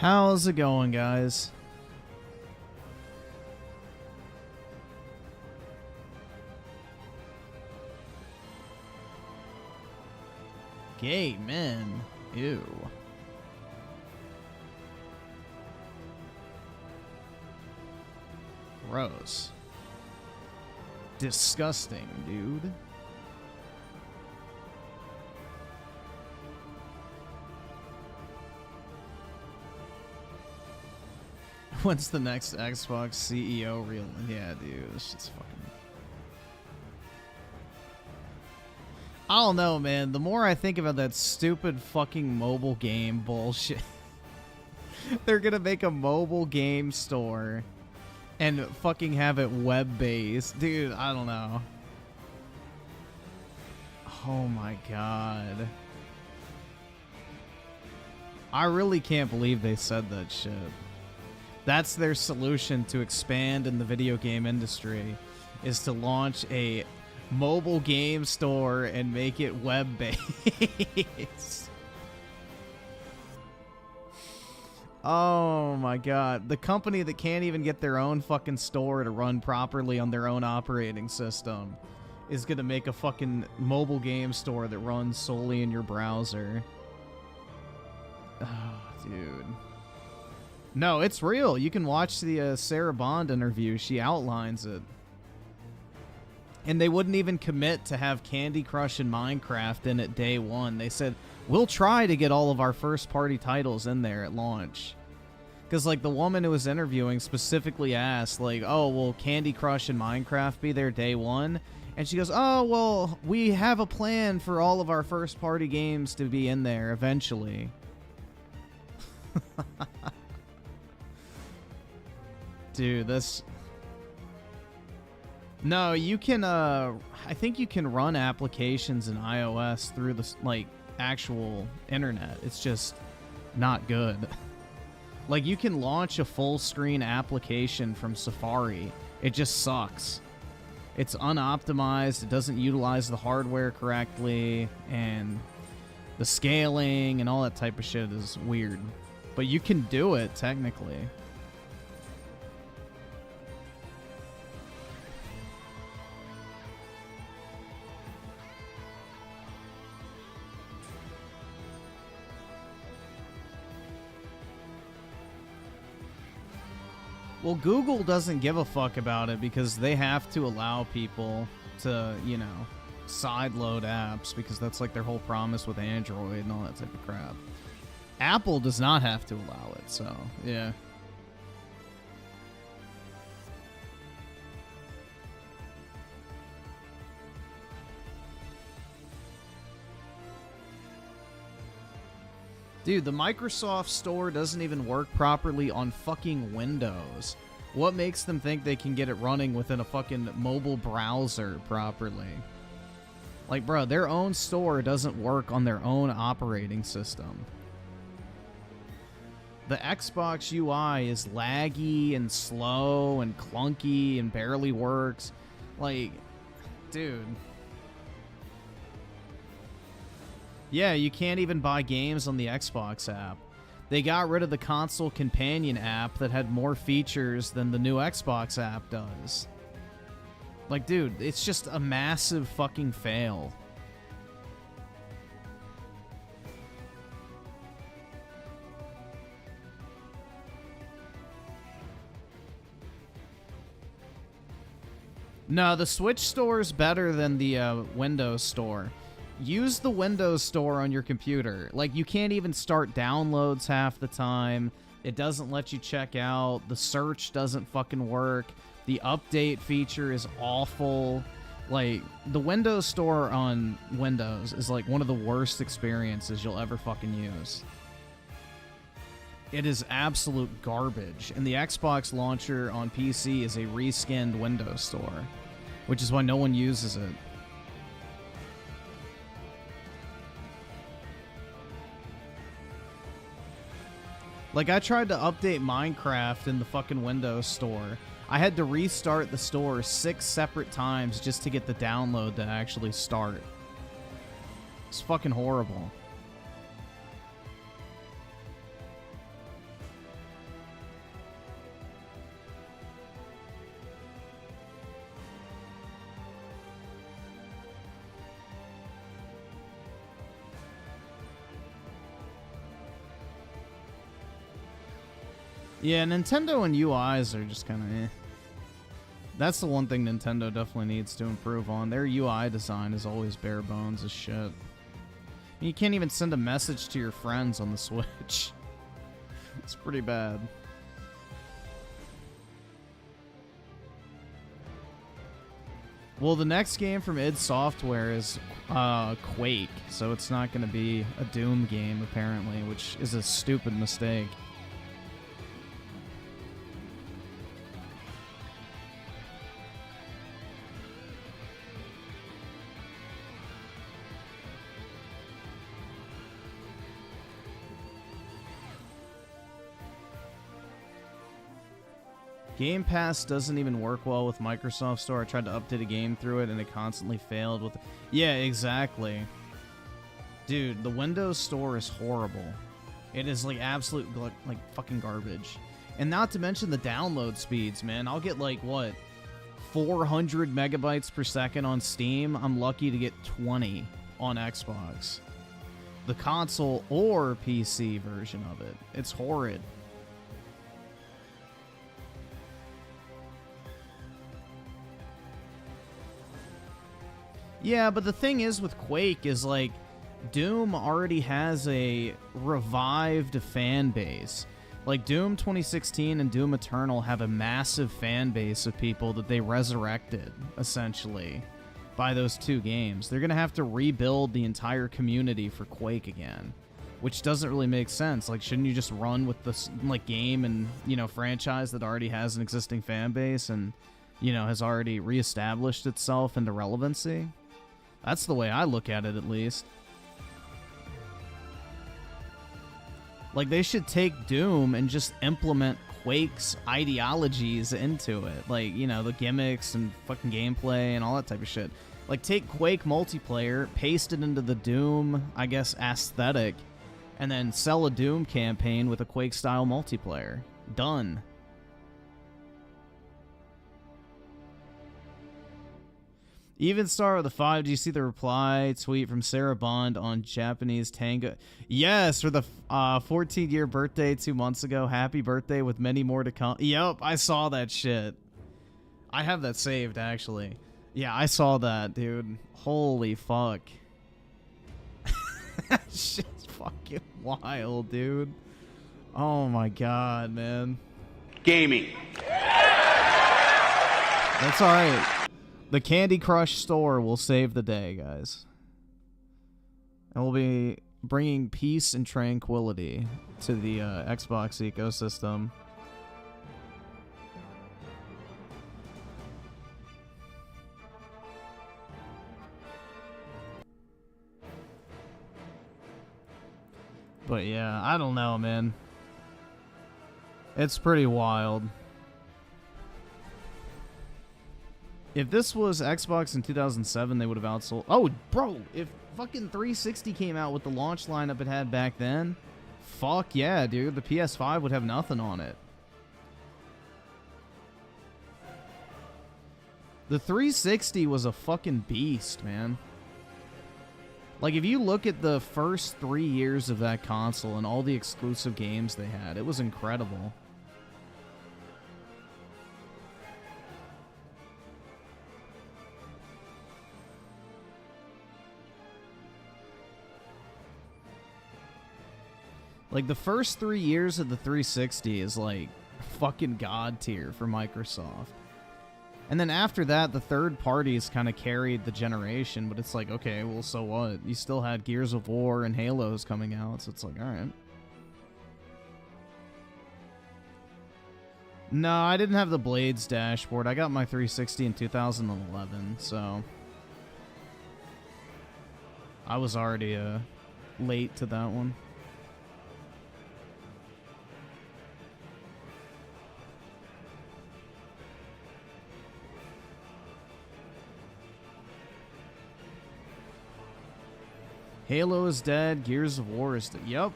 How's it going, guys? Gay men. Ew. Gross. Disgusting, dude. When's the next Xbox CEO reel? Yeah, dude, this shit's fucking... I don't know, man. The more I think about that stupid fucking mobile game bullshit, they're gonna make a mobile game store and fucking have it web-based. Dude, I don't know. Oh my god. I really can't believe they said that shit. That's their solution to expand in the video game industry, is to launch a mobile game store and make it web-based. Oh my god. The company that can't even get their own fucking store to run properly on their own operating system is gonna make a fucking mobile game store that runs solely in your browser. Oh, dude. No, it's real. You can watch the Sarah Bond interview. She outlines it. And they wouldn't even commit to have Candy Crush and Minecraft in it day one. They said, we'll try to get all of our first-party titles in there at launch. Because, like, the woman who was interviewing specifically asked, like, oh, will Candy Crush and Minecraft be there day one? And she goes, oh, well, we have a plan for all of our first-party games to be in there eventually. Dude, this... No, you can, I think you can run applications in iOS through the, like, actual internet. It's just not good. Like, you can launch a full-screen application from Safari. It just sucks. It's unoptimized, it doesn't utilize the hardware correctly, and the scaling and all that type of shit is weird. But you can do it, technically. Well, Google doesn't give a fuck about it because they have to allow people to, you know, sideload apps because that's like their whole promise with Android and all that type of crap. Apple does not have to allow it, so, yeah. Dude, the Microsoft Store doesn't even work properly on fucking Windows. What makes them think they can get it running within a fucking mobile browser properly? Like, bro, their own store doesn't work on their own operating system. The Xbox UI is laggy and slow and clunky and barely works. Like, dude... Yeah, you can't even buy games on the Xbox app. They got rid of the console companion app that had more features than the new Xbox app does. Like, dude, it's just a massive fucking fail. No, the Switch store is better than the Windows store. Use the Windows Store on your computer. Like, you can't even start downloads half the time. It doesn't let you check out. The search doesn't fucking work. The update feature is awful. Like, the Windows Store on Windows is like one of the worst experiences you'll ever fucking use. It is absolute garbage. And the Xbox launcher on PC is a reskinned Windows Store, which is why no one uses it. Like, I tried to update Minecraft in the fucking Windows Store. I had to restart the store 6 separate times just to get the download to actually start. It's fucking horrible. Yeah, Nintendo and UIs are just kind of eh. That's the one thing Nintendo definitely needs to improve on. Their UI design is always bare bones as shit. You can't even send a message to your friends on the Switch. It's pretty bad. Well, the next game from id Software is Quake, so it's not going to be a Doom game, apparently, which is a stupid mistake. Game Pass doesn't even work well with Microsoft Store. I tried to update a game through it, and it constantly failed with... Yeah, exactly. Dude, the Windows Store is horrible. It is, like, absolute, like, fucking garbage. And not to mention the download speeds, man. I'll get, like, what? 400 megabytes per second on Steam. I'm lucky to get 20 on Xbox. The console or PC version of it. It's horrid. Yeah, but the thing is with Quake is, like, Doom already has a revived fan base. Like, Doom 2016 and Doom Eternal have a massive fan base of people that they resurrected, essentially, by those two games. They're going to have to rebuild the entire community for Quake again, which doesn't really make sense. Like, shouldn't you just run with this, like, game and, you know, franchise that already has an existing fan base and, you know, has already reestablished itself into relevancy? That's the way I look at it, at least. Like, they should take Doom and just implement Quake's ideologies into it. Like, you know, the gimmicks and fucking gameplay and all that type of shit. Like, take Quake multiplayer, paste it into the Doom, I guess, aesthetic, and then sell a Doom campaign with a Quake-style multiplayer. Done. Even Star with the 5, do you see the reply tweet from Sarah Bond on Japanese Tango? Yes, for the 14-year birthday 2 months ago. Happy birthday with many more to come. Yep, I saw that shit. I have that saved, actually. Yeah, I saw that, dude. Holy fuck. That shit's fucking wild, dude. Oh my god, man. Gaming. That's alright. The Candy Crush store will save the day, guys. And we'll be bringing peace and tranquility to the Xbox ecosystem. But yeah, I don't know, man. It's pretty wild. If this was Xbox in 2007, they would have outsold... Oh, bro, if fucking 360 came out with the launch lineup it had back then, fuck yeah, dude. The PS5 would have nothing on it. The 360 was a fucking beast, man. Like, if you look at the first 3 years of that console and all the exclusive games they had, it was incredible. Like, the first 3 years of the 360 is, like, fucking god tier for Microsoft. And then after that, the third parties kind of carried the generation, but it's like, okay, well, so what? You still had Gears of War and Halos coming out, so it's like, alright. No, I didn't have the Blades dashboard. I got my 360 in 2011, so... I was already late to that one. Halo is dead. Gears of War is dead. Yep.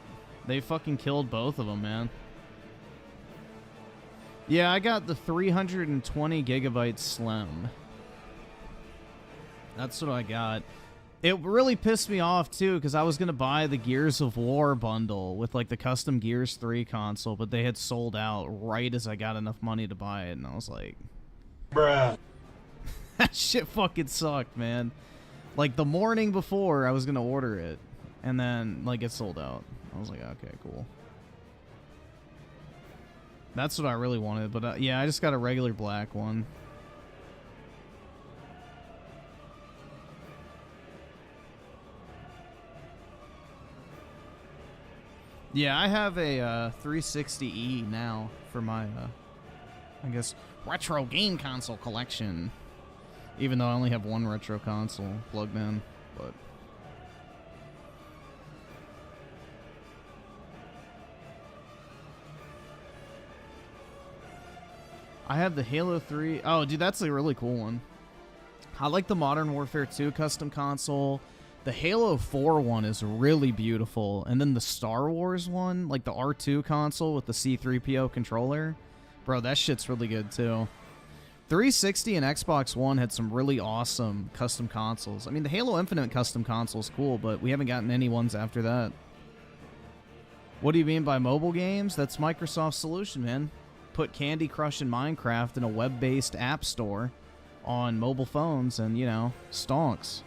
They fucking killed both of them, man. Yeah, I got the 320 gigabyte Slim. That's what I got. It really pissed me off, too, because I was going to buy the Gears of War bundle with, like, the custom Gears 3 console, but they had sold out right as I got enough money to buy it, and I was like... Bruh. That shit fucking sucked, man. Like, the morning before, I was going to order it, and then, like, it sold out. I was like, okay, cool. That's what I really wanted, but, yeah, I just got a regular black one. Yeah, I have a 360E now for my, I guess, retro game console collection. Even though I only have one retro console plugged in, but... I have the Halo 3... Oh, dude, that's a really cool one. I like the Modern Warfare 2 custom console. The Halo 4 one is really beautiful. And then the Star Wars one, like the R2 console with the C-3PO controller. Bro, that shit's really good too. 360 and Xbox One had some really awesome custom consoles. I mean, the Halo Infinite custom console is cool, but we haven't gotten any ones after that. What do you mean by mobile games? That's Microsoft's solution, man. Put Candy Crush and Minecraft in a web-based app store on mobile phones and, you know, stonks.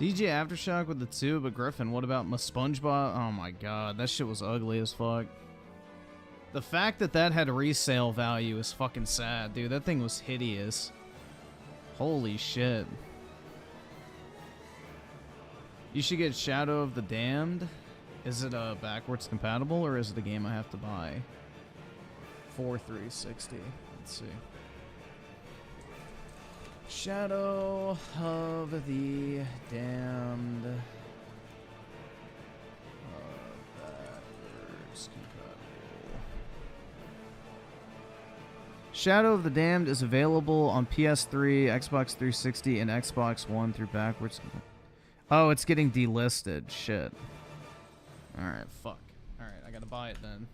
DJ Aftershock with the 2, but Griffin, what about my SpongeBob? Oh my god, that shit was ugly as fuck. The fact that that had resale value is fucking sad, dude. That thing was hideous. Holy shit. You should get Shadow of the Damned. Is it backwards compatible, or is it a game I have to buy? For 360. Let's see. Shadow of the Damned. Backwards compatible. Shadow of the Damned is available on PS3, Xbox 360, and Xbox One through backwards. Oh, it's getting delisted. Shit. Alright, fuck. Alright, I gotta buy it then.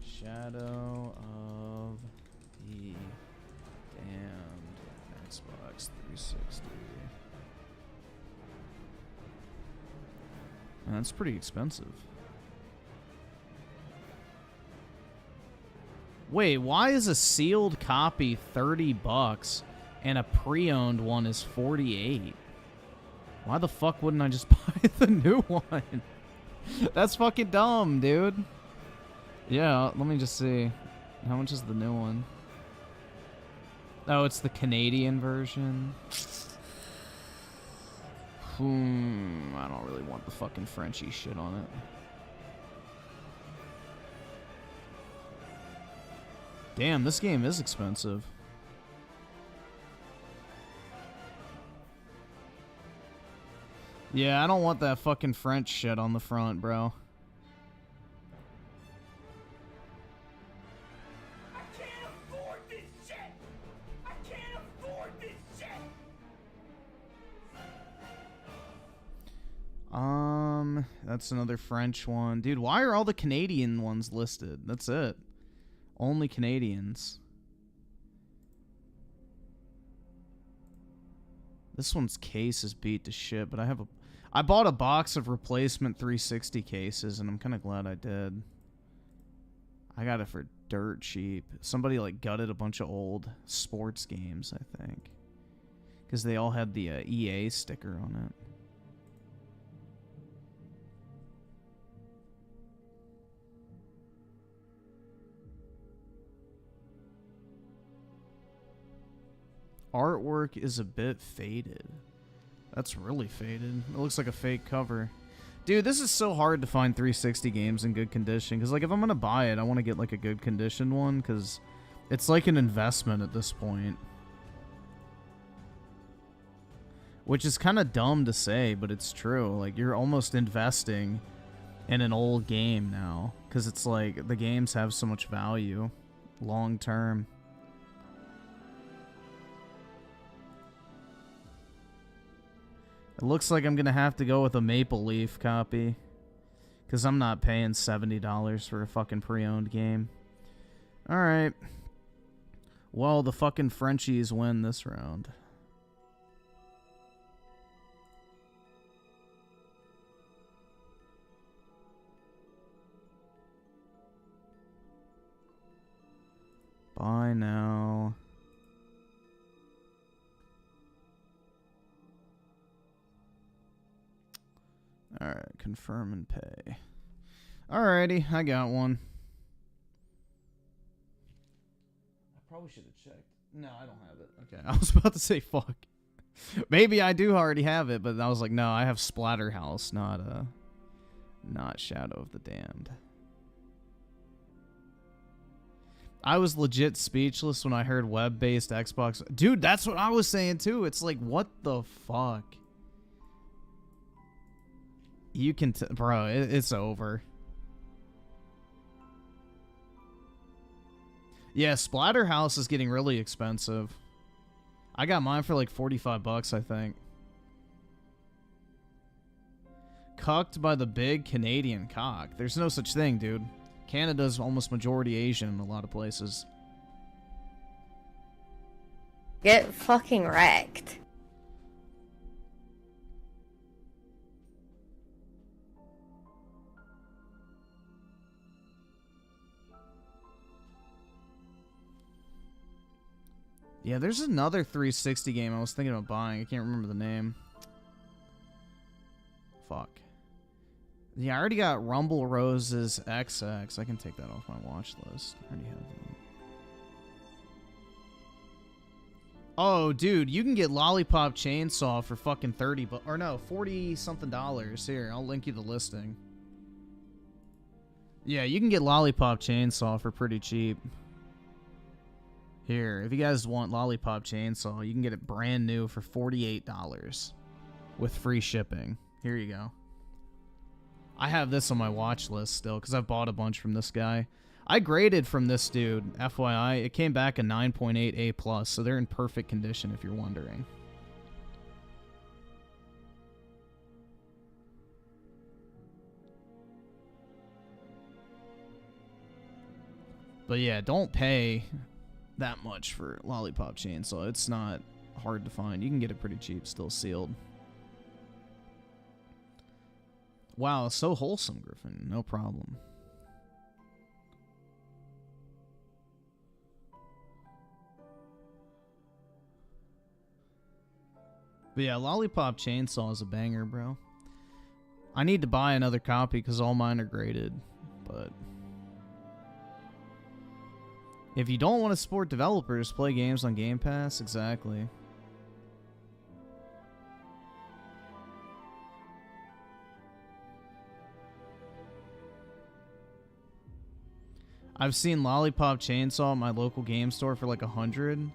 Shadow of the Damned, Xbox 360. That's pretty expensive. Wait, why is a sealed copy 30 bucks and a pre-owned one is 48? Why the fuck wouldn't I just buy the new one? That's fucking dumb, dude. Yeah, let me just see. How much is the new one? Oh, it's the Canadian version. I don't really want the fucking Frenchy shit on it. Damn, this game is expensive. Yeah, I don't want that fucking French shit on the front, bro. I can't afford this shit! I can't afford this shit! That's another French one. Dude, why are all the Canadian ones listed? That's it. Only Canadians. This one's case is beat to shit, but I bought a box of replacement 360 cases, and I'm kind of glad I did. I got it for dirt cheap. Somebody like gutted a bunch of old sports games, I think, because they all had the EA sticker on it. Artwork is a bit faded. That's really faded. It looks like a fake cover. Dude, this is so hard to find 360 games in good condition. Because, like, if I'm going to buy it, I want to get, like, a good condition one. Because it's like an investment at this point. Which is kind of dumb to say, but it's true. Like, you're almost investing in an old game now. Because it's like, the games have so much value long term. It looks like I'm going to have to go with a Maple Leaf copy. Because I'm not paying $70 for a fucking pre-owned game. Alright. Well, the fucking Frenchies win this round. Buy now. Alright, confirm and pay. Alrighty, I got one. I probably should have checked. No, I don't have it. Okay, I was about to say fuck. Maybe I do already have it, but I was like, no, I have Splatterhouse, not Shadow of the Damned. I was legit speechless when I heard web-based Xbox. Dude, that's what I was saying too. It's like, what the fuck? You can, bro, it's over. Yeah, Splatterhouse is getting really expensive. I got mine for like 45 bucks, I think. Cucked by the big Canadian cock. There's no such thing, dude. Canada's almost majority Asian in a lot of places. Get fucking wrecked. Yeah, there's another 360 game I was thinking about buying. I can't remember the name. Fuck. Yeah, I already got Rumble Roses XX. I can take that off my watch list. I already have them. Oh, dude, you can get Lollipop Chainsaw for fucking 30 bucks. Or no, 40 something dollars. Here, I'll link you the listing. Yeah, you can get Lollipop Chainsaw for pretty cheap. Here, if you guys want Lollipop Chainsaw, you can get it brand new for $48 with free shipping. Here you go. I have this on my watch list still because I've bought a bunch from this guy. I graded from this dude, FYI. It came back a 9.8 A+, so they're in perfect condition if you're wondering. But yeah, don't pay that much for Lollipop Chainsaw. It's not hard to find. You can get it pretty cheap, still sealed. Wow, so wholesome, Griffin. No problem. But yeah, Lollipop Chainsaw is a banger, bro. I need to buy another copy because all mine are graded, but if you don't want to support developers, play games on Game Pass. Exactly. I've seen Lollipop Chainsaw at my local game store for like 100.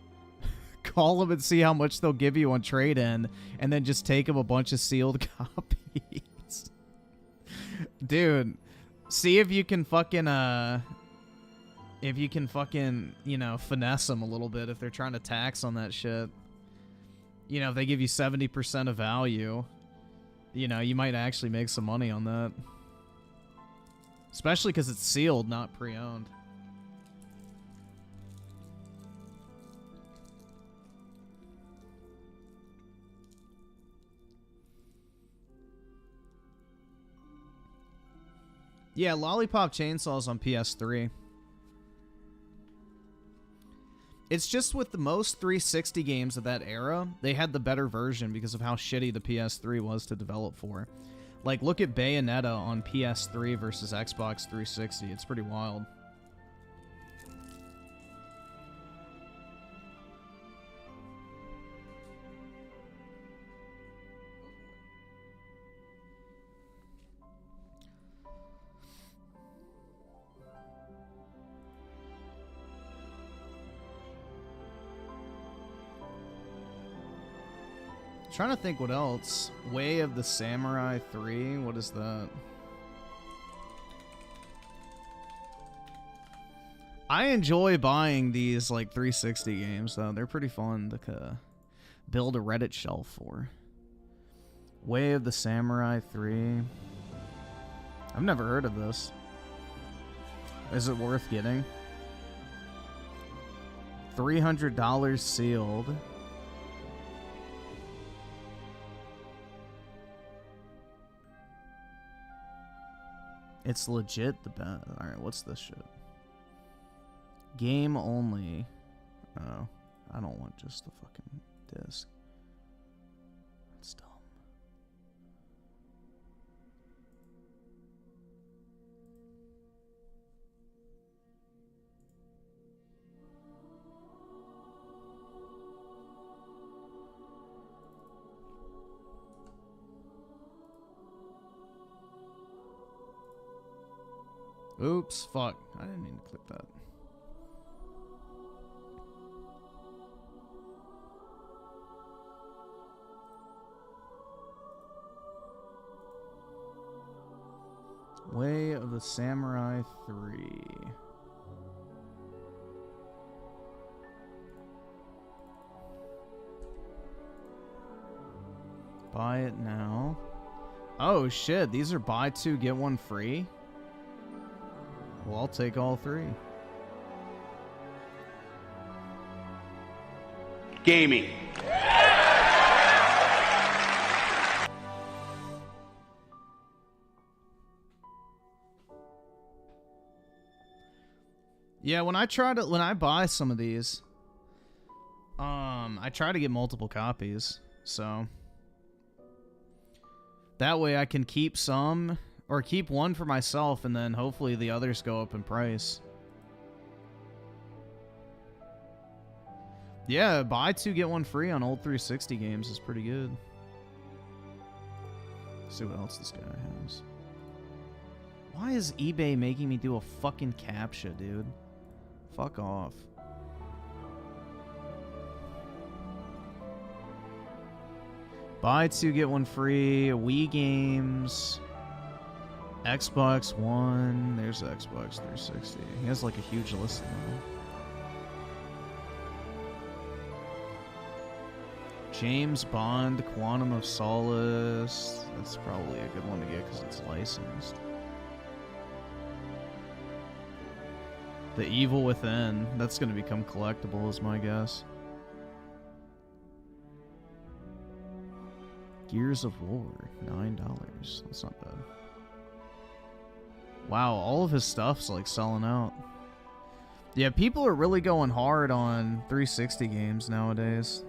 Call them and see how much they'll give you on trade-in, and then just take them a bunch of sealed copies. Dude, see if you can fucking you know, finesse them a little bit if they're trying to tax on that shit. You know, if they give you 70% of value, you know, you might actually make some money on that. Especially because it's sealed, not pre-owned. Yeah, Lollipop Chainsaw's on PS3. It's just with the most 360 games of that era, they had the better version because of how shitty the PS3 was to develop for. Like, look at Bayonetta on PS3 versus Xbox 360. It's pretty wild. Trying to think what else. Way of the Samurai 3. What is that? I enjoy buying these like 360 games though. They're pretty fun to build a Reddit shelf for. Way of the Samurai 3. I've never heard of this. Is it worth getting? $300 sealed. It's legit the best. Alright, what's this shit? Game only. Oh, I don't want just the fucking disc. That's dumb. Oops, fuck. I didn't mean to click that. Way of the Samurai 3. Buy it now. Oh shit, these are buy two, get one free? Well, I'll take all three. Gaming. Yeah, when I buy some of these, I try to get multiple copies, so that way I can keep some, or keep one for myself, and then hopefully the others go up in price. Yeah, buy two, get one free on old 360 games is pretty good. Let's see what else this guy has. Why is eBay making me do a fucking CAPTCHA, dude? Fuck off. Buy two, get one free. Wii games. Xbox One. There's Xbox 360. He has like a huge list of them. James Bond, Quantum of Solace. That's probably a good one to get because it's licensed. The Evil Within. That's going to become collectible is my guess. Gears of War. $9. That's not bad. Wow, all of his stuff's like selling out. Yeah, people are really going hard on 360 games nowadays.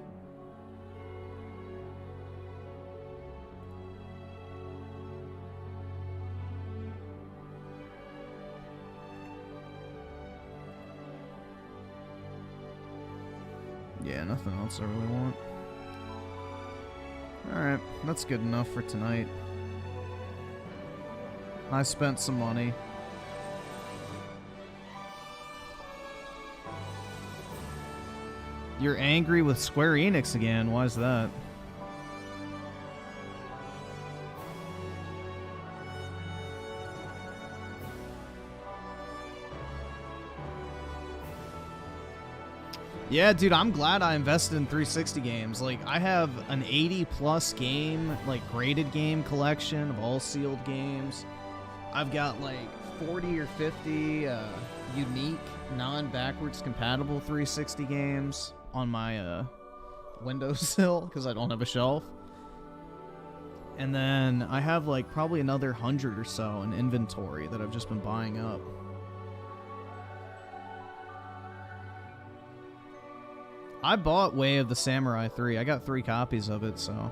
Yeah, nothing else I really want. Alright, that's good enough for tonight. I spent some money. You're angry with Square Enix again. Why is that? Yeah, dude, I'm glad I invested in 360 games. Like, I have an 80-plus game, like, graded game collection of all sealed games. I've got, like, 40 or 50 unique, non-backwards compatible 360 games on my windowsill, because I don't have a shelf. And then I have, like, probably another 100 or so in inventory that I've just been buying up. I bought Way of the Samurai 3. I got 3 copies of it, so.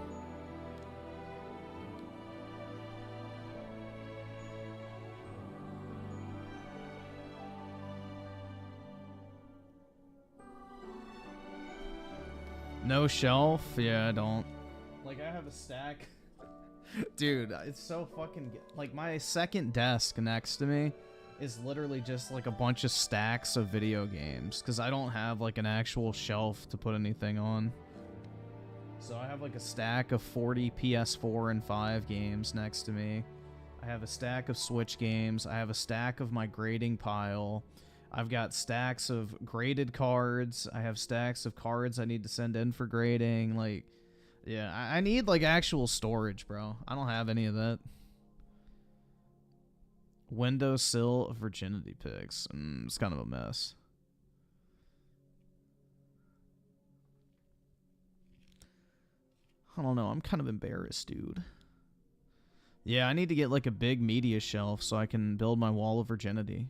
No shelf? Yeah, I don't. Like, I have a stack. Dude, it's so fucking... Like, my second desk next to me is literally just like a bunch of stacks of video games because I don't have like an actual shelf to put anything on. So I have like a stack of 40 PS4 and 5 games next to me. I have a stack of Switch games. I have a stack of my grading pile. I've got stacks of graded cards. I have stacks of cards I need to send in for grading. Like, yeah, I need like actual storage, bro. I don't have any of that. Windowsill virginity pics. It's kind of a mess. I don't know. I'm kind of embarrassed, dude. Yeah, I need to get like a big media shelf so I can build my wall of virginity.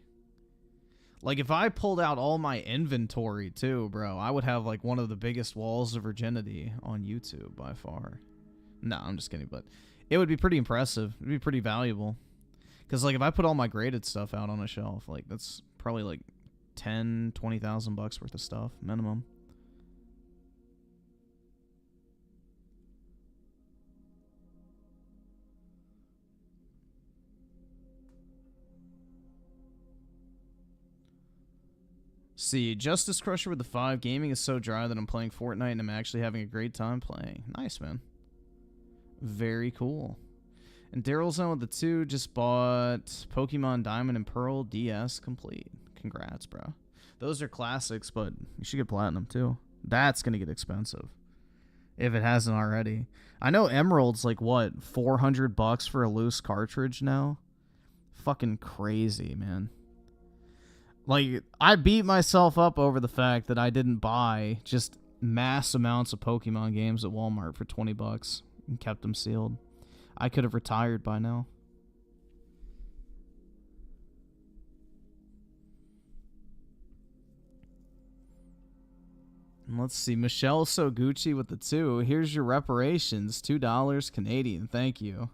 Like if I pulled out all my inventory too, bro, I would have like one of the biggest walls of virginity on YouTube by far. No, I'm just kidding, but it would be pretty impressive. It'd be pretty valuable. Because like if I put all my graded stuff out on a shelf, like that's probably like 10, 20,000 bucks worth of stuff minimum. See, Justice Crusher with the 5. Gaming is so dry that I'm playing Fortnite and I'm actually having a great time playing. Nice, man. Very cool. And Daryl Zone with the 2 just bought Pokemon Diamond and Pearl DS complete. Congrats, bro. Those are classics, but you should get Platinum too. That's going to get expensive. If it hasn't already. I know Emerald's like, what, 400 bucks for a loose cartridge now? Fucking crazy, man. Like, I beat myself up over the fact that I didn't buy just mass amounts of Pokemon games at Walmart for 20 bucks and kept them sealed. I could have retired by now. And let's see. Michelle Soguchi with the 2. Here's your reparations. $2 Canadian. Thank you.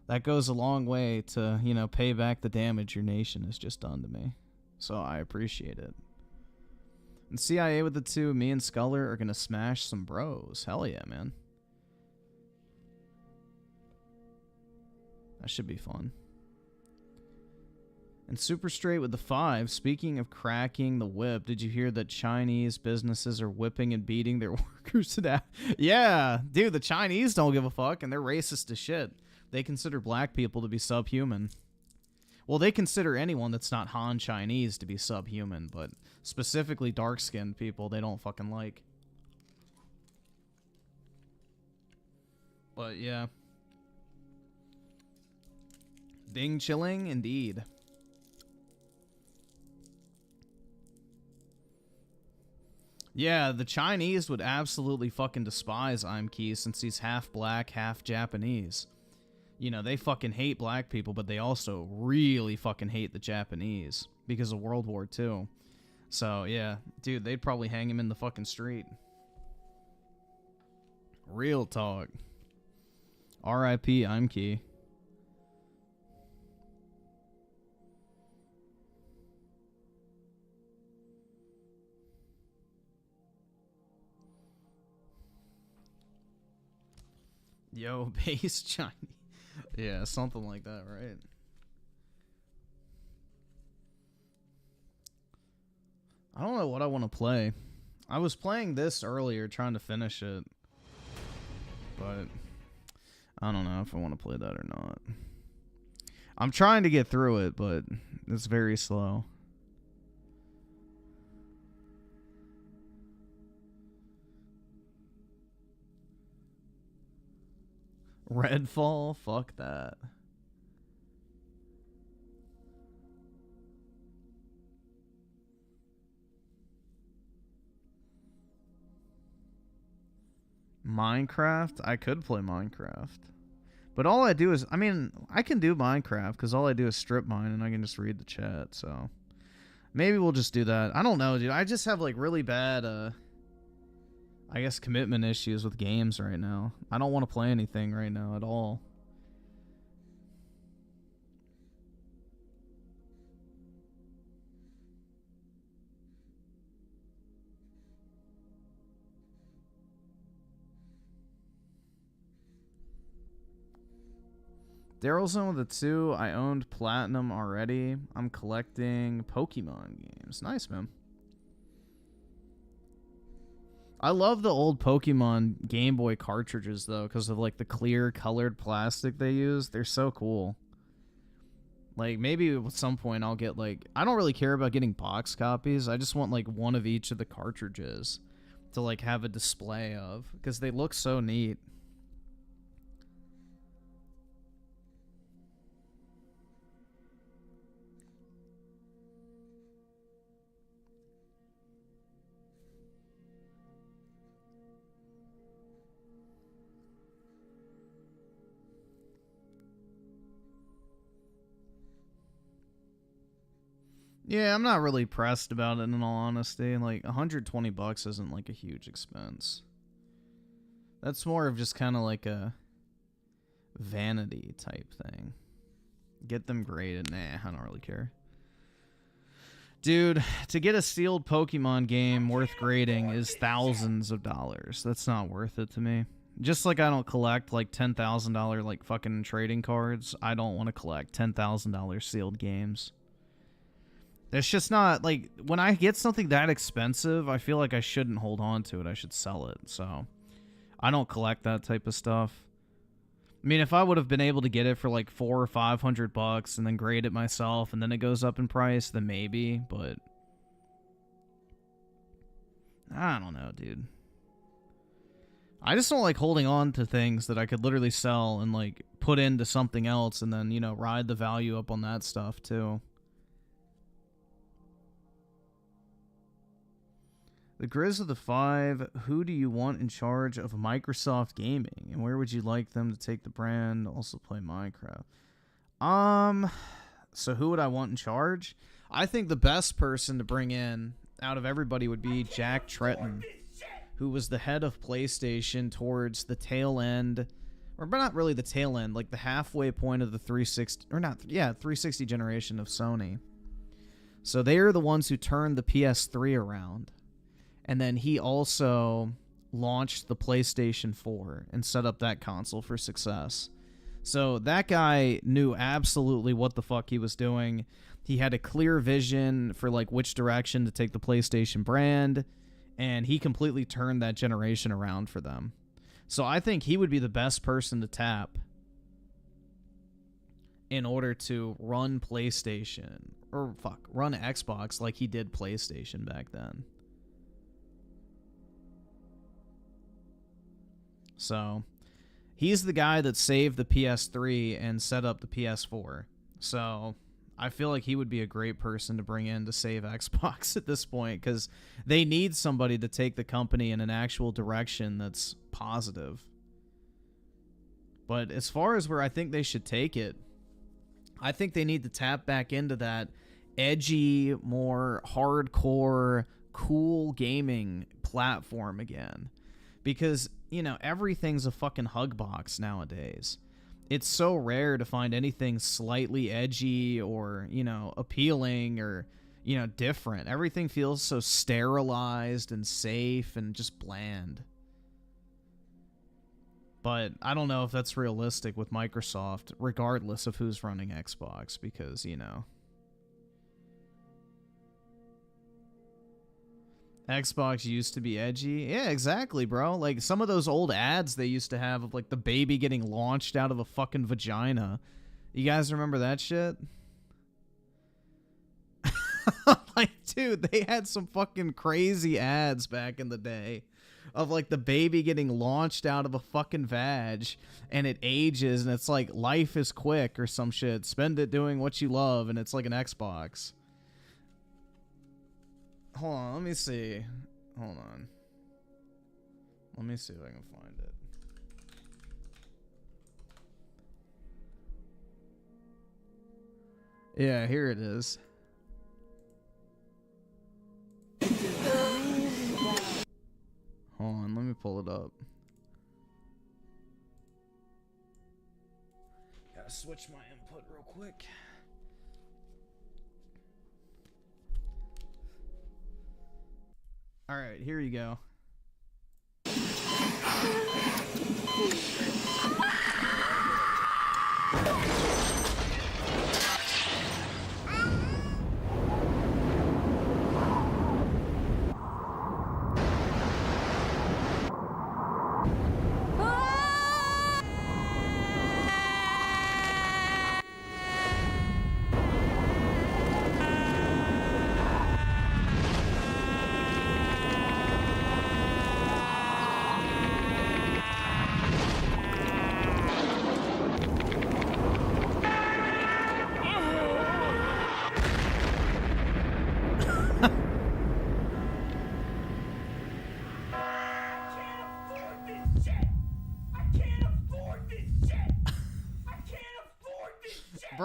That goes a long way to, you know, pay back the damage your nation has just done to me. So I appreciate it. And CIA with the 2, me and Sculler are going to smash some bros. Hell yeah, man. That should be fun. And Super Straight with the 5. Speaking of cracking the whip, did you hear that Chinese businesses are whipping and beating their workers to death? Yeah, dude, the Chinese don't give a fuck, and they're racist as shit. They consider black people to be subhuman. Well, they consider anyone that's not Han Chinese to be subhuman, but specifically dark-skinned people they don't fucking like. But, yeah. Ding chilling, indeed. Yeah, the Chinese would absolutely fucking despise Imkey since he's half black, half Japanese. You know, they fucking hate black people, but they also really fucking hate the Japanese because of World War II. So, yeah, dude, they'd probably hang him in the fucking street. Real talk. R.I.P. Imkey. Yo, base Chinese. Yeah, something like that, right? I don't know what I want to play. I was playing this earlier, trying to finish it. But I don't know if I want to play that or not. I'm trying to get through it, but it's very slow. Redfall? Fuck that. Minecraft? I could play Minecraft. But all I do is, I mean, I can do Minecraft because all I do is strip mine and I can just read the chat, so. Maybe we'll just do that. I don't know, dude. I just have like really bad, I guess commitment issues with games right now. I don't want to play anything right now at all. Daryl's in with the 2. I owned Platinum already. I'm collecting Pokemon games. Nice, man. I love the old Pokemon Game Boy cartridges, though, because of, like, the clear colored plastic they use. They're so cool. Like, maybe at some point I'll get, like... I don't really care about getting box copies. I just want, like, one of each of the cartridges to, like, have a display of, because they look so neat. Yeah, I'm not really pressed about it, in all honesty. Like, $120 isn't, like, a huge expense. That's more of just kind of like a vanity type thing. Get them graded. Nah, I don't really care. Dude, to get a sealed Pokemon game worth grading is thousands of dollars. That's not worth it to me. Just like I don't collect, like, $10,000, like, fucking trading cards, I don't want to collect $10,000 sealed games. It's just not, like, when I get something that expensive, I feel like I shouldn't hold on to it. I should sell it, so I don't collect that type of stuff. I mean, if I would have been able to get it for, like, $400 or $500 and then grade it myself and then it goes up in price, then maybe, but I don't know, dude. I just don't like holding on to things that I could literally sell and, like, put into something else and then, you know, ride the value up on that stuff, too. The Grizz of the Five, who do you want in charge of Microsoft Gaming? And where would you like them to take the brand? Also play Minecraft. So who would I want in charge? I think the best person to bring in out of everybody would be Jack Tretton, who was the head of PlayStation towards the tail end, or not really the tail end, like the halfway point of the 360 generation of Sony. So they are the ones who turned the PS3 around. And then he also launched the PlayStation 4 and set up that console for success. So that guy knew absolutely what the fuck he was doing. He had a clear vision for, like, which direction to take the PlayStation brand, and he completely turned that generation around for them. So I think he would be the best person to tap in order to run PlayStation, or run Xbox like he did PlayStation back then. So, he's the guy that saved the PS3 and set up the PS4. So, I feel like he would be a great person to bring in to save Xbox at this point, because they need somebody to take the company in an actual direction that's positive. But as far as where I think they should take it, I think they need to tap back into that edgy, more hardcore, cool gaming platform again. Because, you know, everything's a fucking hug box nowadays. It's so rare to find anything slightly edgy or, you know, appealing or, you know, different. Everything feels so sterilized and safe and just bland. But I don't know if that's realistic with Microsoft, regardless of who's running Xbox, because, you know, Xbox used to be edgy. Yeah, exactly, bro. Like, some of those old ads they used to have of, like, the baby getting launched out of a fucking vagina. You guys remember that shit? Like, dude, they had some fucking crazy ads back in the day of, like, the baby getting launched out of a fucking vag, and it ages, and it's like, life is quick or some shit. Spend it doing what you love, and it's like an Xbox. Hold on, let me see. Hold on. Let me see if I can find it. Yeah, here it is. Hold on, let me pull it up. Gotta switch my input real quick. All right, here you go.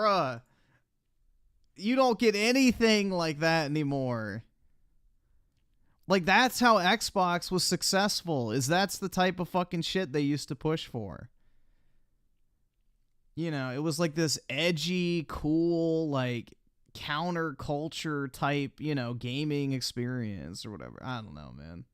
bruh. You don't get anything like that anymore. Like, that's how Xbox was successful, is that's the type of fucking shit they used to push for. You know, it was like this edgy, cool, like, counterculture type, you know, gaming experience or whatever. I don't know, man.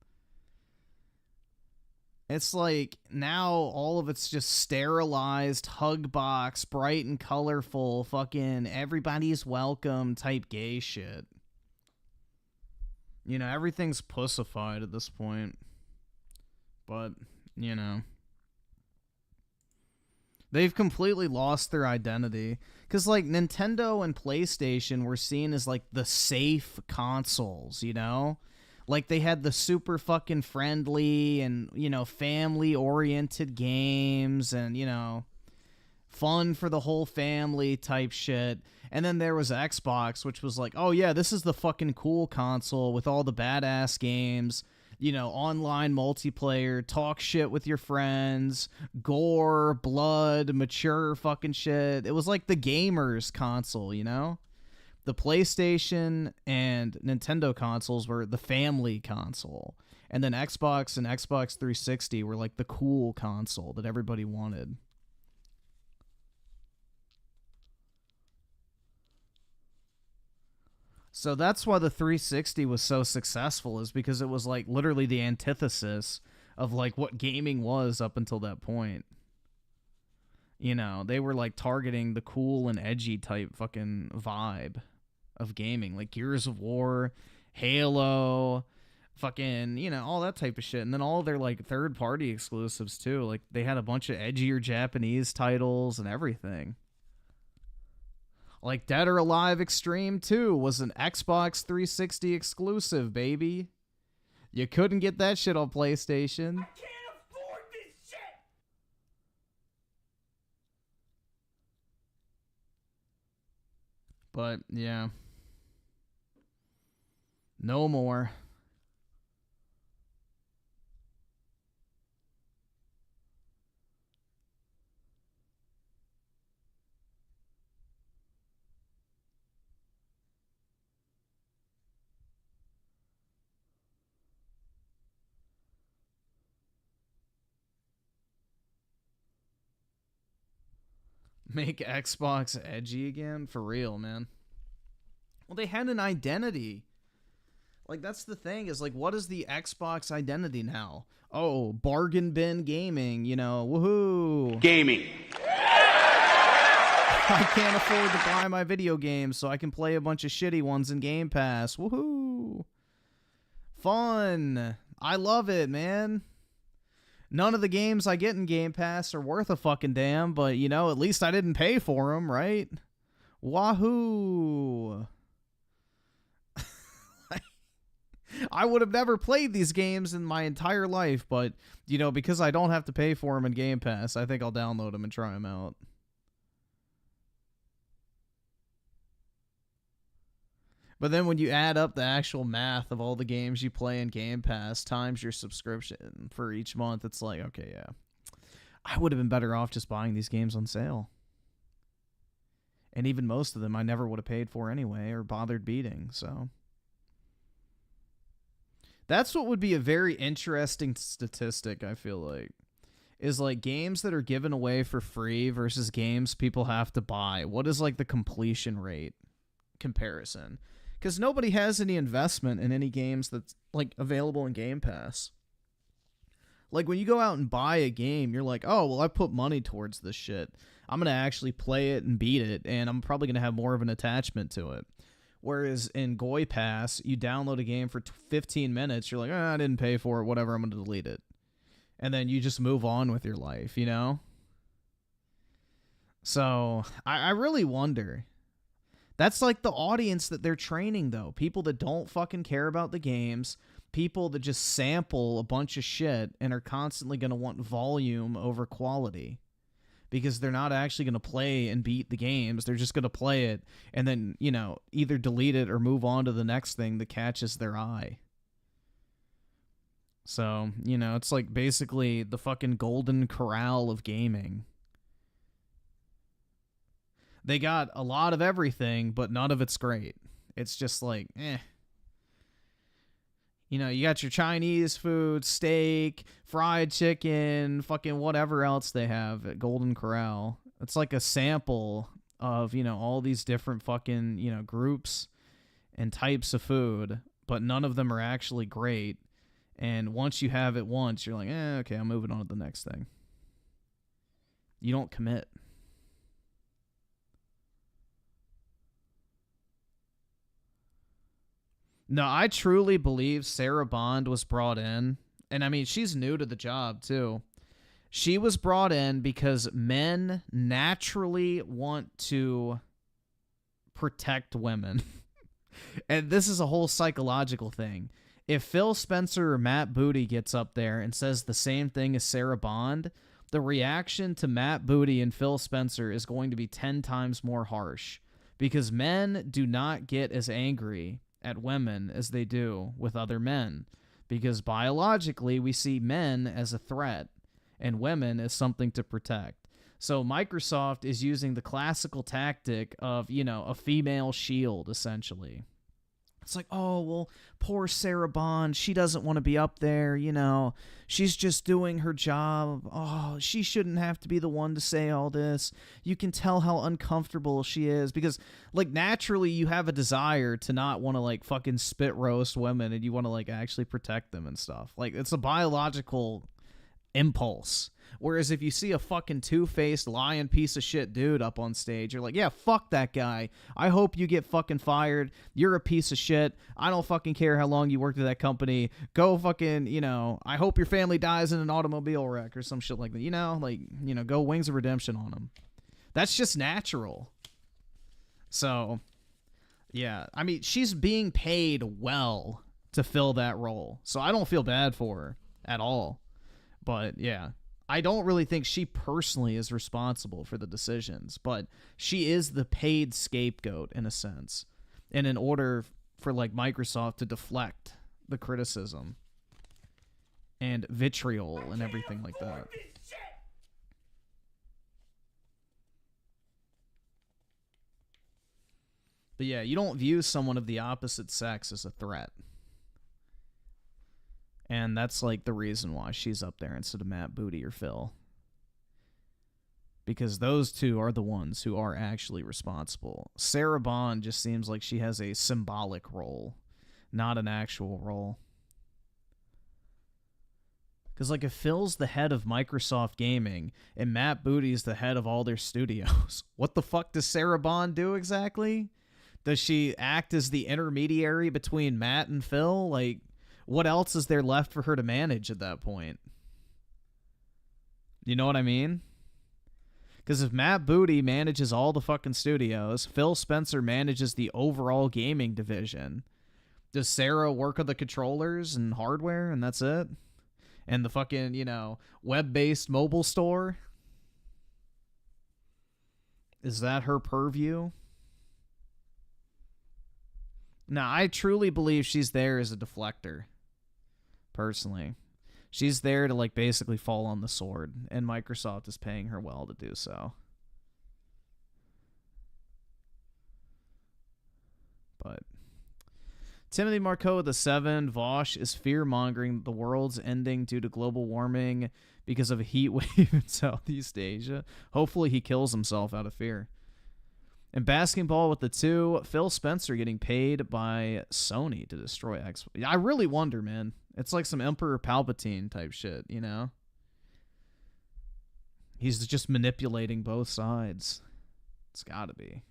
It's like, now all of it's just sterilized, hug box, bright and colorful, fucking everybody's welcome type gay shit. You know, everything's pussified at this point. But, you know. They've completely lost their identity. Because, like, Nintendo and PlayStation were seen as, like, the safe consoles, you know? Like, they had the super fucking friendly and, you know, family-oriented games and, you know, fun for the whole family type shit. And then there was Xbox, which was like, oh yeah, this is the fucking cool console with all the badass games, you know, online multiplayer, talk shit with your friends, gore, blood, mature fucking shit. It was like the gamers console, you know? The PlayStation and Nintendo consoles were the family console. And then Xbox and Xbox 360 were like the cool console that everybody wanted. So that's why the 360 was so successful, is because it was like literally the antithesis of like what gaming was up until that point. You know, they were like targeting the cool and edgy type fucking vibe of gaming, like Gears of War, Halo, fucking, you know, all that type of shit. And then all their like third party exclusives too. Like they had a bunch of edgier Japanese titles and everything. Like Dead or Alive Extreme 2 was an Xbox 360 exclusive, baby. You couldn't get that shit on PlayStation. I can't afford this shit! But, yeah. No more. Make Xbox edgy again? For real, man. Well, they had an identity. Like, that's the thing, is like, what is the Xbox identity now? Oh, bargain bin gaming, you know, woohoo. Gaming. I can't afford to buy my video games, so I can play a bunch of shitty ones in Game Pass. Woohoo. Fun. I love it, man. None of the games I get in Game Pass are worth a fucking damn, but, you know, at least I didn't pay for them, right? Wahoo! I would have never played these games in my entire life, but, you know, because I don't have to pay for them in Game Pass, I think I'll download them and try them out. But then when you add up the actual math of all the games you play in Game Pass times your subscription for each month, it's like, okay, yeah. I would have been better off just buying these games on sale. And even most of them I never would have paid for anyway or bothered beating, so. That's what would be a very interesting statistic, I feel like. Is like games that are given away for free versus games people have to buy. What is like the completion rate comparison? Because nobody has any investment in any games that's like available in Game Pass. Like when you go out and buy a game, you're like, oh, well, I put money towards this shit. I'm going to actually play it and beat it, and I'm probably going to have more of an attachment to it. Whereas in Goy Pass, you download a game for 15 minutes, you're like, I didn't pay for it, whatever, I'm going to delete it. And then you just move on with your life, you know? So, I really wonder. That's like the audience that they're training, though. People that don't fucking care about the games. People that just sample a bunch of shit and are constantly going to want volume over quality. Because they're not actually going to play and beat the games. They're just going to play it and then, you know, either delete it or move on to the next thing that catches their eye. So, you know, it's like basically the fucking golden corral of gaming. They got a lot of everything, but none of it's great. It's just like, eh. You know, you got your Chinese food, steak, fried chicken, fucking whatever else they have at Golden Corral. It's like a sample of, you know, all these different fucking, you know, groups and types of food, but none of them are actually great. And once you have it once, you're like, okay, I'm moving on to the next thing. You don't commit. No, I truly believe Sarah Bond was brought in, and I mean, she's new to the job, too. She was brought in because men naturally want to protect women. And this is a whole psychological thing. If Phil Spencer or Matt Booty gets up there and says the same thing as Sarah Bond, the reaction to Matt Booty and Phil Spencer is going to be 10 times more harsh. Because men do not get as angry at women as they do with other men, because biologically we see men as a threat and women as something to protect. So Microsoft is using the classical tactic of, you know, a female shield, essentially. It's like, oh, well, poor Sarah Bond, she doesn't want to be up there, you know, she's just doing her job. Oh, she shouldn't have to be the one to say all this. You can tell how uncomfortable she is because, like, naturally you have a desire to not want to, like, fucking spit roast women and you want to, like, actually protect them and stuff. Like, it's a biological impulse. Whereas if you see a fucking two-faced lying piece of shit dude up on stage, you're like, yeah, fuck that guy. I hope you get fucking fired. You're a piece of shit. I don't fucking care how long you worked at that company. Go fucking, you know, I hope your family dies in an automobile wreck or some shit like that. You know, like, you know, go Wings of Redemption on them. That's just natural. So, yeah. I mean, she's being paid well to fill that role. So I don't feel bad for her at all. But, yeah. I don't really think she personally is responsible for the decisions, but she is the paid scapegoat in a sense. And in order for, like, Microsoft to deflect the criticism and vitriol and everything like that. But yeah, you don't view someone of the opposite sex as a threat. And that's, like, the reason why she's up there instead of Matt Booty or Phil. Because those two are the ones who are actually responsible. Sarah Bond just seems like she has a symbolic role, not an actual role. Because, like, if Phil's the head of Microsoft Gaming and Matt Booty's the head of all their studios, what the fuck does Sarah Bond do exactly? Does she act as the intermediary between Matt and Phil? Like, what else is there left for her to manage at that point? You know what I mean? Because if Matt Booty manages all the fucking studios, Phil Spencer manages the overall gaming division, does Sarah work on the controllers and hardware and that's it? And the fucking, you know, web-based mobile store? Is that her purview? Now, I truly believe she's there as a deflector. Personally. She's there to, like, basically fall on the sword, and Microsoft is paying her well to do so. But Timothy Marco with a 7. Vosh is fear-mongering the world's ending due to global warming because of a heat wave in Southeast Asia. Hopefully he kills himself out of fear. And basketball with the 2, Phil Spencer getting paid by Sony to destroy Xbox. I really wonder, man. It's like some Emperor Palpatine type shit, you know? He's just manipulating both sides. It's gotta be.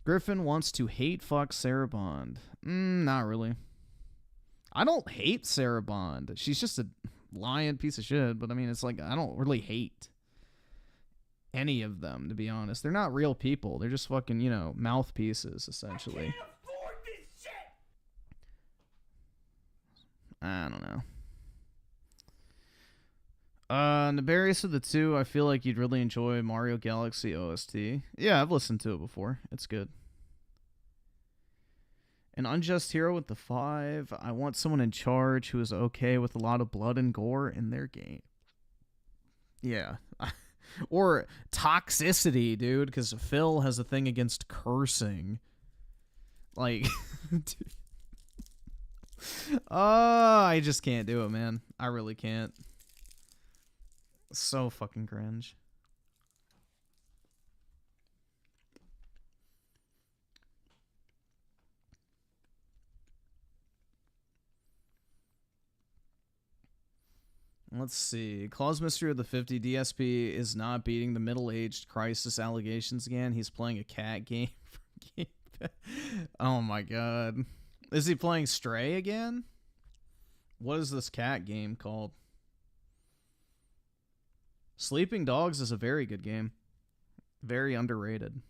Griffin wants to hate fuck Sarah Bond. Not really. I don't hate Sarah Bond. She's just a lying piece of shit, but I mean, it's like, I don't really hate any of them, to be honest. They're not real people. They're just fucking, you know, mouthpieces, essentially. I can't afford this shit. I don't know. Nefarious of the 2, I feel like you'd really enjoy Mario Galaxy OST. Yeah, I've listened to it before. It's good. And An unjust hero with the 5. I want someone in charge who is okay with a lot of blood and gore in their game. Yeah. Or toxicity, dude, because Phil has a thing against cursing. Like, dude. I just can't do it, man. I really can't. So fucking cringe. Let's see. Claus Mystery of the 50. DSP is not beating the middle-aged crisis allegations again. He's playing a cat game. Oh my god. Is he playing Stray again? What is this cat game called? Sleeping Dogs is a very good game. Very underrated.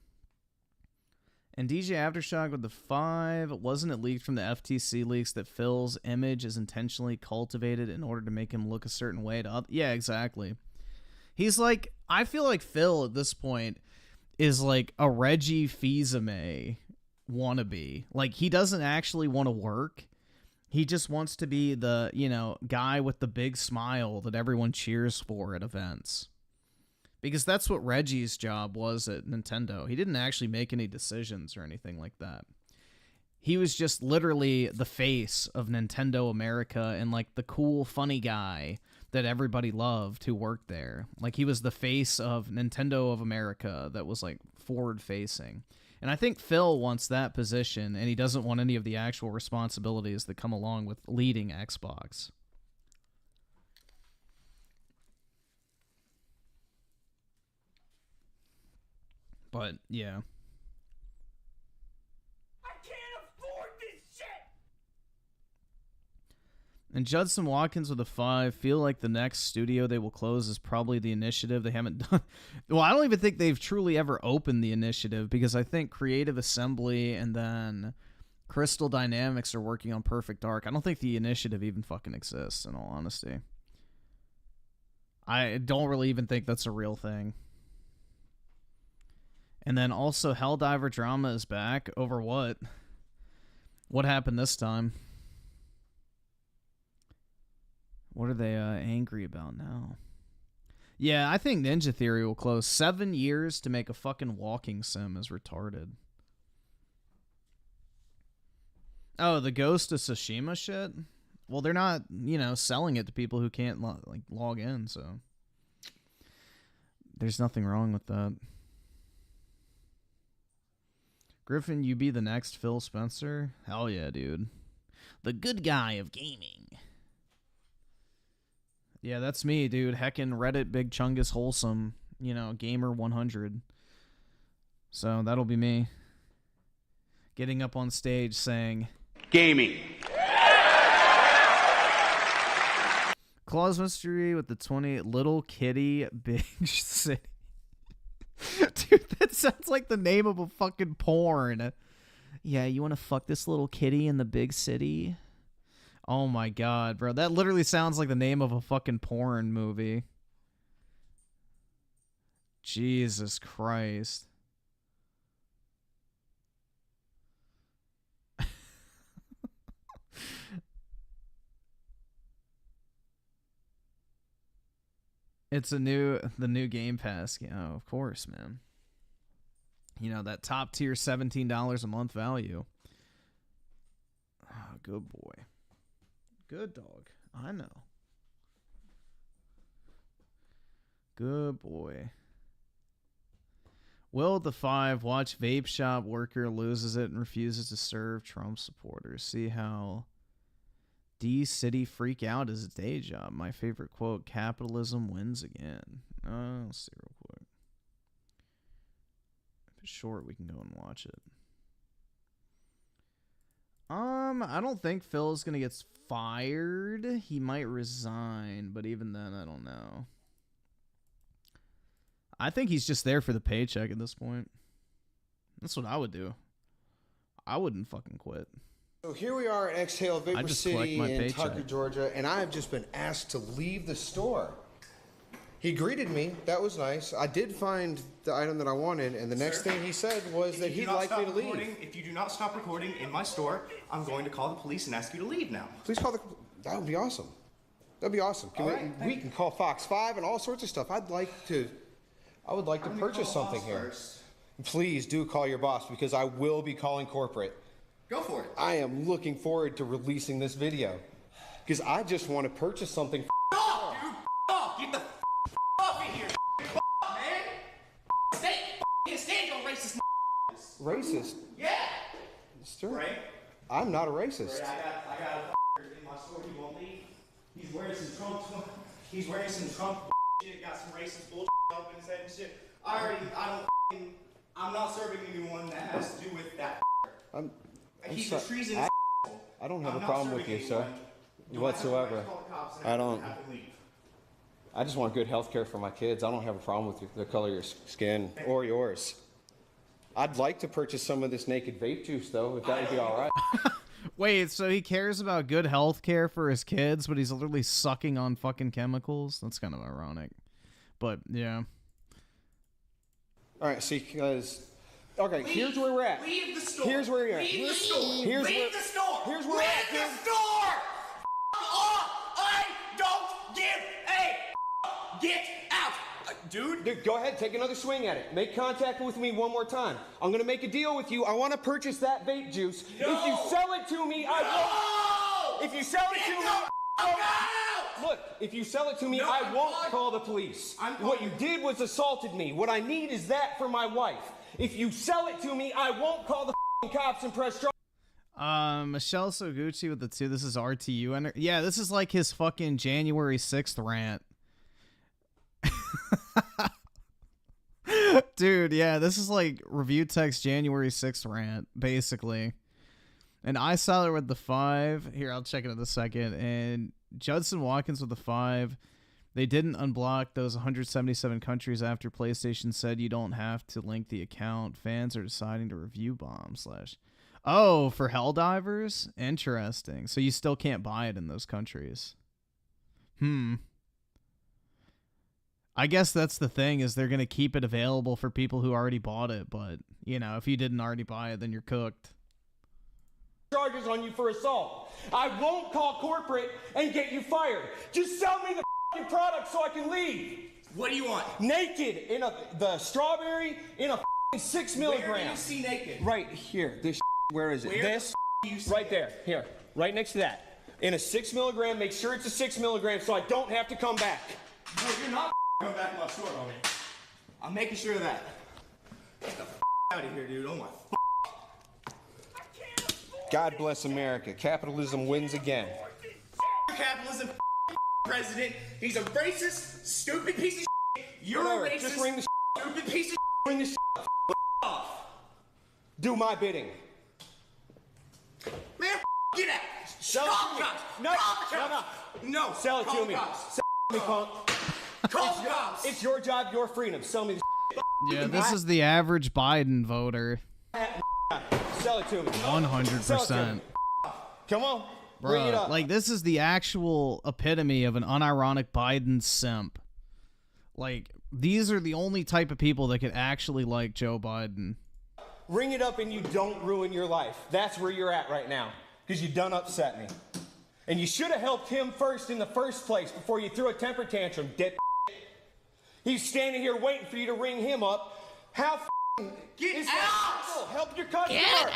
And DJ Aftershock with the 5. Wasn't it leaked from the FTC leaks that Phil's image is intentionally cultivated in order to make him look a certain way to other? Yeah, exactly. He's like, I feel like Phil at this point is like a Reggie Fils-Aimé wannabe. Like, he doesn't actually want to work. He just wants to be the, you know, guy with the big smile that everyone cheers for at events. Because that's what Reggie's job was at Nintendo. He didn't actually make any decisions or anything like that. He was just literally the face of Nintendo America and like the cool, funny guy that everybody loved who worked there. Like, he was the face of Nintendo of America that was like forward-facing. And I think Phil wants that position, and he doesn't want any of the actual responsibilities that come along with leading Xbox. But, yeah. I can't afford this shit! And Judson Watkins with a 5. Feel like the next studio they will close is probably the Initiative. They haven't done... Well, I don't even think they've truly ever opened the Initiative, because I think Creative Assembly and then Crystal Dynamics are working on Perfect Dark. I don't think the Initiative even fucking exists, in all honesty. I don't really even think that's a real thing. And then also Helldiver Drama is back. Over what? What happened this time? What are they angry about now? Yeah, I think Ninja Theory will close. 7 years to make a fucking walking sim is retarded. Oh, the Ghost of Tsushima shit? Well, they're not, you know, selling it to people who can't log in, so there's nothing wrong with that. Griffin, you be the next Phil Spencer? Hell yeah, dude. The good guy of gaming. Yeah, that's me, dude. Heckin' Reddit Big Chungus Wholesome, you know, Gamer 100. So that'll be me. Getting up on stage saying... Gaming. Claus Mystery with the 20. Little Kitty, Big City. Dude, that sounds like the name of a fucking porn. Yeah, you want to fuck this little kitty in the big city? Oh my god, bro. That literally sounds like the name of a fucking porn movie. Jesus Christ. It's the new Game Pass. Oh, of course, man. You know, that top tier $17 a month value. Oh, good boy. Good dog. I know. Good boy. Will the 5 watch vape shop worker loses it and refuses to serve Trump supporters? See how D-City freak out is a day job. My favorite quote, capitalism wins again. Let's see real quick. If it's short, we can go and watch it. I don't think Phil's gonna get fired. He might resign, but even then, I don't know. I think he's just there for the paycheck at this point. That's what I would do. I wouldn't fucking quit. So here we are at Exhale Vapor just City collect my in paycheck. Tucker, Georgia, and I have just been asked to leave the store. He greeted me. That was nice. I did find the item that I wanted, and the next thing he said was that he'd like me to leave. If you do not stop recording in my store, I'm going to call the police and ask you to leave now. Please call the... That would be awesome. That'd be awesome. We can call Fox 5 and all sorts of stuff. I would like to purchase something here. Please do call your boss, because I will be calling corporate. Go for it. I am looking forward to releasing this video, because I just want to purchase something. Off, dude. Off. Get the off in here, man. Can't stand your racist. Racist? Yeah. Sir, Right? I'm not a racist. I got a in my store. He won't leave. He's wearing some Trump. He's wearing some Trump shit. Got some racist bullshit up in his head and shit. I'm not serving anyone that has to do with that. He's a treasonous. I don't have a problem with you, sir, whatsoever. I just want good health care for my kids. I don't have a problem with the color of your skin or yours. I'd like to purchase some of this naked vape juice, though, if that would be all right. Wait, so he cares about good health care for his kids, but he's literally sucking on fucking chemicals? That's kind of ironic. But, yeah. All right, see, because... Okay, here's where we're at. Leave the store. Here's where you're at. Leave the store. Leave the store. Here's where we're at, Leave dude. the store. Off. I don't give a get out. Dude, go ahead, take another swing at it. Make contact with me one more time. I'm going to make a deal with you. I want to purchase that vape juice. No. If you sell it to me, I won't. If you sell it to me... Look, if you sell it to me, I won't call the police. What you did was assaulted me. What I need is that for my wife. If you sell it to me, I won't call the cops and press charges. Michelle Soguchi with the 2. This is RTU. Yeah, this is like his fucking January 6th rant. Dude, yeah, this is like Review Text January 6th rant, basically. And I saw it with the 5. Here, I'll check it in a second. And Judson Watkins with the 5. They didn't unblock those 177 countries after PlayStation said you don't have to link the account. Fans are deciding to review bomb / Oh, for Helldivers? Interesting. So you still can't buy it in those countries. I guess that's the thing, is they're going to keep it available for people who already bought it. But, you know, if you didn't already buy it, then you're cooked. Charges on you for assault. I won't call corporate and get you fired. Just sell me the product so I can leave. What do you want? Naked in the strawberry in a 6 milligram. Where do you see naked? Right here. This where is it? Where this do you see right there. Here. Right next to that. In a 6 milligram. Make sure it's a 6 milligram so I don't have to come back. No, you're not coming back to my store, homie. I'm making sure of that. Get the out of here, dude. Oh my. God bless America. Capitalism wins again. Capitalism, president. He's a racist, stupid piece of shit. You're a racist, just ring the stupid piece of ring the shit. Off. Do my bidding. Man, get out. Sell it to me. No. Sell it to me. Sell it to me, punk. Call the cops. It's your job, your freedom. Sell me the Yeah, this is the average Biden voter. Sell it to me. 100%. Come on. Bring it up. Like, this is the actual epitome of an unironic Biden simp. Like, these are the only type of people that could actually like Joe Biden. Ring it up and you don't ruin your life. That's where you're at right now. Because you done upset me. And you should have helped him first in the first place before you threw a temper tantrum, dick. He's standing here waiting for you to ring him up. How Get is out! that? Help your customer. Get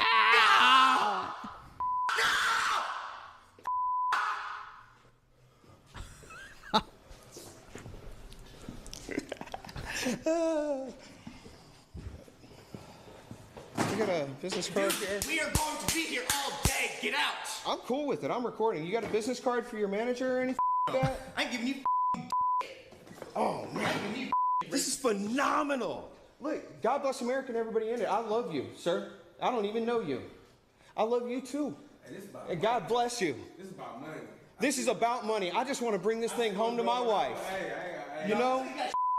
out! You got a business card here? We are going to be here all day. Get out. I'm cool with it. I'm recording. You got a business card for your manager or anything like that? I ain't giving you. Oh, man. This is phenomenal. Look, God bless America and everybody in it. I love you, sir. I don't even know you. I love you, too. And God bless you. This is about money. This is about money. I just want to bring this thing home to my wife. You know?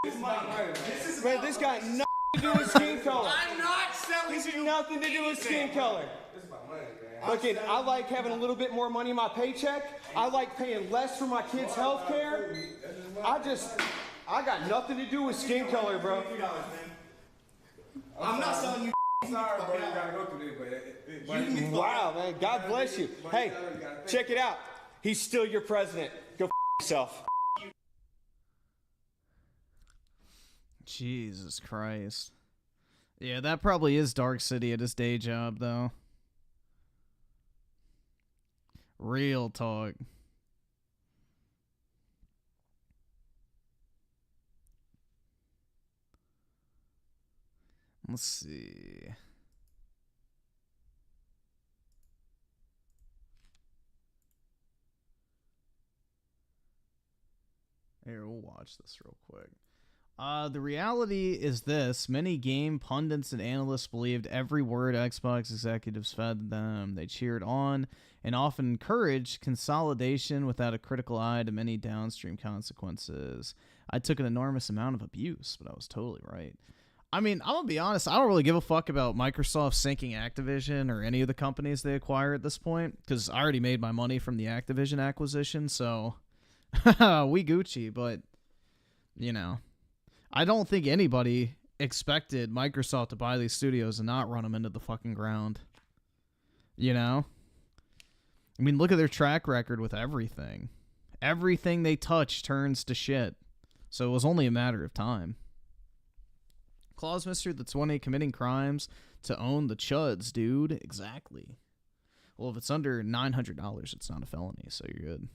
This is about money, man. Man, this got nothing to do with skin color. I'm not selling This has you nothing to do with skin color. This is about money, man. Look, and I like having a little bit more money in my paycheck. I like paying less for my kids' health care. I got nothing to do with skin color, bro. $3, man. I'm not selling you. Sorry, bro. You gotta go through this, but Wow, man. God bless you. Hey, check it out. He's still your president. Go yourself. Jesus Christ. Yeah, that probably is Dark City at his day job, though. Real talk. Let's see. Here, we'll watch this real quick. The reality is this. Many game pundits and analysts believed every word Xbox executives fed them. They cheered on and often encouraged consolidation without a critical eye to many downstream consequences. I took an enormous amount of abuse, but I was totally right. I mean, I'm going to be honest, I don't really give a fuck about Microsoft sinking Activision or any of the companies they acquire at this point, because I already made my money from the Activision acquisition, so we Gucci, but, you know, I don't think anybody expected Microsoft to buy these studios and not run them into the fucking ground, you know? I mean, look at their track record with everything. Everything they touch turns to shit, so it was only a matter of time. Clause Mr. the 20 committing crimes to own the chuds, dude. Exactly. Well, if it's under $900, it's not a felony, so you're good.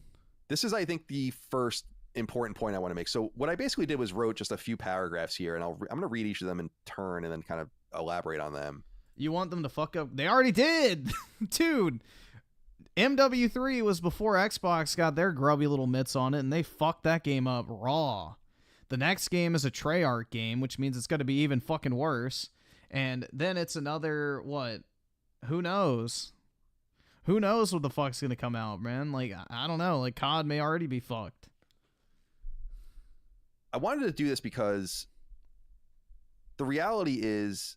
This is, I think, the first important point I want to make. So what I basically did was wrote just a few paragraphs here, and I'm going to read each of them in turn and then kind of elaborate on them. You want them to fuck up? They already did! Dude, MW3 was before Xbox got their grubby little mitts on it, and they fucked that game up raw. The next game is a Treyarch game, which means it's going to be even fucking worse. And then it's another, what? Who knows? Who knows what the fuck's going to come out, man? Like, I don't know. Like, COD may already be fucked. I wanted to do this because the reality is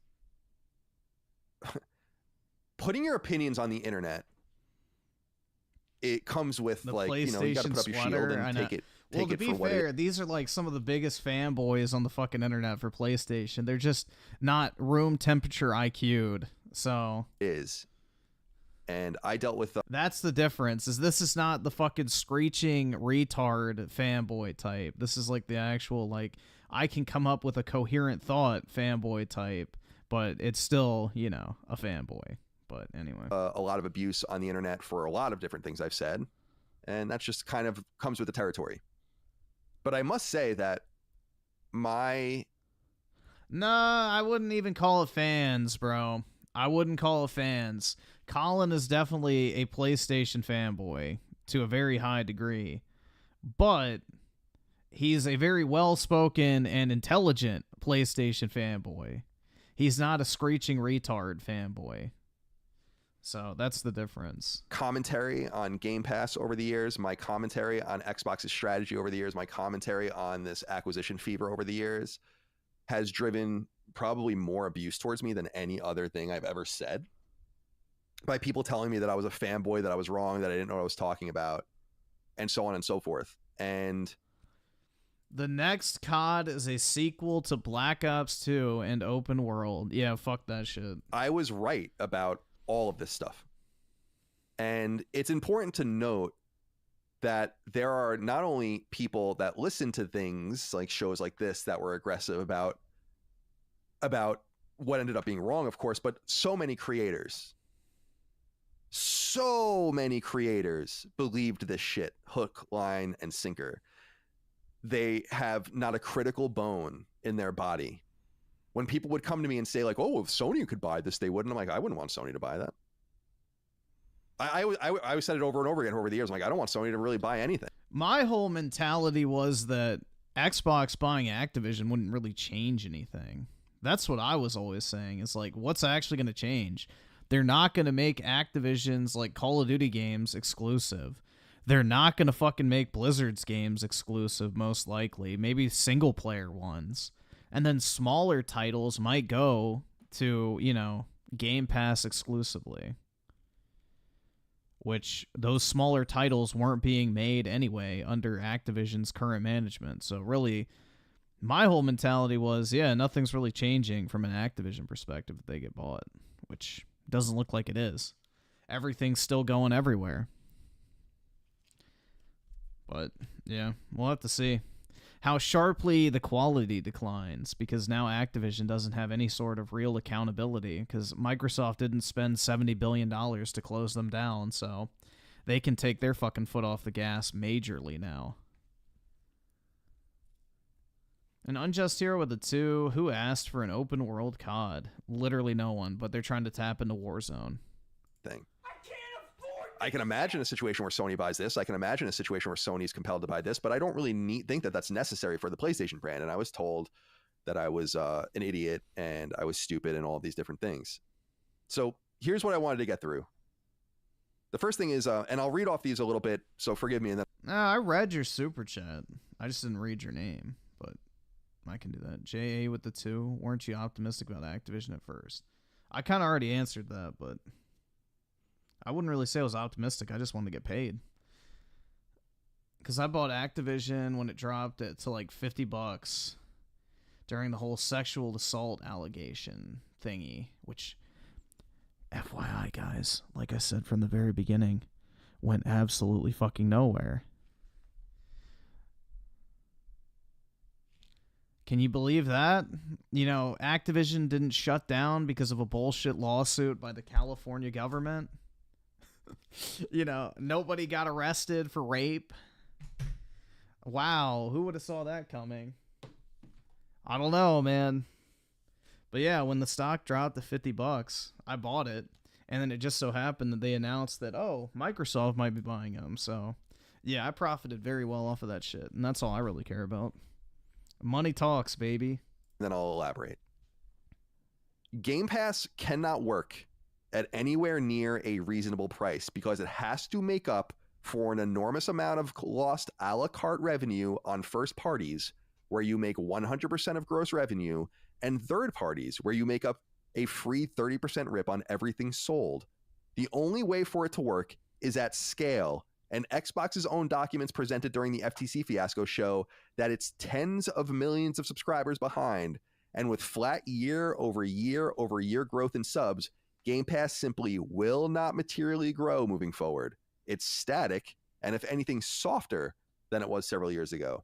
putting your opinions on the internet, it comes with, The like, you know, you got to put up your shield and take it. Well, to be fair, these are like some of the biggest fanboys on the fucking internet for PlayStation. They're just not room temperature IQ'd, so is. And I dealt with that's the difference. Is this is not the fucking screeching retard fanboy type. This is like the actual, like, I can come up with a coherent thought fanboy type, but it's still, you know, a fanboy. But anyway, a lot of abuse on the internet for a lot of different things I've said, and that's just kind of comes with the territory. But I must say that I wouldn't even call it fans, bro. I wouldn't call it fans. Colin is definitely a PlayStation fanboy to a very high degree, but he's a very well-spoken and intelligent PlayStation fanboy. He's not a screeching retard fanboy. So that's the difference. Commentary on Game Pass over the years, my commentary on Xbox's strategy over the years, my commentary on this acquisition fever over the years has driven probably more abuse towards me than any other thing I've ever said, by people telling me that I was a fanboy, that I was wrong, that I didn't know what I was talking about, and so on and so forth. And the next COD is a sequel to Black Ops 2 and open world. Yeah, fuck that shit. I was right about all of this stuff. And it's important to note that there are not only people that listen to things like shows like this that were aggressive about what ended up being wrong, of course, but so many creators believed this shit hook, line, and sinker. They have not a critical bone in their body. When people would come to me and say, like, oh, if Sony could buy this, they wouldn't. I'm like, I wouldn't want Sony to buy that. I said it over and over again over the years. I'm like, I don't want Sony to really buy anything. My whole mentality was that Xbox buying Activision wouldn't really change anything. That's what I was always saying. It's like, what's actually going to change? They're not going to make Activision's, like, Call of Duty games exclusive. They're not going to fucking make Blizzard's games exclusive, most likely. Maybe single-player ones. And then smaller titles might go to, you know, Game Pass exclusively. Which those smaller titles weren't being made anyway under Activision's current management. So really, My whole mentality was, yeah, nothing's really changing from an Activision perspective if they get bought, which doesn't look like it is. Everything's still going everywhere. But, yeah, we'll have to see how sharply the quality declines, because now Activision doesn't have any sort of real accountability, because Microsoft didn't spend $70 billion to close them down, so they can take their fucking foot off the gas majorly now. An Unjust Hero with a 2. Who asked for an open world COD? Literally no one, but they're trying to tap into Warzone. Thing. I can't afford I can imagine a situation where Sony buys this. I can imagine a situation where Sony's compelled to buy this, but I don't really think that that's necessary for the PlayStation brand. And I was told that I was an idiot and I was stupid and all of these different things. So here's what I wanted to get through. The first thing is, and I'll read off these a little bit, so forgive me. And then I read your super chat. I just didn't read your name, but I can do that. JA with the 2. Weren't you optimistic about Activision at first? I kind of already answered that, but I wouldn't really say I was optimistic. I just wanted to get paid. Because I bought Activision when it dropped it to like $50 during the whole sexual assault allegation thingy, which, FYI guys, like I said from the very beginning, went absolutely fucking nowhere. Can you believe that? You know, Activision didn't shut down because of a bullshit lawsuit by the California government. You know, nobody got arrested for rape. Wow, who would have saw that coming? I don't know, man. But yeah, when the stock dropped to $50, I bought it. And then it just so happened that they announced that, oh, Microsoft might be buying them. So, yeah, I profited very well off of that shit. And that's all I really care about. Money talks, baby. then I'll elaborate. Game Pass cannot work at anywhere near a reasonable price because it has to make up for an enormous amount of lost a la carte revenue on first parties, where you make 100% of gross revenue, and third parties, where you make up a free 30% rip on everything sold. The only way for it to work is at scale, and Xbox's own documents presented during the FTC fiasco show that it's tens of millions of subscribers behind, and with flat year over year growth in subs, Game Pass simply will not materially grow moving forward. It's static, and if anything, softer than it was several years ago.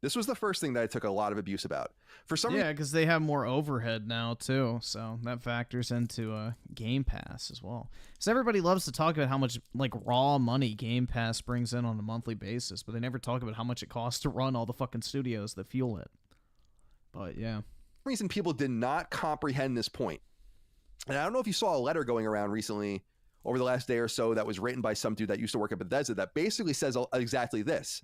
This was the first thing that I took a lot of abuse about. For some reason, because they have more overhead now too, so that factors into Game Pass as well. So everybody loves to talk about how much like raw money Game Pass brings in on a monthly basis, but they never talk about how much it costs to run all the fucking studios that fuel it. But yeah, reason people did not comprehend this point. And I don't know if you saw a letter going around recently over the last day or so that was written by some dude that used to work at Bethesda that basically says exactly this,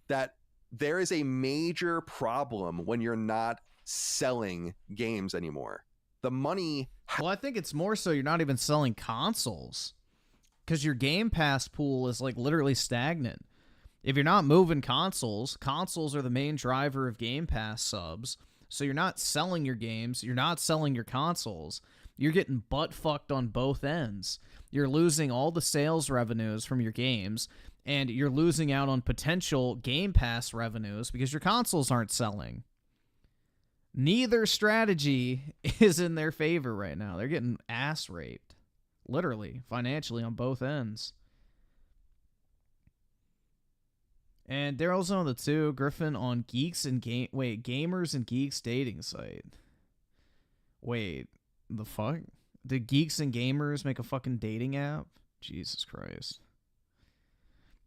that there is a major problem when you're not selling games anymore. The money... Well, I think it's more so you're not even selling consoles, because your Game Pass pool is like literally stagnant. If you're not moving consoles are the main driver of Game Pass subs, so you're not selling your games, you're not selling your consoles. You're getting butt-fucked on both ends. You're losing all the sales revenues from your games, and you're losing out on potential Game Pass revenues because your consoles aren't selling. Neither strategy is in their favor right now. They're getting ass raped, literally, financially on both ends. And Daryl's on the 2, Griffin on Gamers and Geeks dating site. Wait, the fuck? Did Geeks and Gamers make a fucking dating app? Jesus Christ.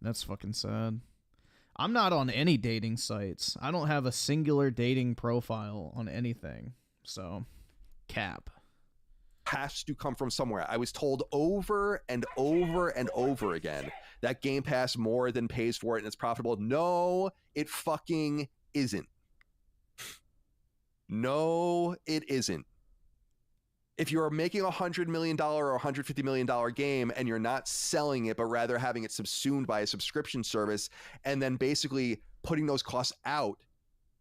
That's fucking sad. I'm not on any dating sites. I don't have a singular dating profile on anything. So, cap. Has to come from somewhere. I was told over and over and over again that Game Pass more than pays for it and it's profitable. No, it fucking isn't. No, it isn't. If you're making $100 million or $150 million game and you're not selling it, but rather having it subsumed by a subscription service and then basically putting those costs out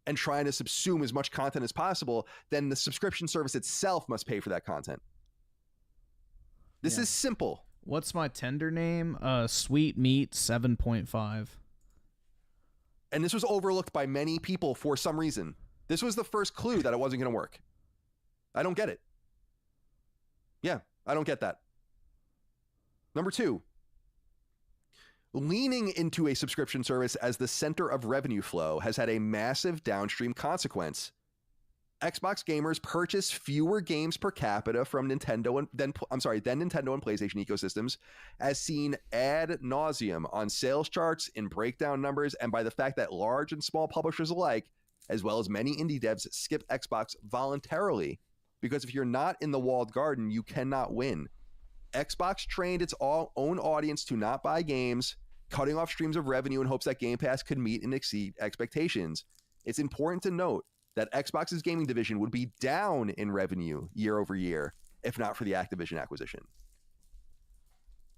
and trying to subsume as much content as possible, then the subscription service itself must pay for that content. This is simple. What's my Tinder name? Sweet Meat 7.5. And this was overlooked by many people for some reason. This was the first clue that it wasn't going to work. I don't get it. Yeah, I don't get that. Number 2, leaning into a subscription service as the center of revenue flow has had a massive downstream consequence. Xbox gamers purchase fewer games per capita from Nintendo than Nintendo and PlayStation ecosystems, as seen ad nauseum on sales charts, in breakdown numbers, and by the fact that large and small publishers alike, as well as many indie devs, skip Xbox voluntarily, because if you're not in the walled garden, you cannot win. Xbox trained its own audience to not buy games, cutting off streams of revenue in hopes that Game Pass could meet and exceed expectations. It's important to note that Xbox's gaming division would be down in revenue year over year if not for the Activision acquisition.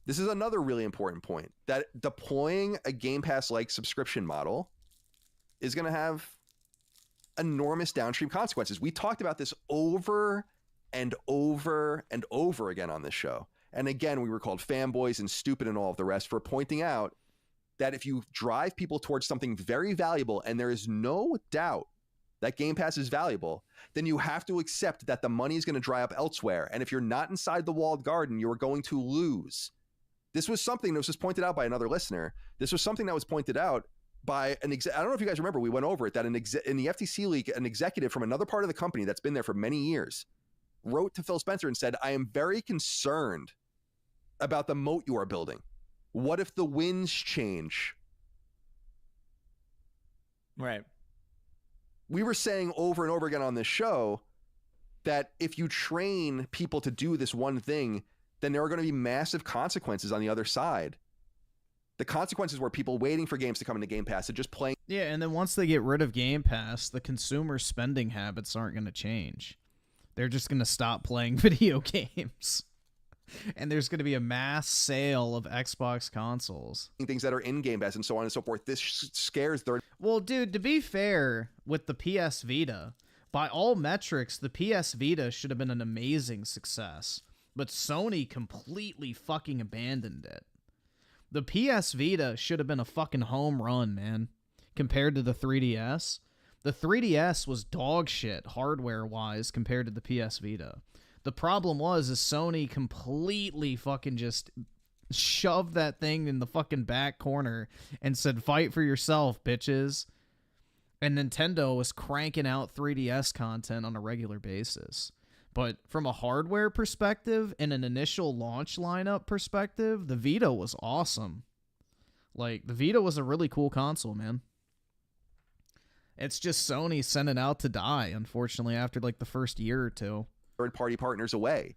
This is another really important point, that deploying a Game Pass-like subscription model is going to have enormous downstream consequences. We talked about this over and over and over again on this show. And again, we were called fanboys and stupid and all of the rest for pointing out that if you drive people towards something very valuable, and there is no doubt that Game Pass is valuable, then you have to accept that the money is going to dry up elsewhere. And if you're not inside the walled garden, you're going to lose. This was something that was just pointed out by another listener. This was something that was pointed out by I don't know if you guys remember, we went over it, that in the FTC leak, an executive from another part of the company that's been there for many years wrote to Phil Spencer and said, I am very concerned about the moat you are building. What if the winds change? Right. We were saying over and over again on this show that if you train people to do this one thing, then there are going to be massive consequences on the other side. The consequences were people waiting for games to come into Game Pass and just playing. Yeah, and then once they get rid of Game Pass, the consumer spending habits aren't going to change. They're just going to stop playing video games. And there's going to be a mass sale of Xbox consoles. Things that are in Game Pass and so on and so forth. This scares third. Well, dude, to be fair, with the PS Vita, by all metrics, the PS Vita should have been an amazing success. But Sony completely fucking abandoned it. The PS Vita should have been a fucking home run, man, compared to the 3DS. The 3DS was dog shit hardware-wise compared to the PS Vita. The problem is Sony completely fucking just shoved that thing in the fucking back corner and said, fight for yourself, bitches. And Nintendo was cranking out 3DS content on a regular basis. But from a hardware perspective and an initial launch lineup perspective, the Vita was awesome. Like, the Vita was a really cool console, man. It's just Sony sent it out to die, unfortunately, after like the first year or two. Third-party partners away.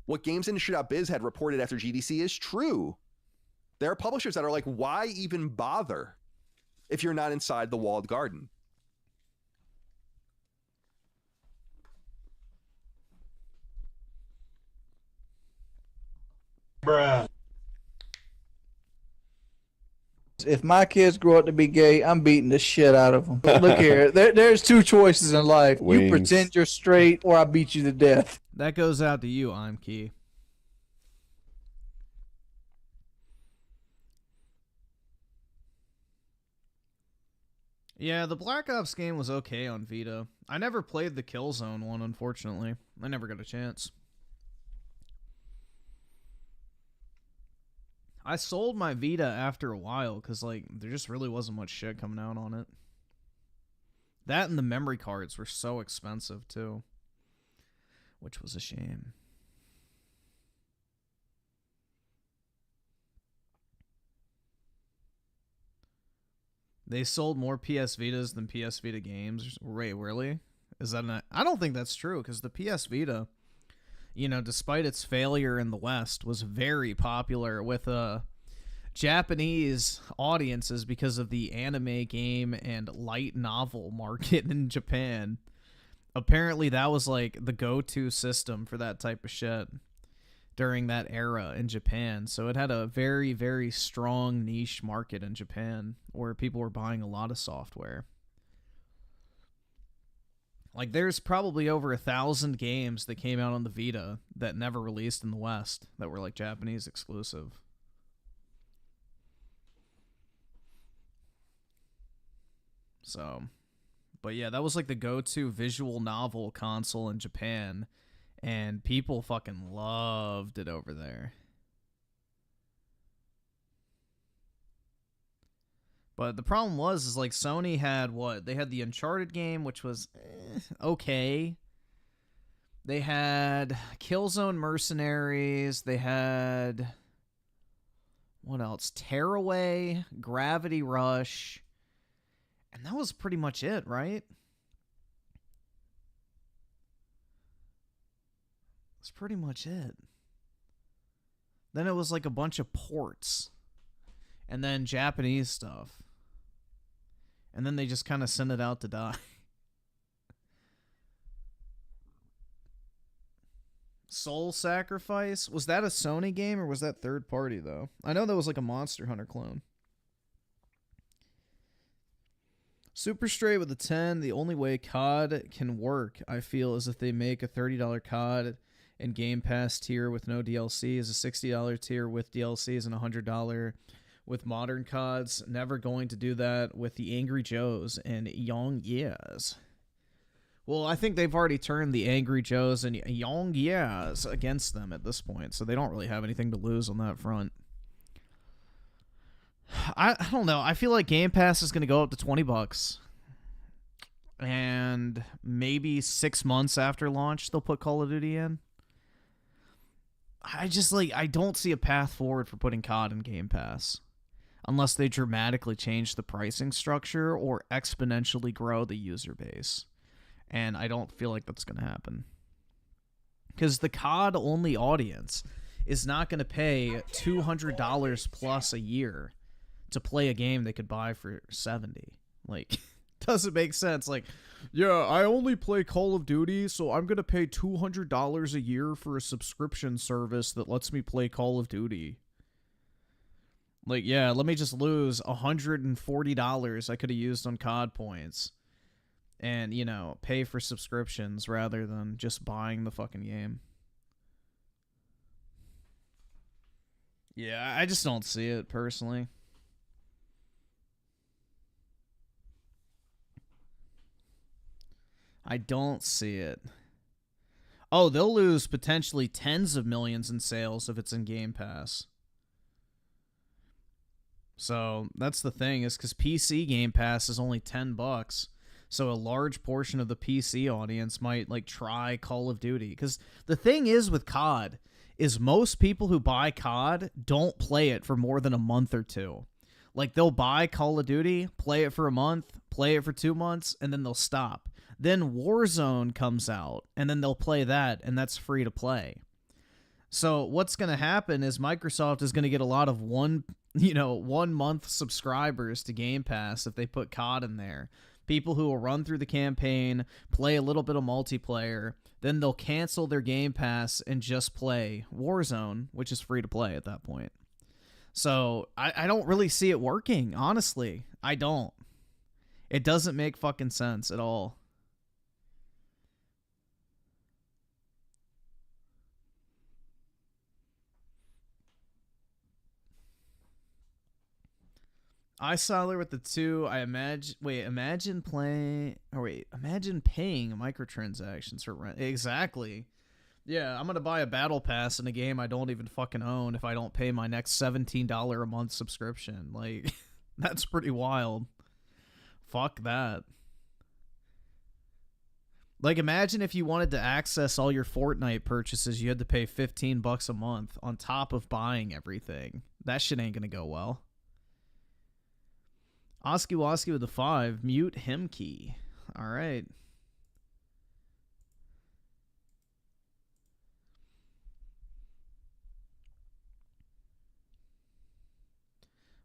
What GamesIndustry.biz had reported after GDC is true. There are publishers that are like, why even bother if you're not inside the walled garden? Bruh. If my kids grow up to be gay, I'm beating the shit out of them. But look here, there's two choices in life. Wings. You pretend you're straight, or I beat you to death. That goes out to you, I'm Key. Yeah, the Black Ops game was okay on Vita. I never played the Killzone one, unfortunately. I never got a chance. I sold my Vita after a while because, like, there just really wasn't much shit coming out on it. That and the memory cards were so expensive, too. Which was a shame. They sold more PS Vitas than PS Vita games. Wait, really? Is that not? I don't think that's true, because the PS Vita, you know, despite its failure in the West, was very popular with Japanese audiences because of the anime game and light novel market in Japan. Apparently that was like the go-to system for that type of shit during that era in Japan. So it had a very, very strong niche market in Japan where people were buying a lot of software. Like, there's probably over 1,000 games that came out on the Vita that never released in the West that were, like, Japanese exclusive. So, But yeah, that was like the go-to visual novel console in Japan, and people fucking loved it over there. But the problem is like Sony had what? They had the Uncharted game, which was okay. They had Killzone Mercenaries. They had, what else? Tearaway, Gravity Rush. And that was pretty much it, right? That's pretty much it. Then it was like a bunch of ports. And then Japanese stuff. And then they just kind of sent it out to die. Soul Sacrifice? Was that a Sony game or was that third party, though? I know that was like a Monster Hunter clone. Super Straight with a 10. The only way COD can work, I feel, is if they make a $30 COD and Game Pass tier with no DLC, is a $60 tier with DLCs, and a $100 with modern CODs. Never going to do that with the Angry Joes and Young Yeahs. Well, I think they've already turned the Angry Joes and Young Yeahs against them at this point, so they don't really have anything to lose on that front. I don't know. I feel like Game Pass is going to go up to $20. And maybe 6 months after launch, they'll put Call of Duty in. I don't see a path forward for putting COD in Game Pass. Unless they dramatically change the pricing structure or exponentially grow the user base. And I don't feel like that's going to happen. Because the COD-only audience is not going to pay $200 plus a year to play a game they could buy for $70. Like, doesn't make sense. Like, yeah, I only play Call of Duty, so I'm going to pay $200 a year for a subscription service that lets me play Call of Duty. Like, yeah, let me just lose $140 I could have used on COD points. And, you know, pay for subscriptions rather than just buying the fucking game. Yeah, I just don't see it, personally. I don't see it. Oh, they'll lose potentially tens of millions in sales if it's in Game Pass. So, that's the thing, is because PC Game Pass is only $10. So a large portion of the PC audience might like try Call of Duty. Because the thing is with COD is most people who buy COD don't play it for more than a month or two. Like they'll buy Call of Duty, play it for a month, play it for 2 months, and then they'll stop. Then Warzone comes out, and then they'll play that, and that's free to play. So what's going to happen is Microsoft is going to get a lot of 1 month subscribers to Game Pass if they put COD in there. People who will run through the campaign, play a little bit of multiplayer, then they'll cancel their Game Pass and just play Warzone, which is free to play at that point. So I don't really see it working, honestly. I don't. It doesn't make fucking sense at all. iSolder with the 2. Imagine paying microtransactions for rent. Exactly. Yeah, I'm gonna buy a battle pass in a game I don't even fucking own if I don't pay my next $17 a month subscription. Like, that's pretty wild. Fuck that. Like, imagine if you wanted to access all your Fortnite purchases, you had to pay $15 a month on top of buying everything. That shit ain't gonna go well. Oski Woski with the 5. Mute him key. All right.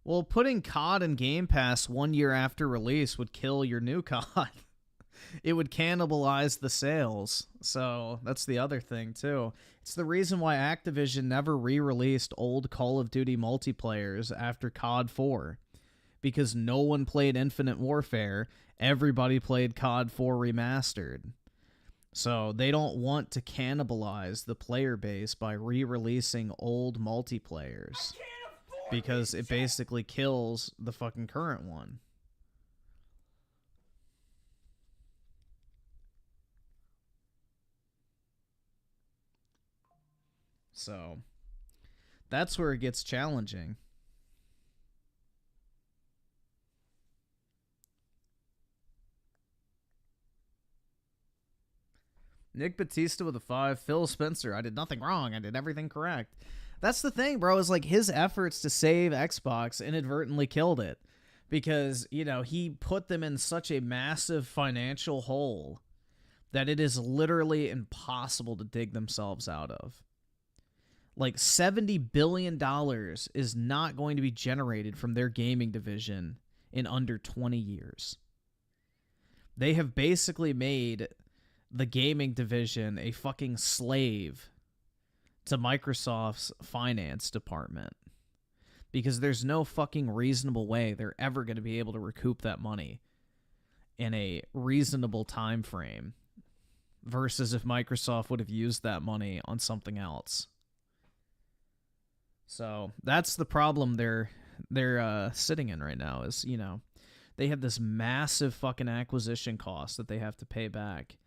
Well, putting COD in Game Pass 1 year after release would kill your new COD. It would cannibalize the sales. So that's the other thing, too. It's the reason why Activision never re-released old Call of Duty multiplayers after COD 4. Because no one played Infinite Warfare. Everybody played COD 4 Remastered. So they don't want to cannibalize the player base by re-releasing old multiplayers. Because it basically kills the fucking current one. So that's where it gets challenging. Nick Batista with a 5. Phil Spencer, I did nothing wrong. I did everything correct. That's the thing, bro, is like his efforts to save Xbox inadvertently killed it. Because, you know, he put them in such a massive financial hole that it is literally impossible to dig themselves out of. Like, $70 billion is not going to be generated from their gaming division in under 20 years. They have basically made the gaming division a fucking slave to Microsoft's finance department. Because there's no fucking reasonable way they're ever going to be able to recoup that money in a reasonable time frame versus if Microsoft would have used that money on something else. So that's the problem they're sitting in right now is, you know, they have this massive fucking acquisition cost that they have to pay back.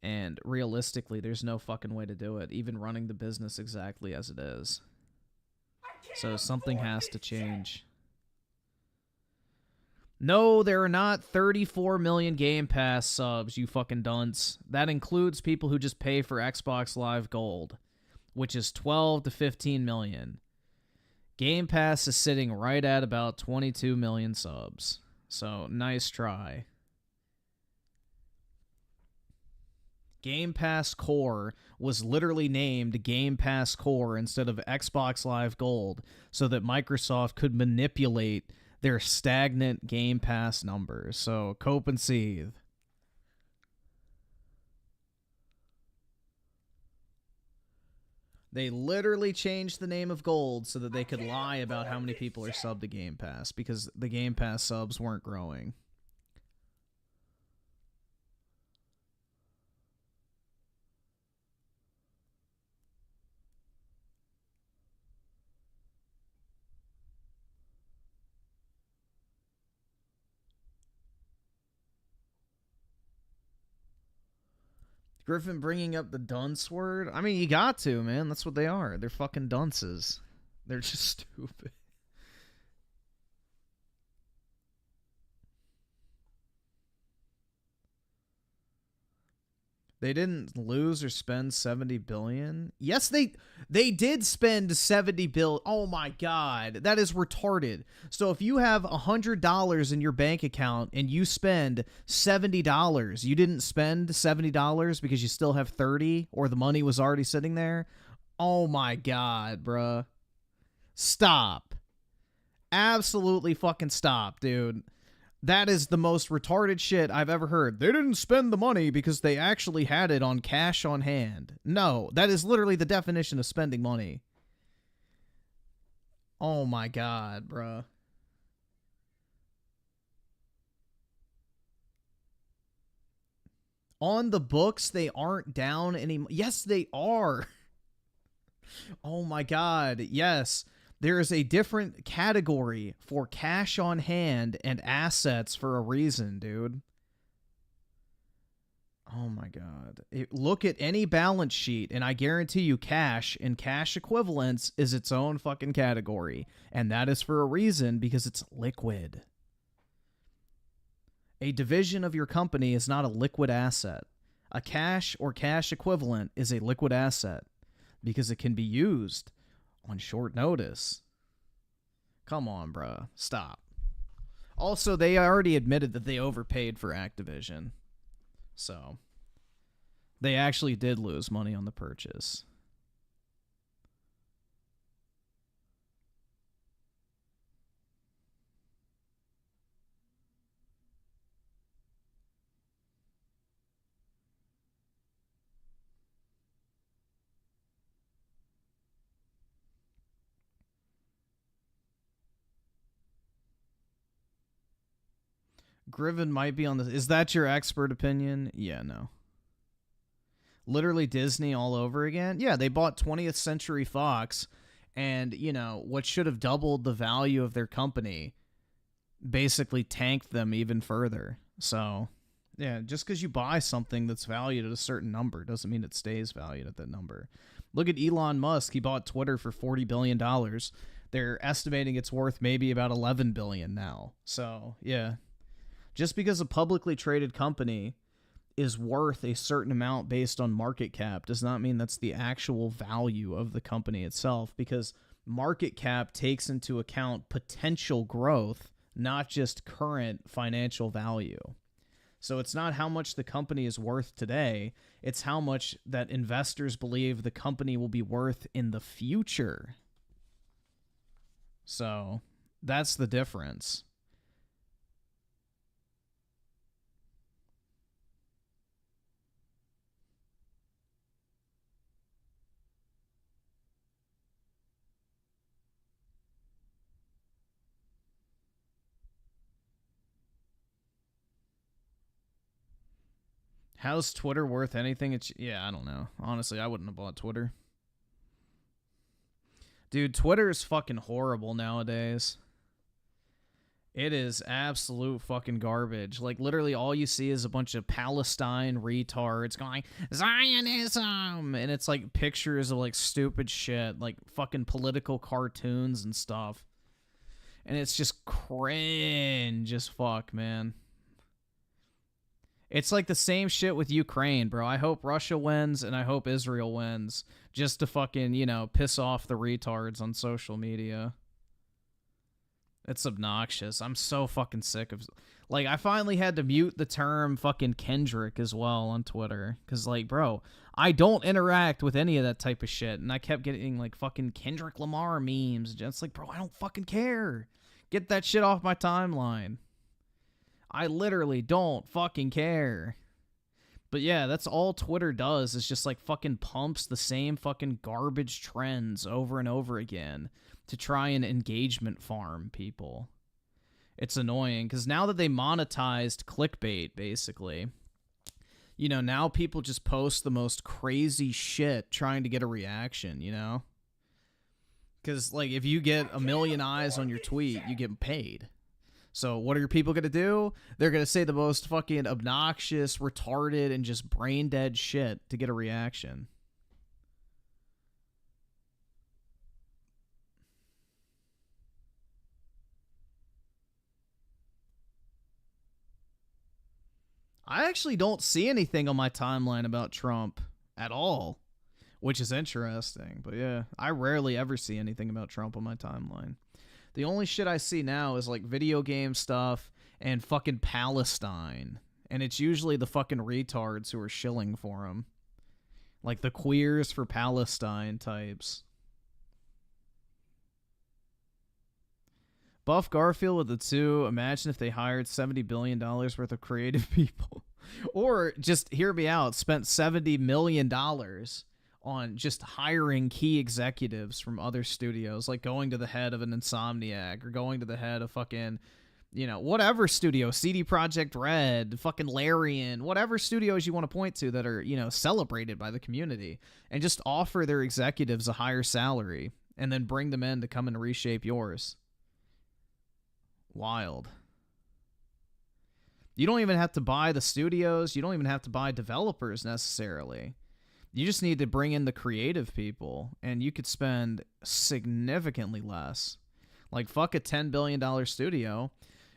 And realistically, there's no fucking way to do it, even running the business exactly as it is. So something has to change. No, there are not 34 million Game Pass subs, you fucking dunce. That includes people who just pay for Xbox Live Gold, which is 12 to 15 million. Game Pass is sitting right at about 22 million subs. So, nice try. Game Pass Core was literally named Game Pass Core instead of Xbox Live Gold so that Microsoft could manipulate their stagnant Game Pass numbers. So, cope and seethe. They literally changed the name of Gold so that they could lie about how many people are subbed to Game Pass because the Game Pass subs weren't growing. Griffin bringing up the dunce word. I mean, you got to, man. That's what they are. They're fucking dunces. They're just stupid. They didn't lose or spend 70 billion. Yes, they did spend 70 bill. Oh my god, that is retarded. So if you have $100 in your bank account and you spend $70, you didn't spend $70 because you still have 30 or the money was already sitting there. Oh my god, bruh. Stop. Absolutely fucking stop, dude. That is the most retarded shit I've ever heard. They didn't spend the money because they actually had it on cash on hand. No, that is literally the definition of spending money. Oh my god, bruh. On the books, they aren't down anymore. Yes, they are. Oh my god, yes. There is a different category for cash on hand and assets for a reason, dude. Oh my god. Look at any balance sheet, and I guarantee you cash and cash equivalents is its own fucking category. And that is for a reason, because it's liquid. A division of your company is not a liquid asset. A cash or cash equivalent is a liquid asset, because it can be used on short notice. Come on, bro. Stop. Also, they already admitted that they overpaid for Activision. So, they actually did lose money on the purchase. Griffin might be on this. Is that your expert opinion? Yeah, no. Literally Disney all over again? Yeah, they bought 20th Century Fox, and, you know, what should have doubled the value of their company basically tanked them even further. So, Yeah, just because you buy something that's valued at a certain number doesn't mean it stays valued at that number. Look at Elon Musk. He bought Twitter for $40 billion. They're estimating it's worth maybe about $11 billion now. So, yeah. Just because a publicly traded company is worth a certain amount based on market cap does not mean that's the actual value of the company itself, because market cap takes into account potential growth, not just current financial value. So it's not how much the company is worth today, it's how much that investors believe the company will be worth in the future. So that's the difference. How's Twitter worth anything? Yeah, I don't know. Honestly, I wouldn't have bought Twitter. Dude, Twitter is fucking horrible nowadays. It is absolute fucking garbage. Like, literally all you see is a bunch of Palestine retards going, Zionism! And it's like pictures of like stupid shit, like fucking political cartoons and stuff. And it's just cringe as fuck, man. It's like the same shit with Ukraine, bro. I hope Russia wins and I hope Israel wins just to fucking, you know, piss off the retards on social media. It's obnoxious. I'm so fucking sick of... Like, I finally had to mute the term fucking Kendrick as well on Twitter. Because, like, bro, I don't interact with any of that type of shit. And I kept getting, like, fucking Kendrick Lamar memes. It's like, bro, I don't fucking care. Get that shit off my timeline. I literally don't fucking care. But yeah, that's all Twitter does, is just like fucking pumps the same fucking garbage trends over and over again to try and engagement farm people. It's annoying, because now that they monetized clickbait, basically, you know, now people just post the most crazy shit trying to get a reaction, you know? Because, like, if you get 1 million eyes on your tweet, you get paid. So what are your people going to do? They're going to say the most fucking obnoxious, retarded, and just brain-dead shit to get a reaction. I actually don't see anything on my timeline about Trump at all, which is interesting. But yeah, I rarely ever see anything about Trump on my timeline. The only shit I see now is like video game stuff and fucking Palestine. And it's usually the fucking retards who are shilling for him. Like the queers for Palestine types. Buff Garfield with the 2. Imagine if they hired $70 billion worth of creative people. Or just, hear me out, spent $70 million on just hiring key executives from other studios, like going to the head of an Insomniac or going to the head of fucking, you know, whatever studio, CD Projekt Red, fucking Larian, whatever studios you want to point to that are, you know, celebrated by the community, and just offer their executives a higher salary and then bring them in to come and reshape yours. Wild. You don't even have to buy the studios. You don't even have to buy developers necessarily. You just need to bring in the creative people, and you could spend significantly less. Like, fuck a $10 billion studio.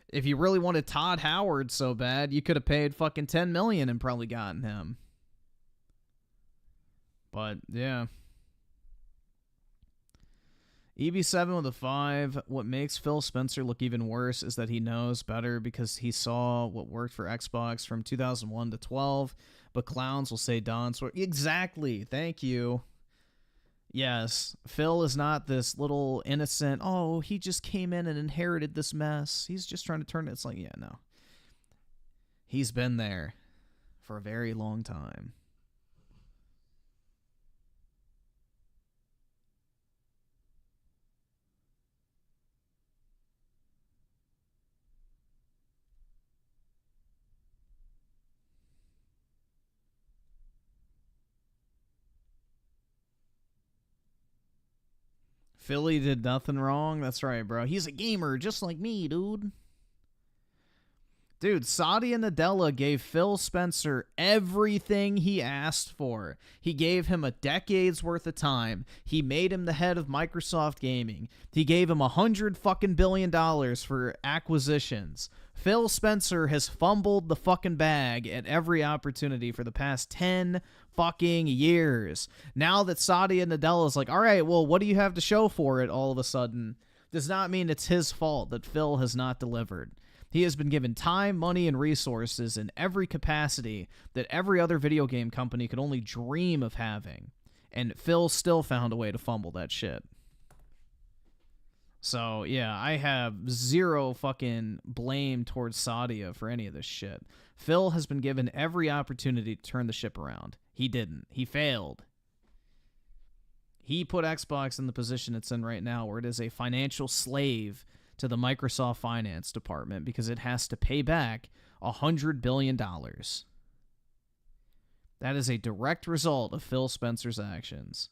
If you really wanted Todd Howard so bad, you could have paid fucking $10 million and probably gotten him. But, yeah. EB7 with a 5. What makes Phil Spencer look even worse is that he knows better because he saw what worked for Xbox from 2001 to 12. But clowns will say Don's work. Exactly. Thank you. Yes. Phil is not this little innocent, oh, he just came in and inherited this mess. He's just trying to turn it. It's like, yeah, no. He's been there for a very long time. Philly did nothing wrong. That's right, bro. He's a gamer just like me, dude. Dude, Satya Nadella gave Phil Spencer everything he asked for. He gave him a decade's worth of time. He made him the head of Microsoft Gaming. He gave him $100 billion for acquisitions. Phil Spencer has fumbled the fucking bag at every opportunity for the past 10 fucking years. Now that Satya Nadella is like, all right, well, what do you have to show for it all of a sudden? Does not mean it's his fault that Phil has not delivered. He has been given time, money, and resources in every capacity that every other video game company could only dream of having. And Phil still found a way to fumble that shit. So, yeah, I have zero fucking blame towards Satya for any of this shit. Phil has been given every opportunity to turn the ship around. He didn't. He failed. He put Xbox in the position it's in right now, where it is a financial slave to the Microsoft finance department because it has to pay back $100 billion. That is a direct result of Phil Spencer's actions.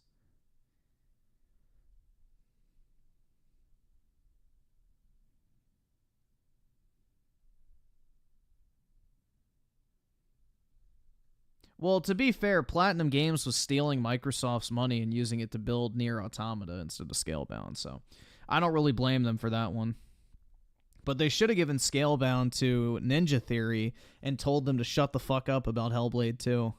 Well, to be fair, Platinum Games was stealing Microsoft's money and using it to build Nier Automata instead of Scalebound, so I don't really blame them for that one. But they should have given Scalebound to Ninja Theory and told them to shut the fuck up about Hellblade 2.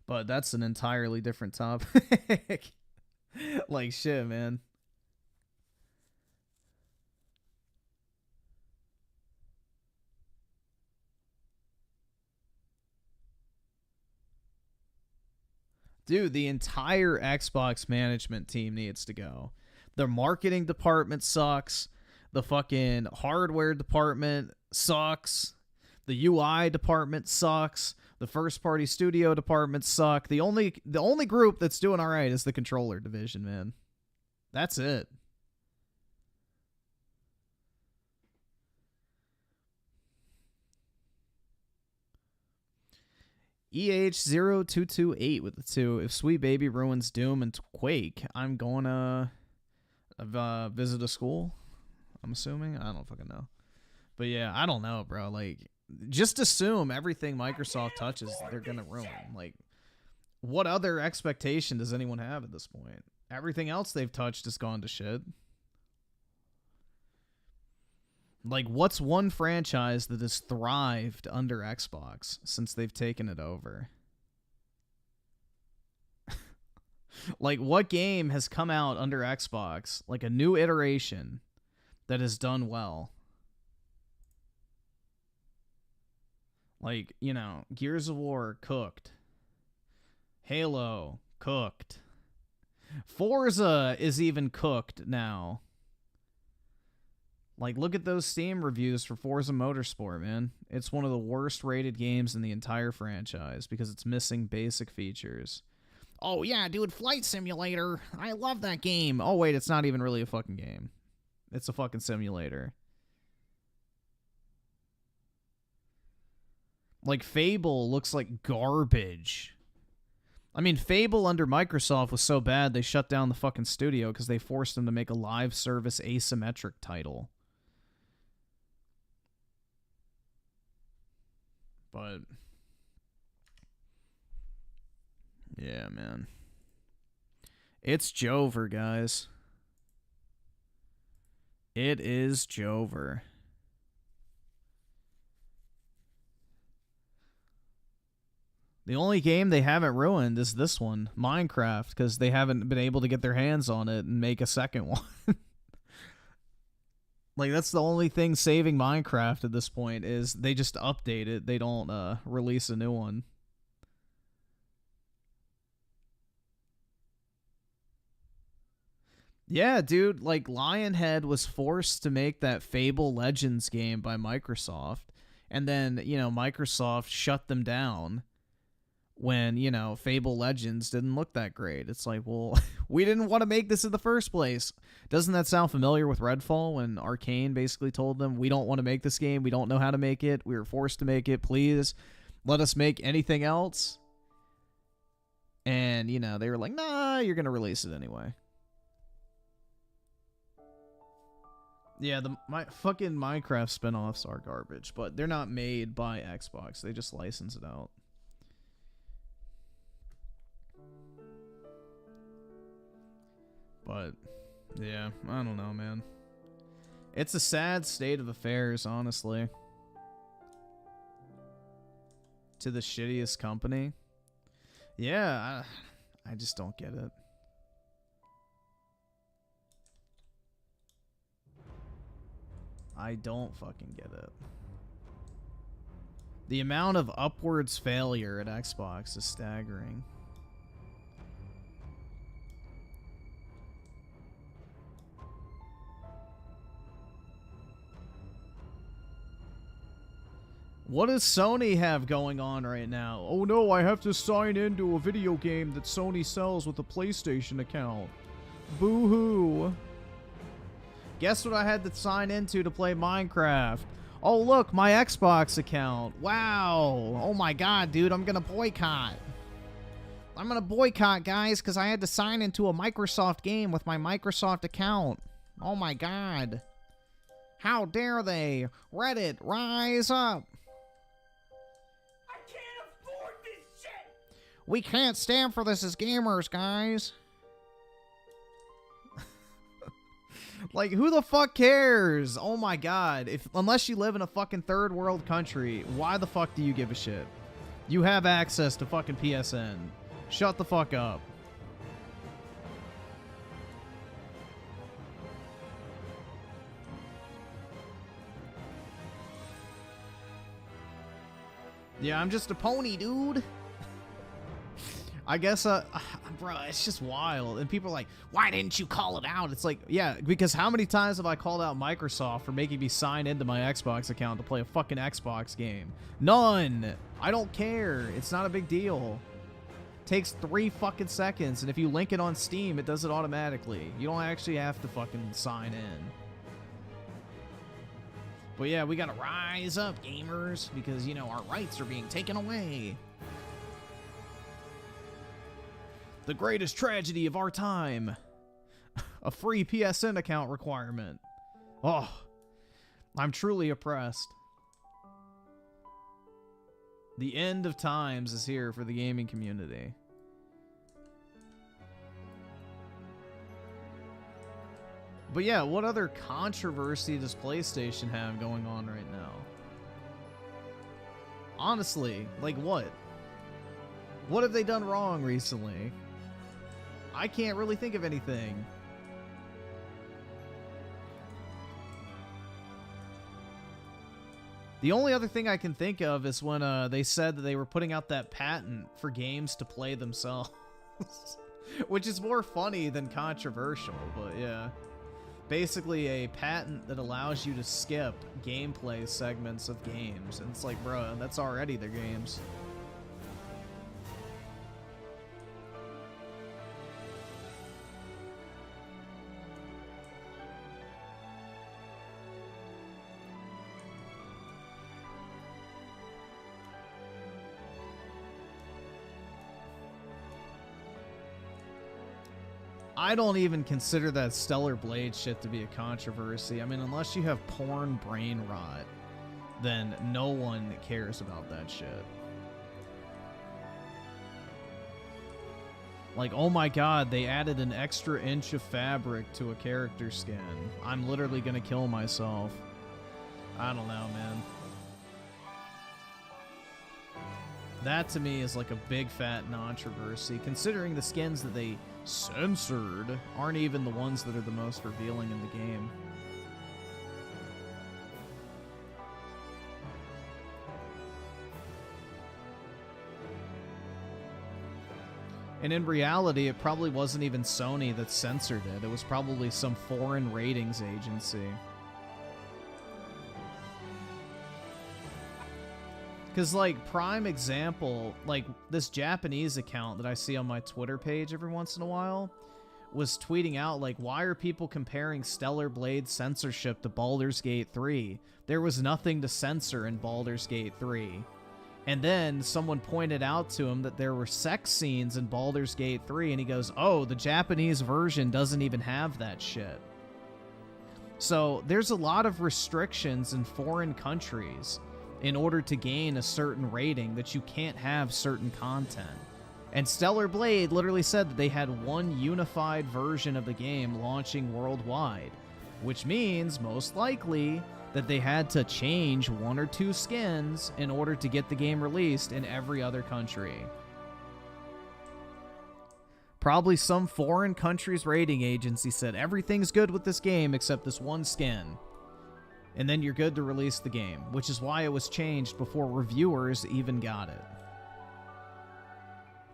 But that's an entirely different topic. Like, shit, man. Dude, the entire Xbox management team needs to go. Their marketing department sucks. The fucking hardware department sucks. The UI department sucks. The first-party studio department suck. The only group that's doing all right is the controller division, man. That's it. EH0228 with the 2. If Sweet Baby ruins Doom and Quake, I'm going to visit a school, I'm assuming. I don't fucking know. But yeah, I don't know, bro. Like, just assume everything Microsoft touches, they're going to ruin. Like, what other expectation does anyone have at this point? Everything else they've touched has gone to shit. Like, what's one franchise that has thrived under Xbox since they've taken it over? Like, what game has come out under Xbox, like a new iteration, that has done well? Like, you know, Gears of War, cooked. Halo, cooked. Forza is even cooked now. Like, look at those Steam reviews for Forza Motorsport, man. It's one of the worst rated games in the entire franchise because it's missing basic features. Oh, yeah, dude, Flight Simulator. I love that game. Oh, wait, it's not even really a fucking game. It's a fucking simulator. Like, Fable looks like garbage. I mean, Fable under Microsoft was so bad they shut down the fucking studio because they forced them to make a live service asymmetric title. But yeah, man. It's Jover, guys. It is Jover. The only game they haven't ruined is this one, Minecraft, because they haven't been able to get their hands on it and make a second one. Like, that's the only thing saving Minecraft at this point is they just update it. They don't release a new one. Yeah, dude, like, Lionhead was forced to make that Fable Legends game by Microsoft, and then, you know, Microsoft shut them down when, you know, Fable Legends didn't look that great. It's like, well, we didn't want to make this in the first place. Doesn't that sound familiar with Redfall when Arcane basically told them, we don't want to make this game, we don't know how to make it, we were forced to make it, please let us make anything else? And, you know, they were like, nah, you're going to release it anyway. Yeah, my fucking Minecraft spin-offs are garbage, but they're not made by Xbox. They just license it out. But, yeah, I don't know, man. It's a sad state of affairs, honestly. To the shittiest company. Yeah, I just don't get it. I don't fucking get it. The amount of upwards failure at Xbox is staggering. What does Sony have going on right now? Oh no, I have to sign into a video game that Sony sells with a PlayStation account. Boo-hoo. Guess what I had to sign into to play Minecraft? Oh look, my Xbox account. Wow. Oh my god, dude, I'm gonna boycott. I'm gonna boycott, guys, because I had to sign into a Microsoft game with my Microsoft account. Oh my god. How dare they? Reddit, rise up. I can't afford this shit! We can't stand for this as gamers, guys. Like, who the fuck cares? Oh my god. Unless you live in a fucking third world country, why the fuck do you give a shit? You have access to fucking PSN. Shut the fuck up. Yeah, I'm just a pony, dude. I guess, bro, it's just wild. And people are like, why didn't you call it out? It's like, yeah, because how many times have I called out Microsoft for making me sign into my Xbox account to play a fucking Xbox game? None. I don't care. It's not a big deal. Takes 3 fucking seconds, and if you link it on Steam, it does it automatically. You don't actually have to fucking sign in. But yeah, we gotta rise up, gamers, because, you know, our rights are being taken away. The greatest tragedy of our time. A free PSN account requirement. Oh, I'm truly oppressed. The end of times is here for the gaming community. But yeah, what other controversy does PlayStation have going on right now? Honestly, like what? What have they done wrong recently? I can't really think of anything. The only other thing I can think of is when they said that they were putting out that patent for games to play themselves. Which is more funny than controversial, but yeah. Basically a patent that allows you to skip gameplay segments of games. And it's like, bruh, that's already their games. I don't even consider that Stellar Blade shit to be a controversy. I mean, unless you have porn brain rot, then no one cares about that shit. Like, oh my god, they added an extra inch of fabric to a character skin. I'm literally gonna kill myself. I don't know, man. That to me is like a big fat controversy, considering the skins that they censored aren't even the ones that are the most revealing in the game. And in reality, it probably wasn't even Sony that censored it. It was probably some foreign ratings agency. Because, like, prime example, like, this Japanese account that I see on my Twitter page every once in a while was tweeting out, like, why are people comparing Stellar Blade censorship to Baldur's Gate 3? There was nothing to censor in Baldur's Gate 3. And then someone pointed out to him that there were sex scenes in Baldur's Gate 3, and he goes, oh, the Japanese version doesn't even have that shit. So there's a lot of restrictions in foreign countries in order to gain a certain rating that you can't have certain content. And Stellar Blade literally said that they had one unified version of the game launching worldwide, which means, most likely, that they had to change 1 or 2 skins in order to get the game released in every other country. Probably some foreign country's rating agency said, everything's good with this game except this one skin. And then you're good to release the game, which is why it was changed before reviewers even got it.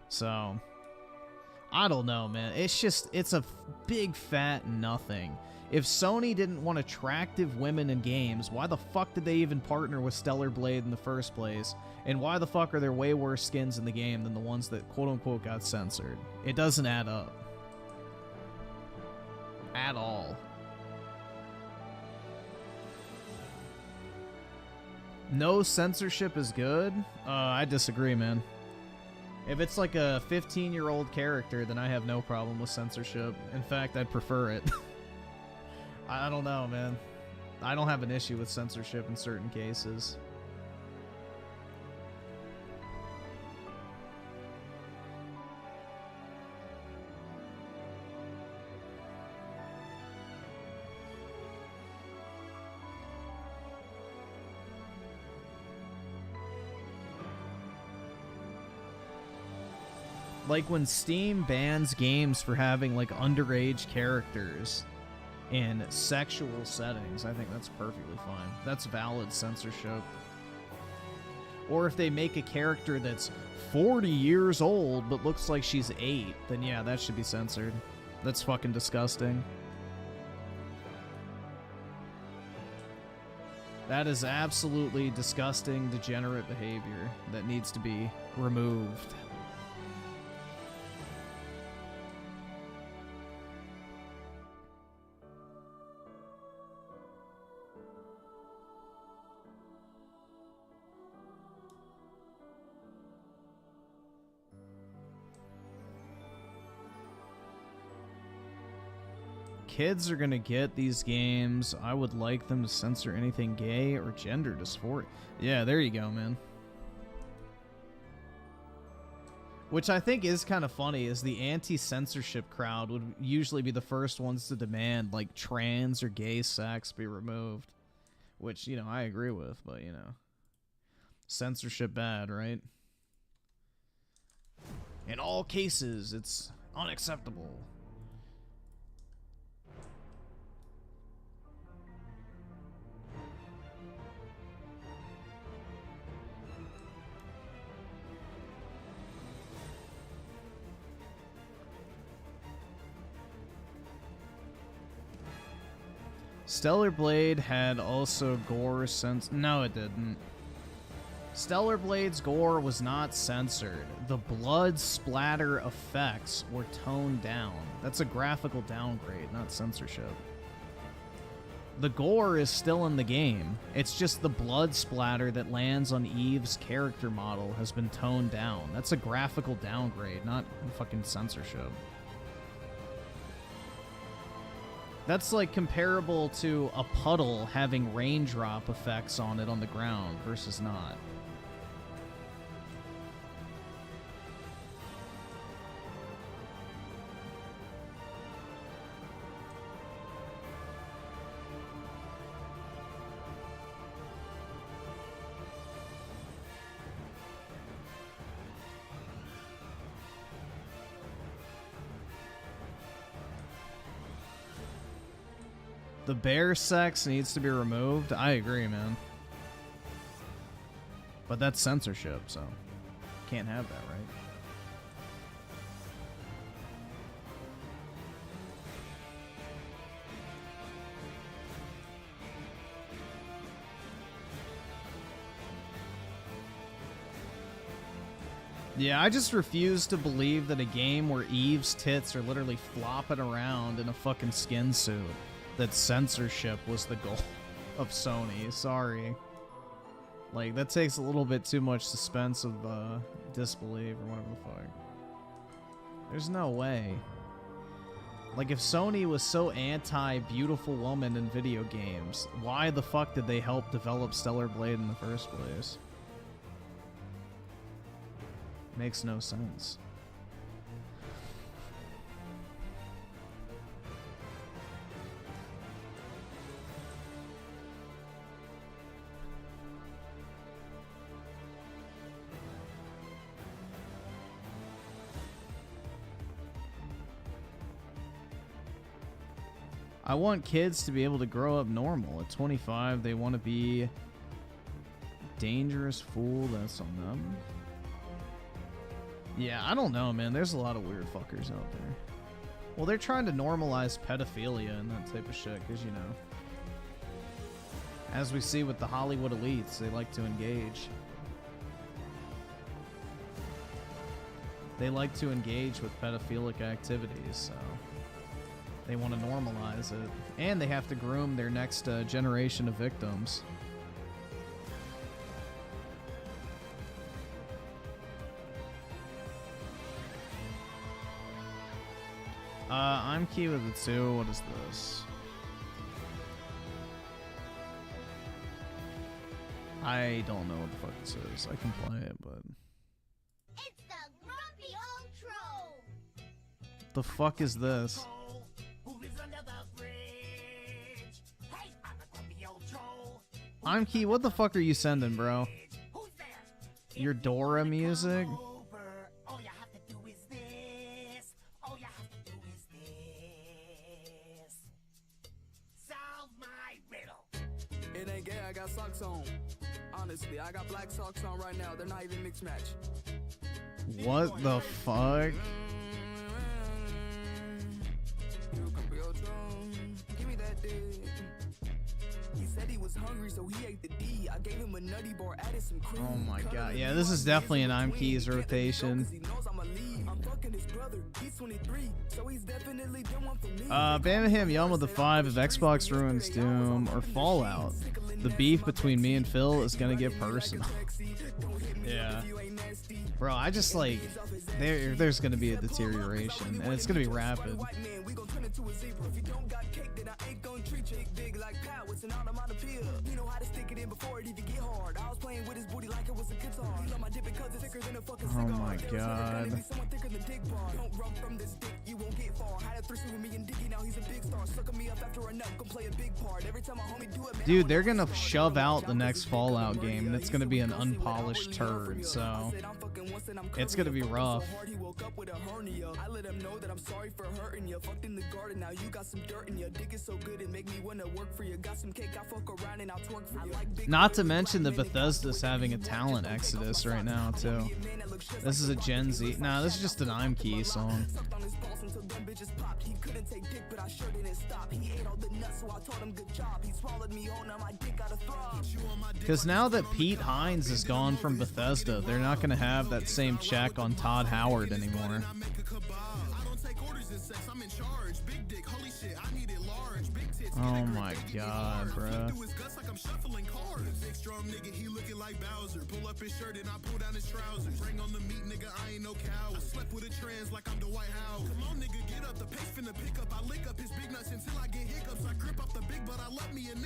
So, I don't know, man. It's a big fat nothing. If Sony didn't want attractive women in games, why the fuck did they even partner with Stellar Blade in the first place? And why the fuck are there way worse skins in the game than the ones that quote-unquote got censored? It doesn't add up. At all. No censorship is good? I disagree, man. If it's like a 15-year-old character, then I have no problem with censorship. In fact, I'd prefer it. I don't know, man. I don't have an issue with censorship in certain cases. Like when Steam bans games for having like underage characters in sexual settings, I think that's perfectly fine. That's valid censorship. Or if they make a character that's 40 years old but looks like she's 8, then yeah, that should be censored. That's fucking disgusting. That is absolutely disgusting, degenerate behavior that needs to be removed. Kids are gonna get these games. I would like them to censor anything gay or gender dysphoria. Yeah, there you go, man. Which I think is kind of funny, is the anti-censorship crowd would usually be the first ones to demand, like, trans or gay sex be removed. Which, you know, I agree with, but, you know. Censorship bad, right? In all cases, it's unacceptable. Stellar Blade had also gore no, it didn't. Stellar Blade's gore was not censored. The blood splatter effects were toned down. That's a graphical downgrade, not censorship. The gore is still in the game. It's just the blood splatter that lands on Eve's character model has been toned down. That's a graphical downgrade, not fucking censorship. That's like comparable to a puddle having raindrop effects on it on the ground versus not. The bear sex needs to be removed. I agree, man. But that's censorship, so can't have that, right? Yeah, I just refuse to believe that a game where Eve's tits are literally flopping around in a fucking skin suit, that censorship was the goal of Sony. Sorry. Like, that takes a little bit too much suspense of disbelief or whatever the fuck. There's no way. Like, if Sony was so anti-beautiful woman in video games, why the fuck did they help develop Stellar Blade in the first place? Makes no sense. I want kids to be able to grow up normal. At 25, they want to be dangerous fool. That's on them. Yeah, I don't know, man. There's a lot of weird fuckers out there. Well, they're trying to normalize pedophilia and that type of shit, because, you know, as we see with the Hollywood elites, they like to engage. They like to engage with pedophilic activities, so they want to normalize it. And they have to groom their next generation of victims. I'm key with it too. What is this? I don't know what the fuck this is. I can play it, but... It's the grumpy old troll. The fuck is this? Who lives under the fridge? Hey, I'm the grumpy old troll. I'm key. What the fuck are you sending, bro? Who's there? Your Dora music? Over. All you have to do is this. All you have to do is this. Solve my riddle. It ain't gay, I got socks on. Honestly, I got black socks on right now. They're not even mixed match. What the fuck? Give me that dick. He said he was hungry, so he ate the D. I gave him a nutty bar, added some cream. Oh my god. Yeah, this is definitely an I'm keys rotation. Birmingham Yum with the 5 if Xbox ruins Doom or Fallout. The beef between me and Phil is gonna get personal. Yeah. Bro, I just like there's gonna be a deterioration and it's gonna be rapid. Oh my god. Dude, they're gonna shove out the next Fallout game and it's gonna be an unpolished turd, so it's gonna be rough. Not to mention the Bethesda's having a talent exodus right now too. This is a Gen Z. Nah, this is just an I'm Key song. Because now that Pete Hines is gone from Bethesda, they're not going to have that same check on Todd Howard anymore. Oh my god, bro.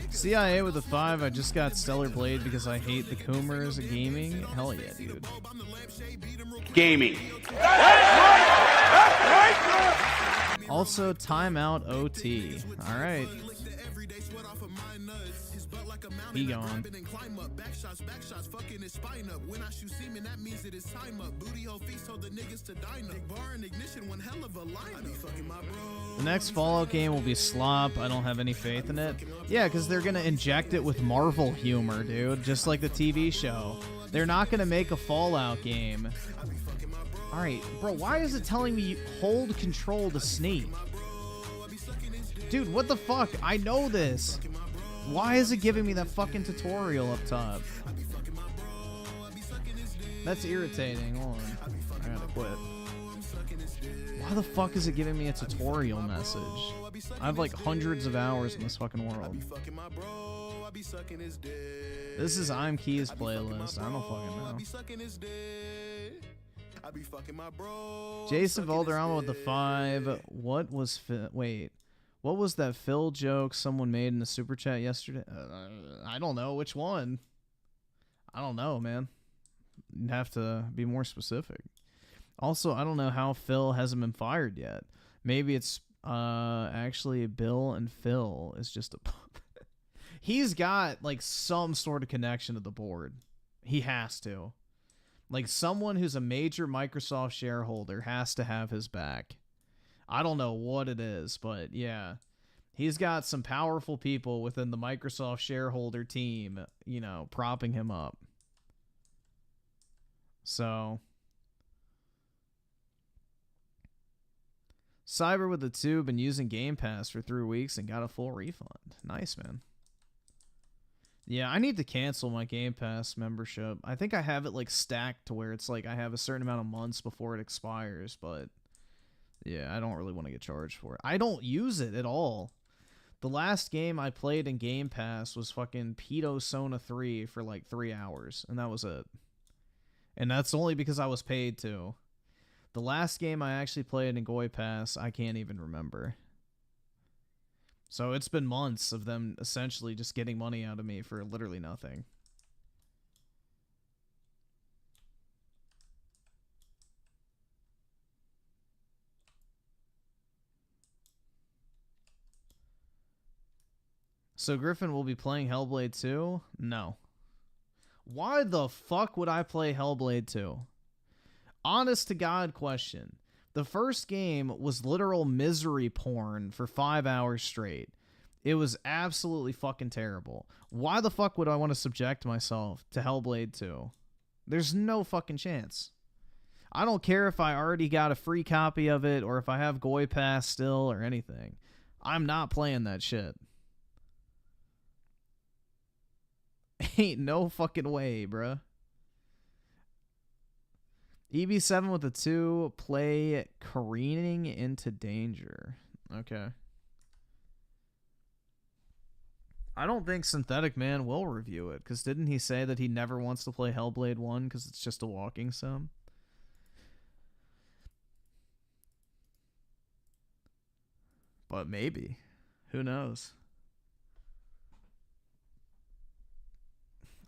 CIA with a 5. I just got Stellar Blade because I hate the Coomers of gaming. Hell yeah, dude. Gaming. Also, timeout OT. Alright. He gone. The next Fallout game will be slop. I don't have any faith in it. Yeah, because they're going to inject it with Marvel humor, dude. Just like the TV show. They're not going to make a Fallout game. Alright, bro, why is it telling me hold control to sneak? Dude, what the fuck? I know this. Why is it giving me that fucking tutorial up top? That's irritating. Hold on. I gotta quit. Why the fuck is it giving me a tutorial message? I have like hundreds of hours in this fucking world. This is I'm Key's playlist. I don't fucking know. Jason Valderrama with the 5. What was wait? What was that Phil joke someone made in the super chat yesterday? I don't know which one. I don't know, man. You'd have to be more specific. Also, I don't know how Phil hasn't been fired yet. Maybe it's actually Bill and Phil is just a he's got like some sort of connection to the board. He has to. Like someone who's a major Microsoft shareholder has to have his back. I don't know what it is, but yeah. He's got some powerful people within the Microsoft shareholder team, you know, propping him up. So Cyber with the 2 been using Game Pass for 3 weeks and got a full refund. Nice, man. Yeah, I need to cancel my Game Pass membership. I think I have it like stacked to where it's like I have a certain amount of months before it expires, but yeah, I don't really want to get charged for it. I don't use it at all. The last game I played in Game Pass was fucking Pedo Sona 3 for like 3 hours, and that was it. And that's only because I was paid to. The last game I actually played in Goy Pass, I can't even remember. So it's been months of them essentially just getting money out of me for literally nothing. So Griffin will be playing Hellblade 2? No. Why the fuck would I play Hellblade 2? Honest to God question. The first game was literal misery porn for 5 hours straight. It was absolutely fucking terrible. Why the fuck would I want to subject myself to Hellblade 2? There's no fucking chance. I don't care if I already got a free copy of it or if I have Goy Pass still or anything. I'm not playing that shit. Ain't no fucking way, bruh. EB7 with a 2, play Careening into Danger. Okay. I don't think Synthetic Man will review it, because didn't he say that he never wants to play Hellblade 1 because it's just a walking sim? But maybe. Who knows?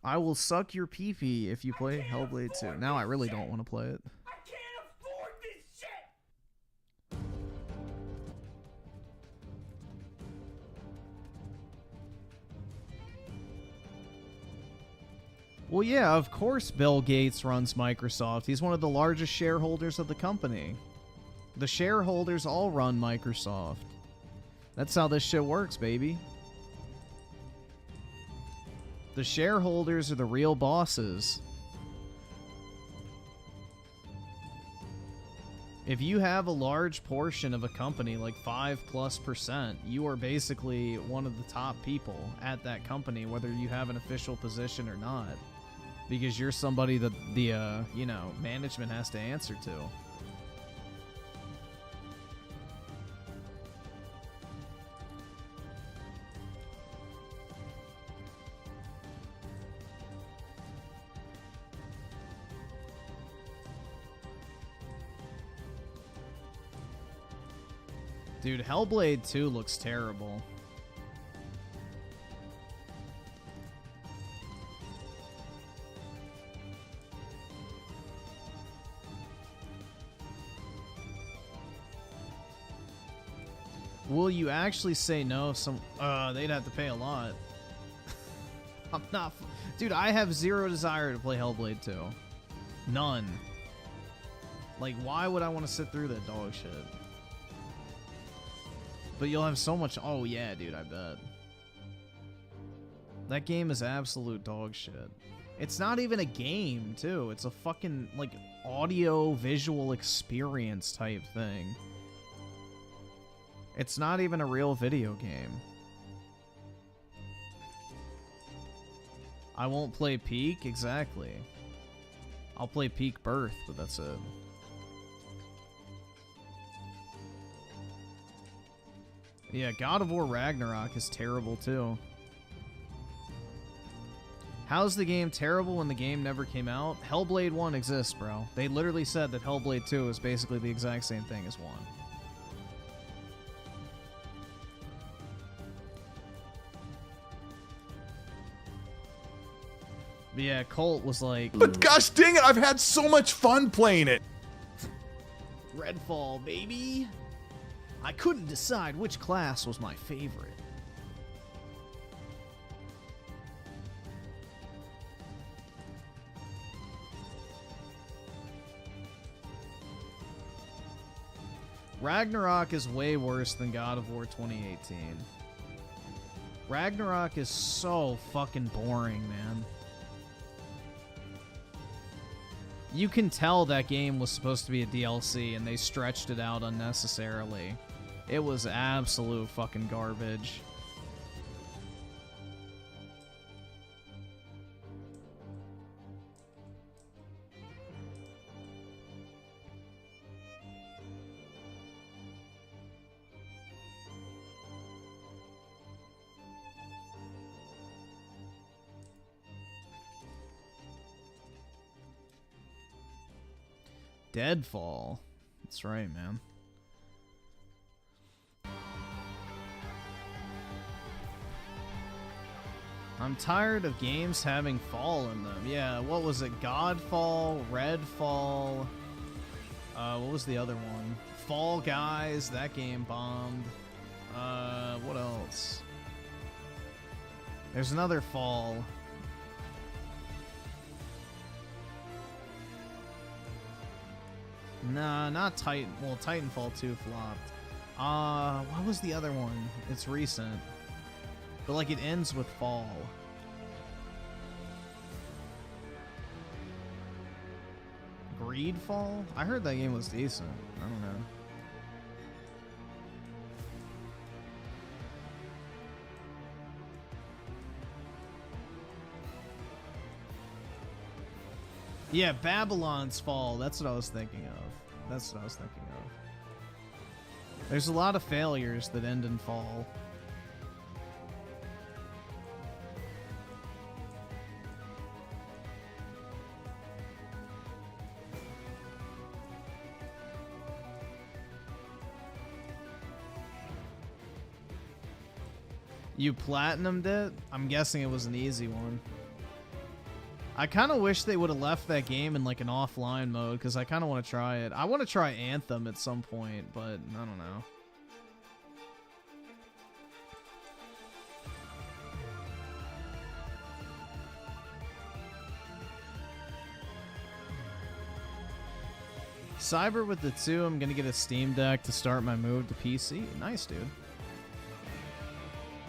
I will suck your pee-pee if you play Hellblade 2. Now I really don't want to play it. I can't afford this shit! Well, yeah, of course Bill Gates runs Microsoft. He's one of the largest shareholders of the company. The shareholders all run Microsoft. That's how this shit works, baby. The shareholders are the real bosses. If you have a large portion of a company, like 5+%, you are basically one of the top people at that company, whether you have an official position or not. Because you're somebody that the, you know, management has to answer to. Dude, Hellblade 2 looks terrible. Will you actually say no if some... they'd have to pay a lot. I'm not... Dude, I have zero desire to play Hellblade 2. None. Like, why would I want to sit through that dog shit? But you'll have so much... Oh, yeah, dude, I bet. That game is absolute dog shit. It's not even a game, too. It's a fucking, like, audio-visual experience type thing. It's not even a real video game. I won't play Peak? Exactly. I'll play Peak Birth, but that's it. Yeah, God of War Ragnarok is terrible too. How's the game terrible when the game never came out? Hellblade 1 exists, bro. They literally said that Hellblade 2 is basically the exact same thing as 1. But yeah, Colt was like... But gosh dang it, I've had so much fun playing it. Redfall, baby. I couldn't decide which class was my favorite. Ragnarok is way worse than God of War 2018. Ragnarok is so fucking boring, man. You can tell that game was supposed to be a DLC and they stretched it out unnecessarily. It was absolute fucking garbage. Deadfall. That's right, man. I'm tired of games having fall in them. Yeah, what was it? Godfall, Redfall. What was the other one? Fall Guys. That game bombed. What else? There's another fall. Nah, not Titan. Well, Titanfall 2 flopped. What was the other one? It's recent. But, like, it ends with fall. Greedfall? I heard that game was decent. I don't know. Yeah, Babylon's Fall. That's what I was thinking of. That's what I was thinking of. There's a lot of failures that end in fall. You platinumed it? I'm guessing it was an easy one. I kind of wish they would have left that game in like an offline mode because I kind of want to try it. I want to try Anthem at some point, but I don't know. Cyber with the 2, I'm going to get a Steam Deck to start my move to PC. Nice, dude.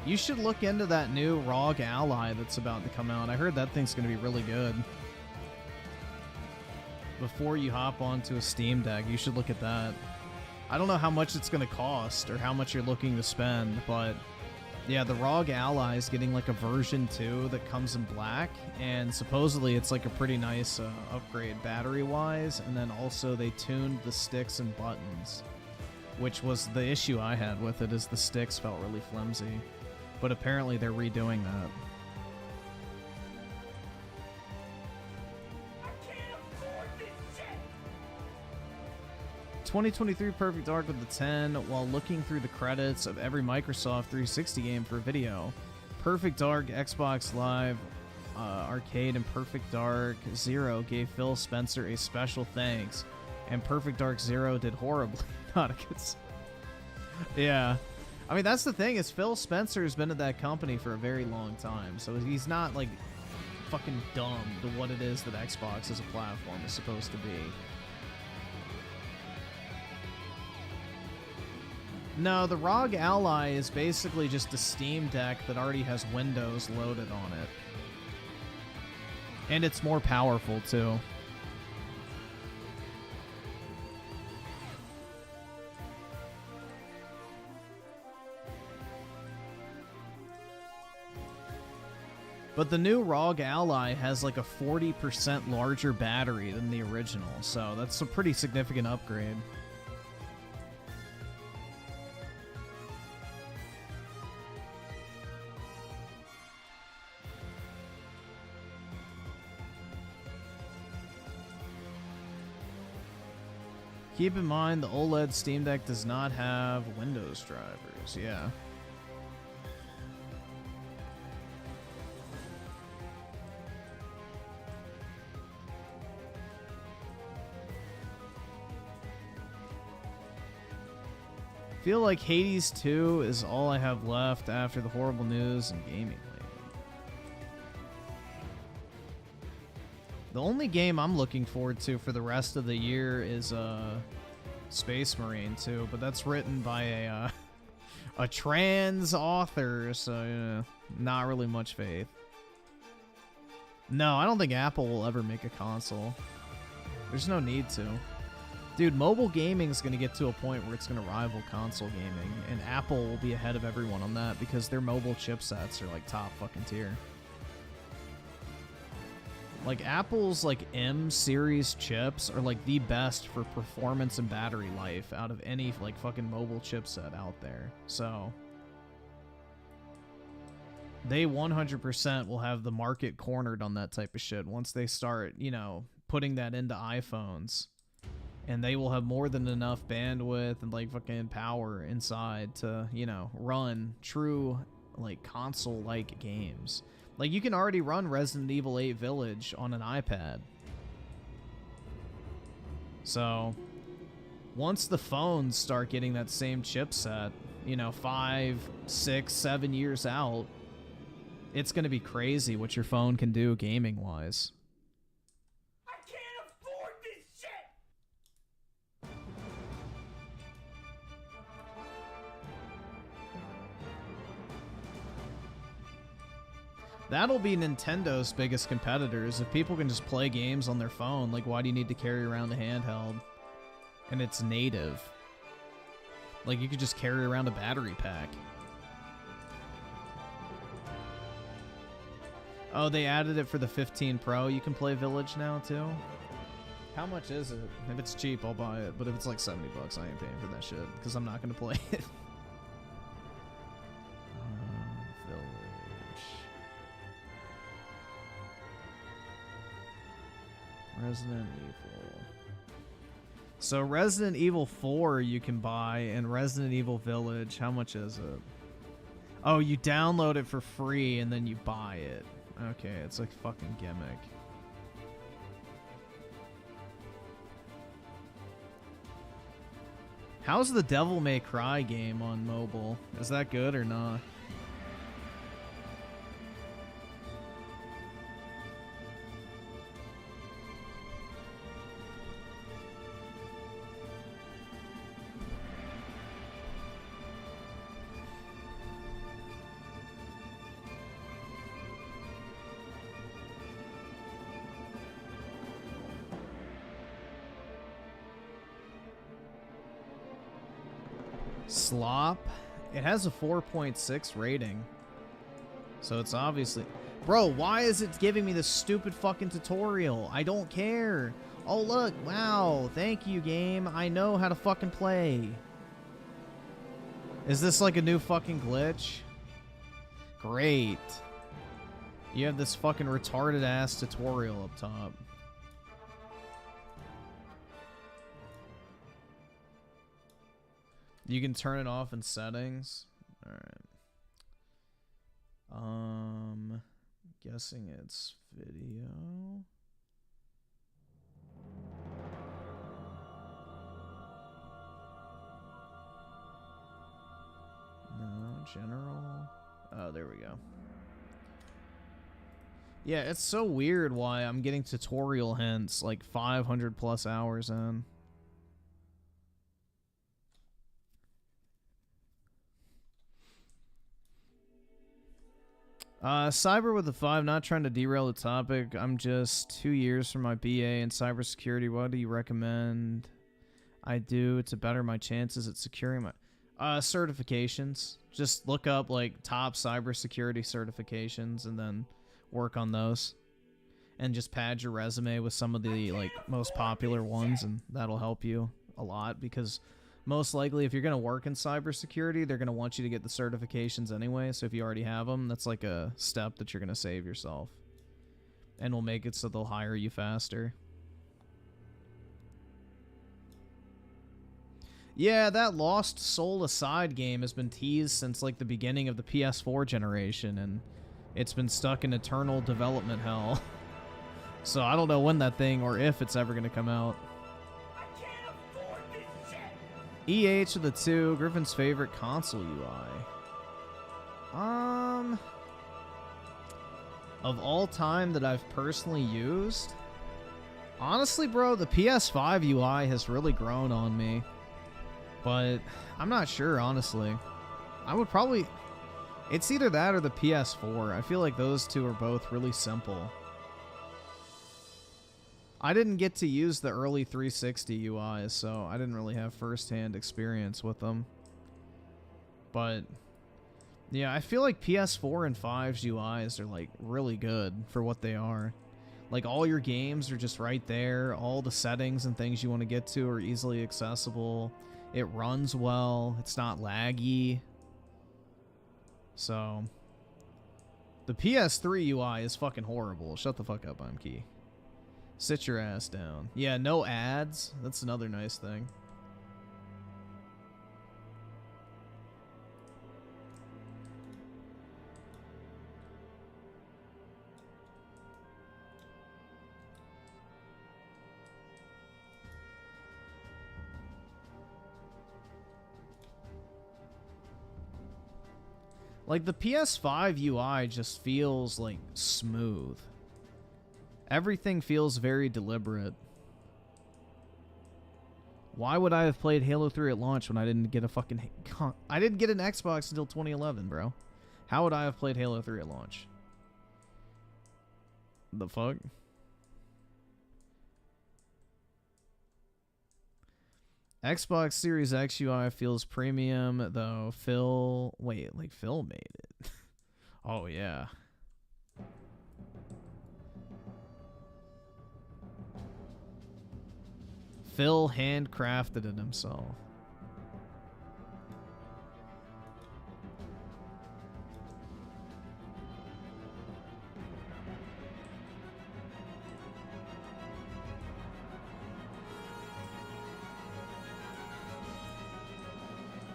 You should look into that new ROG Ally that's about to come out. I heard that thing's going to be really good. Before you hop onto a Steam Deck, you should look at that. I don't know how much it's going to cost or how much you're looking to spend, but yeah, the ROG Ally is getting like a version 2 that comes in black, and supposedly it's like a pretty nice upgrade battery-wise, and then also they tuned the sticks and buttons, which was the issue I had with it, is the sticks felt really flimsy. But apparently they're redoing that. I can't afford this shit! 2023 Perfect Dark with the 10 while looking through the credits of every Microsoft 360 game for video. Perfect Dark, Xbox Live, Arcade, and Perfect Dark Zero gave Phil Spencer a special thanks, and Perfect Dark Zero did horribly. Not a good. Yeah. I mean, that's the thing, is Phil Spencer's been at that company for a very long time, so he's not, like, fucking dumb to what it is that Xbox as a platform is supposed to be. No, the ROG Ally is basically just a Steam Deck that already has Windows loaded on it. And it's more powerful, too. But the new ROG Ally has like a 40% larger battery than the original, so that's a pretty significant upgrade. Keep in mind the OLED Steam Deck does not have Windows drivers. Yeah. Feel like Hades 2 is all I have left after the horrible news in gaming lately. The only game I'm looking forward to for the rest of the year is Space Marine 2, but that's written by a trans author, so not really much faith. No, I don't think Apple will ever make a console. There's no need to. Dude, mobile gaming is going to get to a point where it's going to rival console gaming, and Apple will be ahead of everyone on that because their mobile chipsets are like top fucking tier. Like Apple's like M series chips are like the best for performance and battery life out of any like fucking mobile chipset out there. So they 100% will have the market cornered on that type of shit once they start, you know, putting that into iPhones. And they will have more than enough bandwidth and like fucking power inside to, you know, run true like console-like games. Like you can already run Resident Evil 8 Village on an iPad. So once the phones start getting that same chipset, you know, 5, 6, 7 years out, it's going to be crazy what your phone can do gaming-wise. That'll be Nintendo's biggest competitors. If people can just play games on their phone, like why do you need to carry around a handheld? And it's native. Like you could just carry around a battery pack. Oh, they added it for the 15 Pro. You can play Village now too? How much is it? If it's cheap, I'll buy it. But if it's like 70 bucks, I ain't paying for that shit because I'm not going to play it. Resident Evil. So Resident Evil 4 you can buy, and Resident Evil Village, how much is it? Oh, you download it for free and then you buy it. Okay, it's like fucking gimmick. How's the Devil May Cry game on mobile? Is that good or not? Slop. It has a 4.6 rating. So it's obviously... Bro, why is it giving me this stupid fucking tutorial? I don't care. Oh, look. Wow. Thank you, game. I know how to fucking play. Is this like a new fucking glitch? Great. You have this fucking retarded ass tutorial up top. You can turn it off in settings. Alright. Guessing it's video. No, general. Oh, there we go. Yeah, it's so weird why I'm getting tutorial hints like 500 plus hours in. Cyber with a 5, not trying to derail the topic. I'm just 2 years from my BA in cybersecurity. What do you recommend I do to better my chances at securing my certifications? Just look up like top cybersecurity certifications and then work on those. And just pad your resume with some of the like most popular ones, and that'll help you a lot because most likely, if you're going to work in cybersecurity, they're going to want you to get the certifications anyway. So if you already have them, that's like a step that you're going to save yourself. And will make it so they'll hire you faster. Yeah, that Lost Soul Aside game has been teased since like the beginning of the PS4 generation, and it's been stuck in eternal development hell. So I don't know when that thing, or if it's ever going to come out. EH of the two, Griffin's favorite console UI. Of all time that I've personally used, honestly, bro, the PS5 UI has really grown on me. But I'm not sure, honestly. I would probably... It's either that or the PS4. I feel like those two are both really simple. I didn't get to use the early 360 UIs, so I didn't really have first-hand experience with them. But yeah, I feel like PS4 and 5's UIs are like really good for what they are. Like all your games are just right there. All the settings and things you want to get to are easily accessible. It runs well. It's not laggy. So the PS3 UI is fucking horrible. Shut the fuck up, I'm Key. Sit your ass down. Yeah, no ads. That's another nice thing. Like the PS5 UI just feels like smooth. Everything feels very deliberate. Why would I have played Halo 3 at launch when I didn't get a fucking... I didn't get an Xbox until 2011, bro. How would I have played Halo 3 at launch? The fuck? Xbox Series X UI feels premium, though. Wait, like Phil made it. Oh, yeah. Phil handcrafted it himself.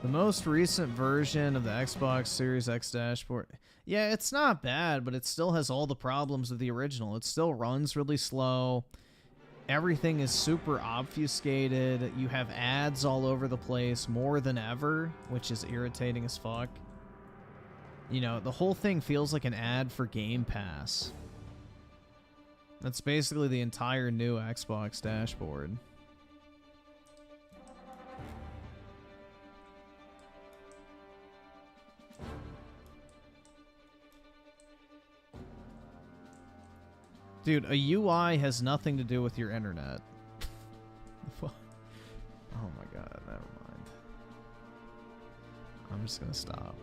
The most recent version of the Xbox Series X dashboard. Yeah, it's not bad, but it still has all the problems of the original. It still runs really slow. Everything is super obfuscated. You have ads all over the place more than ever, which is irritating as fuck. You know, the whole thing feels like an ad for Game Pass. That's basically the entire new Xbox dashboard. Dude, a UI has nothing to do with your internet. Oh my god, never mind. I'm just gonna stop.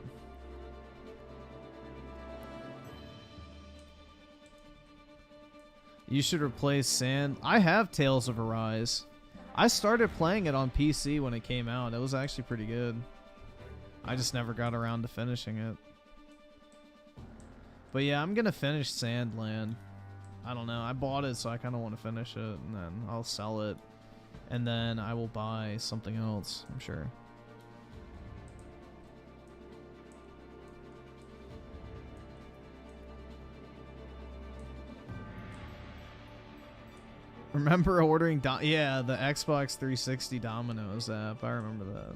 You should replace Sand. I have Tales of Arise. I started playing it on PC when it came out. It was actually pretty good. I just never got around to finishing it. But yeah, I'm gonna finish Sandland. I don't know. I bought it, so I kind of want to finish it, and then I'll sell it, and then I will buy something else, I'm sure. Remember ordering... yeah, the Xbox 360 Domino's app. I remember that.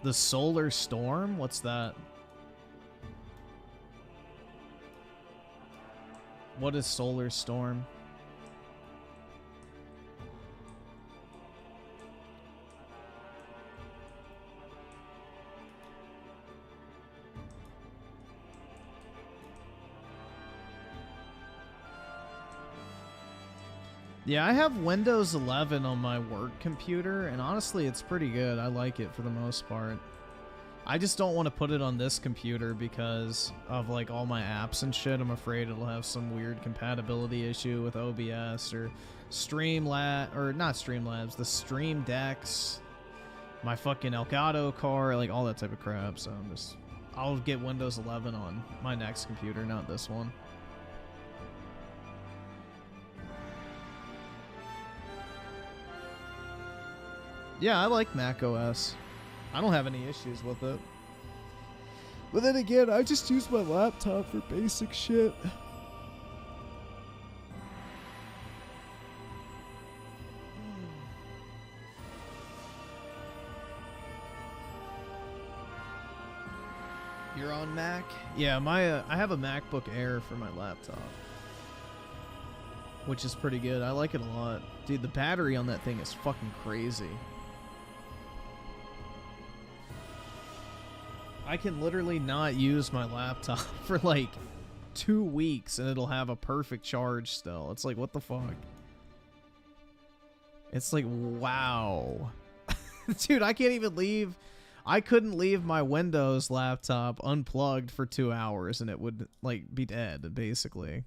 The Solar Storm? What's that? What is Solar Storm? Yeah, I have Windows 11 on my work computer, and honestly, it's pretty good. I like it for the most part. I just don't want to put it on this computer because of like all my apps and shit. I'm afraid it'll have some weird compatibility issue with OBS or Streamlabs, or not Streamlabs, the Stream Decks, my fucking Elgato car, like all that type of crap. So I'm just I'll get Windows 11 on my next computer, not this one. Yeah, I like Mac OS. I don't have any issues with it. But then again, I just use my laptop for basic shit. You're on Mac? Yeah, I have a MacBook Air for my laptop, which is pretty good. I like it a lot. Dude, the battery on that thing is fucking crazy. I can literally not use my laptop for like 2 weeks and it'll have a perfect charge still. It's like, what the fuck? It's like, wow. Dude, I can't even leave. I couldn't leave my Windows laptop unplugged for 2 hours and it would like be dead, basically.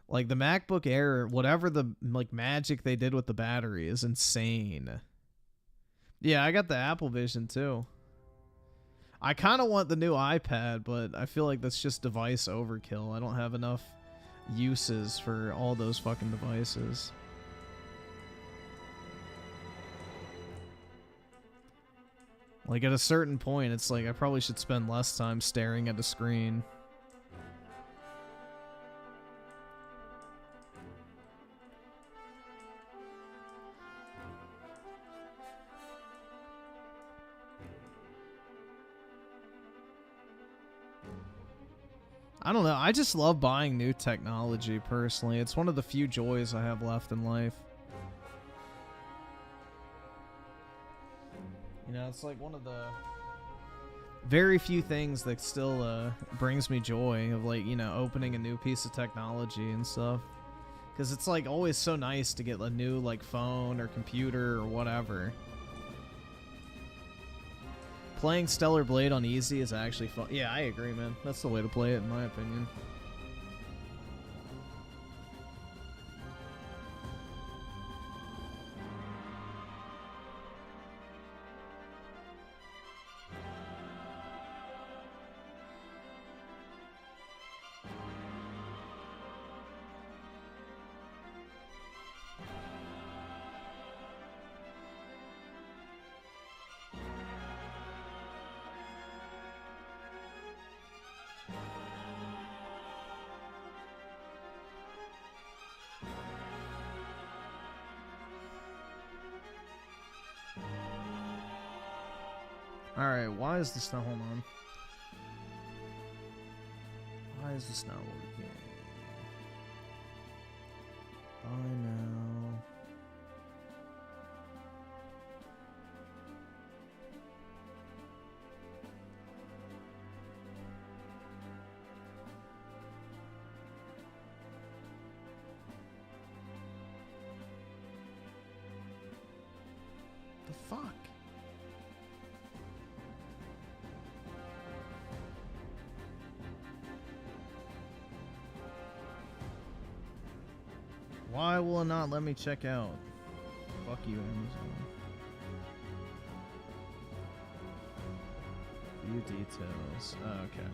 Like the MacBook Air, whatever the like magic they did with the battery is insane. Yeah, I got the Apple Vision too. I kind of want the new iPad, but I feel like that's just device overkill. I don't have enough uses for all those fucking devices. Like at a certain point, it's like I probably should spend less time staring at a screen. I don't know. I just love buying new technology, personally. It's one of the few joys I have left in life. You know, it's like one of the very few things that still brings me joy of, like, you know, opening a new piece of technology and stuff. Because it's, like, always so nice to get a new, like, phone or computer or whatever. Playing Stellar Blade on easy is actually fun. Yeah, I agree, man. That's the way to play it, in my opinion. Alright, why is this not... Hold on. Why is this not working? Buy now. The fuck? Why will it not let me check out? Fuck you, Amazon. View details. Oh, okay.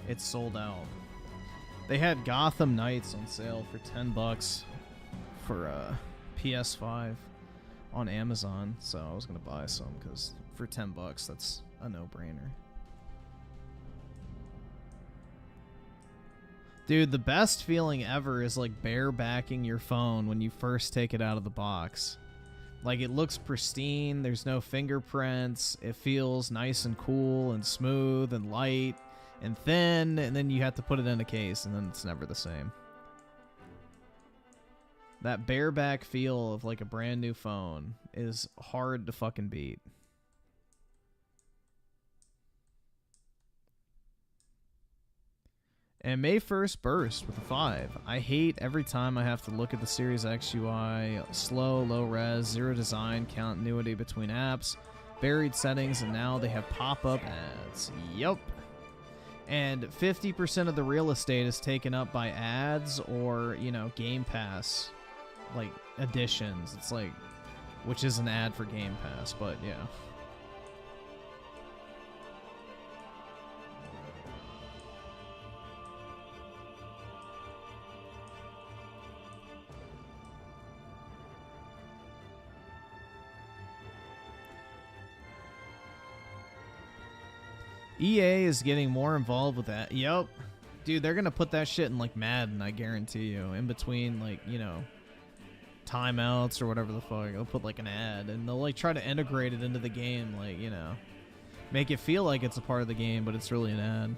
It's sold out. They had Gotham Knights on sale for $10 for PS5 on Amazon, so I was gonna buy some because for $10 that's a no-brainer. Dude, the best feeling ever is like barebacking your phone when you first take it out of the box. Like, it looks pristine, there's no fingerprints, it feels nice and cool and smooth and light and thin, and then you have to put it in a case and then it's never the same. That bareback feel of like a brand new phone is hard to fucking beat. And May 1st burst with a 5. I hate every time I have to look at the Series X UI. Slow, low res, zero design, continuity between apps, buried settings, and now they have pop-up ads. Yup. And 50% of the real estate is taken up by ads or, you know, Game Pass, like, additions. It's like, which is an ad for Game Pass, but yeah. EA is getting more involved with that. Yep. Dude, they're going to put that shit in, like, Madden, I guarantee you. In between, like, you know, timeouts or whatever the fuck. They'll put, like, an ad. And they'll, like, try to integrate it into the game, like, you know. Make it feel like it's a part of the game, but it's really an ad.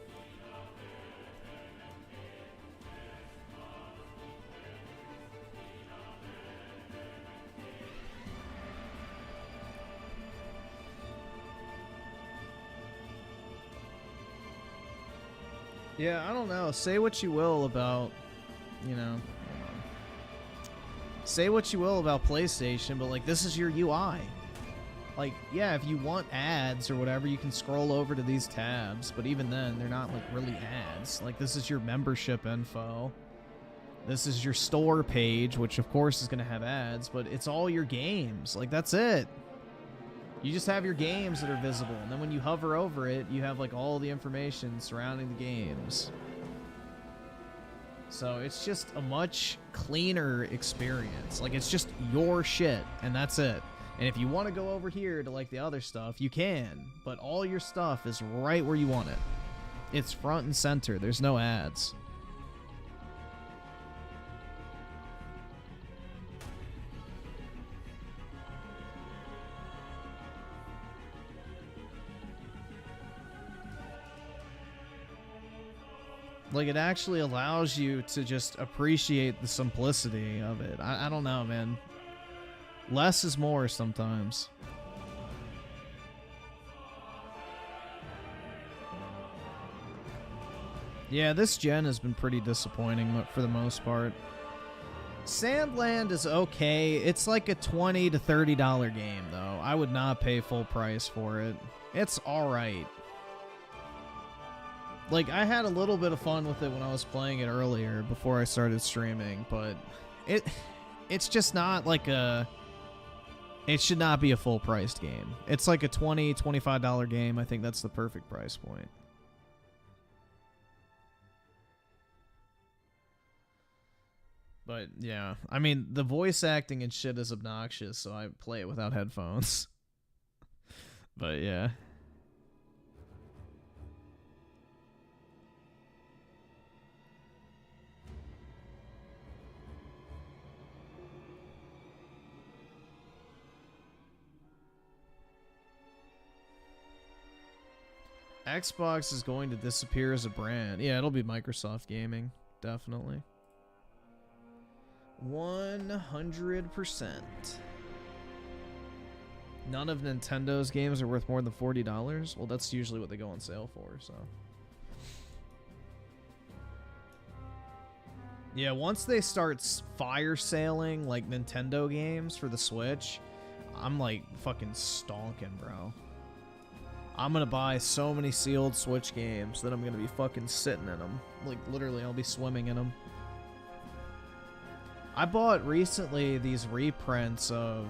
Yeah, I don't know. Say what you will about, you know, hold on. Say what you will about PlayStation, but, like, this is your UI. Like, yeah, if you want ads or whatever, you can scroll over to these tabs, but even then, they're not, like, really ads. Like, this is your membership info. This is your store page, which, of course, is going to have ads, but it's all your games. Like, that's it. You just have your games that are visible, and then when you hover over it, you have, like, all the information surrounding the games. So it's just a much cleaner experience. Like, it's just your shit, and that's it. And if you want to go over here to, like, the other stuff, you can, but all your stuff is right where you want it. It's front and center. There's no ads. Like, it actually allows you to just appreciate the simplicity of it. I don't know, man. Less is more sometimes. Yeah, this gen has been pretty disappointing for the most part. Sandland is okay. It's like a $20 to $30 game, though. I would not pay full price for it. It's alright. Like, I had a little bit of fun with it when I was playing it earlier before I started streaming, but it's just not like a... It should not be a full-priced game. It's like a $20, $25 game. I think that's the perfect price point. But, yeah. I mean, the voice acting and shit is obnoxious, so I play it without headphones. But, yeah. Xbox is going to disappear as a brand. Yeah, it'll be Microsoft Gaming. Definitely. 100%. None of Nintendo's games are worth more than $40? Well, that's usually what they go on sale for, so. Yeah, once they start fire sailing, like, Nintendo games for the Switch, I'm, like, fucking stonking, bro. I'm gonna buy so many sealed Switch games that I'm gonna be fucking sitting in them. Like, literally, I'll be swimming in them. I bought recently these reprints of...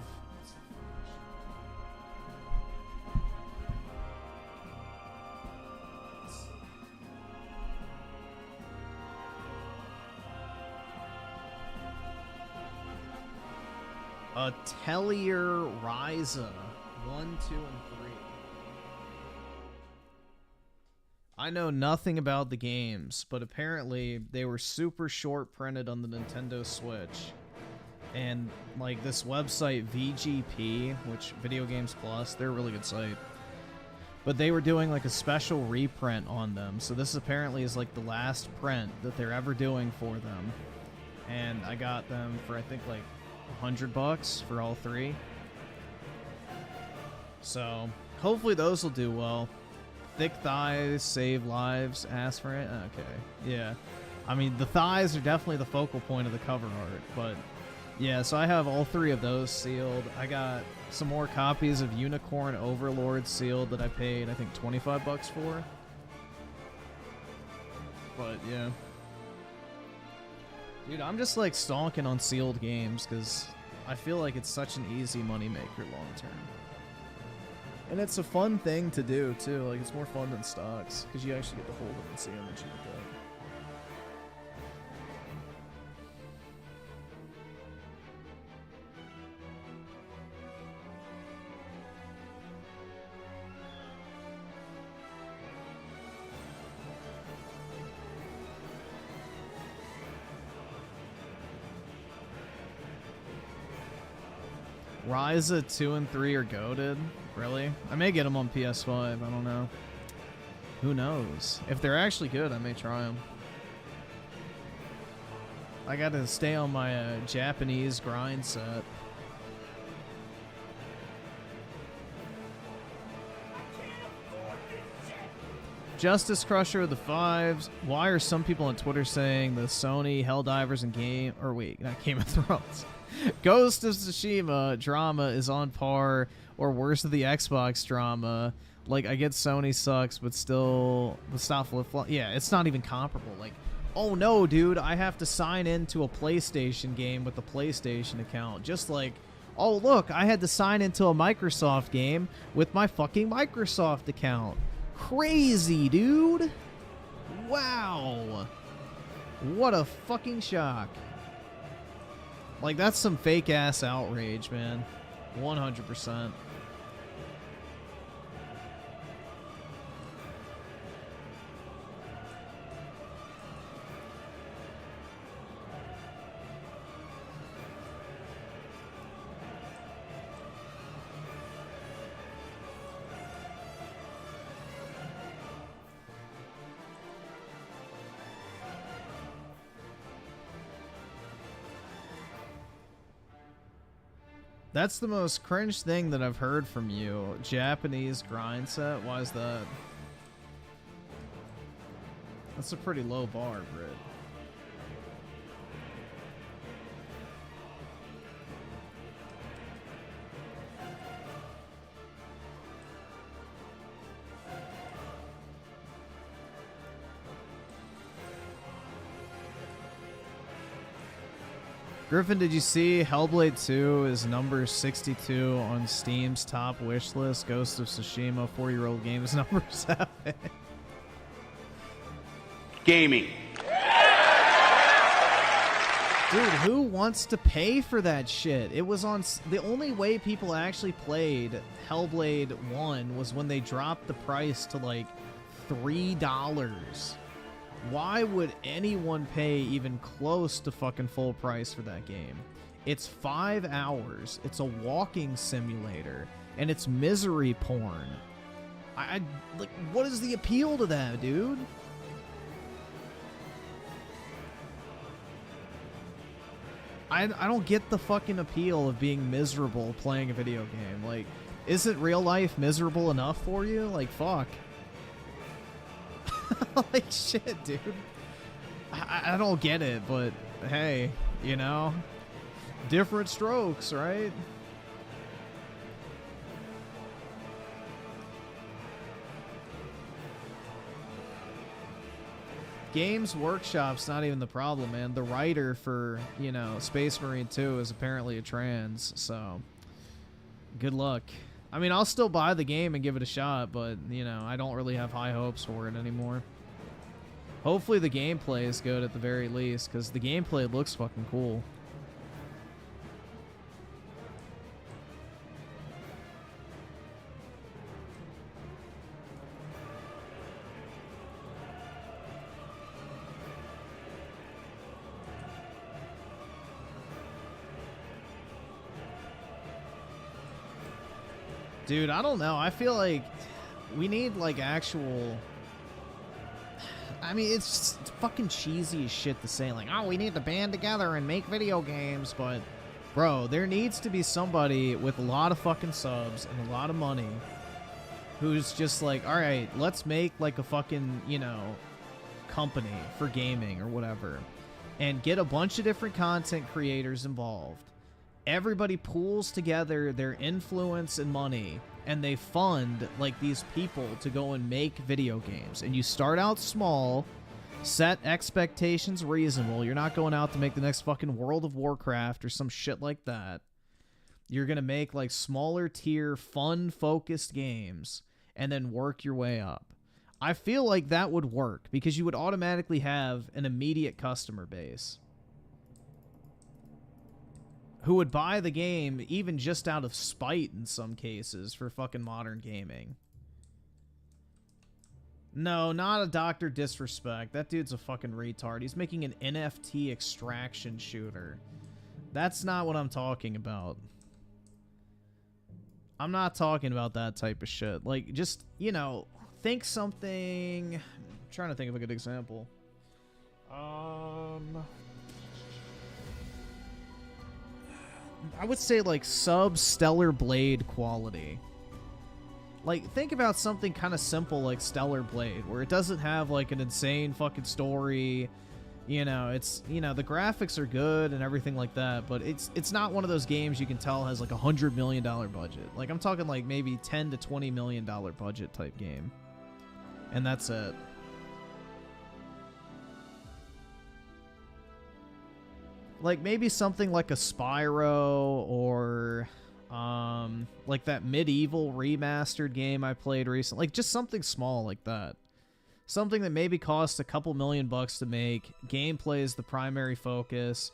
Atelier Ryza 1, 2, and 3. I know nothing about the games, but apparently they were super short printed on the Nintendo Switch. And, like, this website, VGP, which Video Games Plus, they're a really good site. But they were doing, like, a special reprint on them. So this apparently is, like, the last print that they're ever doing for them. And I got them for, I think, like, $100 for all three. So, hopefully those will do well. Thick thighs save lives. Ask for it. Okay. Yeah. I mean, the thighs are definitely the focal point of the cover art. But, yeah, so I have all three of those sealed. I got some more copies of Unicorn Overlord sealed that I paid, I think, $25 for. But, yeah. Dude, I'm just, like, stonking on sealed games because I feel like it's such an easy moneymaker long term. And it's a fun thing to do, too. Like, it's more fun than stocks, because you actually get to hold them and see them and shit like that. Ryza 2 and 3 are goated. Really? I may get them on PS5. I don't know. Who knows? If they're actually good, I may try them. I gotta stay on my Japanese grind set. Justice Crusher of the Fives. Why are some people on Twitter saying the Sony Helldivers and not Game of Thrones. Ghost of Tsushima drama is on par or worse than the Xbox drama. Like, I get Sony sucks, but stop flip-flop. Yeah, it's not even comparable. Like, oh no, dude, I have to sign into a PlayStation game with the PlayStation account. Just like, oh look, I had to sign into a Microsoft game with my fucking Microsoft account. Crazy, dude. Wow. What a fucking shock. Like, that's some fake-ass outrage, man. 100%. That's the most cringe thing that I've heard from you. Japanese grind set? Why is that? That's a pretty low bar, Britt. Griffin, did you see Hellblade 2 is number 62 on Steam's top wish list? Ghost of Tsushima, 4-year-old game, is number 7. Gaming. Dude, who wants to pay for that shit? It was on... The only way people actually played Hellblade 1 was when they dropped the price to, like, $3. Why would anyone pay even close to fucking full price for that game? It's 5 hours. It's a walking simulator. And it's misery porn. Like, what is the appeal to that, dude? I don't get the fucking appeal of being miserable playing a video game. Like, isn't real life miserable enough for you? Like, fuck. Like, shit, dude. I don't get it, but hey, you know, different strokes, right? Games Workshop's not even the problem, man. The writer for, you know, Space Marine 2 is apparently a trans, so good luck. I mean, I'll still buy the game and give it a shot, but, you know, I don't really have high hopes for it anymore. Hopefully the gameplay is good at the very least, because the gameplay looks fucking cool. Dude, I don't know. I feel like we need, like, actual... I mean, it's just fucking cheesy as shit to say, like, oh, we need to band together and make video games, but, bro, there needs to be somebody with a lot of fucking subs and a lot of money who's just like, all right, let's make, like, a fucking, you know, company for gaming or whatever, and get a bunch of different content creators involved. Everybody pools together their influence and money, and they fund, like, these people to go and make video games. And you start out small, set expectations reasonable. You're not going out to make the next fucking World of Warcraft or some shit like that. You're going to make, like, smaller tier, fun-focused games, and then work your way up. I feel like that would work, because you would automatically have an immediate customer base who would buy the game even just out of spite in some cases for fucking modern gaming. No, not a Dr. Disrespect. That dude's a fucking retard. He's making an NFT extraction shooter. That's not what I'm talking about. I'm not talking about that type of shit. Like, just, you know, think something... I'm trying to think of a good example. I would say, like, sub-Stellar Blade quality. Like, think about something kind of simple like Stellar Blade, where it doesn't have, like, an insane fucking story. You know, it's, you know, the graphics are good and everything like that, but it's not one of those games you can tell has, like, $100 million budget. Like, I'm talking, like, maybe $10 to $20 million budget type game. And that's it. Like, maybe something like a Spyro or... like that medieval remastered game I played recently. Like, just something small like that. Something that maybe costs a couple $1,000,000 to make. Gameplay is the primary focus.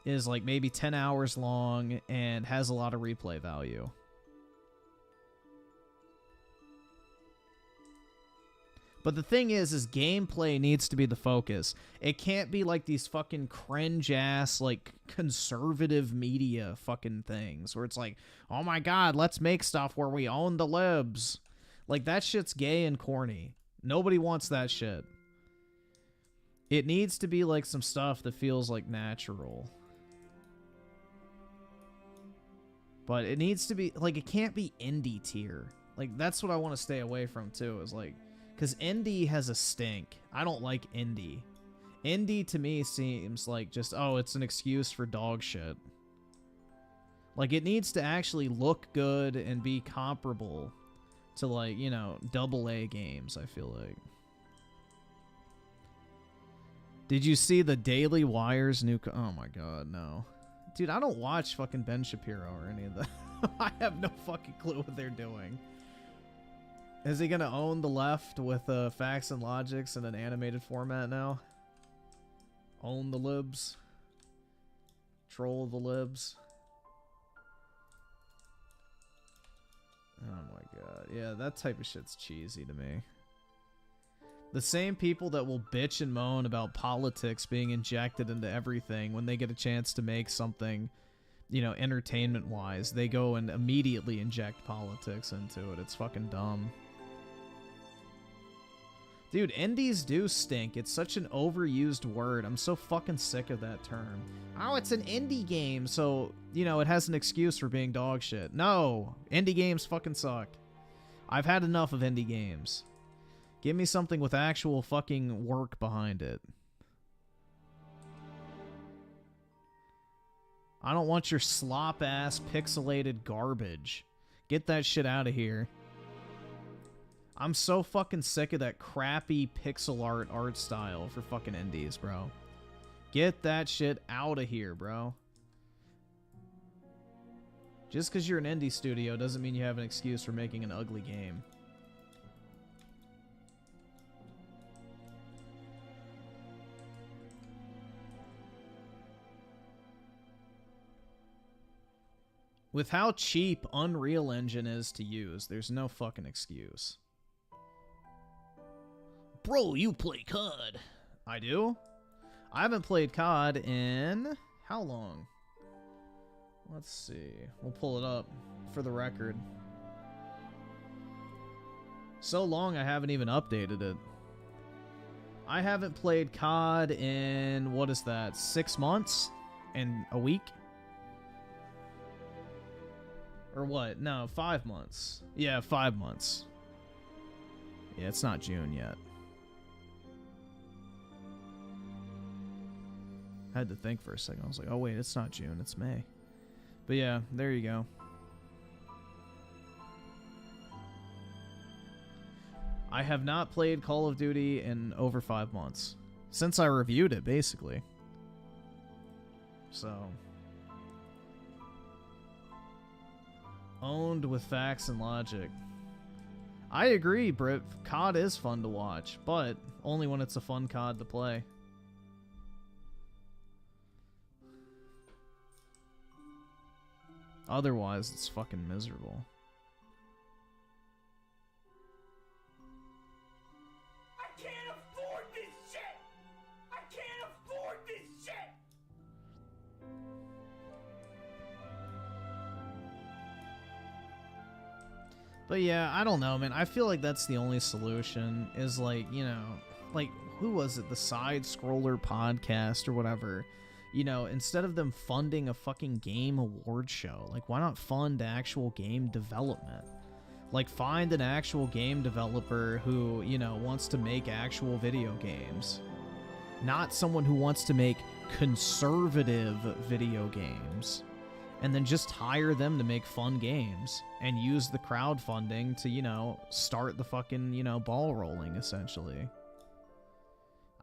Is like maybe 10 hours long and has a lot of replay value. But the thing is gameplay needs to be the focus. It can't be like these fucking cringe-ass, like, conservative media fucking things where it's like, oh my god, let's make stuff where we own the libs. Like, that shit's gay and corny. Nobody wants that shit. It needs to be like some stuff that feels like natural. But it needs to be, like, it can't be indie tier. Like, that's what I want to stay away from, too, is like... Because indie has a stink. I don't like indie. Indie, to me, seems like just, oh, it's an excuse for dog shit. Like, it needs to actually look good and be comparable to, like, you know, AA games, I feel like. Did you see the Daily Wire's new... Oh, my God, no. Dude, I don't watch fucking Ben Shapiro or any of that. I have no fucking clue what they're doing. Is he gonna own the left with facts and logics in an animated format now? Own the libs? Troll the libs? Oh my god. Yeah, that type of shit's cheesy to me. The same people that will bitch and moan about politics being injected into everything when they get a chance to make something, you know, entertainment-wise, they go and immediately inject politics into it. It's fucking dumb. Dude, indies do stink. It's such an overused word. I'm so fucking sick of that term. Oh, it's an indie game, so, you know, it has an excuse for being dog shit. No! Indie games fucking suck. I've had enough of indie games. Give me something with actual fucking work behind it. I don't want your slop-ass, pixelated garbage. Get that shit out of here. I'm so fucking sick of that crappy pixel art style for fucking indies, bro. Get that shit out of here, bro. Just because you're an indie studio doesn't mean you have an excuse for making an ugly game. With how cheap Unreal Engine is to use, there's no fucking excuse. Bro, you play COD. I do? I haven't played COD in... how long? Let's see. We'll pull it up for the record. So long I haven't even updated it. I haven't played COD in... what is that? 6 months? And a week? Or what? No, 5 months. Yeah, 5 months. Yeah, it's not June yet. I had to think for a second. I was like, oh wait, it's not June, it's May. But yeah, there you go. I have not played Call of Duty in over 5 months. Since I reviewed it, basically. So... owned with facts and logic. I agree, Brit. COD is fun to watch, but only when it's a fun COD to play. Otherwise, it's fucking miserable. I can't afford this shit! I can't afford this shit! But yeah, I don't know, man. I feel like that's the only solution is like, you know, like who was it? The Side Scroller podcast or whatever. You know, instead of them funding a fucking game award show, like why not fund actual game development? Like find an actual game developer who, you know, wants to make actual video games. Not someone who wants to make conservative video games. And then just hire them to make fun games and use the crowdfunding to, you know, start the fucking, you know, ball rolling, essentially.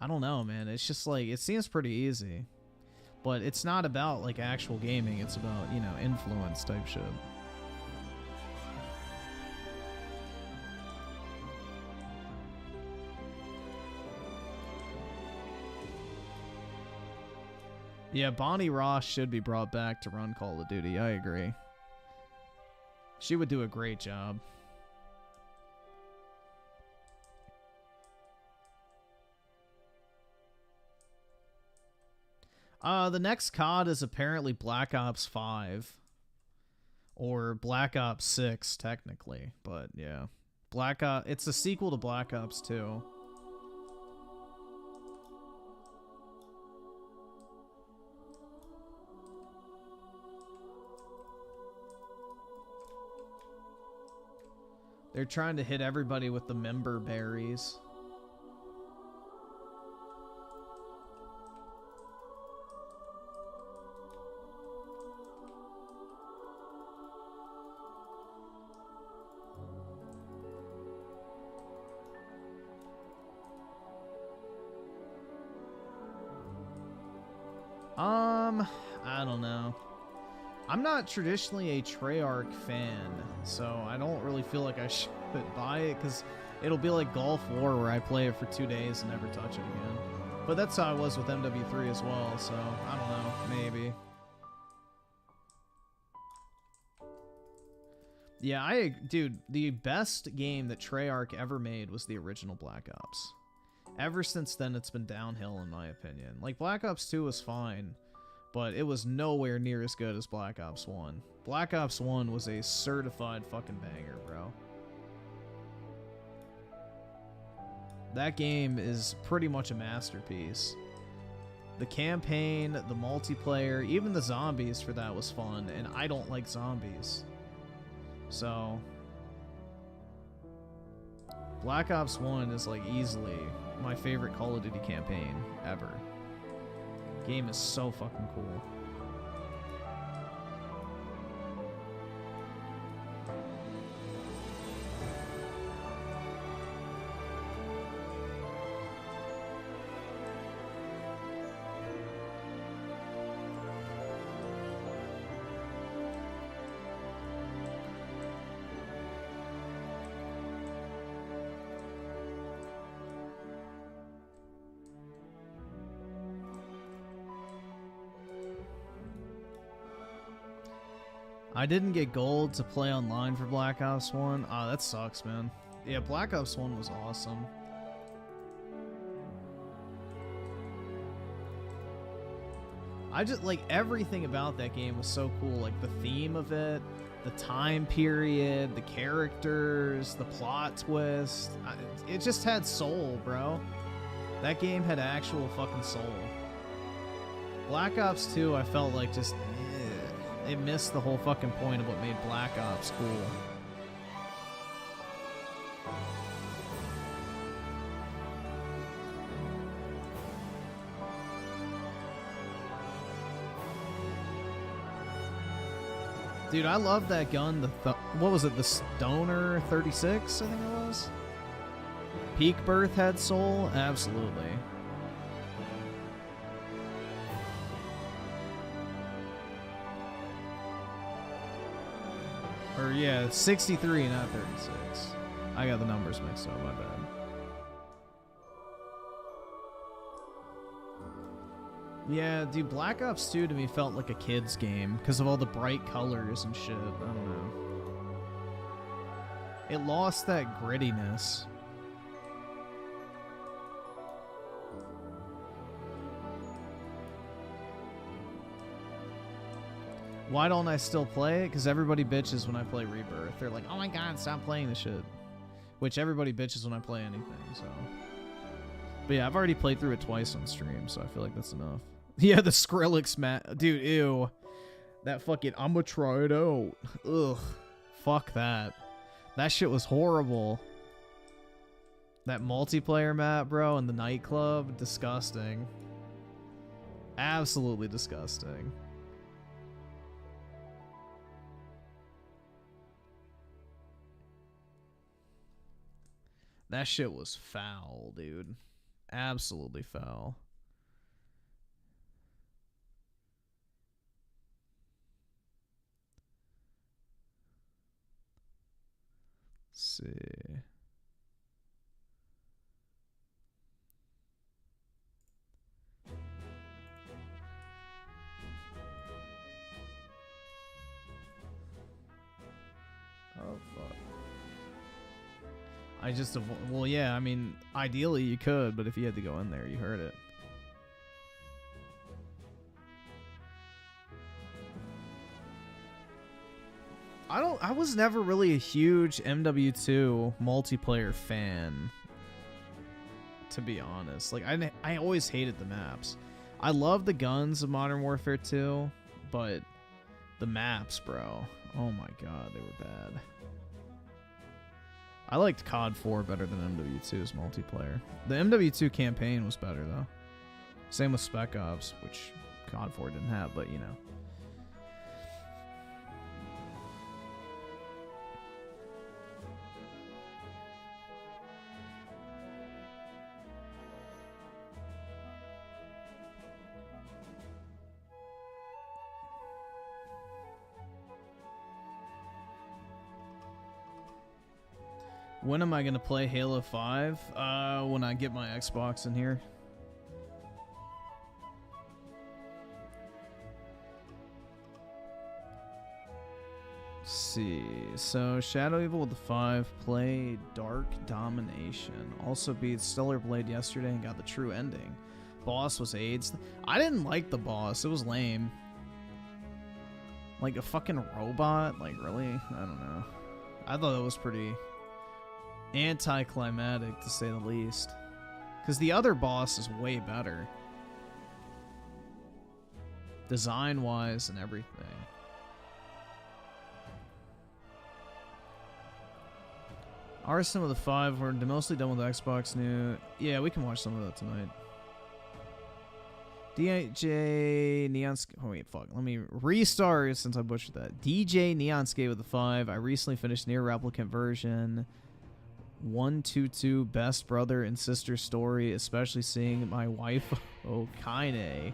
I don't know, man. It's just like, it seems pretty easy. But it's not about, like, actual gaming. It's about, you know, influence type shit. Yeah, Bonnie Ross should be brought back to run Call of Duty. I agree. She would do a great job. The next COD is apparently Black Ops 5. Or Black Ops 6, technically. But, yeah. It's a sequel to Black Ops 2. They're trying to hit everybody with the member berries. I don't know. I'm not traditionally a Treyarch fan, so I don't really feel like I should buy it, because it'll be like Gulf War where I play it for 2 days and never touch it again. But that's how I was with MW3 as well, so I don't know, maybe. Yeah, dude, the best game that Treyarch ever made was the original Black Ops. Ever since then, it's been downhill in my opinion. Like, Black Ops 2 was fine, but it was nowhere near as good as Black Ops 1. Black Ops 1 was a certified fucking banger, bro. That game is pretty much a masterpiece. The campaign, the multiplayer, even the zombies for that was fun, and I don't like zombies. So, Black Ops 1 is like easily my favorite Call of Duty campaign ever. Game is so fucking cool. I didn't get gold to play online for Black Ops 1. Ah, that sucks, man. Yeah, Black Ops 1 was awesome. I just, like, everything about that game was so cool. Like, the theme of it, the time period, the characters, the plot twist. It just had soul, bro. That game had actual fucking soul. Black Ops 2, I felt like just... it missed the whole fucking point of what made Black Ops cool. Dude, I love that gun. What was it? The Stoner 36, I think it was? Peak Birth had soul? Absolutely. Or yeah, 63, not 36. I got the numbers mixed up, my bad. Yeah, dude, Black Ops 2 to me felt like a kid's game because of all the bright colors and shit. I don't know. It lost that grittiness. Why don't I still play it? Because everybody bitches when I play Rebirth. They're like, oh my god, stop playing this shit. Which everybody bitches when I play anything, so. But yeah, I've already played through it twice on stream, so I feel like that's enough. Yeah, the Skrillex mat. Dude, ew. That fucking, I'ma try it out. Ugh. Fuck that. That shit was horrible. That multiplayer map, bro, in the nightclub. Disgusting. Absolutely disgusting. That shit was foul, dude. Absolutely foul. Let's see. Oh, fuck. I just, well, yeah, I mean, ideally you could, but if you had to go in there, you heard it. I was never really a huge MW2 multiplayer fan, to be honest. Like, I always hated the maps. I love the guns of Modern Warfare 2, but the maps, bro. Oh my god, they were bad. I liked COD 4 better than MW2's multiplayer. The MW2 campaign was better, though. Same with Spec Ops, which COD 4 didn't have, but you know. When am I going to play Halo 5? When I get my Xbox in here. Let's see. So, Shadow Evil with the 5. Play Dark Domination. Also beat Stellar Blade yesterday and got the true ending. Boss was AIDS. I didn't like the boss. It was lame. Like a fucking robot? Like, really? I don't know. I thought it was pretty anticlimactic, to say the least. Because the other boss is way better. Design-wise and everything. Are some of the 5 were mostly done with Xbox new? Yeah, we can watch some of that tonight. DJ Neonskate. Oh wait, fuck. Let me restart since I butchered that. DJ Neonskate with the 5. I recently finished Near Replicant version 122 best brother and sister story, especially seeing my wife Kaine.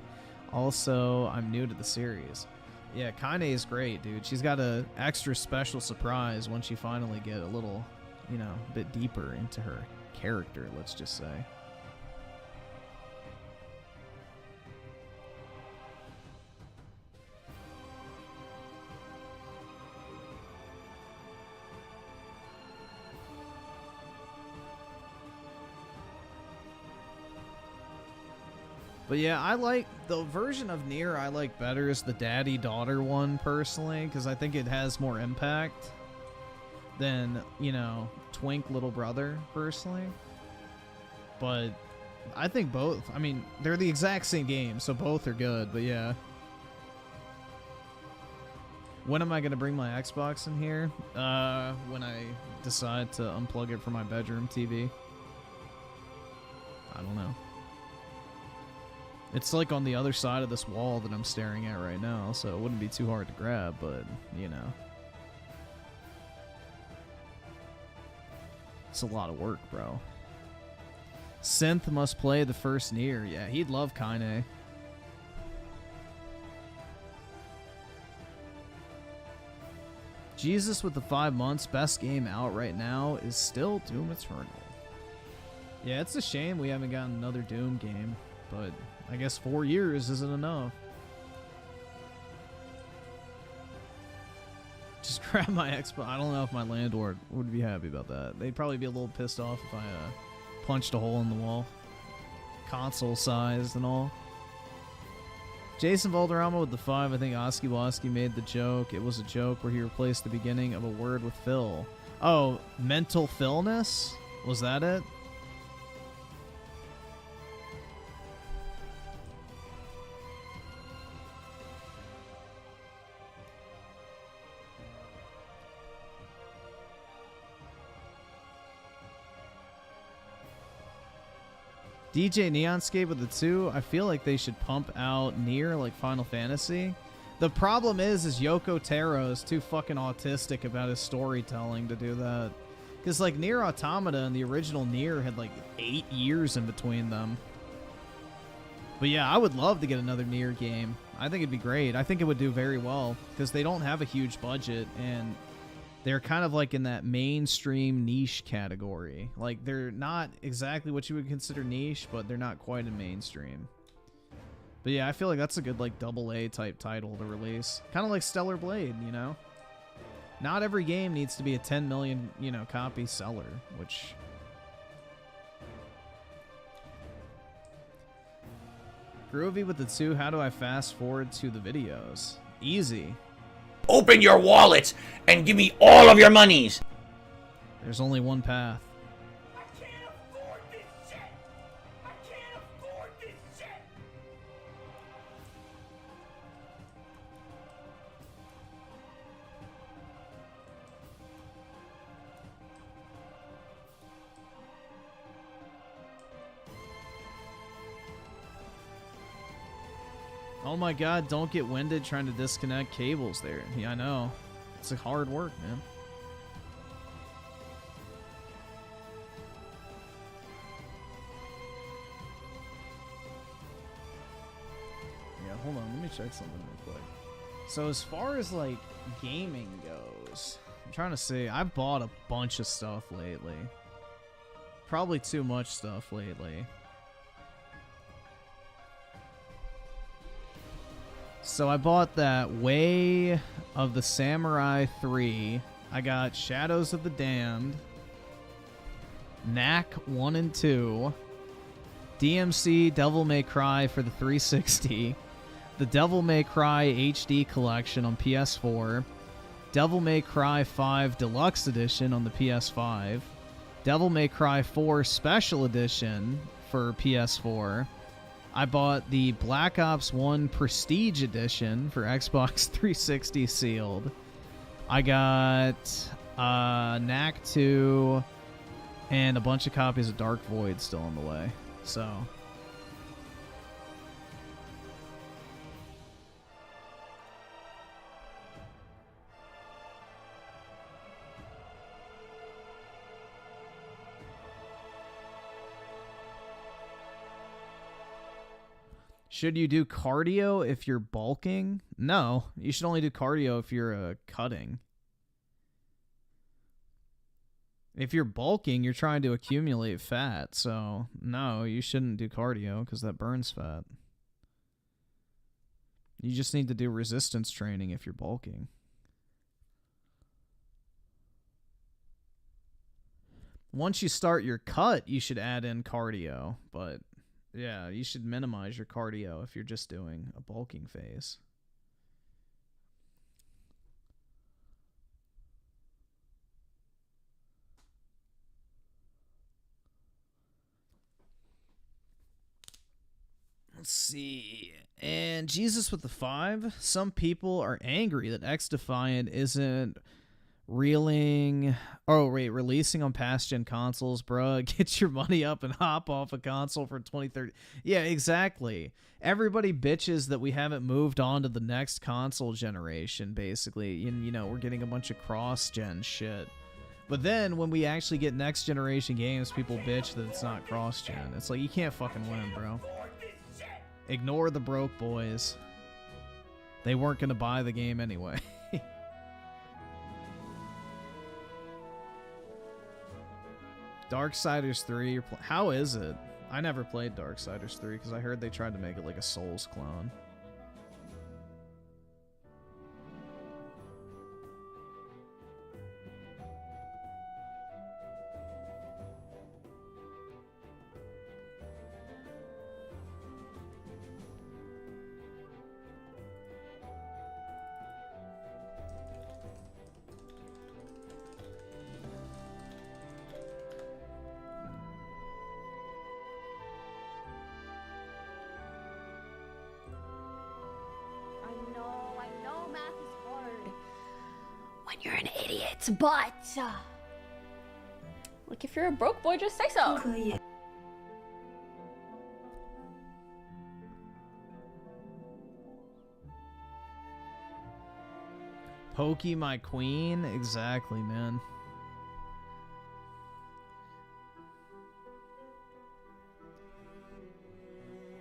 Also, I'm new to the series. Yeah, Kaine is great, dude. She's got a extra special surprise once you finally get a little, you know, a bit deeper into her character, let's just say. But yeah, I like the version of Nier I like better is the daddy-daughter one, personally, because I think it has more impact than, you know, Twink Little Brother, personally. But I think both, I mean, they're the exact same game, so both are good, but yeah. When am I going to bring my Xbox in here? When I decide to unplug it from my bedroom TV. I don't know. It's like on the other side of this wall that I'm staring at right now, so it wouldn't be too hard to grab, but, you know. It's a lot of work, bro. Synth must play the first Nier. Yeah, he'd love Kaine. Jesus with the 5 months, best game out right now is still Doom Eternal. Yeah, it's a shame we haven't gotten another Doom game, but I guess 4 years isn't enough. Just grab my Xbox. I don't know if my landlord would be happy about that. They'd probably be a little pissed off if I punched a hole in the wall. Console sized and all. Jason Valderrama with the 5. I think Oski Woski made the joke. It was a joke where he replaced the beginning of a word with Phil. Oh, mental Philness? Was that it? DJ Neonscape with the 2. I feel like they should pump out Nier like Final Fantasy. The problem is Yoko Taro is too fucking autistic about his storytelling to do that. Because like Nier Automata and the original Nier had like 8 years in between them. But yeah, I would love to get another Nier game. I think it'd be great. I think it would do very well because they don't have a huge budget and they're kind of like in that mainstream niche category. Like, they're not exactly what you would consider niche, but they're not quite in mainstream. But yeah, I feel like that's a good, like, AA type title to release. Kind of like Stellar Blade, you know? Not every game needs to be a 10 million, you know, copy seller, which... Groovy with the 2, how do I fast forward to the videos? Easy. Open your wallet and give me all of your monies. There's only one path. I can't afford this shit! I can't afford this shit! Oh my god, don't get winded trying to disconnect cables there. Yeah, I know. It's like hard work, man. Yeah, hold on. Let me check something real quick. So as far as, like, gaming goes, I'm trying to see. I've bought a bunch of stuff lately. Probably too much stuff lately. So I bought that Way of the Samurai 3. I got Shadows of the Damned, Knack 1 and 2, DMC Devil May Cry for the 360, the Devil May Cry HD Collection on PS4, Devil May Cry 5 Deluxe Edition on the PS5, Devil May Cry 4 Special Edition for PS4, I bought the Black Ops 1 Prestige Edition for Xbox 360 sealed. I got Knack 2 and a bunch of copies of Dark Void still on the way. So... Should you do cardio if you're bulking? No, you should only do cardio if you're cutting. If you're bulking, you're trying to accumulate fat, so no, you shouldn't do cardio because that burns fat. You just need to do resistance training if you're bulking. Once you start your cut, you should add in cardio, but... yeah, you should minimize your cardio if you're just doing a bulking phase. Let's see. And Jesus with the 5. Some people are angry that X Defiant isn't releasing on past gen consoles. Bruh, get your money up and hop off a console for 2030. Yeah, exactly. Everybody bitches that we haven't moved on to the next console generation, basically. And, you know, we're getting a bunch of cross-gen shit. But then, when we actually get next generation games, people bitch that it's not cross-gen. It's like, you can't fucking win, bro. Ignore the broke boys. They weren't gonna buy the game anyway. Darksiders 3, how is it? I never played Darksiders 3 because I heard they tried to make it like a Souls clone. idiot, but Like, if you're a broke boy, just say so. Pokey my queen? Exactly, man.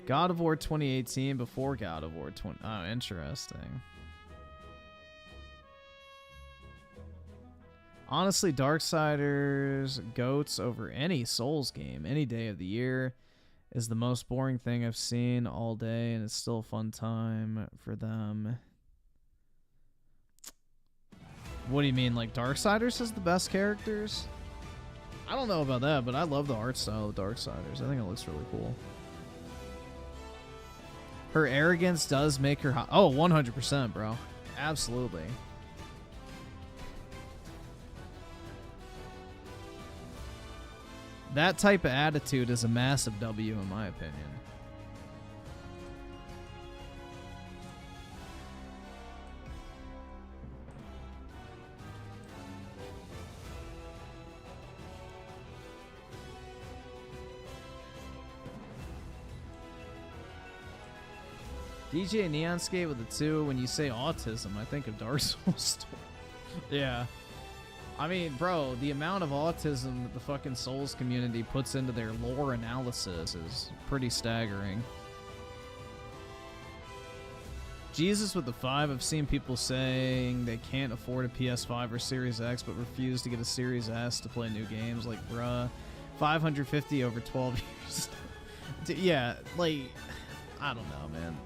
God of War 2018 before God of War 20... Oh, interesting. Honestly, Darksiders goats over any Souls game any day of the year is the most boring thing I've seen all day, and it's still a fun time for them. What do you mean, like Darksiders has the best characters? I don't know about that, but I love the art style of Darksiders. I think it looks really cool. Her arrogance does make her hot. Oh, 100%, bro. Absolutely. That type of attitude is a massive W in my opinion. DJ Neonskate with a 2. When you say autism, I think of Dark Souls. Yeah. I mean, bro, the amount of autism that the fucking Souls community puts into their lore analysis is pretty staggering. Jesus with the 5. I've seen people saying they can't afford a PS5 or Series X but refuse to get a Series S to play new games. Like, bruh, $550 over 12 years. Yeah, like, I don't know, man.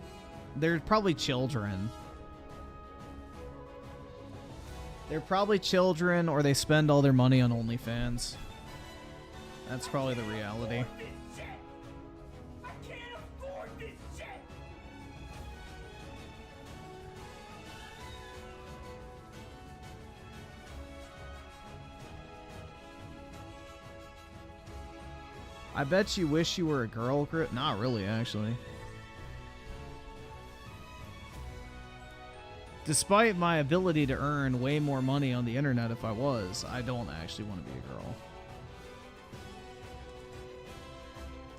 They're probably children. They're probably children, or they spend all their money on OnlyFans. That's probably the reality. I bet you wish you were a girl, Not really, actually. Despite my ability to earn way more money on the internet if I was, I don't actually want to be a girl.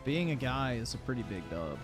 Being a guy is a pretty big dub.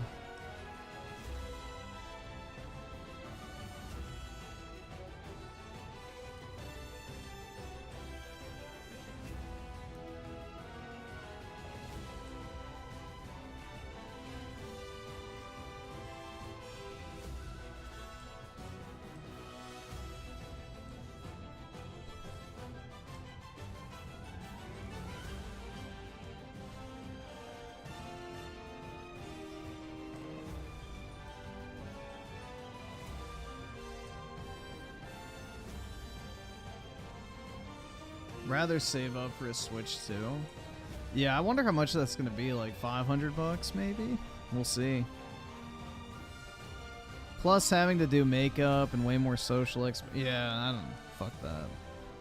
Rather save up for a Switch too. Yeah, I wonder how much that's gonna be, like $500 maybe? We'll see. Plus having to do makeup and way more social yeah, I don't fuck that.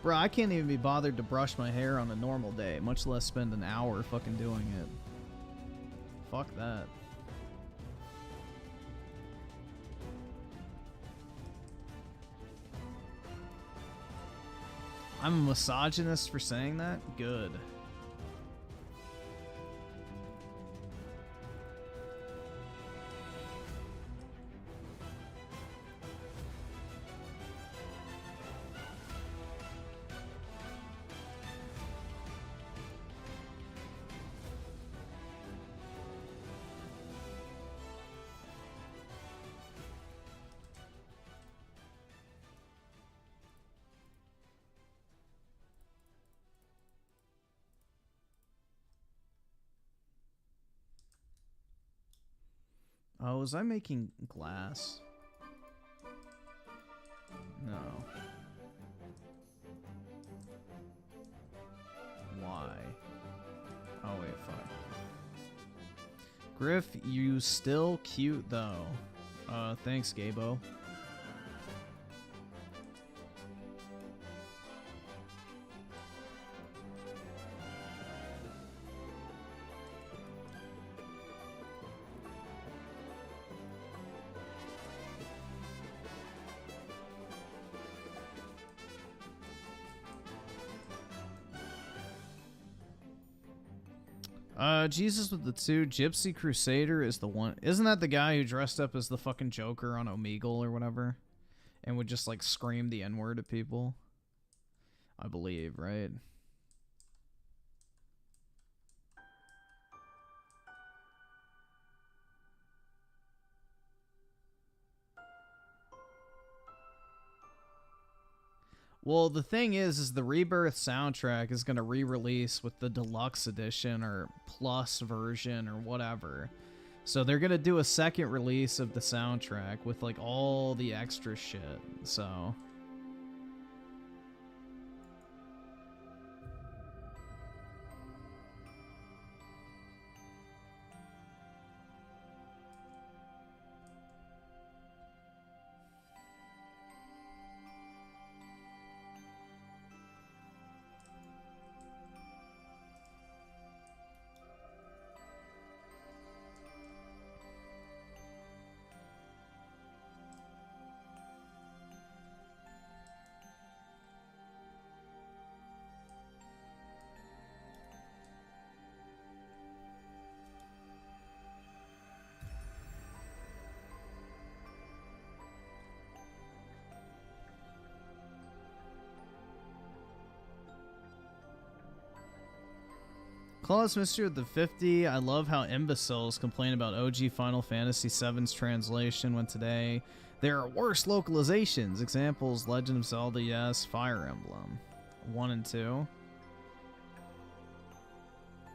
Bro, I can't even be bothered to brush my hair on a normal day, much less spend an hour fucking doing it. Fuck that. I'm a misogynist for saying that? Good. Oh, was I making glass? No. Why? Oh, wait, fuck. Griff, you still cute, though. Thanks, Gabo. Jesus with the 2. Gypsy Crusader is the one. Isn't that the guy who dressed up as the fucking Joker on Omegle or whatever? And would just, like, scream the N-word at people? I believe, right? Well, the thing is the Rebirth soundtrack is going to re-release with the deluxe edition or plus version or whatever. So they're going to do a second release of the soundtrack with like all the extra shit. So Claus Mystery of the 50. I love how imbeciles complain about OG Final Fantasy VII's translation when today there are worse localizations. Examples: Legend of Zelda, yes. Fire Emblem 1 and 2.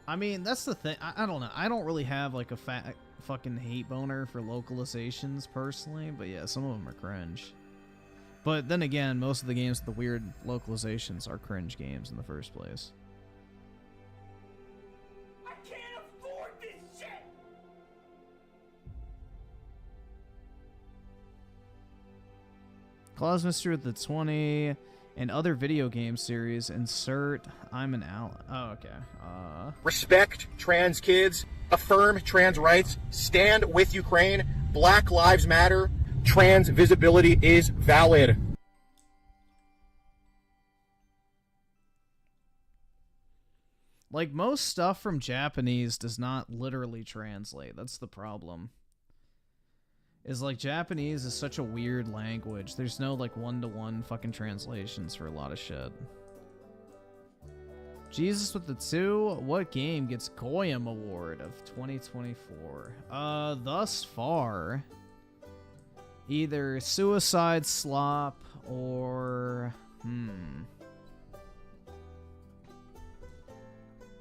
I mean, that's the thing. I don't know. I don't really have like a fucking hate boner for localizations personally, but yeah, some of them are cringe. But then again, most of the games with the weird localizations are cringe games in the first place. Claus Mystery with the 20 and other video game series. Insert I'm an ally. Oh, okay. Respect trans kids. Affirm trans rights. Stand with Ukraine. Black Lives Matter. Trans visibility is valid. Like, most stuff from Japanese does not literally translate. That's the problem. Is like Japanese is such a weird language. There's no like one-to-one fucking translations for a lot of shit. Jesus with the 2. What game gets Goyim Award of 2024? Thus far, either Suicide Slop or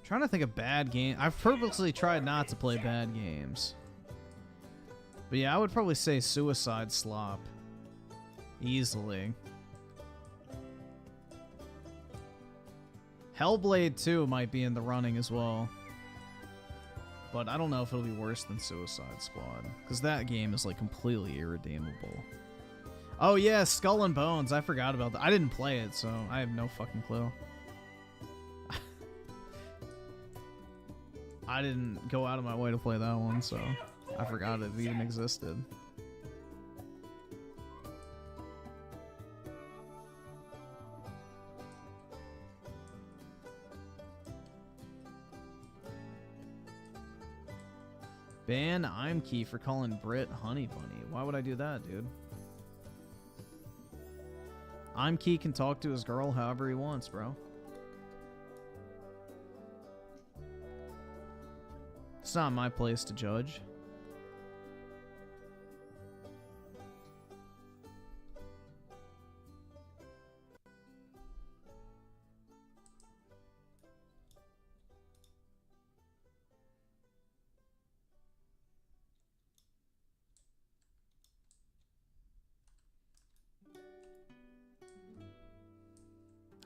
trying to think of bad game. I've purposely tried not to play bad games. But yeah, I would probably say Suicide Slop. Easily. Hellblade 2 might be in the running as well. But I don't know if it'll be worse than Suicide Squad. Because that game is like completely irredeemable. Oh yeah, Skull and Bones. I forgot about that. I didn't play it, so I have no fucking clue. I didn't go out of my way to play that one, so I forgot it even existed. Ban I'm Key for calling Brit Honey Bunny. Why would I do that, dude? I'm Key can talk to his girl however he wants, bro. It's not my place to judge.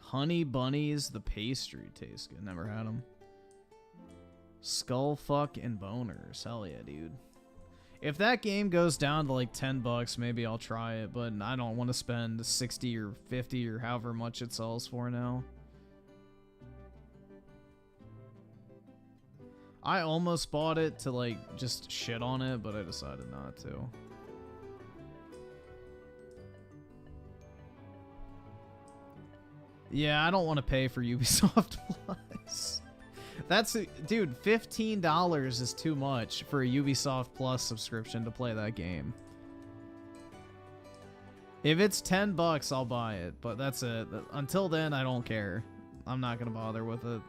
Honey Bunnies, the pastry taste good. Never had them. Skullfuck and Boners. Hell yeah, dude. If that game goes down to like $10, maybe I'll try it, but I don't want to spend 60 or 50 or however much it sells for now. I almost bought it to like just shit on it, but I decided not to. Yeah, I don't want to pay for Ubisoft Plus. That's dude, $15 is too much for a Ubisoft Plus subscription to play that game. If it's $10, I'll buy it, but that's it. Until then, I don't care. I'm not gonna bother with it.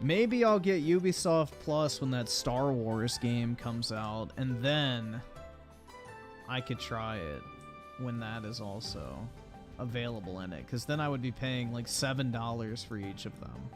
Maybe I'll get Ubisoft Plus when that Star Wars game comes out, and then I could try it when that is also available in it, because then I would be paying like $7 for each of them.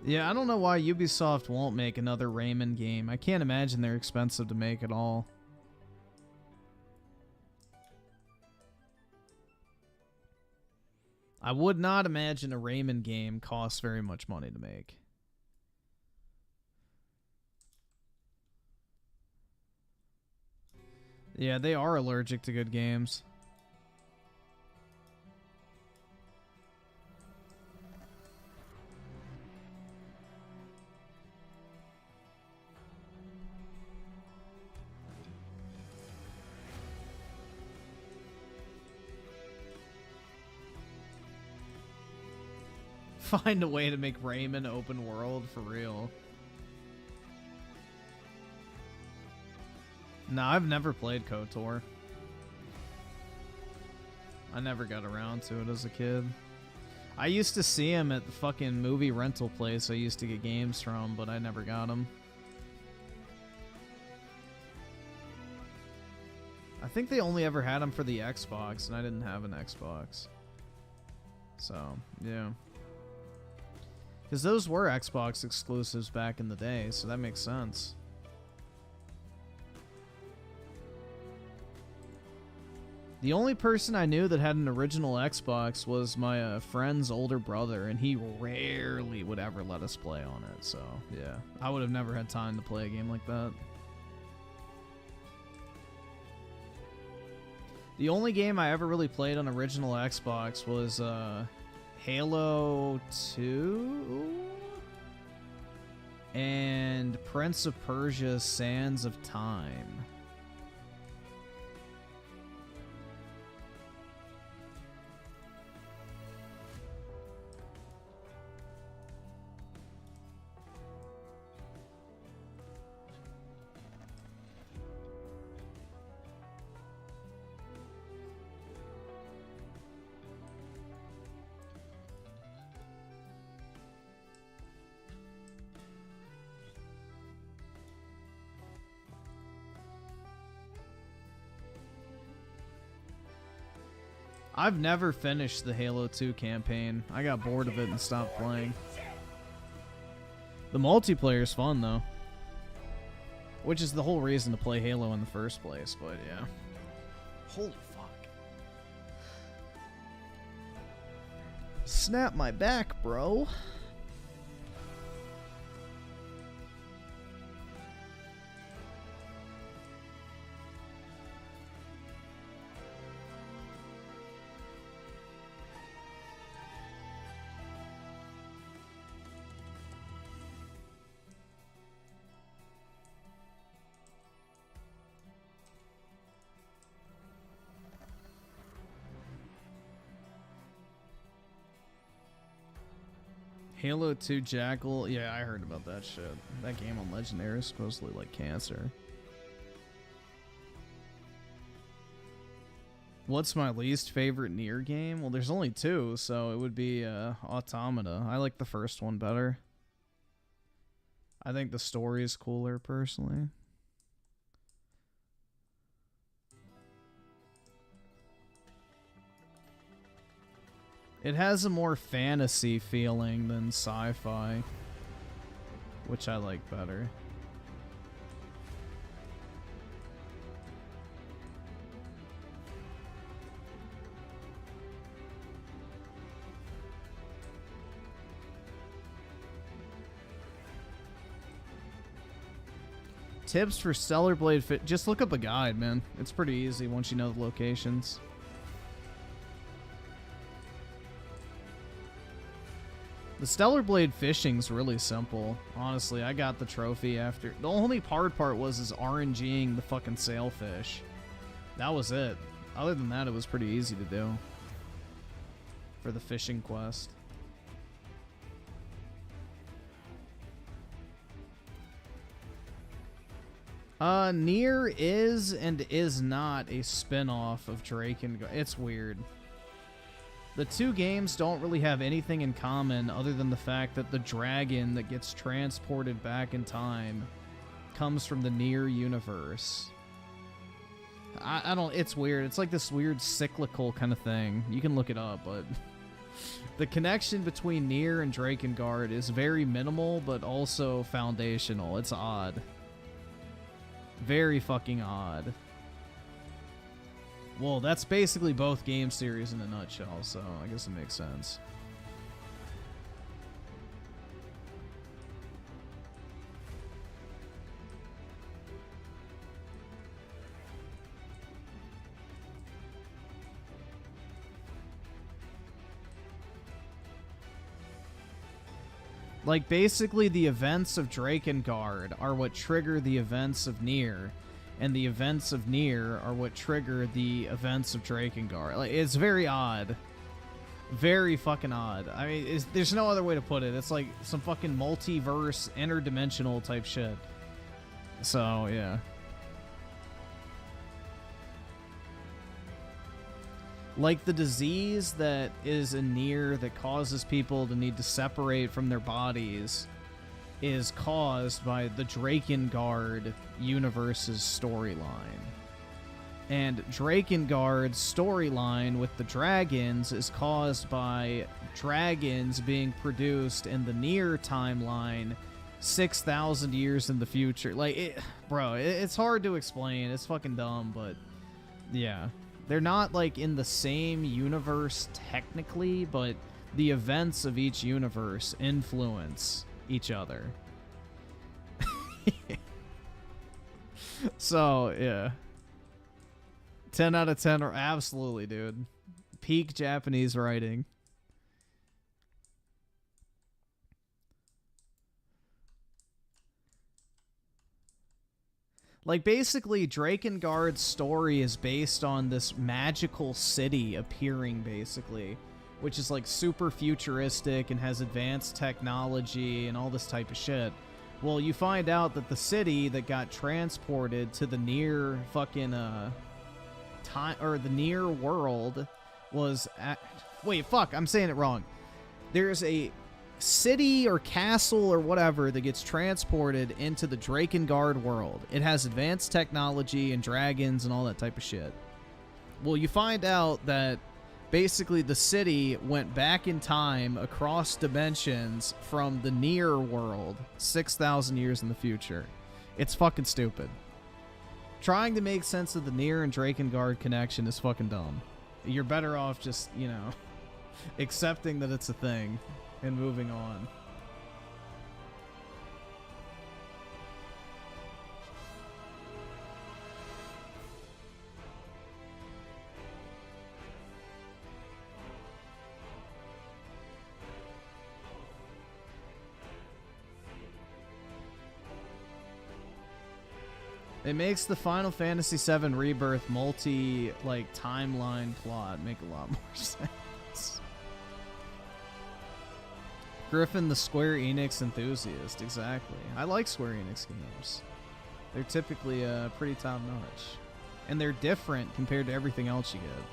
Yeah, I don't know why Ubisoft won't make another Rayman game. I can't imagine they're expensive to make at all. I would not imagine a Rayman game costs very much money to make. Yeah, they are allergic to good games. Find a way to make Rayman open world for real. No, I've never played KOTOR. I never got around to it as a kid. I used to see him at the fucking movie rental place I used to get games from, but I never got him. I think they only ever had him for the Xbox, and I didn't have an Xbox. So, yeah. Because those were Xbox exclusives back in the day, so that makes sense. The only person I knew that had an original Xbox was my friend's older brother, and he rarely would ever let us play on it, so yeah. I would have never had time to play a game like that. The only game I ever really played on original Xbox was Halo 2 and Prince of Persia: Sands of Time. I've never finished the Halo 2 campaign. I got bored of it and stopped playing. The multiplayer's fun, though. Which is the whole reason to play Halo in the first place, but yeah. Holy fuck. Snap my back, bro. Halo 2 Jackal. Yeah, I heard about that shit. That game on Legendary is supposedly like cancer. What's my least favorite Nier game? Well, there's only two, so it would be Automata. I like the first one better. I think the story is cooler, personally. It has a more fantasy feeling than sci-fi, which I like better. Tips for Stellar Blade Fit. Just look up a guide, man. It's pretty easy once you know the locations. The Stellar Blade fishing's really simple. Honestly, I got the trophy after. The only hard part was RNGing the fucking sailfish. That was it. Other than that, it was pretty easy to do. For the fishing quest. Nier is and is not a spin-off of Drakengard. It's weird. The two games don't really have anything in common other than the fact that the dragon that gets transported back in time comes from the Nier universe. I don't... It's weird. It's like this weird cyclical kind of thing. You can look it up, but... The connection between Nier and Drakengard is very minimal, but also foundational. It's odd. Very fucking odd. Well, that's basically both game series in a nutshell, so I guess it makes sense. Like, basically the events of Drakengard are what trigger the events of Nier, and the events of Nier are what trigger the events of Drakengard. Like, it's very odd. Very fucking odd. I mean, there's no other way to put it. It's like some fucking multiverse, interdimensional type shit. So, yeah. Like the disease that is in Nier that causes people to need to separate from their bodies is caused by the Drakengard universe's storyline. And Drakengard's storyline with the dragons is caused by dragons being produced in the Nier timeline 6,000 years in the future. Like, bro, it's hard to explain. It's fucking dumb, but yeah. They're not, like, in the same universe technically, but the events of each universe influence each other. So, yeah. 10 out of 10 are absolutely, dude. Peak Japanese writing. Like, basically, Drakengard's story is based on this magical city appearing, basically, which is, like, super futuristic and has advanced technology and all this type of shit. Well, you find out that the city that got transported to the Nier fucking, time, or the Nier world was at... Wait, fuck, I'm saying it wrong. There's a city or castle or whatever that gets transported into the Drakengard world. It has advanced technology and dragons and all that type of shit. Well, you find out that basically the city went back in time across dimensions from the Nier world 6,000 years in the future. It's fucking stupid. Trying to make sense of the Nier and Drakengard connection is fucking dumb. You're better off just, you know, accepting that it's a thing and moving on. It makes the Final Fantasy VII Rebirth timeline plot make a lot more sense. Griffin, the Square Enix enthusiast, exactly. I like Square Enix games. They're typically pretty top-notch. And they're different compared to everything else you get.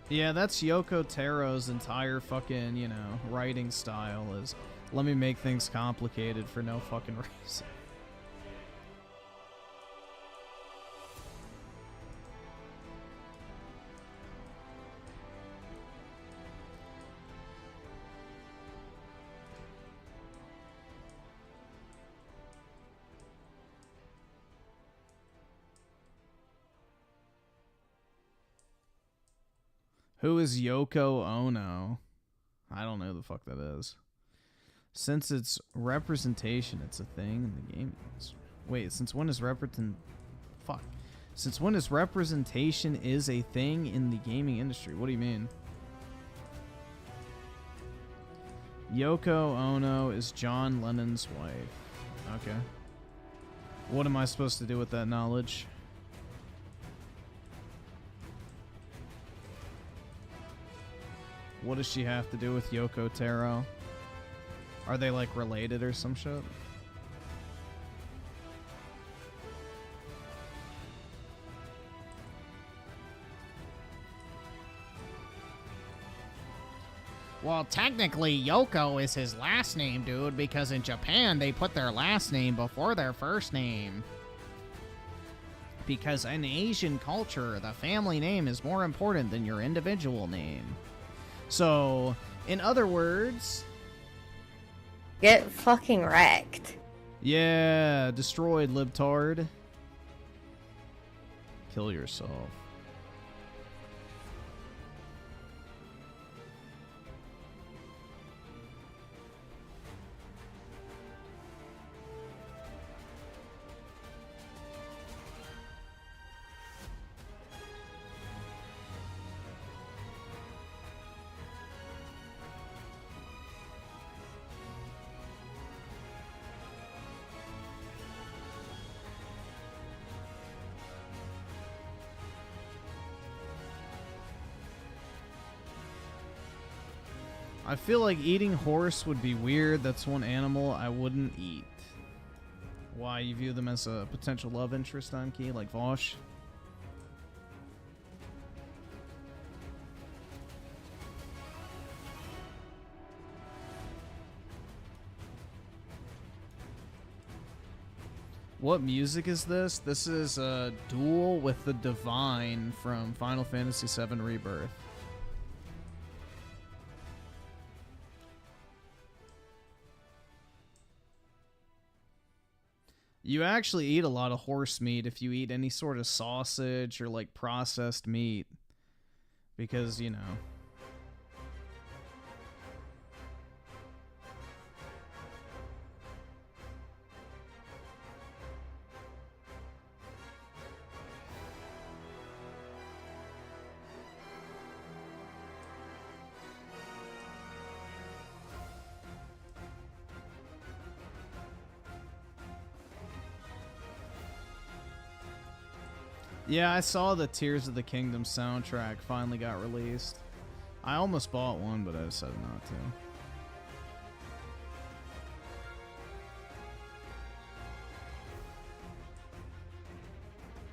Yeah, that's Yoko Taro's entire fucking, you know, writing style is, let me make things complicated for no fucking reason. Who is Yoko Ono? I don't know who the fuck that is. Since it's representation, it's a thing in the gaming industry. Wait, since when is Since when is representation is a thing in the gaming industry? What do you mean? Yoko Ono is John Lennon's wife. Okay. What am I supposed to do with that knowledge? What does she have to do with Yoko Taro? Are they like related or some shit? Well, technically, Yoko is his last name, dude, because in Japan, they put their last name before their first name. Because in Asian culture, the family name is more important than your individual name. So, in other words... Get fucking wrecked. Yeah, destroyed, libtard. Kill yourself. I feel like eating horse would be weird. That's one animal I wouldn't eat. Why? You view them as a potential love interest, Anki, like Vosh? What music is this? This is a duel with the Divine from Final Fantasy VII Rebirth. You actually eat a lot of horse meat if you eat any sort of sausage or like processed meat. Because, you know. Yeah, I saw the Tears of the Kingdom soundtrack finally got released. I almost bought one, but I decided not to.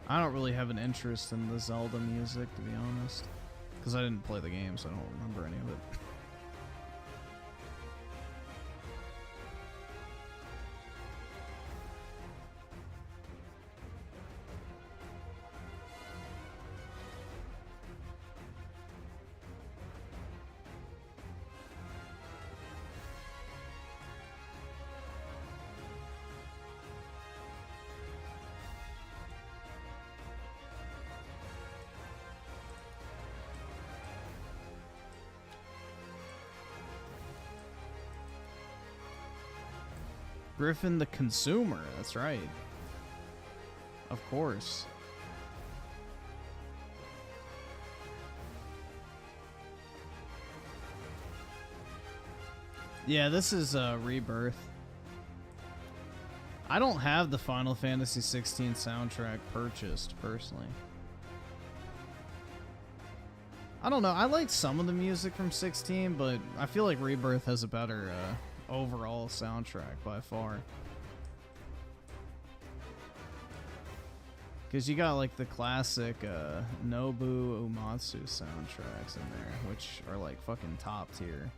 I don't really have an interest in the Zelda music, to be honest. Because I didn't play the game, so I don't remember any of it. Griffin the Consumer, that's right. Of course. Yeah, this is Rebirth. I don't have the Final Fantasy 16 soundtrack purchased, personally. I don't know, I like some of the music from 16, but I feel like Rebirth has a better overall soundtrack by far. Because you got like the classic Nobu Uematsu soundtracks in there, which are like fucking top tier.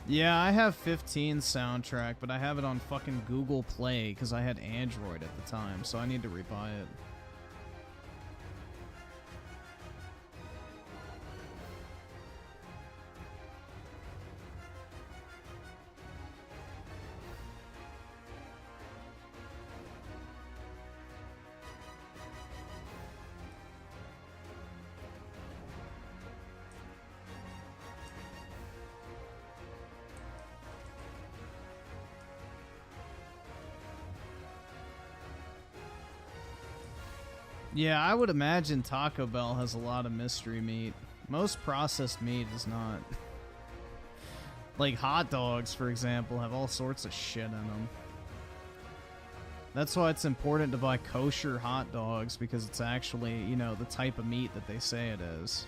Yeah, I have 15 soundtrack, but I have it on fucking Google Play because I had Android at the time, so I need to rebuy it. Yeah, I would imagine Taco Bell has a lot of mystery meat. Most processed meat is not. Like hot dogs, for example, have all sorts of shit in them. That's why it's important to buy kosher hot dogs, because it's actually, you know, the type of meat that they say it is.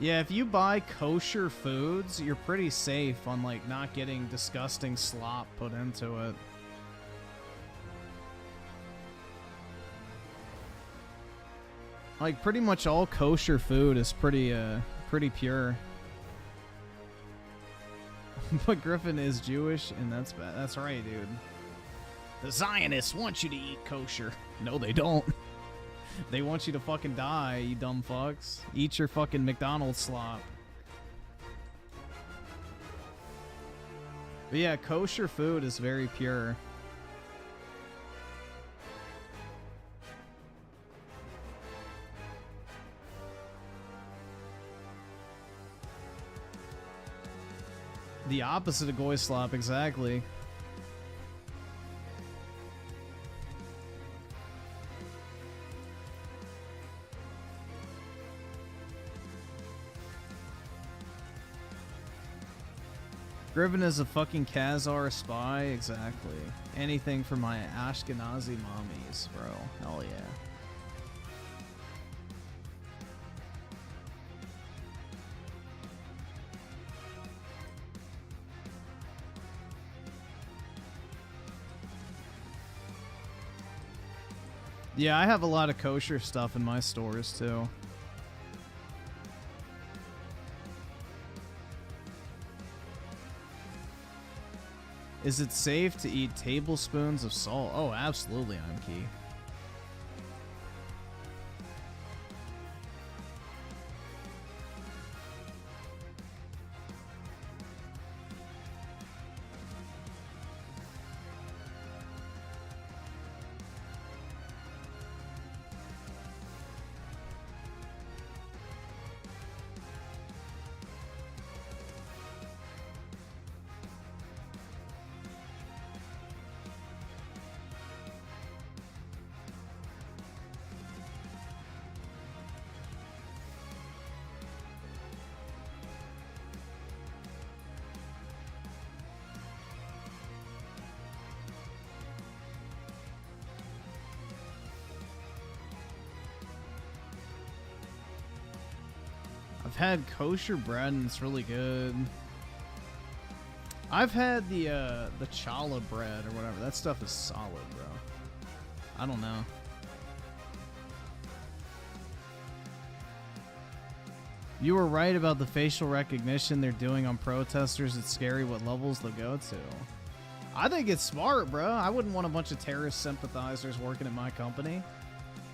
Yeah, if you buy kosher foods, you're pretty safe on, like, not getting disgusting slop put into it. Like, pretty much all kosher food is pretty pure. But Griffin is Jewish, and that's bad. That's right, dude. The Zionists want you to eat kosher. No, they don't. They want you to fucking die, you dumb fucks. Eat your fucking McDonald's slop. But yeah, kosher food is very pure. The opposite of goy slop, exactly. Griffin is a fucking Khazar spy, exactly. Anything for my Ashkenazi mommies, bro. Hell yeah. Yeah, I have a lot of kosher stuff in my stores too. Is it safe to eat tablespoons of salt? Oh, absolutely, I'm key. I've had kosher bread and it's really good. I've had the challah bread or whatever. That stuff is solid, bro. I don't know. You were right about the facial recognition they're doing on protesters. It's scary what levels they'll go to. I think it's smart, bro. I wouldn't want a bunch of terrorist sympathizers working at my company.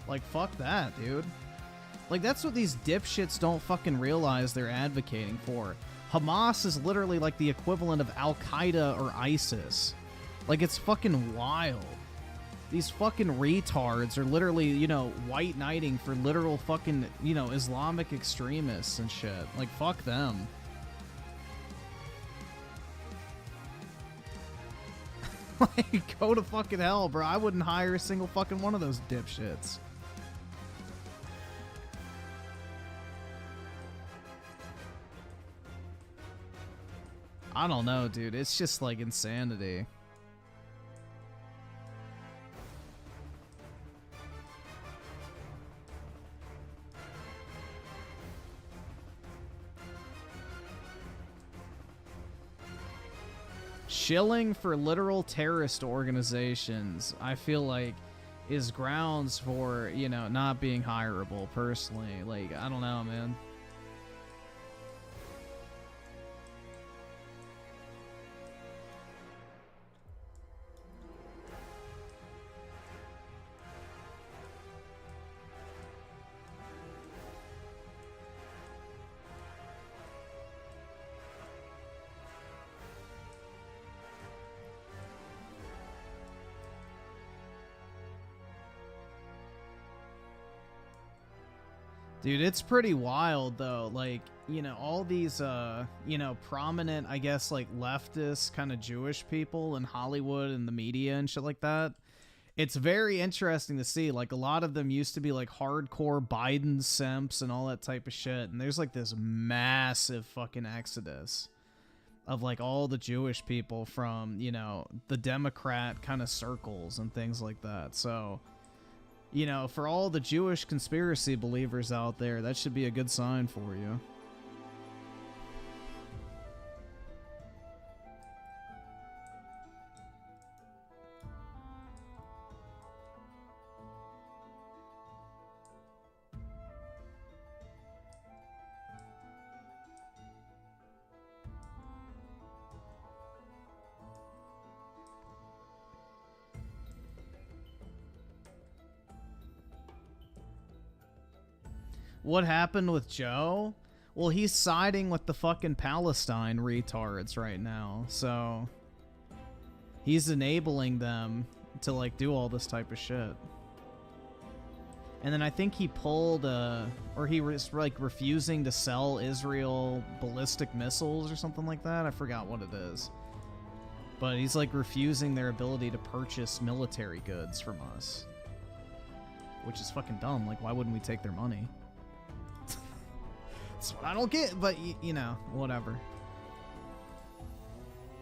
Like, fuck that, dude. Like, that's what these dipshits don't fucking realize they're advocating for. Hamas is literally like the equivalent of Al-Qaeda or ISIS. Like, it's fucking wild. These fucking retards are literally, you know, white knighting for literal fucking, you know, Islamic extremists and shit. Like, fuck them. Like, go to fucking hell, bro. I wouldn't hire a single fucking one of those dipshits. I don't know, dude. It's just like insanity. Shilling for literal terrorist organizations, I feel like, is grounds for, you know, not being hireable, personally. Like, I don't know, man. Dude, it's pretty wild, though. Like, you know, all these, you know, prominent, I guess, like, leftist kind of Jewish people in Hollywood and the media and shit like that. It's very interesting to see. Like, a lot of them used to be, like, hardcore Biden simps and all that type of shit. And there's, like, this massive fucking exodus of, like, all the Jewish people from, you know, the Democrat kind of circles and things like that. So, you know, for all the Jewish conspiracy believers out there, that should be a good sign for you. What happened with Joe? Well, he's siding with the fucking Palestine retards right now, so he's enabling them to, like, do all this type of shit. And then I think he pulled, or he was, like, refusing to sell Israel ballistic missiles or something like that. I forgot what it is. But he's, like, refusing their ability to purchase military goods from us. Which is fucking dumb. Like, why wouldn't we take their money? That's what I don't get, but, you know, whatever.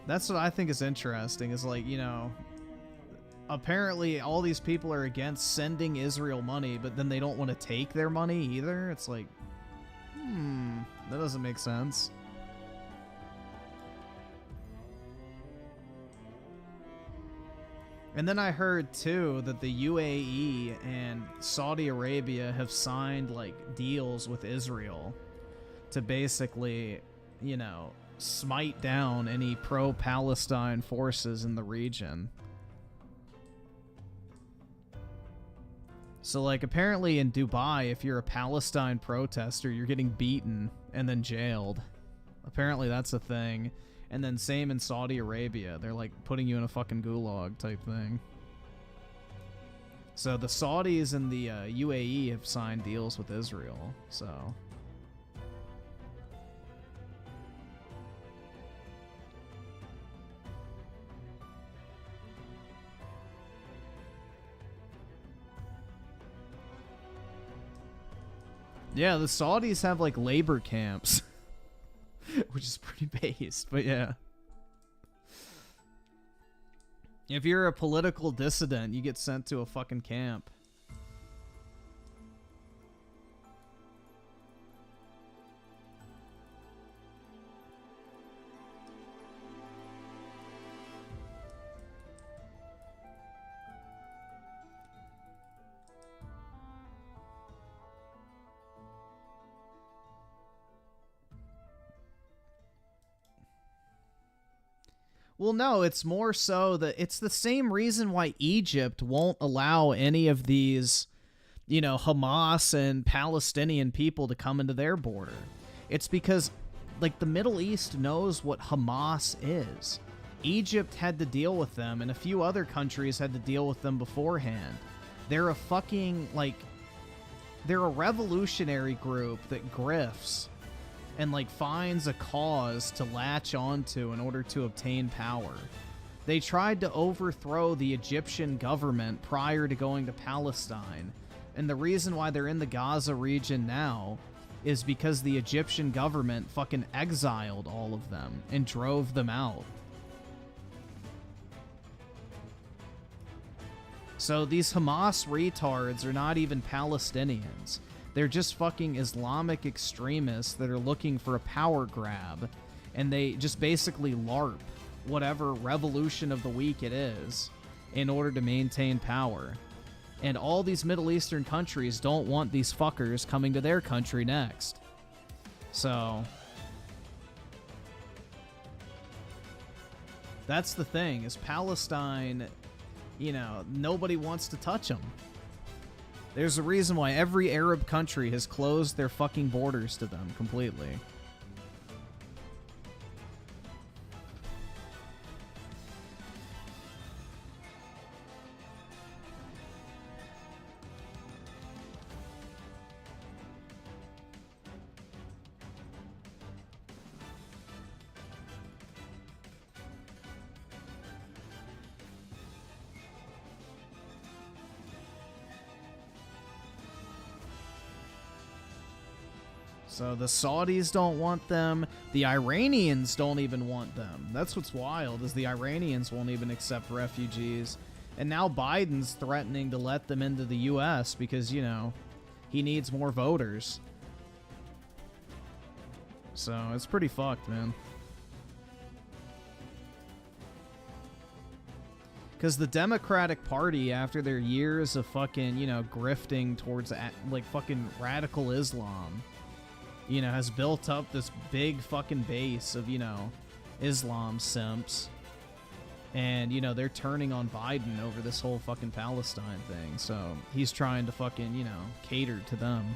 That's what I think is interesting, is, like, you know, apparently all these people are against sending Israel money, but then they don't want to take their money either. It's like, that doesn't make sense. And then I heard, too, that the UAE and Saudi Arabia have signed, like, deals with Israel to basically, you know, smite down any pro-Palestine forces in the region. So, like, apparently in Dubai, if you're a Palestine protester, you're getting beaten and then jailed. Apparently that's a thing. And then same in Saudi Arabia. They're, like, putting you in a fucking gulag type thing. So the Saudis and the UAE have signed deals with Israel, so... Yeah, the Saudis have, like, labor camps. Which is pretty based, but yeah. If you're a political dissident, you get sent to a fucking camp. Well, no, it's more so that it's the same reason why Egypt won't allow any of these, you know, Hamas and Palestinian people to come into their border. It's because, like, the Middle East knows what Hamas is. Egypt had to deal with them, and a few other countries had to deal with them beforehand. They're a fucking, like, they're a revolutionary group that grifts and, like, finds a cause to latch onto in order to obtain power. They tried to overthrow the Egyptian government prior to going to Palestine, and the reason why they're in the Gaza region now is because the Egyptian government fucking exiled all of them and drove them out. So these Hamas retards are not even Palestinians. They're just fucking Islamic extremists that are looking for a power grab, and they just basically LARP whatever revolution of the week it is in order to maintain power. And all these Middle Eastern countries don't want these fuckers coming to their country next. So that's the thing, is Palestine, you know, nobody wants to touch them. There's a reason why every Arab country has closed their fucking borders to them completely. So the Saudis don't want them. The Iranians don't even want them. That's what's wild, is the Iranians won't even accept refugees. And now Biden's threatening to let them into the U.S. because, you know, he needs more voters. So it's pretty fucked, man. Because the Democratic Party, after their years of fucking, you know, grifting towards, like, fucking radical Islam, you know, has built up this big fucking base of, you know, Islam simps. And, you know, they're turning on Biden over this whole fucking Palestine thing. So he's trying to fucking, you know, cater to them.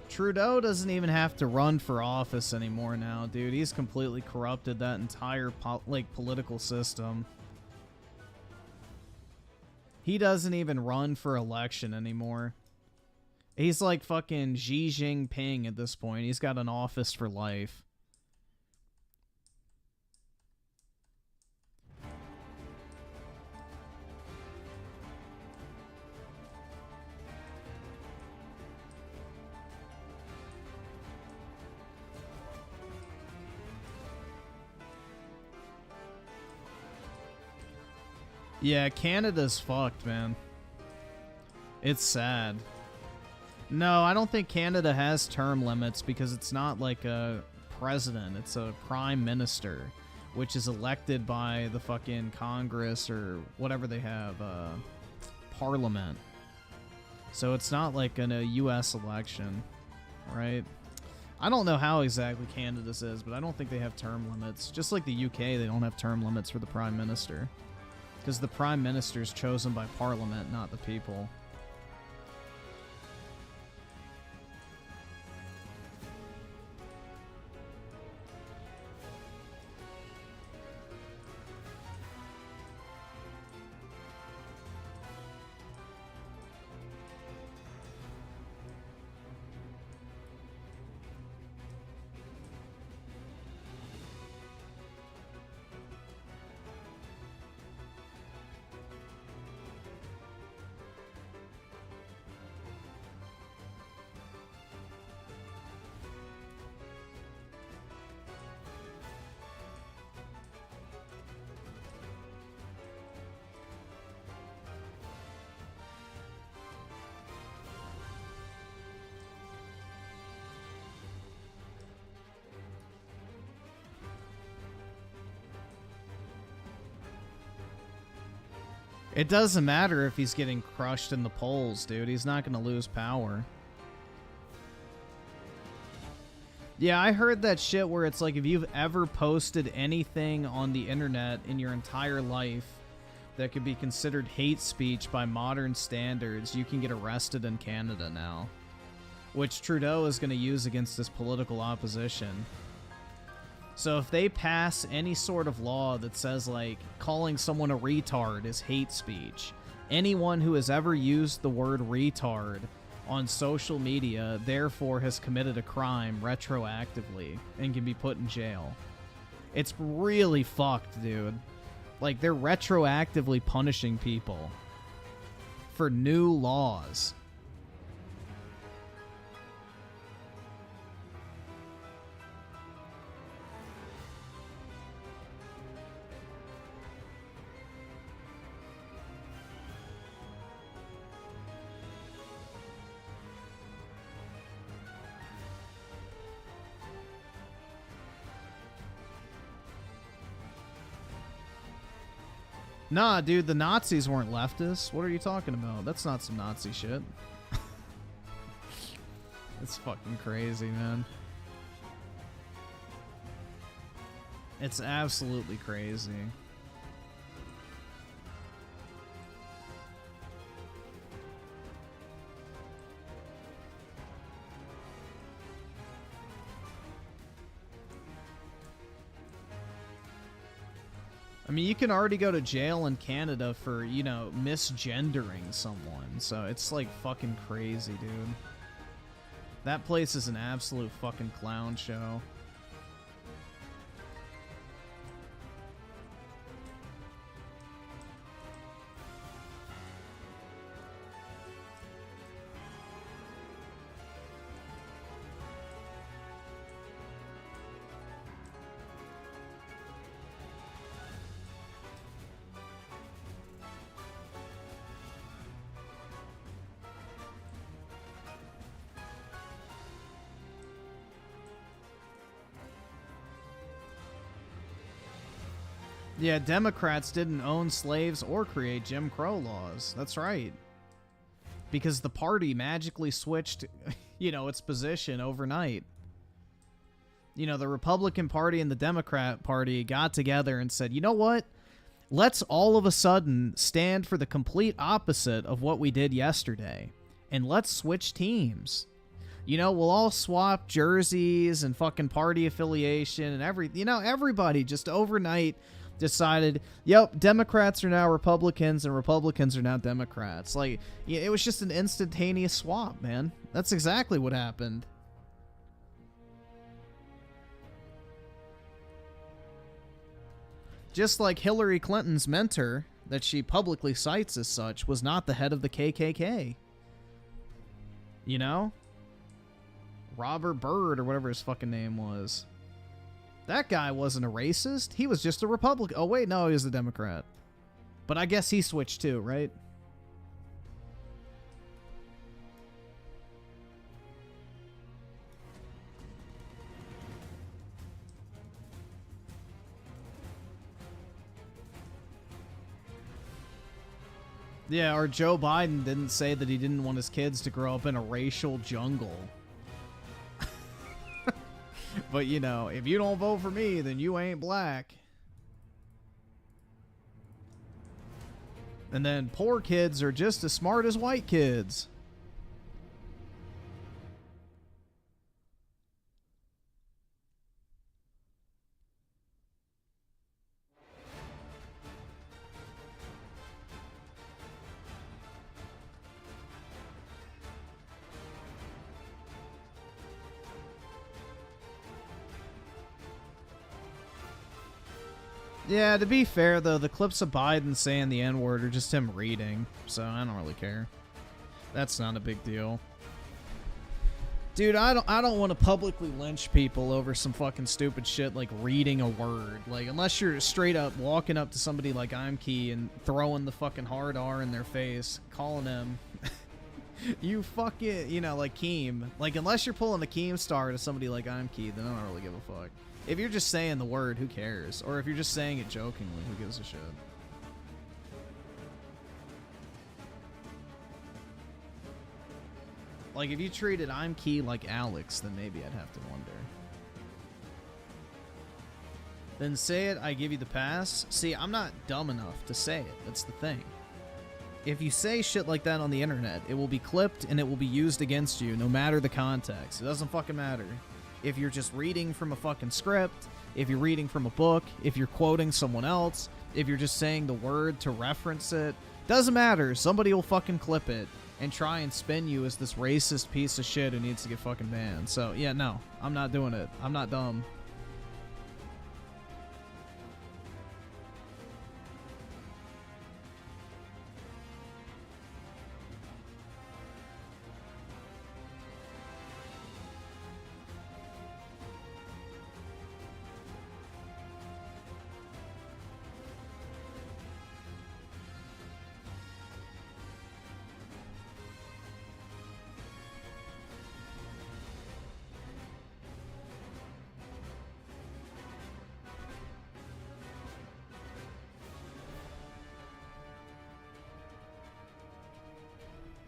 Trudeau doesn't even have to run for office anymore now, dude. He's completely corrupted that entire political system. He doesn't even run for election anymore. He's like fucking Xi Jinping at this point. He's got an office for life. Yeah, Canada's fucked, man. It's sad. No, I don't think Canada has term limits because it's not like a president. It's a prime minister, which is elected by the fucking Congress or whatever they have, parliament. So it's not like in a U.S. election, right? I don't know how exactly Canada's is, but I don't think they have term limits. Just like the UK, they don't have term limits for the prime minister. Because the prime minister is chosen by parliament, not the people. It doesn't matter if he's getting crushed in the polls, dude. He's not going to lose power. Yeah, I heard that shit where it's like if you've ever posted anything on the internet in your entire life that could be considered hate speech by modern standards, you can get arrested in Canada now. Which Trudeau is going to use against his political opposition. So if they pass any sort of law that says, like, calling someone a retard is hate speech, anyone who has ever used the word retard on social media therefore has committed a crime retroactively and can be put in jail. It's really fucked, dude. Like, they're retroactively punishing people for new laws. Nah, dude, the Nazis weren't leftists. What are you talking about? That's not some Nazi shit. It's fucking crazy, man. It's absolutely crazy. I mean, you can already go to jail in Canada for, you know, misgendering someone. So it's like fucking crazy, dude. That place is an absolute fucking clown show. Yeah, Democrats didn't own slaves or create Jim Crow laws. That's right. Because the party magically switched, you know, its position overnight. You know, the Republican Party and the Democrat Party got together and said, you know what? Let's all of a sudden stand for the complete opposite of what we did yesterday. And let's switch teams. You know, we'll all swap jerseys and fucking party affiliation and everybody just overnight decided, yep, Democrats are now Republicans and Republicans are now Democrats. Like, yeah, it was just an instantaneous swap, man. That's exactly what happened. Just like Hillary Clinton's mentor, that she publicly cites as such, was not the head of the KKK. You know? Robert Byrd, or whatever his fucking name was. That guy wasn't a racist. He was just a Republican. Oh, wait, no, he was a Democrat. But I guess he switched too, right? Yeah, or Joe Biden didn't say that he didn't want his kids to grow up in a racial jungle. But, you know, if you don't vote for me, then you ain't black. And then poor kids are just as smart as white kids. Yeah, to be fair, though, the clips of Biden saying the N-word are just him reading, so I don't really care. That's not a big deal. Dude, I don't want to publicly lynch people over some fucking stupid shit like reading a word. Like, unless you're straight up walking up to somebody like I'm Key and throwing the fucking hard R in their face, calling them, you fucking, you know, like Keem. Like, unless you're pulling a Keem star to somebody like I'm Key, then I don't really give a fuck. If you're just saying the word, who cares? Or if you're just saying it jokingly, who gives a shit? Like, if you treated I'm Key like Alex, then maybe I'd have to wonder. Then say it, I give you the pass. See, I'm not dumb enough to say it. That's the thing. If you say shit like that on the internet, it will be clipped and it will be used against you no matter the context. It doesn't fucking matter. If you're just reading from a fucking script, if you're reading from a book, if you're quoting someone else, if you're just saying the word to reference it. Doesn't matter. Somebody will fucking clip it and try and spin you as this racist piece of shit who needs to get fucking banned. So, yeah, no. I'm not doing it. I'm not dumb.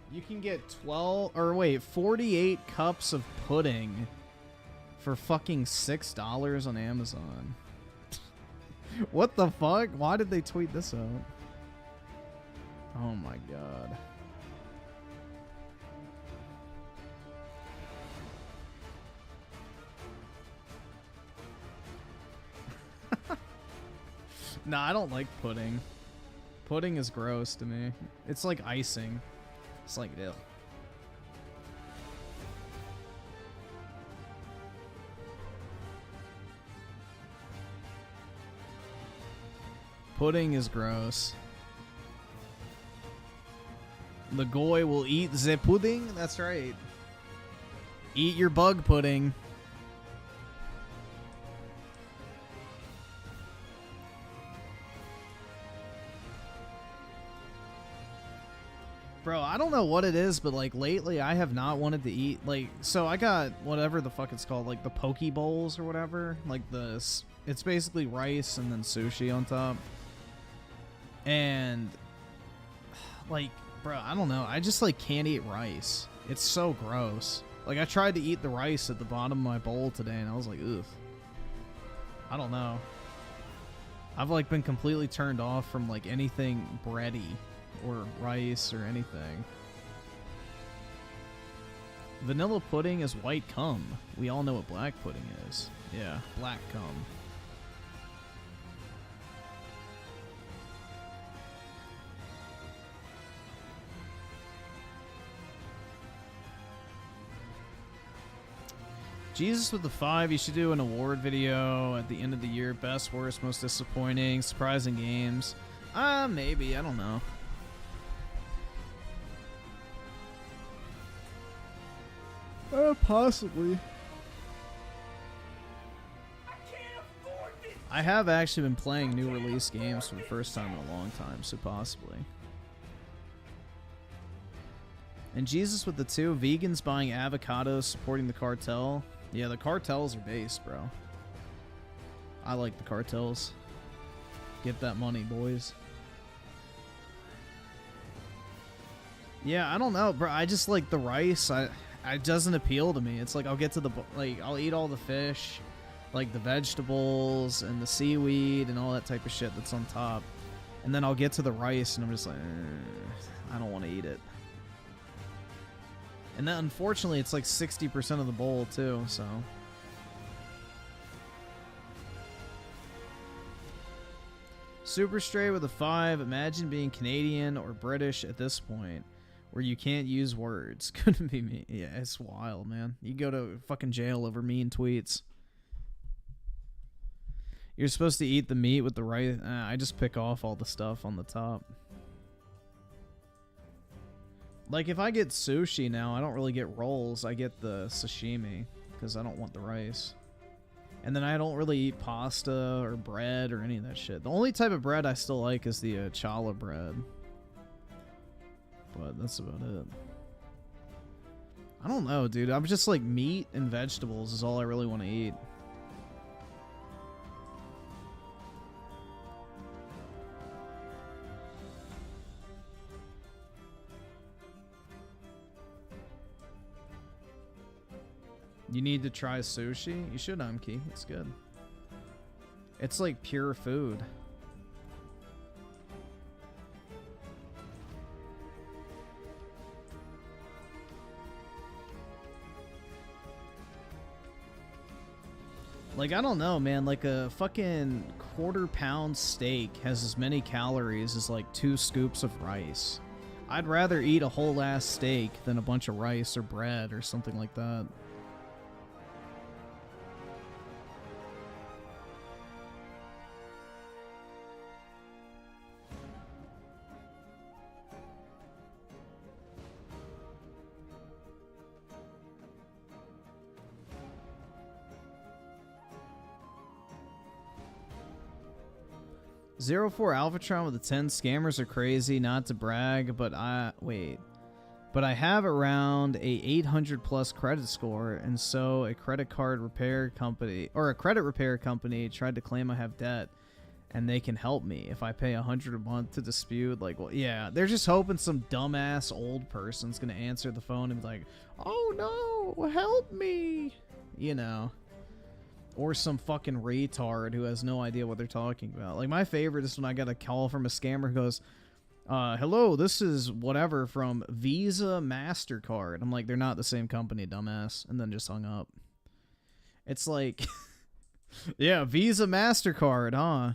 You can get 48 cups of pudding for fucking $6 on Amazon. What the fuck? Why did they tweet this out? Oh my god. Nah, I don't like pudding. Pudding is gross to me. It's like icing. It's like, ew. Pudding is gross. The goy will eat the pudding? That's right. Eat your bug pudding. Bro, I don't know what it is, but like lately I have not wanted to eat, like, so I got whatever the fuck it's called, like the poke bowls or whatever, like this. It's basically rice and then sushi on top. And like, bro, I don't know. I just like can't eat rice. It's so gross. Like I tried to eat the rice at the bottom of my bowl today and I was like, ugh. I don't know. I've like been completely turned off from like anything bready or rice or anything. Vanilla pudding is white cum. We all know what black pudding is. Yeah, black cum. Jesus with the 5, you should do an award video at the end of the year. Best, worst, most disappointing, surprising games. Maybe, I don't know. Possibly. I have actually been playing new release games for the first time in a long time, so possibly. And Jesus with the 2, vegans buying avocados, supporting the cartel. Yeah, the cartels are based, bro. I like the cartels. Get that money, boys. Yeah, I don't know, bro. I just like the rice. It doesn't appeal to me. It's like I'll get to the, like, I'll eat all the fish, like the vegetables and the seaweed and all that type of shit that's on top. And then I'll get to the rice and I'm just like, I don't want to eat it. And then unfortunately it's like 60% of the bowl too, so. Super Stray with a 5. Imagine being Canadian or British at this point, where you can't use words. Couldn't be me. Yeah, it's wild, man. You go to fucking jail over mean tweets. You're supposed to eat the meat with the rice. I just pick off all the stuff on the top. Like, if I get sushi now, I don't really get rolls. I get the sashimi, because I don't want the rice. And then I don't really eat pasta or bread or any of that shit. The only type of bread I still like is the challah bread. But that's about it. I don't know, dude. I'm just like, meat and vegetables is all I really want to eat. You need to try sushi? You should, Umki. It's good. It's like pure food. Like, I don't know, man. Like, a fucking quarter-pound steak has as many calories as, like, 2 scoops of rice. I'd rather eat a whole-ass steak than a bunch of rice or bread or something like that. Zero 04 Alphatron with the 10 scammers are crazy, not to brag, but I have around a 800 plus credit score, and so a credit repair company tried to claim I have debt and they can help me if I pay $100 a month to dispute. Like, well, yeah, they're just hoping some dumbass old person's gonna answer the phone and be like, oh no, help me, you know. Or some fucking retard who has no idea what they're talking about. Like, my favorite is when I get a call from a scammer who goes, hello, this is whatever from Visa MasterCard. I'm like, they're not the same company, dumbass. And then just hung up. It's like, yeah, Visa MasterCard, huh?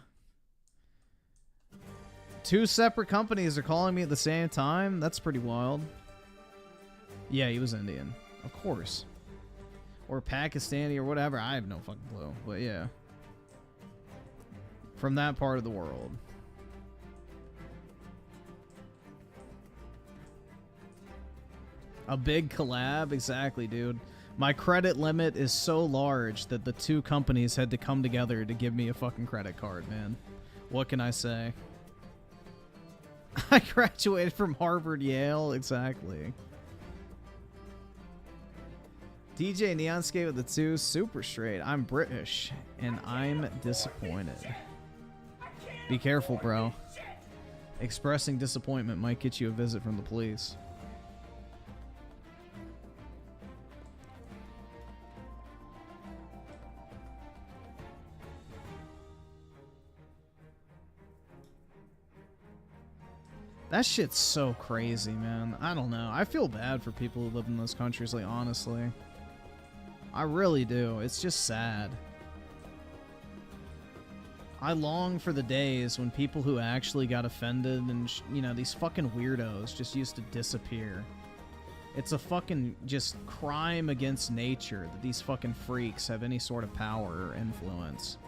2 separate companies are calling me at the same time? That's pretty wild. Yeah, he was Indian. Of course. Or Pakistani or whatever. I have no fucking clue. But yeah. From that part of the world. A big collab? Exactly, dude. My credit limit is so large that the 2 companies had to come together to give me a fucking credit card, man. What can I say? I graduated from Harvard, Yale. Exactly. DJ Neonscape with the 2, super straight. I'm British, and I'm disappointed. Be careful, bro. Expressing disappointment might get you a visit from the police. That shit's so crazy, man. I don't know. I feel bad for people who live in those countries, like, honestly. I really do. It's just sad. I long for the days when people who actually got offended and, you know, these fucking weirdos just used to disappear. It's a fucking just crime against nature that these fucking freaks have any sort of power or influence.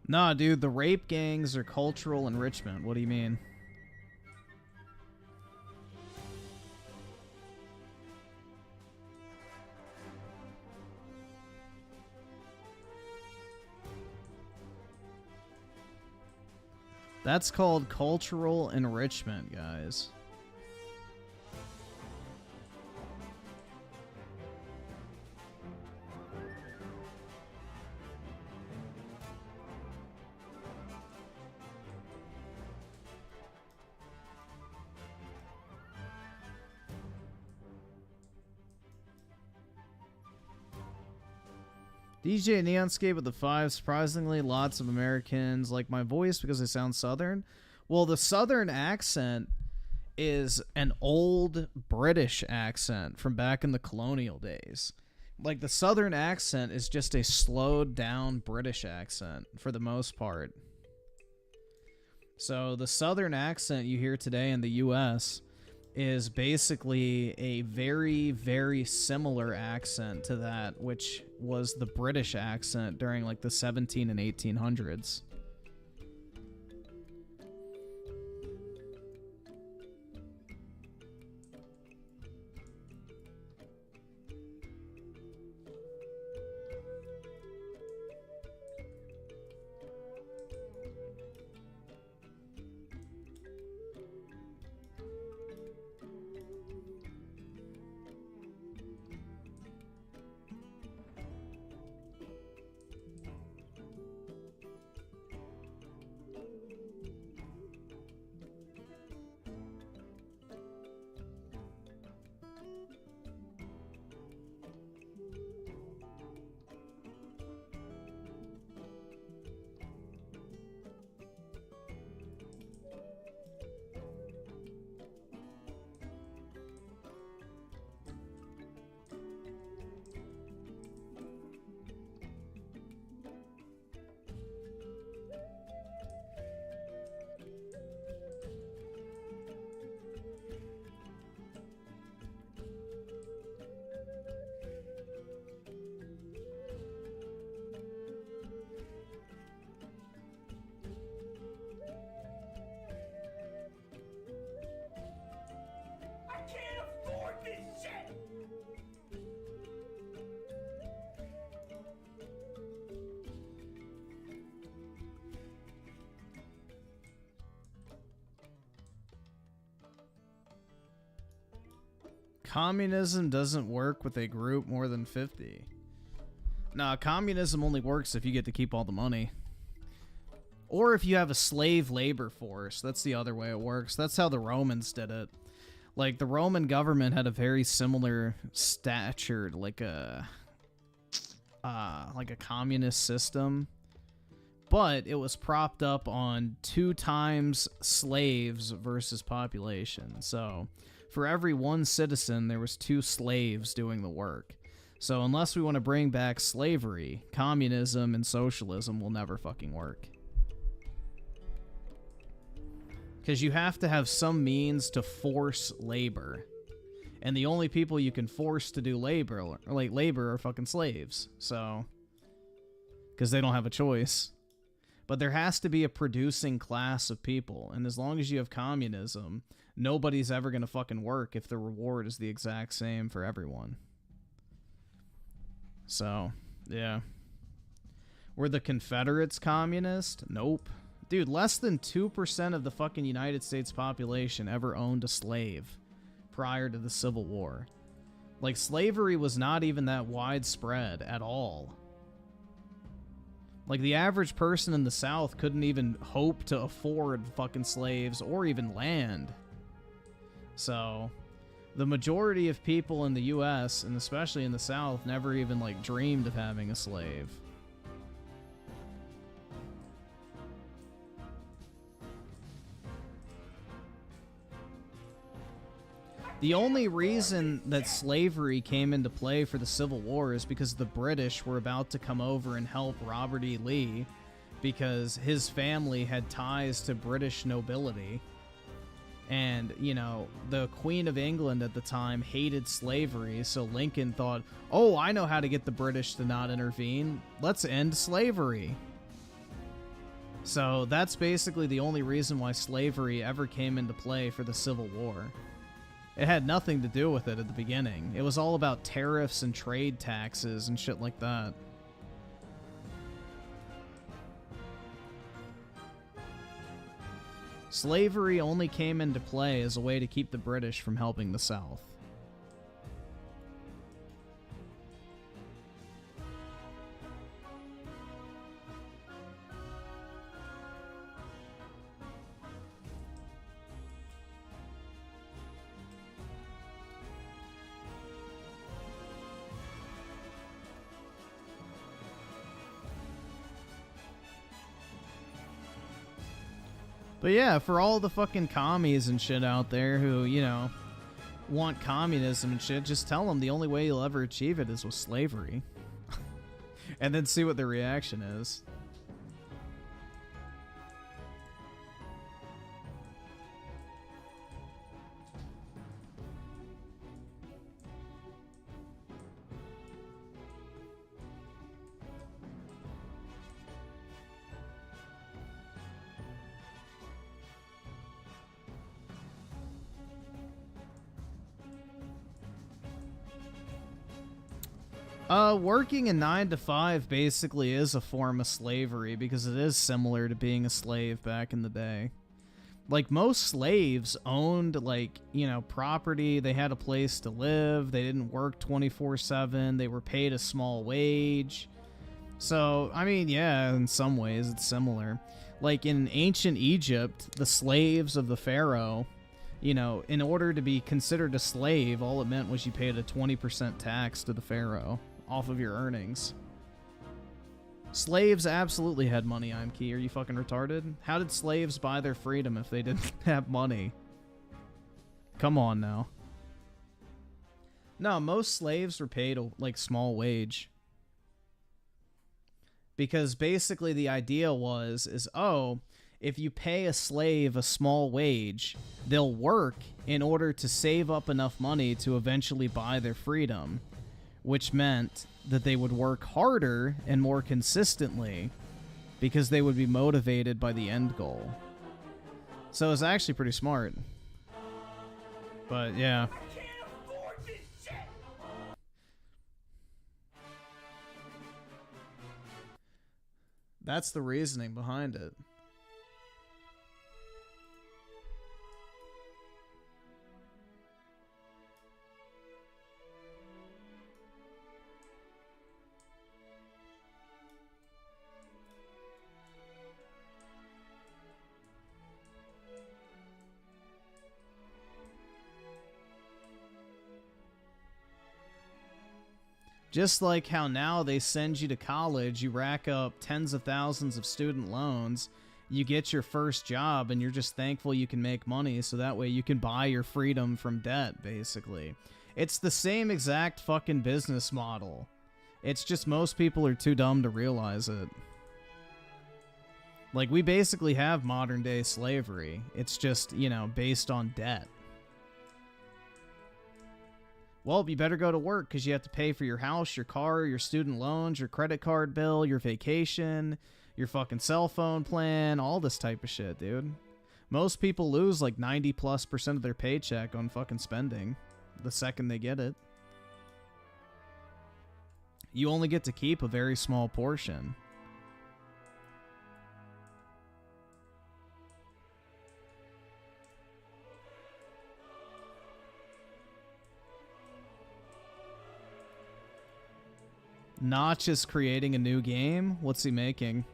Nah, dude, the rape gangs are cultural enrichment. What do you mean? That's called cultural enrichment, guys. DJ Neonscape with the 5. Surprisingly, lots of Americans like my voice because I sound Southern. Well, the Southern accent is an old British accent from back in the colonial days. Like, the Southern accent is just a slowed down British accent for the most part. So the Southern accent you hear today in the US is basically a very, very similar accent to that which was the British accent during like the 17 and 1800s. Communism doesn't work with a group more than 50. Nah, communism only works if you get to keep all the money. Or if you have a slave labor force. That's the other way it works. That's how the Romans did it. Like, the Roman government had a very similar stature, like a communist system. But it was propped up on 2 times slaves versus population. So, for every 1 citizen, there was 2 slaves doing the work. So unless we want to bring back slavery, communism and socialism will never fucking work. Because you have to have some means to force labor. And the only people you can force to do labor are fucking slaves. So, because they don't have a choice. But there has to be a producing class of people. And as long as you have communism, nobody's ever going to fucking work if the reward is the exact same for everyone. So, yeah. Were the Confederates communist? Nope. Dude, less than 2% of the fucking United States population ever owned a slave prior to the Civil War. Like, slavery was not even that widespread at all. Like, the average person in the South couldn't even hope to afford fucking slaves or even land. So, the majority of people in the U.S., and especially in the South, never even, like, dreamed of having a slave. The only reason that slavery came into play for the Civil War is because the British were about to come over and help Robert E. Lee because his family had ties to British nobility. And, you know, the Queen of England at the time hated slavery, so Lincoln thought, oh, I know how to get the British to not intervene. Let's end slavery. So that's basically the only reason why slavery ever came into play for the Civil War. It had nothing to do with it at the beginning. It was all about tariffs and trade taxes and shit like that. Slavery only came into play as a way to keep the British from helping the South. But yeah, for all the fucking commies and shit out there who, you know, want communism and shit, just tell them the only way you'll ever achieve it is with slavery. And then see what their reaction is. Working a 9 to 5 basically is a form of slavery because it is similar to being a slave back in the day. Like, most slaves owned, like, you know, property. They had a place to live. They didn't work 24/7. They were paid a small wage. So, I mean, yeah, in some ways it's similar. Like, in ancient Egypt, the slaves of the pharaoh, you know, in order to be considered a slave, all it meant was you paid a 20% tax to the pharaoh off of your earnings. Slaves absolutely had money, I'm Key. Are you fucking retarded? How did slaves buy their freedom if they didn't have money? Come on now. No, most slaves were paid a, like, small wage. Because basically the idea is, oh, if you pay a slave a small wage, they'll work in order to save up enough money to eventually buy their freedom, which meant that they would work harder and more consistently because they would be motivated by the end goal. So it's actually pretty smart. But yeah. That's the reasoning behind it. Just like how now they send you to college, you rack up tens of thousands of student loans, you get your first job, and you're just thankful you can make money so that way you can buy your freedom from debt, basically. It's the same exact fucking business model. It's just most people are too dumb to realize it. Like, we basically have modern day slavery. It's just, you know, based on debt. Well, you better go to work because you have to pay for your house, your car, your student loans, your credit card bill, your vacation, your fucking cell phone plan, all this type of shit, dude. Most people lose like 90+% of their paycheck on fucking spending the second they get it. You only get to keep a very small portion. Notch is creating a new game? What's he making?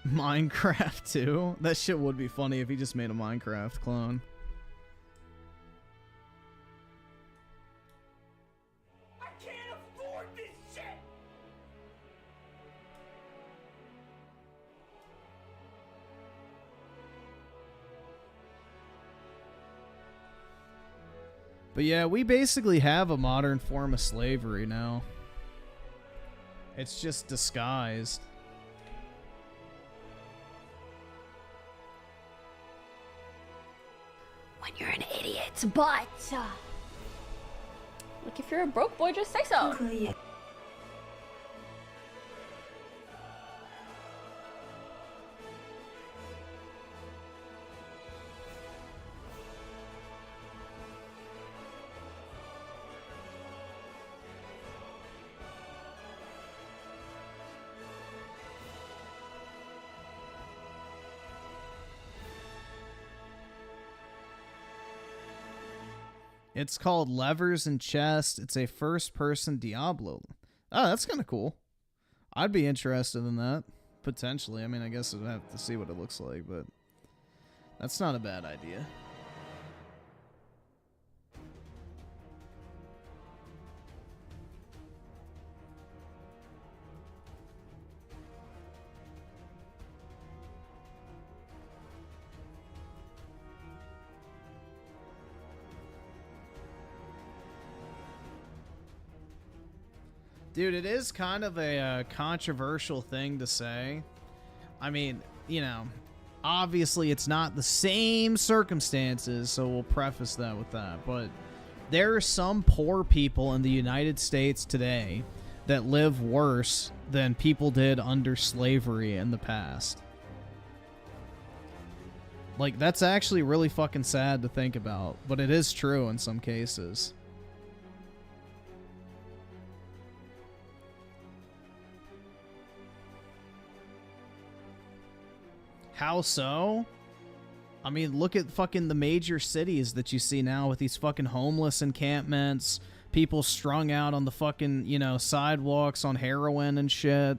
Minecraft 2? That shit would be funny if he just made a Minecraft clone. I can't afford this shit! But yeah, we basically have a modern form of slavery now. It's just disguised. When you're an idiot, but like if you're a broke boy, just say so. It's called Levers and Chest. It's a first-person Diablo. Oh, that's kind of cool. I'd be interested in that, potentially. I mean, I guess I'd have to see what it looks like, but that's not a bad idea. Dude, it is kind of a controversial thing to say. I mean, you know, obviously it's not the same circumstances, so we'll preface that with that. But there are some poor people in the United States today that live worse than people did under slavery in the past. Like, that's actually really fucking sad to think about, but it is true in some cases. How so? I mean, look at fucking the major cities that you see now with these fucking homeless encampments, people strung out on the fucking, you know, sidewalks on heroin and shit.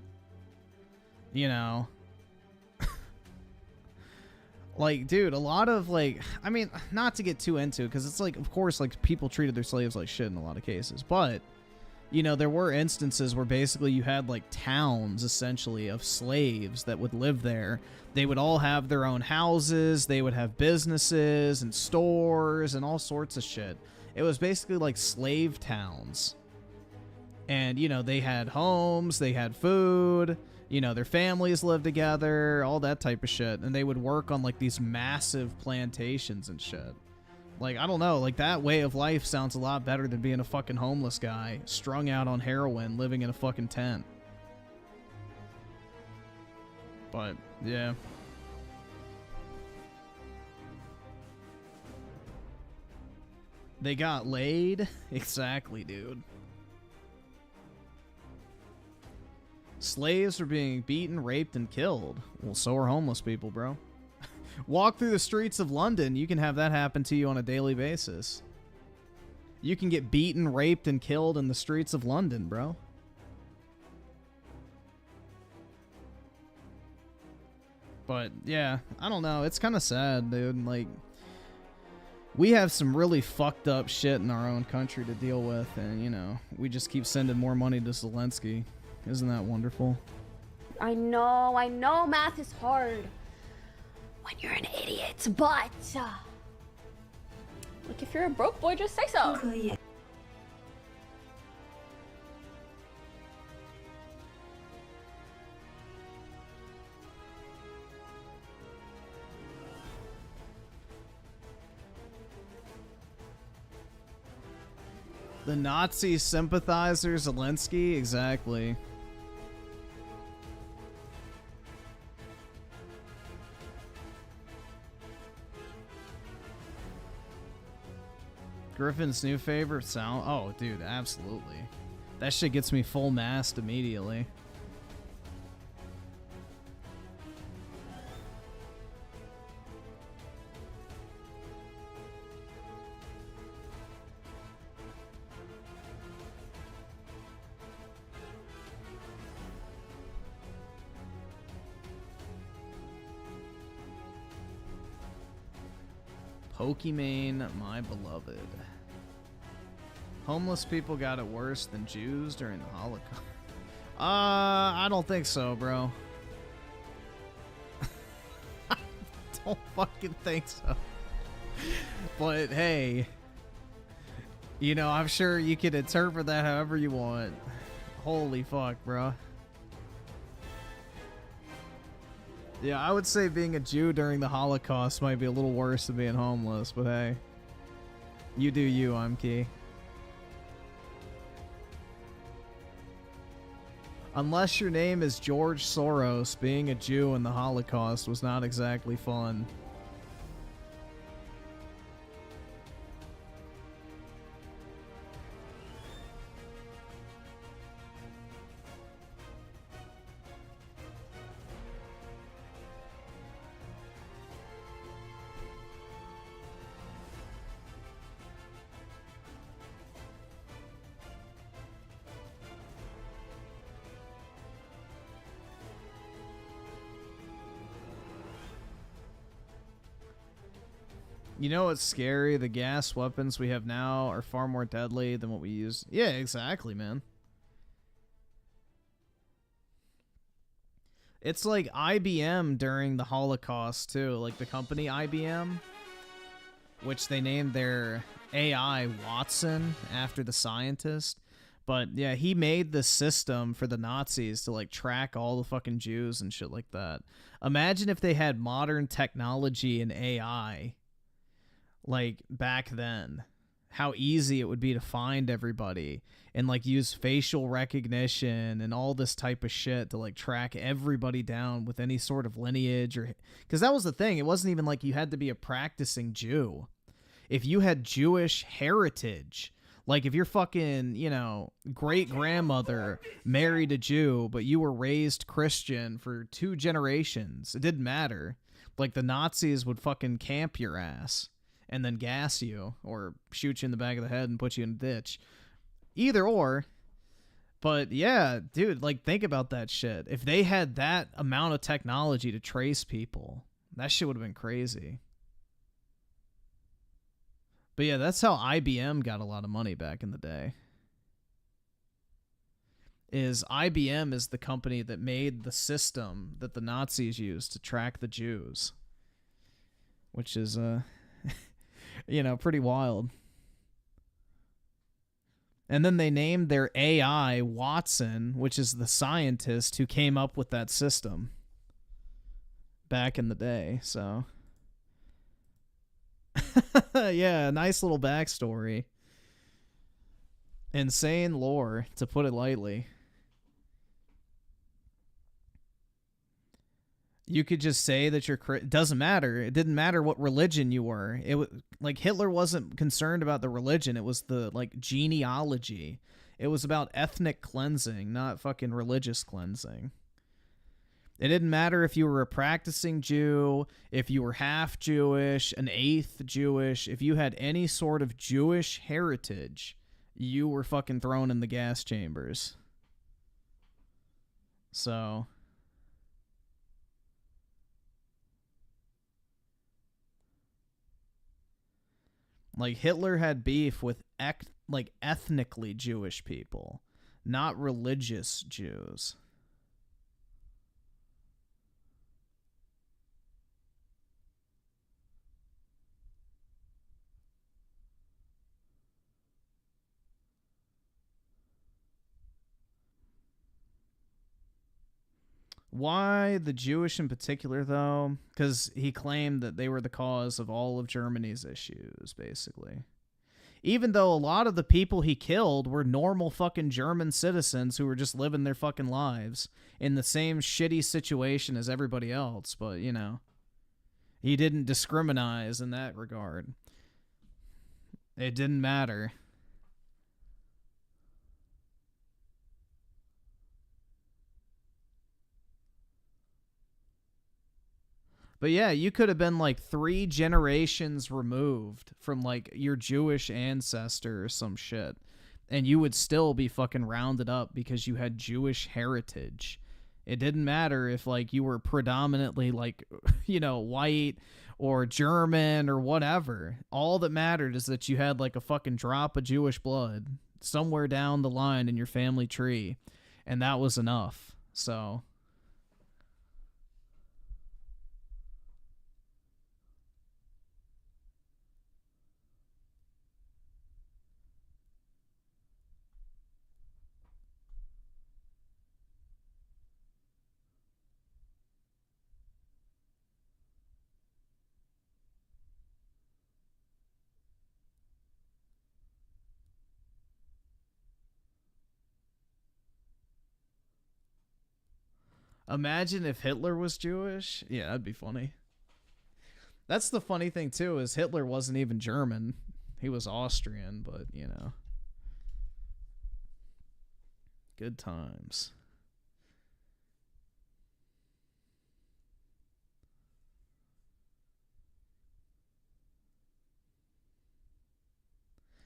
You know. Like, dude, a lot of, like, I mean, not to get too into it, because it's like, of course, like, people treated their slaves like shit in a lot of cases, but, you know, there were instances where basically you had, like, towns, essentially, of slaves that would live there. They would all have their own houses, they would have businesses and stores and all sorts of shit. It was basically like slave towns. And, you know, they had homes, they had food, you know, their families lived together, all that type of shit. And they would work on, like, these massive plantations and shit. Like, I don't know, like, that way of life sounds a lot better than being a fucking homeless guy, strung out on heroin, living in a fucking tent. But, yeah. They got laid? Exactly, dude. Slaves are being beaten, raped, and killed. Well, so are homeless people, bro. Walk through the streets of London, you can have that happen to you on a daily basis. You can get beaten, raped, and killed in the streets of London, bro. But yeah, I don't know. It's kind of sad, dude. Like, we have some really fucked up shit in our own country to deal with, and you know, we just keep sending more money to Zelensky. Isn't that wonderful? I know math is hard when you're an idiot, but like if you're a broke boy, just say so. The Nazi sympathizer Zelensky? Exactly. Griffin's new favorite sound? Oh, dude, absolutely. That shit gets me full mast immediately. Pokimane, my beloved. Homeless people got it worse than Jews during the Holocaust. I don't think so, bro. I don't fucking think so. But hey, you know, I'm sure you can interpret that however you want. Holy fuck, bro. Yeah, I would say being a Jew during the Holocaust might be a little worse than being homeless, but hey. You do you, I'm Key. Unless your name is George Soros, being a Jew in the Holocaust was not exactly fun. You know what's scary? The gas weapons we have now are far more deadly than what we use. Yeah, exactly, man. It's like IBM during the Holocaust, too. Like the company IBM, which they named their AI Watson after the scientist. But yeah, he made this system for the Nazis to like track all the fucking Jews and shit like that. Imagine if they had modern technology and AI like back then, how easy it would be to find everybody and like use facial recognition and all this type of shit to like track everybody down with any sort of lineage. Or because that was the thing, it wasn't even like you had to be a practicing Jew. If you had Jewish heritage, like if your fucking, you know, great grandmother married a Jew but you were raised Christian for 2 generations, it didn't matter. Like the Nazis would fucking camp your ass and then gas you or shoot you in the back of the head and put you in a ditch. Either or. But yeah, dude, like think about that shit. If they had that amount of technology to trace people, that shit would have been crazy. But yeah, that's how IBM got a lot of money back in the day. Is IBM is the company that made the system that the Nazis used to track the Jews. Which is you know, pretty wild. And then they named their AI Watson, which is the scientist who came up with that system back in the day, so. Yeah, nice little backstory. Insane lore, to put it lightly. You could just say that you're it doesn't matter. It didn't matter what religion you were. It was like Hitler wasn't concerned about the religion. It was the like genealogy. It was about ethnic cleansing, not fucking religious cleansing. It didn't matter if you were a practicing Jew, if you were half Jewish, an eighth Jewish, if you had any sort of Jewish heritage, you were fucking thrown in the gas chambers. So Like, Hitler had beef with like ethnically Jewish people, not religious Jews. Why the Jewish in particular, though? Because he claimed that they were the cause of all of Germany's issues, basically. Even though a lot of the people he killed were normal fucking German citizens who were just living their fucking lives in the same shitty situation as everybody else. But, you know, he didn't discriminate in that regard. It didn't matter. But yeah, you could have been like 3 generations removed from like your Jewish ancestor or some shit, and you would still be fucking rounded up because you had Jewish heritage. It didn't matter if like you were predominantly like, you know, white or German or whatever. All that mattered is that you had like a fucking drop of Jewish blood somewhere down the line in your family tree, and that was enough. So imagine if Hitler was Jewish. Yeah, that'd be funny. That's the funny thing, too, is Hitler wasn't even German. He was Austrian, but, you know. Good times.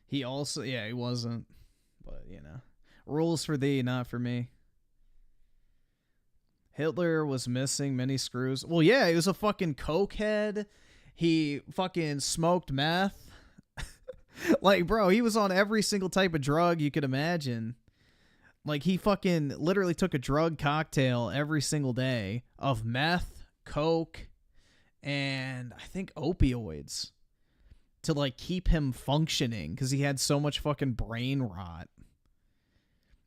He also, yeah, he wasn't. But, you know. Rules for thee, not for me. Hitler was missing many screws. Well, yeah, he was a fucking cokehead. He fucking smoked meth. Like, bro, he was on every single type of drug you could imagine. Like, he fucking literally took a drug cocktail every single day of meth, coke, and I think opioids to, like, keep him functioning because he had so much fucking brain rot.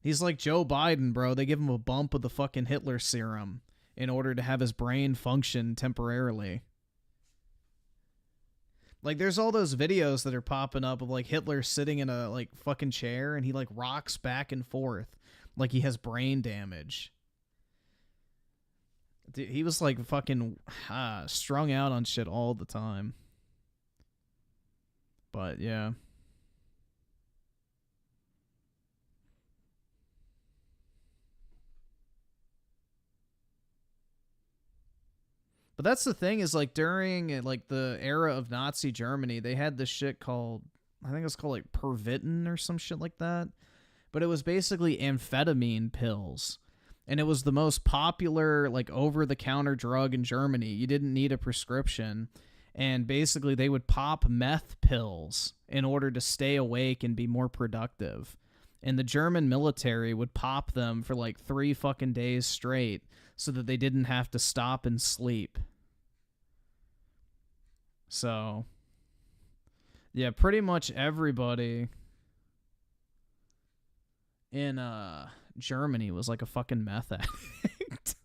He's like Joe Biden, bro. They give him a bump of the fucking Hitler serum in order to have his brain function temporarily. Like, there's all those videos that are popping up of, like, Hitler sitting in a, like, fucking chair, and he, like, rocks back and forth like he has brain damage. Dude, he was, like, fucking strung out on shit all the time. But, yeah. But that's the thing is, like, during, like, the era of Nazi Germany, they had this shit called, I think it was called, like, Pervitin or some shit like that. But it was basically amphetamine pills. And it was the most popular, like, over-the-counter drug in Germany. You didn't need a prescription. And basically, they would pop meth pills in order to stay awake and be more productive. And the German military would pop them for, like, 3 fucking days straight so that they didn't have to stop and sleep. So, yeah, pretty much everybody in Germany was like a fucking meth addict.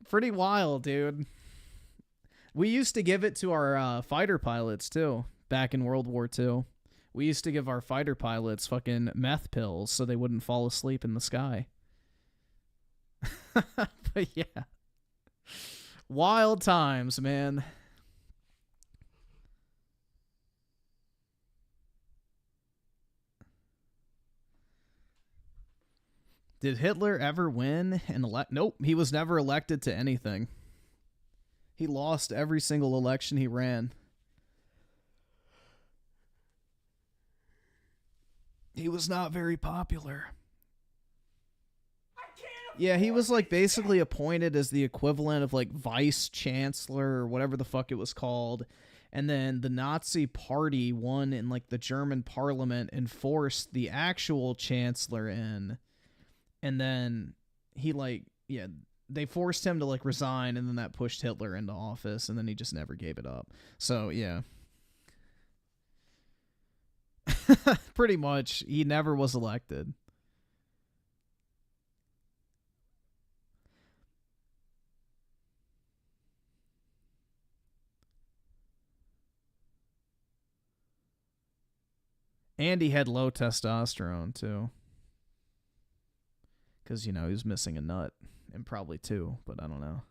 Pretty wild, dude. We used to give it to our fighter pilots, too, back in World War II. We used to give our fighter pilots fucking meth pills so they wouldn't fall asleep in the sky. But yeah. Wild times, man. Did Hitler ever win an elect? Nope, he was never elected to anything. He lost every single election he ran. He was not very popular. Yeah, he was like basically appointed as the equivalent of like vice chancellor or whatever the fuck it was called. And then the Nazi party won in like the German parliament and forced the actual chancellor in. And then he they forced him to like resign, and then that pushed Hitler into office, and then he just never gave it up. So yeah. Pretty much, he never was elected. And he had low testosterone, too. Because, you know, he was missing a nut. And probably two, but I don't know.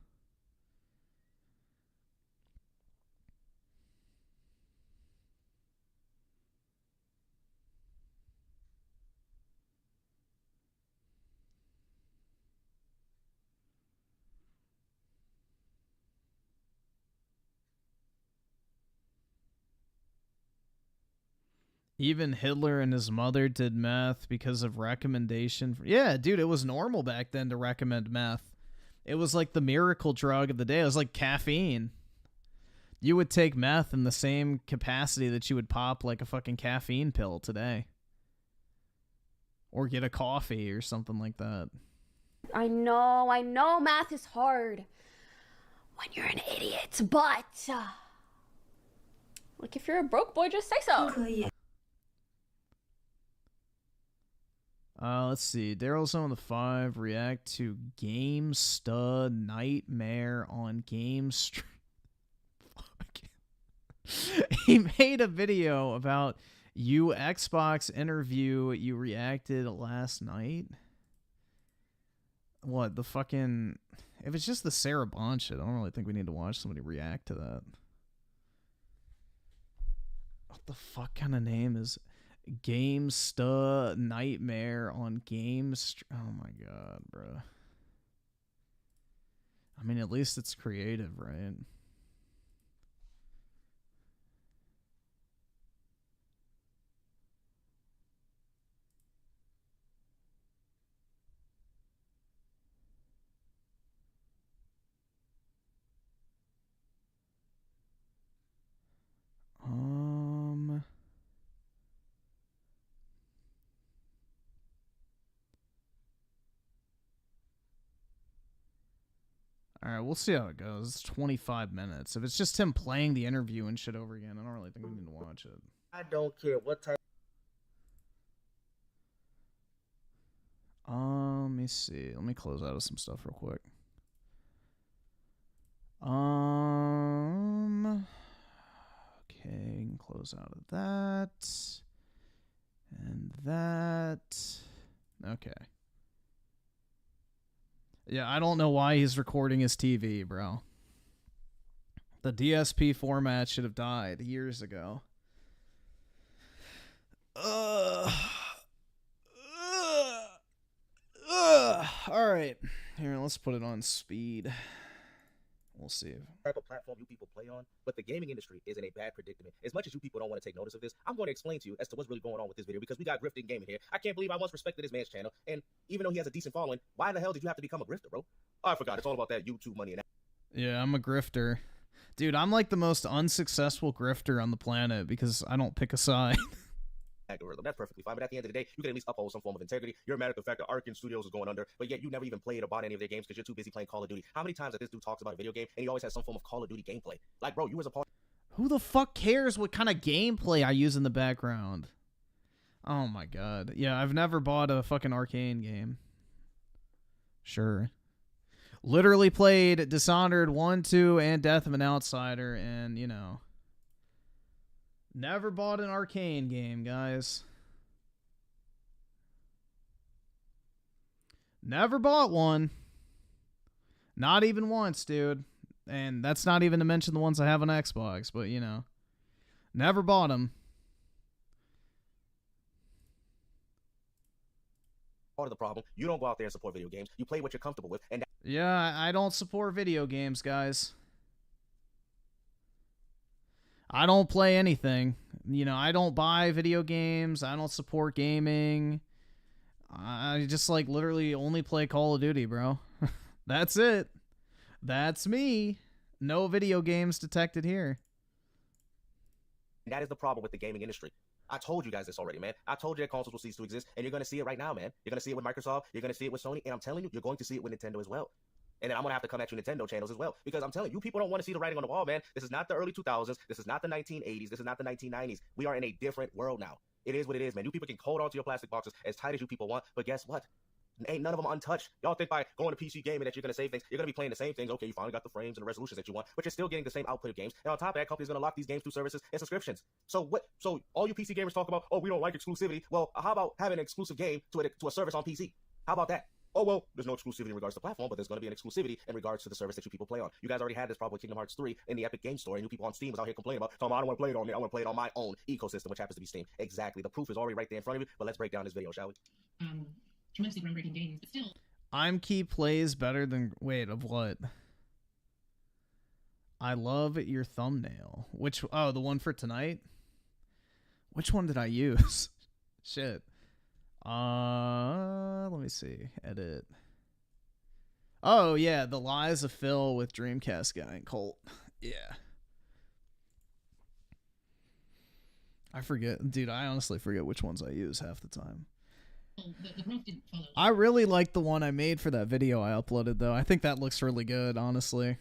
Even Hitler and his mother did meth because of recommendation. Yeah, dude, it was normal back then to recommend meth. It was like the miracle drug of the day. It was like caffeine. You would take meth in the same capacity that you would pop like a fucking caffeine pill today. Or get a coffee or something like that. I know math is hard when you're an idiot, but like if you're a broke boy, just say so. Let's see. Daryl's on the 5. React to Game Stud Nightmare on Game Stream. He made a video about you Xbox interview you reacted last night. What, the fucking... If it's just the Sarah Bond shit, I don't really think we need to watch somebody react to that. What the fuck kind of name is... GameSta Nightmare on Oh my god, bro. I mean, at least it's creative, right? Alright, we'll see how it goes. It's 25 minutes. If it's just him playing the interview and shit over again, I don't really think we need to watch it. I don't care what type. Let me see. Let me close out of some stuff real quick. Okay, close out of that. And that. Okay. Yeah, I don't know why he's recording his TV, bro. The DSP format should have died years ago. Alright. Here, let's put it on speed. We'll see. Type of platform you people play on, but the gaming industry is in a bad predicament. As much as you people don't want to take notice of this, I'm going to explain to you as to what's really going on with this video, because we got Griffin Gaming here. I can't believe I once respected this man's channel, and even though he has a decent following, why the hell did you have to become a grifter, bro? Oh, I forgot. It's all about that YouTube money and that. Yeah, I'm a grifter. Dude, I'm like the most unsuccessful grifter on the planet because I don't pick a side. Algorithm. That's perfectly fine, but at the end of the day, you can at least uphold some form of integrity. You're mad at the fact that Arkane Studios is going under, but yet you never even played or bought any of their games because you're too busy playing Call of Duty. How many times that this dude talks about a video game and he always has some form of Call of Duty gameplay? Like, bro, you was a part. Who the fuck cares what kind of gameplay I use in the background? Oh my god. Yeah, I've never bought a fucking Arcane game. Sure. Literally played Dishonored 1, 2, and Death of an Outsider, and, you know. Never bought an Arcane game, guys. Never bought one. Not even once, dude. And that's not even to mention the ones I have on Xbox, but, you know. Never bought them. Part of the problem, you don't go out there and support video games. You play what you're comfortable with, and yeah, I don't support video games, guys. I don't play anything. You know, I don't buy video games. I don't support gaming. I just, like, literally only play Call of Duty, bro. That's it. That's me. No video games detected here. And that is the problem with the gaming industry. I told you guys this already, man. I told you that consoles will cease to exist, and you're going to see it right now, man. You're going to see it with Microsoft. You're going to see it with Sony, and I'm telling you, you're going to see it with Nintendo as well. And then I'm going to have to come at you Nintendo channels as well, because I'm telling you, people don't want to see the writing on the wall, man. This is not the early 2000s. This is not the 1980s. This is not the 1990s. We are in a different world now. It is what it is, man. You people can hold on to your plastic boxes as tight as you people want, but guess what? Ain't none of them untouched. Y'all think by going to PC gaming that you're going to save things. You're going to be playing the same things. Okay, you finally got the frames and the resolutions that you want, but you're still getting the same output of games. And on top of that, companies going to lock these games through services and subscriptions. So what? So all you PC gamers talk about, oh, we don't like exclusivity. Well, how about having an exclusive game to a service on PC? How about that? Oh, well, there's no exclusivity in regards to the platform, but there's going to be an exclusivity in regards to the service that you people play on. You guys already had this problem with Kingdom Hearts 3 in the Epic Game Store, and you people on Steam was out here complaining about, I don't want to play it on me. I want to play it on my own ecosystem, which happens to be Steam. Exactly. The proof is already right there in front of you, but let's break down this video, shall we? Tremendously groundbreaking games, but still. MrMattyPlays better than... Wait, of what? I love your thumbnail. Which... Oh, the one for tonight? Which one did I use? Shit. Let me see. Edit. Oh, yeah, the Lies of Phil with Dreamcast guy and Colt. Yeah. I forget. Dude, I honestly forget which ones I use half the time. The growth didn't follow. I really like the one I made for that video I uploaded, though. I think that looks really good, honestly.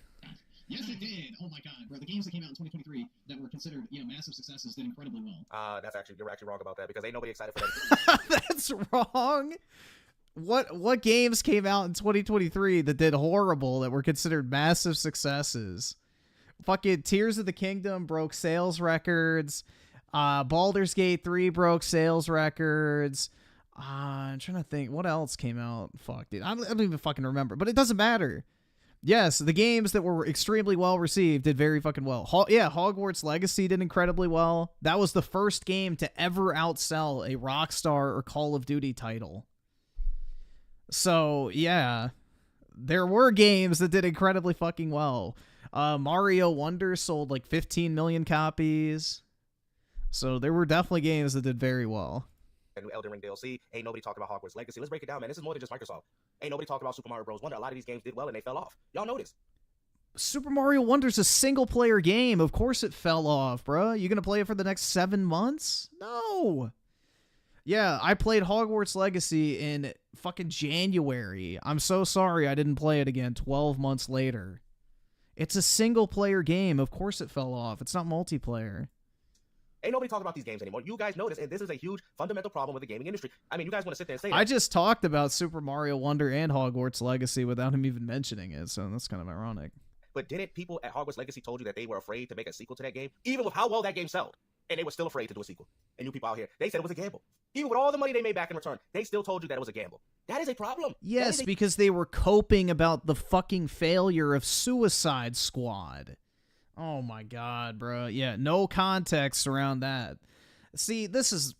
Yes, it did. Oh my god, bro. The games that came out in 2023 that were considered, massive successes did incredibly well. You're actually wrong about that, because ain't nobody excited for that. That's wrong. What games came out in 2023 that did horrible that were considered massive successes? Fucking Tears of the Kingdom broke sales records. Baldur's Gate 3 broke sales records. I'm trying to think. What else came out? Fuck, dude. I don't even fucking remember. But it doesn't matter. Yes, the games that were extremely well received did very fucking well. Hogwarts Legacy did incredibly well. That was the first game to ever outsell a Rockstar or Call of Duty title. So, yeah. There were games that did incredibly fucking well. Mario Wonder sold like 15 million copies. So there were definitely games that did very well. New Elden Ring DLC. Ain't nobody talking about Hogwarts Legacy. Let's break it down, man. This is more than just Microsoft. Ain't nobody talking about Super Mario Bros. Wonder. A lot of these games did well and they fell off. Y'all know this. Super Mario Wonder's a single-player game. Of course it fell off, bro. You gonna play it for the next 7 months? No. Yeah, I played Hogwarts Legacy in fucking January. I'm so sorry I didn't play it again 12 months later. It's a single-player game. Of course it fell off. It's not multiplayer. Ain't nobody talking about these games anymore. You guys know this, and this is a huge fundamental problem with the gaming industry. I mean, you guys want to sit there and say that. I just talked about Super Mario Wonder and Hogwarts Legacy without him even mentioning it, so that's kind of ironic. But didn't people at Hogwarts Legacy told you that they were afraid to make a sequel to that game, even with how well that game sold? And they were still afraid to do a sequel. And you people out here, they said it was a gamble. Even with all the money they made back in return, they still told you that it was a gamble. That is a problem. Yes, because they were coping about the fucking failure of Suicide Squad. Oh my god, bro. Yeah, no context around that. See, this is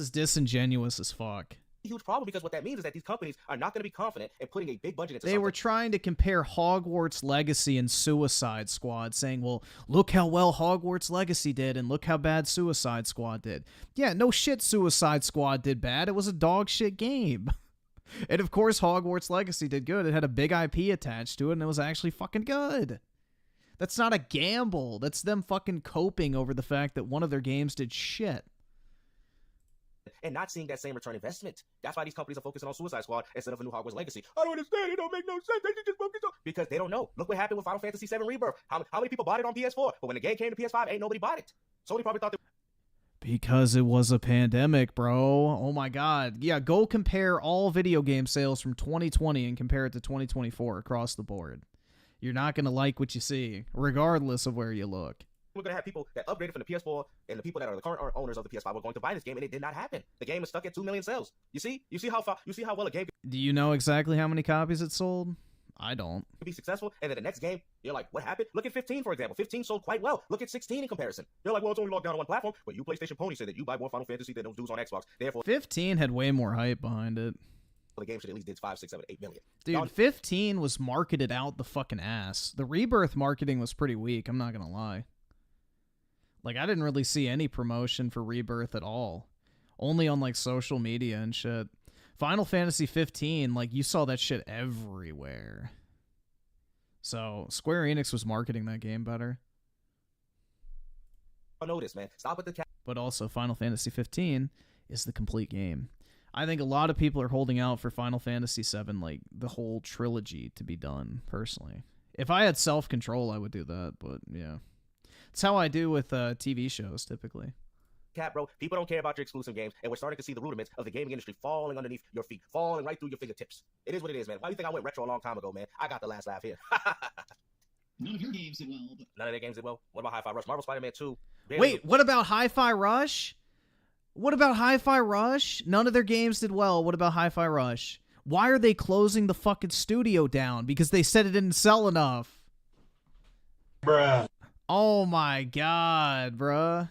disingenuous as fuck. Huge problem, because what that means is that these companies are not going to be confident in putting a big budget into They were trying to compare Hogwarts Legacy and Suicide Squad, saying, well, look how well Hogwarts Legacy did and look how bad Suicide Squad did. Yeah, no shit Suicide Squad did bad. It was a dog shit game. And of course Hogwarts Legacy did good. It had a big IP attached to it and it was actually fucking good. That's not a gamble. That's them fucking coping over the fact that one of their games did shit. And not seeing that same return investment. That's why these companies are focusing on Suicide Squad instead of a new Hogwarts Legacy. I don't understand. It don't make no sense. They should just focus on... Because they don't know. Look what happened with Final Fantasy VII Rebirth. How many people bought it on PS4? But when the game came to PS5, ain't nobody bought it. Sony probably thought Because it was a pandemic, bro. Oh my god. Yeah, go compare all video game sales from 2020 and compare it to 2024 across the board. You're not going to like what you see, regardless of where you look. We're going to have people that upgraded from the PS4, and the people that are the current owners of the PS5 were going to buy this game, and it did not happen. The game is stuck at 2 million sales. You see how well a game Do you know exactly how many copies it sold? I don't. Could be successful, and then the next game, you're like, what happened? Look at 15, for example. 15 sold quite well. Look at 16 in comparison. You're like, well, it's only locked down on one platform. But you PlayStation Pony said that you buy more Final Fantasy than those dudes on Xbox. Therefore, 15 had way more hype behind it. The game should at least did 5, 6, 7, 8 million. Dude, 15 was marketed out the fucking ass. The Rebirth marketing was pretty weak, I'm not gonna lie. Like, I didn't really see any promotion for Rebirth at all. Only on, like, social media and shit. Final Fantasy 15, like, you saw that shit everywhere. So, Square Enix was marketing that game better. know this, man. Stop with the cat. But also, Final Fantasy 15 is the complete game. I think a lot of people are holding out for Final Fantasy 7, like the whole trilogy to be done, personally. If I had self-control, I would do that, but yeah. It's how I do with TV shows, typically. Cat, bro, people don't care about your exclusive games, and we're starting to see the rudiments of the gaming industry falling underneath your feet, falling right through your fingertips. It is what it is, man. Why do you think I went retro a long time ago, man? I got the last laugh here. None of your games did well, but... None of their games did well. What about Hi-Fi Rush? Marvel Spider-Man 2. Wait, what about Hi-Fi Rush? What about Hi-Fi Rush? None of their games did well. What about Hi-Fi Rush? Why are they closing the fucking studio down? Because they said it didn't sell enough. Bruh. Oh my god, bruh.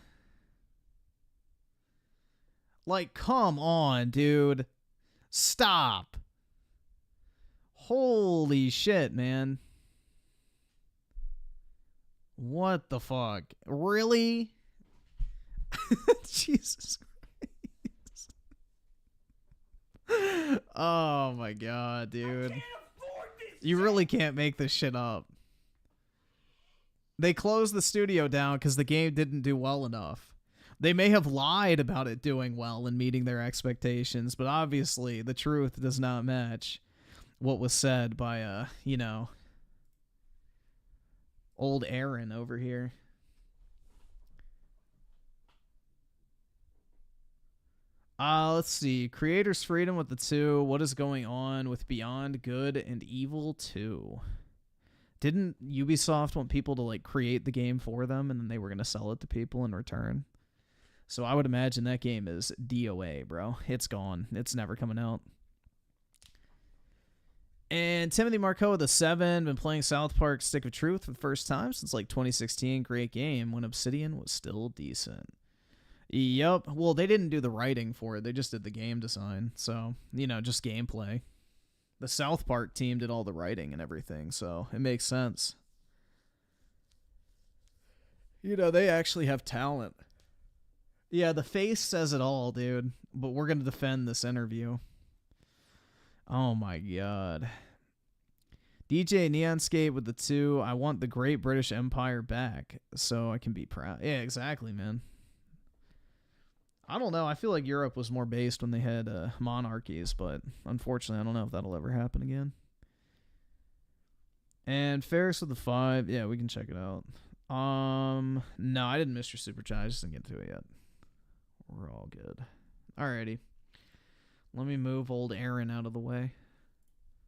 Like, come on, dude. Stop. Holy shit, man. What the fuck? Really? Jesus Christ. Oh my god, dude. You really can't make this shit up. They closed the studio down because the game didn't do well enough. They may have lied about it doing well and meeting their expectations, but obviously the truth does not match what was said by, you know, old Aaron over here. Let's see. Creators Freedom with the 2. What is going on with Beyond Good and Evil 2? Didn't Ubisoft want people to, like, create the game for them, and then they were going to sell it to people in return? So I would imagine that game is DOA, bro. It's gone. It's never coming out. And Timothy Marco with a 7. Been playing South Park Stick of Truth for the first time since, like, 2016. Great game when Obsidian was still decent. Yup. Well, they didn't do the writing for it. They just did the game design. So, you know, just gameplay. The South Park team did all the writing and everything, so it makes sense. You know, they actually have talent. Yeah, the face says it all, dude. But we're going to defend this interview. Oh my god. DJ Neonscape with the 2. I want the Great British Empire back so I can be proud. Yeah, exactly, man. I don't know. I feel like Europe was more based when they had monarchies, but unfortunately, I don't know if that'll ever happen again. And Ferris with the 5. Yeah, we can check it out. No, I didn't miss your super chat. I just didn't get to it yet. We're all good. Alrighty. Let me move old Aaron out of the way.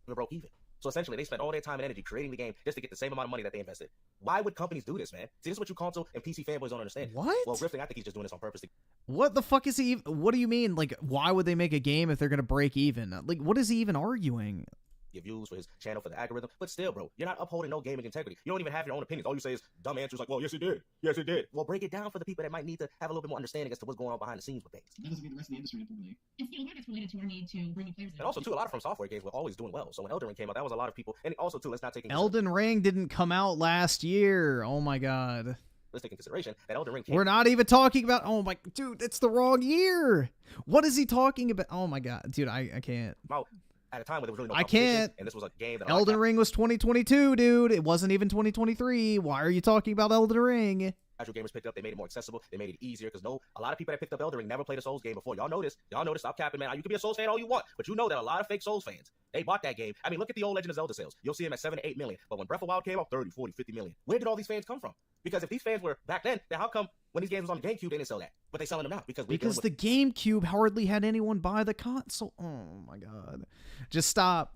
We broke even. So essentially, they spent all their time and energy creating the game just to get the same amount of money that they invested. Why would companies do this, man? See, this is what you console and PC fanboys don't understand. What? Well, Griffin, I think he's just doing this on purpose. What the fuck is he? What do you mean? Like, why would they make a game if they're gonna break even? Like, what is he even arguing? Get views for his channel, for the algorithm, but still, bro, you're not upholding no gaming integrity. You don't even have your own opinions. All you say is dumb answers like, well, yes, it did. Yes, it did. Well, break it down for the people that might need to have a little bit more understanding as to what's going on behind the scenes with things. That doesn't mean the rest of the industry didn't believe. And you know, that's related to our need to bring new players in. And also, too, a lot of From Software games were always doing well. So when Elden Ring came out, that was a lot of people. And also, too, let's not take Elden Ring didn't come out last year. Oh my god. Let's take in consideration that Elden Ring came. We're not even talking about. Oh my, dude, it's the wrong year. What is he talking about? Oh my god, dude, I can't. Well, at a time where there was really no I can't. And this was a game that Elden Ring was 2022, dude. It wasn't even 2023. Why are you talking about Elden Ring? Casual gamers picked up. They made it more accessible. They made it easier because a lot of people that picked up Elden Ring never played a Souls game before. Y'all know this. Y'all know this. Stop capping, man. You can be a Souls fan all you want, but you know that a lot of fake Souls fans, they bought that game. I mean, look at the old Legend of Zelda sales. You'll see them at 7 to 8 million. But when Breath of the Wild came out, 30, 40, 50 million. Where did all these fans come from? Because if these fans were back then how come when these games was on the GameCube, they didn't sell that? But they selling them now because the GameCube hardly had anyone buy the console. Oh my god. Just stop.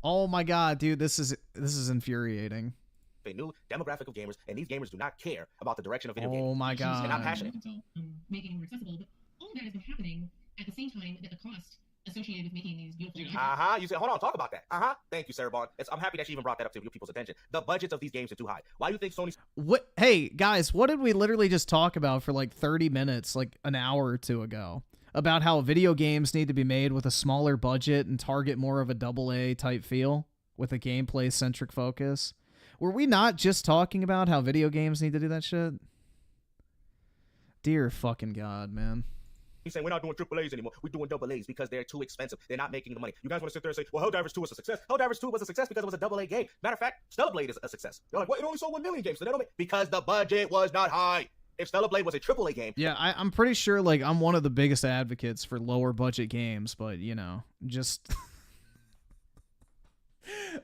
Oh my god, dude, this is infuriating. A new demographic of gamers, and these gamers do not care about the direction of video games. Oh my god. They're not passionate. Making it more accessible, but all of that has been happening at the same time that the cost associated with making these beautiful games. You said, hold on, talk about that. Thank you, Sarah Bond. I'm happy that she even brought that up to people's attention. The budgets of these games are too high. Why do you think Sony's... What? Hey, guys, what did we literally just talk about for like 30 minutes, like an hour or two ago? About how video games need to be made with a smaller budget and target more of a AA type feel with a gameplay-centric focus. Were we not just talking about how video games need to do that shit? Dear fucking god, man. He's saying we're not doing AAAs anymore. We're doing AAs because they're too expensive. They're not making the money. You guys want to sit there and say, well, Helldivers 2 was a success. Helldivers 2 was a success because it was a AA game. Matter of fact, Stellar Blade is a success. You're like, well, it only sold 1 million games, so they don't make... Because the budget was not high. If Stellar Blade was a AAA game, Yeah, I'm pretty sure, like, I'm one of the biggest advocates for lower budget games, but, you know, just...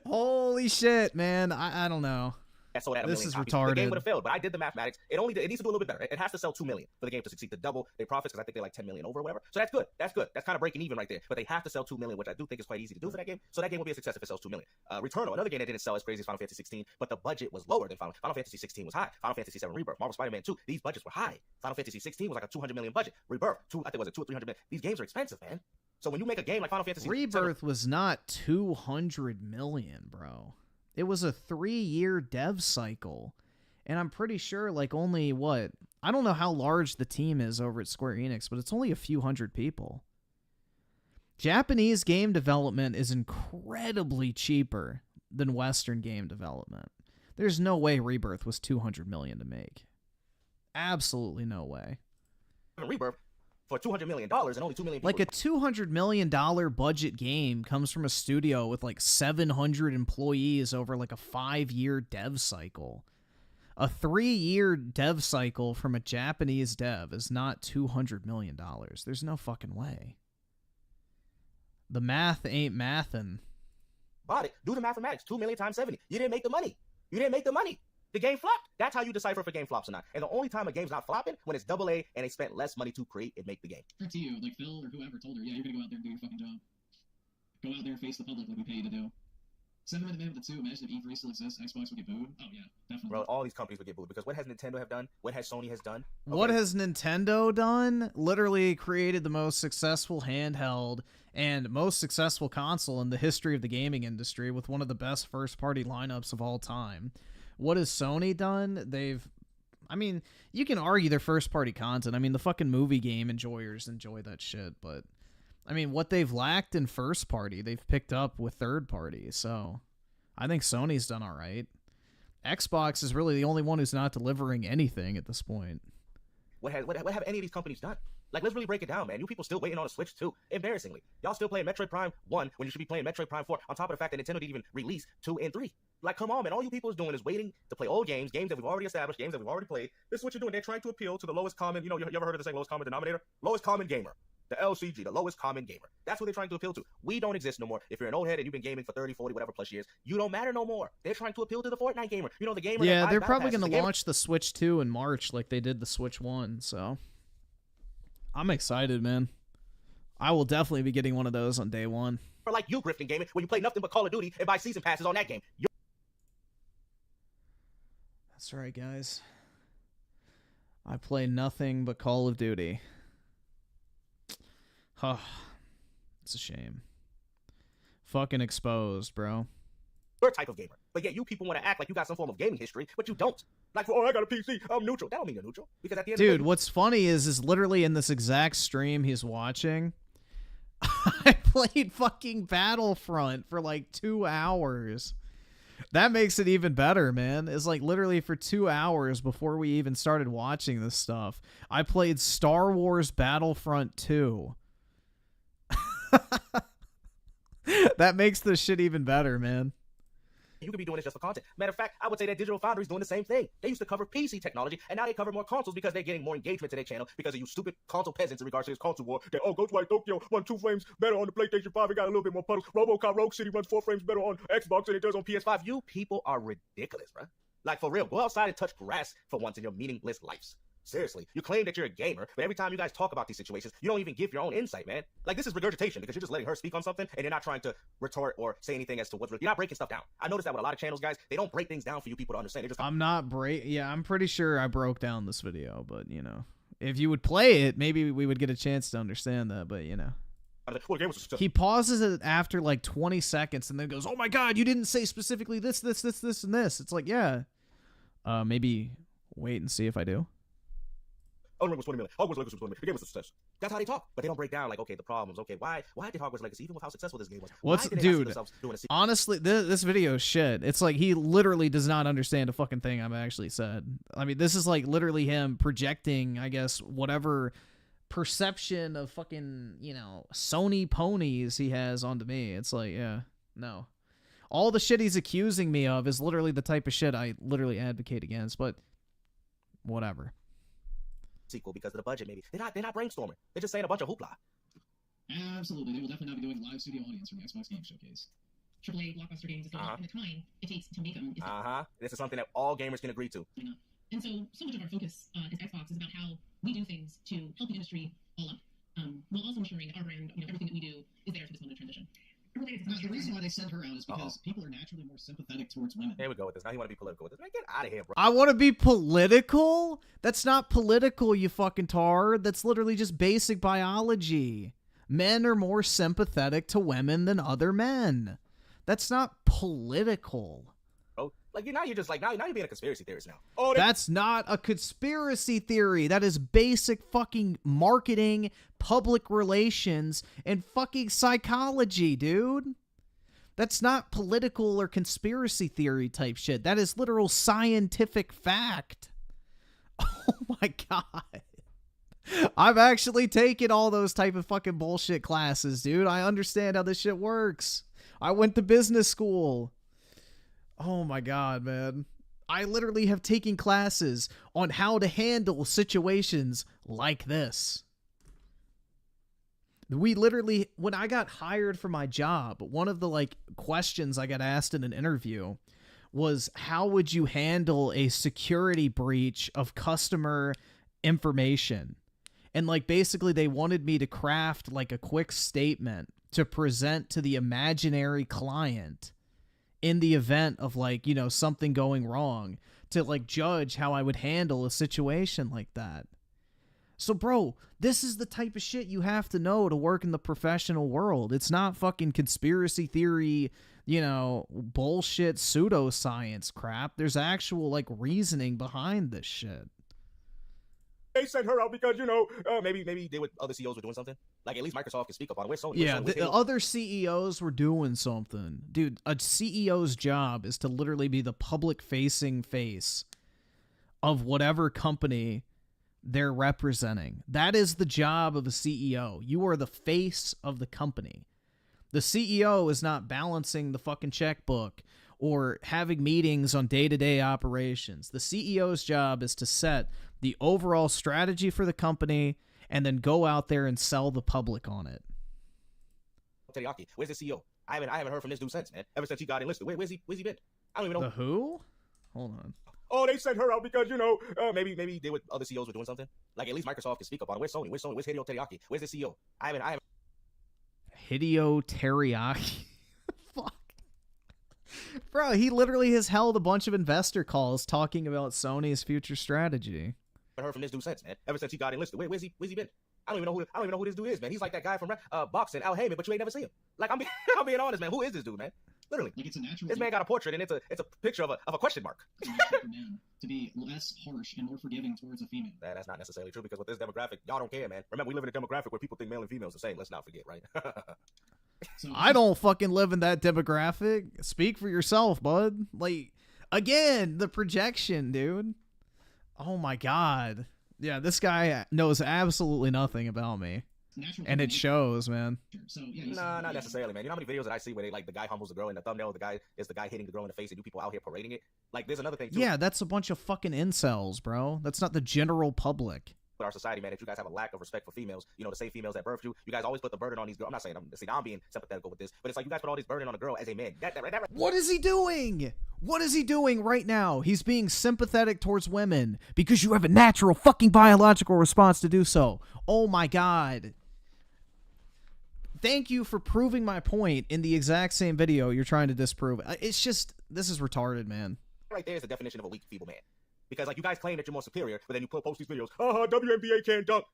Holy shit, man. I don't know. sold at a This million is copies, retarded. the game would have failed. But I did the mathematics. It needs to do a little bit better. It has to sell 2 million for the game to succeed, to double their profits, because I think they're like 10 million over or whatever. So that's good. That's good. That's kind of breaking even right there. But they have to sell 2 million, which I do think is quite easy to do for that game. So that game will be a success if it sells 2 million. Returnal, another game that didn't sell as crazy as Final Fantasy 16, but the budget was lower than Final Fantasy 16 was high. Final Fantasy 7 Rebirth, Marvel Spider-Man 2, these budgets were high. Final Fantasy 16 was like a 200 million budget. Rebirth, I think was it 200 or 300 million. These games are expensive, man. So when you make a game like Final Fantasy Rebirth was not 200 million, bro. It was a 3-year dev cycle. And I'm pretty sure, like, only, what? I don't know how large the team is over at Square Enix, but it's only a few hundred people. Japanese game development is incredibly cheaper than Western game development. There's no way Rebirth was 200 million to make. Absolutely no way. Rebirth for $200 million and only 2 million people. Like, a $200 million budget game comes from a studio with, like, 700 employees over, like, a 5-year dev cycle. A 3-year dev cycle from a Japanese dev is not $200 million. There's no fucking way. The math ain't mathin'. Bought it. Do the mathematics. 2 million times 70. You didn't make the money. You didn't make the money. The game flopped. That's how you decipher if a game flops or not. And the only time a game's not flopping, when it's AA and they spent less money to create and make the game. Up to you, like Phil or whoever told her, yeah, you're gonna go out there and do your fucking job. Go out there and face the public like we pay you to do. Send them in the minute too. Imagine if E3 still exists, Xbox would get booed. Oh yeah, definitely. Bro, all these companies would get booed because what has Nintendo have done? What has Sony has done? What has Nintendo done? Literally created the most successful handheld and most successful console in the history of the gaming industry with one of the best first-party lineups of all time. What has Sony done? I mean, you can argue their first-party content. I mean, the fucking movie game enjoyers enjoy that shit, but I mean, what they've lacked in first-party, they've picked up with third-party, so I think Sony's done all right. Xbox is really the only one who's not delivering anything at this point. What have any of these companies done? Like, let's really break it down, man. You people still waiting on a Switch 2. Embarrassingly. Y'all still playing Metroid Prime 1 when you should be playing Metroid Prime 4, on top of the fact that Nintendo didn't even release 2 and 3. Like, come on, man. All you people is doing is waiting to play old games that we've already established, games that we've already played. This is what you're doing. They're trying to appeal to the lowest common, you ever heard of the saying lowest common denominator? Lowest common gamer. The LCG, the lowest common gamer. That's what they're trying to appeal to. We don't exist no more. If you're an old head and you've been gaming for 30, 40, whatever plus years, you don't matter no more. They're trying to appeal to the Fortnite gamer. You know, the gamer. Yeah, they're probably going to launch the Switch 2 in March like they did the Switch 1, so I'm excited, man. I will definitely be getting one of those on day one. Or like you, Griffin Gaming, where you play nothing but Call of Duty and buy season passes on that game. That's right, guys. I play nothing but Call of Duty. Huh. It's a shame. Fucking exposed, bro. Your type of gamer. But yet you people want to act like you got some form of gaming history, but you don't. Like, oh, I got a PC, I'm neutral. That don't mean you're neutral. Because at the end of the day, what's funny is literally in this exact stream he's watching, I played fucking Battlefront for like 2 hours. That makes it even better, man. It's like literally for 2 hours before we even started watching this stuff, I played Star Wars Battlefront 2. That makes this shit even better, man. you could be doing this just for content. Matter of fact, I would say that Digital Foundry is doing the same thing. They used to cover PC technology, and now they cover more consoles because they're getting more engagement to their channel because of you stupid console peasants in regards to this console war. That, oh, Ghostwire Tokyo runs 2 frames better on the PlayStation 5. It got a little bit more puddles. RoboCop Rogue City runs 4 frames better on Xbox than it does on PS5. You people are ridiculous, bruh. Like, for real, go outside and touch grass for once in your meaningless lives. Seriously, you claim that you're a gamer, but every time you guys talk about these situations, you don't even give your own insight, man. Like, this is regurgitation because you're just letting her speak on something and you're not trying to retort or say anything as to what's real. You're not breaking stuff down. I noticed that with a lot of channels, guys. They don't break things down for you people to understand. They're just I'm not yeah, I'm pretty sure I broke down this video, but, you know, if you would play it, maybe we would get a chance to understand that, but, you know. He pauses it after like 20 seconds and then goes, oh my god, you didn't say specifically this, and this. It's like, yeah. Maybe wait and see if I do. Only was 20 million. Hogwarts Legacy was 20 million. The game was a success. That's how they talk, but they don't break down like, okay, the problems. Okay, why did Hogwarts Legacy, even with how successful this game was? What's dude? Honestly, this video is shit. It's like he literally does not understand a fucking thing I've actually said. I mean, this is like literally him projecting, I guess, whatever perception of fucking, you know, Sony ponies he has onto me. It's like, yeah, no. All the shit he's accusing me of is literally the type of shit I literally advocate against, but whatever. sequel because of the budget. Maybe they're not brainstorming. They're just saying a bunch of hoopla. Absolutely, they will definitely not be doing live studio audience for the Xbox Game Showcase. AAA blockbuster games is going and the time it takes to make them. This is something that all gamers can agree to. And so much of our focus as Xbox is about how we do things to help the industry all up, while also ensuring that our brand, everything that we do is there for this moment of transition. The reason why they sent her out is because people are naturally more sympathetic towards women. Here we go with this. Now you want to be political with this. Man, get out of here, bro. I want to be political? That's not political, you fucking tard. That's literally just basic biology. Men are more sympathetic to women than other men. That's not political. Oh, like now you're being a conspiracy theorist now. Oh, that's not a conspiracy theory. That is basic fucking marketing, public relations, and fucking psychology, dude. That's not political or conspiracy theory type shit. That is literal scientific fact. Oh my god. I've actually taken all those type of fucking bullshit classes, dude. I understand how this shit works. I went to business school. Oh my god, man. I literally have taken classes on how to handle situations like this. We literally, when I got hired for my job, one of the questions I got asked in an interview was, how would you handle a security breach of customer information? And basically they wanted me to craft a quick statement to present to the imaginary client in the event of something going wrong, to judge how I would handle a situation like that. So bro, this is the type of shit you have to know to work in the professional world. It's not fucking conspiracy theory, bullshit pseudoscience crap. There's actual reasoning behind this shit. They sent her out because, maybe they other CEOs were doing something. At least Microsoft can speak up on it. Where's Sony? Yeah, the other CEOs were doing something. Dude, a CEO's job is to literally be the public-facing face of whatever company they're representing. That is the job of a CEO. You are the face of the company. The CEO is not balancing the fucking checkbook or having meetings on day-to-day operations. The CEO's job is to set the overall strategy for the company and then go out there and sell the public on it. Teriyaki, where's the CEO? I haven't heard from this dude since, man. Ever since he got enlisted. Where's he been? I don't even know. The who? Hold on. Oh, they sent her out because, maybe they other CEOs were doing something. At least Microsoft can speak up on it. Where's Sony? Where's Hideo Teriyaki? Where's the CEO? I haven't. Hideo Teriyaki? Fuck. Bro, he literally has held a bunch of investor calls talking about Sony's future strategy. I heard from this dude since, man. Ever since he got enlisted. Where's he been? I don't even know who this dude is, man. He's like that guy from boxing, Al Heyman, but you ain't never seen him. I'm being honest, man. Who is this dude, man? Literally. It's a natural. This man got a portrait, and it's a picture of a question mark. It's natural for men to be less harsh and more forgiving towards a female. That's not necessarily true, because with this demographic, y'all don't care, man. Remember, we live in a demographic where people think male and female is the same. Let's not forget, right? I don't fucking live in that demographic. Speak for yourself, bud. Again, the projection, dude. Oh my god. Yeah, this guy knows absolutely nothing about me. And it shows, man. Nah, not necessarily, man. You know how many videos that I see where the guy humbles the girl in the thumbnail, the guy hitting the girl in the face, and you people out here parading it? There's another thing too. Yeah, that's a bunch of fucking incels, bro. That's not the general public. With our society, man, that you guys have a lack of respect for females. The same females that birthed you. You guys always put the burden on these girls. I'm not saying I'm being sympathetical with this, but it's you guys put all this burden on a girl as a man. What is he doing? What is he doing right now? He's being sympathetic towards women because you have a natural fucking biological response to do so. Oh my god. Thank you for proving my point in the exact same video you're trying to disprove. It's just, this is retarded, man. Right there is the definition of a weak, feeble man. Because you guys claim that you're more superior, but then you post these videos. WNBA can't dunk.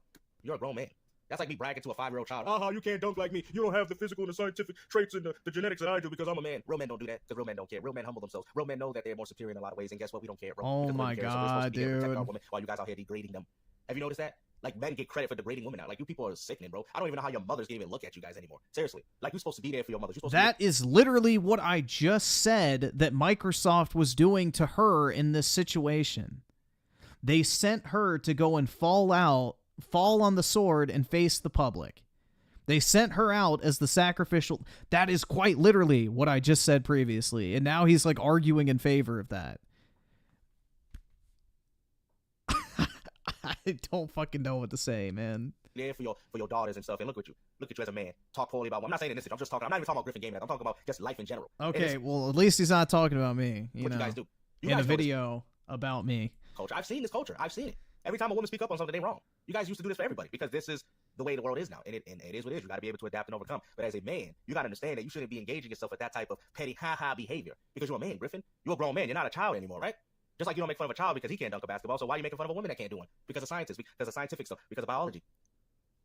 You're a grown man. That's like me bragging to a 5-year-old child. You can't dunk like me. You don't have the physical and the scientific traits and the genetics that I do because I'm a man. Real men don't do that because real men don't care. Real men humble themselves. Real men know that they're more superior in a lot of ways. And guess what? We don't care, bro. Oh my god, dude. While you guys out here degrading them. Have you noticed that? Men get credit for degrading women now. You people are sickening, bro. I don't even know how your mothers can even look at you guys anymore. Seriously. You're supposed to be there for your mothers. That is literally what I just said that Microsoft was doing to her in this situation. They sent her to go and fall on the sword and face the public. They sent her out as the sacrificial. That is quite literally what I just said previously. And now he's arguing in favor of that. I don't fucking know what to say, man. there for your daughters and stuff. And look at you as a man. Talk poorly about. I'm not saying in this. I'm just talking. I'm not even talking about Griffin Gaming. I'm talking about just life in general. Okay, well, at least he's not talking about me. You what know, you guys do? You in guys a video about me. Culture. I've seen this culture. I've seen it. Every time a woman speak up on something, they wrong. You guys used to do this for everybody because this is the way the world is now, and it is what it is. You got to be able to adapt and overcome. But as a man, you got to understand that you shouldn't be engaging yourself with that type of petty ha-ha behavior because you're a man, Griffin. You're a grown man. You're not a child anymore, right? Just like you don't make fun of a child because he can't dunk a basketball. So why are you making fun of a woman that can't do one? Because of scientists, because of scientific stuff, because of biology.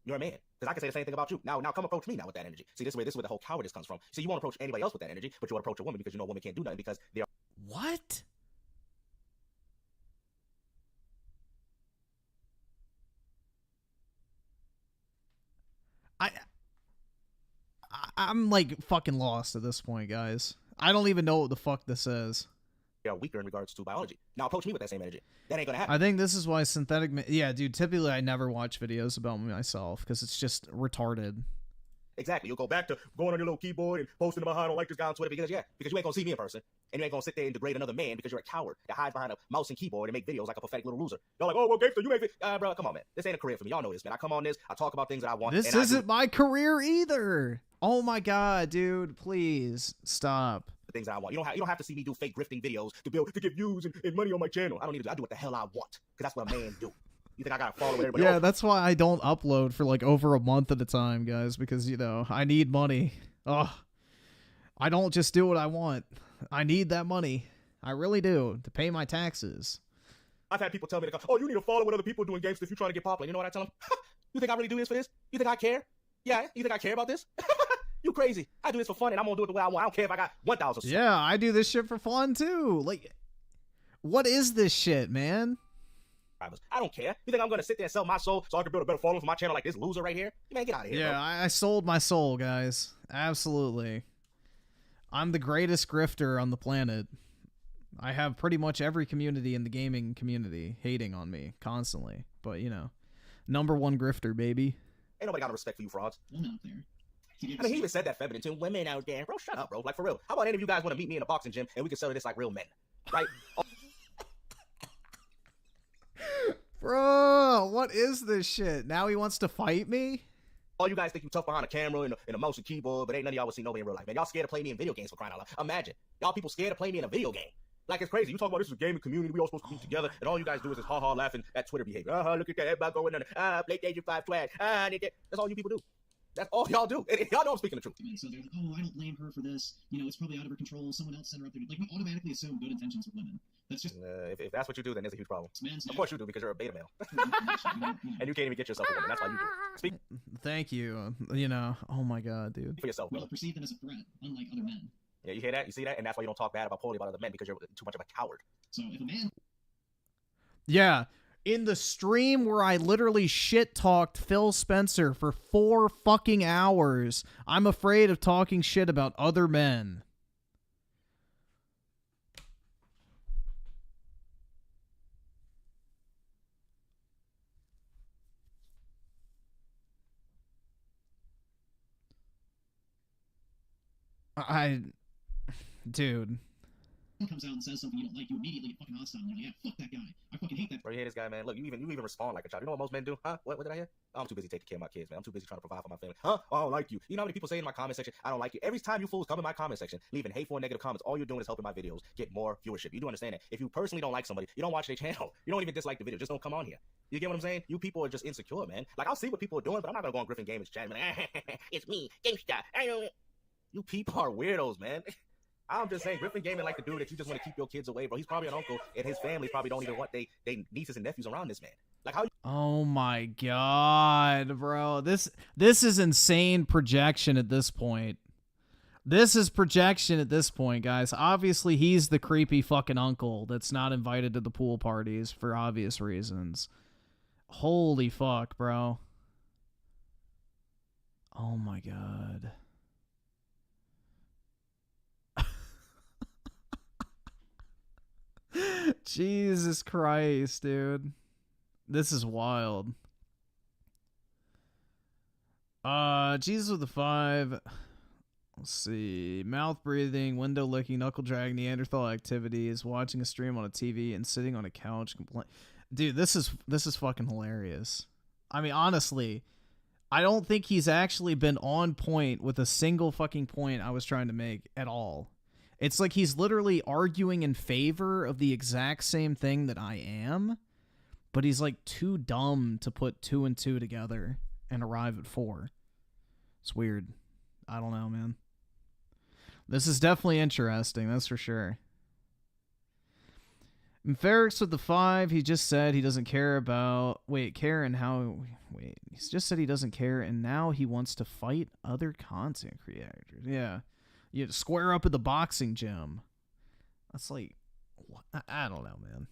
You're a man. Because I can say the same thing about you. Now come approach me now with that energy. See, this is where the whole cowardice comes from. See, you won't approach anybody else with that energy, but you want to approach a woman because you know a woman can't do nothing because they're... What? I'm like fucking lost at this point, guys. I don't even know what the fuck this is. They are weaker in regards to biology. Now approach me with that same energy. That ain't gonna happen. I think this is why synthetic... Yeah, dude, typically I never watch videos about myself because it's just retarded. Exactly. You'll go back to going on your little keyboard and posting about how I don't like this guy on Twitter because you ain't gonna see me in person. And you ain't gonna sit there and degrade another man because you're a coward that hides behind a mouse and keyboard and make videos like a pathetic little loser. Y'all like, oh, well, gangster, you make it. Bro, come on, man. This ain't a career for me. Y'all know this, man. I come on this. I talk about things that I want. This isn't my career either. Oh my god, dude. Please, stop. The things that I want. You don't have to see me do fake grifting videos to get views and money on my channel. I don't need to do. I do what the hell I want because that's what a man do. You think I gotta follow everybody? Yeah, that's why I don't upload for like over a month at a time, guys, because, you know, I need money. Ugh. I don't just do what I want. I need that money. I really do, to pay my taxes. I've had people tell me, oh, you need to follow what other people doing gangster if you're trying to get popular. You know what I tell them? You think I really do this for this? You think I care? Yeah, you think I care about this? You crazy. I do this for fun, and I'm gonna do it the way I want. I don't care if I got 1,000. Yeah, I do this shit for fun, too. Like, what is this shit, man? I don't care. You think I'm gonna sit there and sell my soul so I can build a better following for my channel like this loser right here? Man, get out of here. Yeah, bro. I sold my soul, guys. Absolutely. I'm the greatest grifter on the planet. I have pretty much every community in the gaming community hating on me constantly. But, you know, #1 grifter, baby. Ain't nobody got no respect for you frauds. Women out there. I mean, he even said that feminine too. Women out there. Bro, shut up, bro. Like, for real. How about any of you guys want to meet me in a boxing gym and we can settle this like real men? Right? Bro, what is this shit? Now he wants to fight me? All you guys think you tough behind a camera and a mouse and keyboard, but ain't none of y'all would see nobody in real life, man. Y'all scared to play me in video games for crying out loud. Imagine. Y'all people scared to play me in a video game. Like, it's crazy. You talk about this is a gaming community. We all supposed to be together, and all you guys do is just ha-ha laughing at Twitter behavior. Look at that. Everybody going on. PlayStation 5 trash. That's all you people do. That's all y'all do. And y'all know I'm speaking the truth. So they're like, oh, I don't blame her for this. You know, it's probably out of her control. Someone else sent her up there. Like, we automatically assume good intentions with women. That's just... if that's what you do, then there's a huge problem. Of course you do, because you're a beta male. And you can't even get yourself a woman. That's why you do it. Speak Thank you. You know, oh my god, dude. for yourself, Well, brother. perceive them as a threat, unlike other men. Yeah, you hear that? You see that? And that's why you don't talk bad about poorly about other men, because you're too much of a coward. So if a man... Yeah. In the stream where I literally shit-talked Phil Spencer for 4 fucking hours, I'm afraid of talking shit about other men. Dude. comes out and says something you don't like, you immediately get fucking hostile. And you're like, yeah, fuck that guy. I fucking hate that. Bro, you hear this guy, man? Look, you even respond like a child. You know what most men do? Huh? What did I hear? Oh, I'm too busy taking care of my kids, man. I'm too busy trying to provide for my family. Huh? Oh, I don't like you. You know how many people say in my comment section, I don't like you? Every time you fools come in my comment section, leaving hateful and negative comments, all you're doing is helping my videos get more viewership. You do understand that? If you personally don't like somebody, you don't watch their channel. You don't even dislike the video. Just don't come on here. You get what I'm saying? You people are just insecure, man. Like, I'll see what people are doing, but I'm not gonna go on Griffin Gaming's chat and be like, it's me, gangsta. I know it. You people are weirdos, man. I'm just saying, Griffin Gaming like the dude that you just want to keep your kids away, bro. He's probably an uncle, and his family probably don't even want they nieces and nephews around this man. Like, how? Oh my god, bro. This is insane projection at this point. This is projection at this point, guys. Obviously, he's the creepy fucking uncle that's not invited to the pool parties for obvious reasons. Holy fuck, bro. Oh my god. Jesus Christ, dude. This is wild. Jesus with the 5. Let's see. Mouth breathing, window licking, knuckle dragging, Neanderthal activities, watching a stream on a TV, and sitting on a couch. Dude, this is fucking hilarious. I mean, honestly, I don't think he's actually been on point with a single fucking point I was trying to make at all. It's like he's literally arguing in favor of the exact same thing that I am, but he's like too dumb to put 2 and 2 together and arrive at 4. It's weird. I don't know, man. This is definitely interesting, that's for sure. And Ferrix with the 5, he just said he doesn't care about... Wait, care and how... Wait, he's just said he doesn't care, and now he wants to fight other content creators. Yeah. You square up at the boxing gym. That's like... I don't know, man.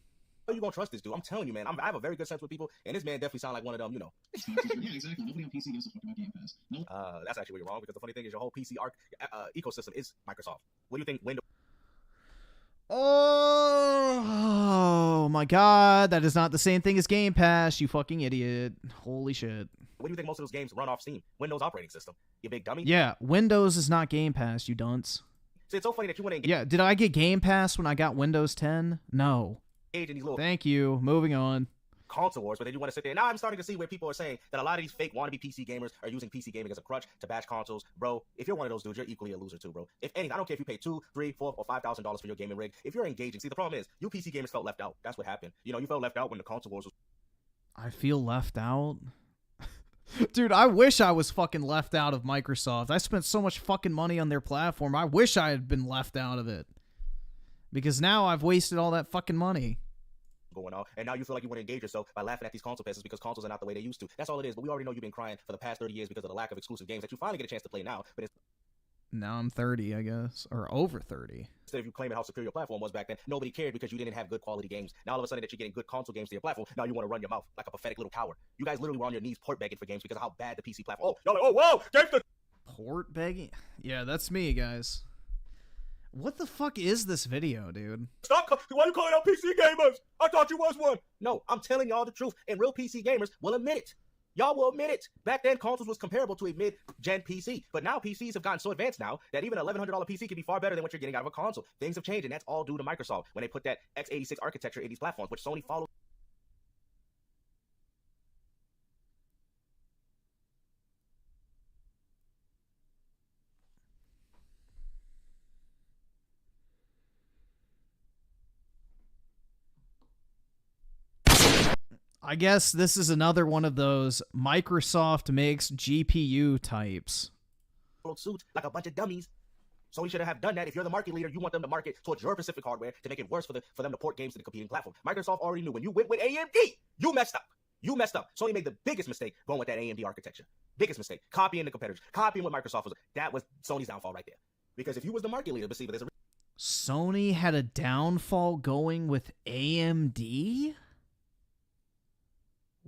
How you gonna trust this dude? I'm telling you, man. I have a very good sense with people, and this man definitely sounds like one of them, you know. Yeah, exactly. Nobody on PC gives a fuck about Game Pass. Nope. That's actually where you're wrong, because the funny thing is your whole PC ecosystem is Microsoft. What do you think Windows... Oh my god, that is not the same thing as Game Pass, you fucking idiot. Holy shit. What do you think most of those games run off Steam? Windows operating system. You big dummy? Yeah, Windows is not Game Pass, you dunce. See, it's so funny that you want to engage... Yeah, did I get Game Pass when I got Windows 10? No. In these little... Thank you. Moving on. Console wars, but then you want to sit there. Now I'm starting to see where people are saying that a lot of these fake wannabe PC gamers are using PC gaming as a crutch to bash consoles. Bro, if you're one of those dudes, you're equally a loser too, bro. If anything, I don't care if you pay $2, $3, $4, or $5,000 for your gaming rig. If you're engaging, see, the problem is you PC gamers felt left out. That's what happened. You know, you felt left out when the console wars was... I feel left out? Dude, I wish I was fucking left out of Microsoft. I spent so much fucking money on their platform. I wish I had been left out of it. Because now I've wasted all that fucking money. Going on, and now you feel like you want to engage yourself by laughing at these console passes because consoles are not the way they used to. That's all it is. But we already know you've been crying for the past 30 years because of the lack of exclusive games that you finally get a chance to play now. But now I'm 30, I guess, or over 30. Instead of you claiming how superior your platform was back then, nobody cared because you didn't have good quality games. Now all of a sudden that you're getting good console games to your platform, now you want to run your mouth like a pathetic little coward. You guys literally were on your knees port begging for games because of how bad the PC platform. Oh, y'all like, oh whoa, games to... Port begging? Yeah, that's me, guys. What the fuck is this video, dude? Stop! Why are you calling out PC gamers? I thought you was one. No, I'm telling y'all the truth, and real PC gamers will admit it. Y'all will admit it. Back then, consoles was comparable to a mid-gen PC, but now PCs have gotten so advanced now that even an $1,100 PC can be far better than what you're getting out of a console. Things have changed, and that's all due to Microsoft when they put that x86 architecture in these platforms, which Sony followed. I guess this is another one of those Microsoft makes GPU types. Suit like a bunch of dummies. Sony should have done that. If you're the market leader, you want them to market towards your specific hardware to make it worse for them to port games to the competing platform. Microsoft already knew when you went with AMD, you messed up. You messed up. Sony made the biggest mistake going with that AMD architecture. Biggest mistake. Copying the competitors. Copying what Microsoft was. That was Sony's downfall right there. Because if you was the market leader, but see, but there's a... Sony had a downfall going with AMD?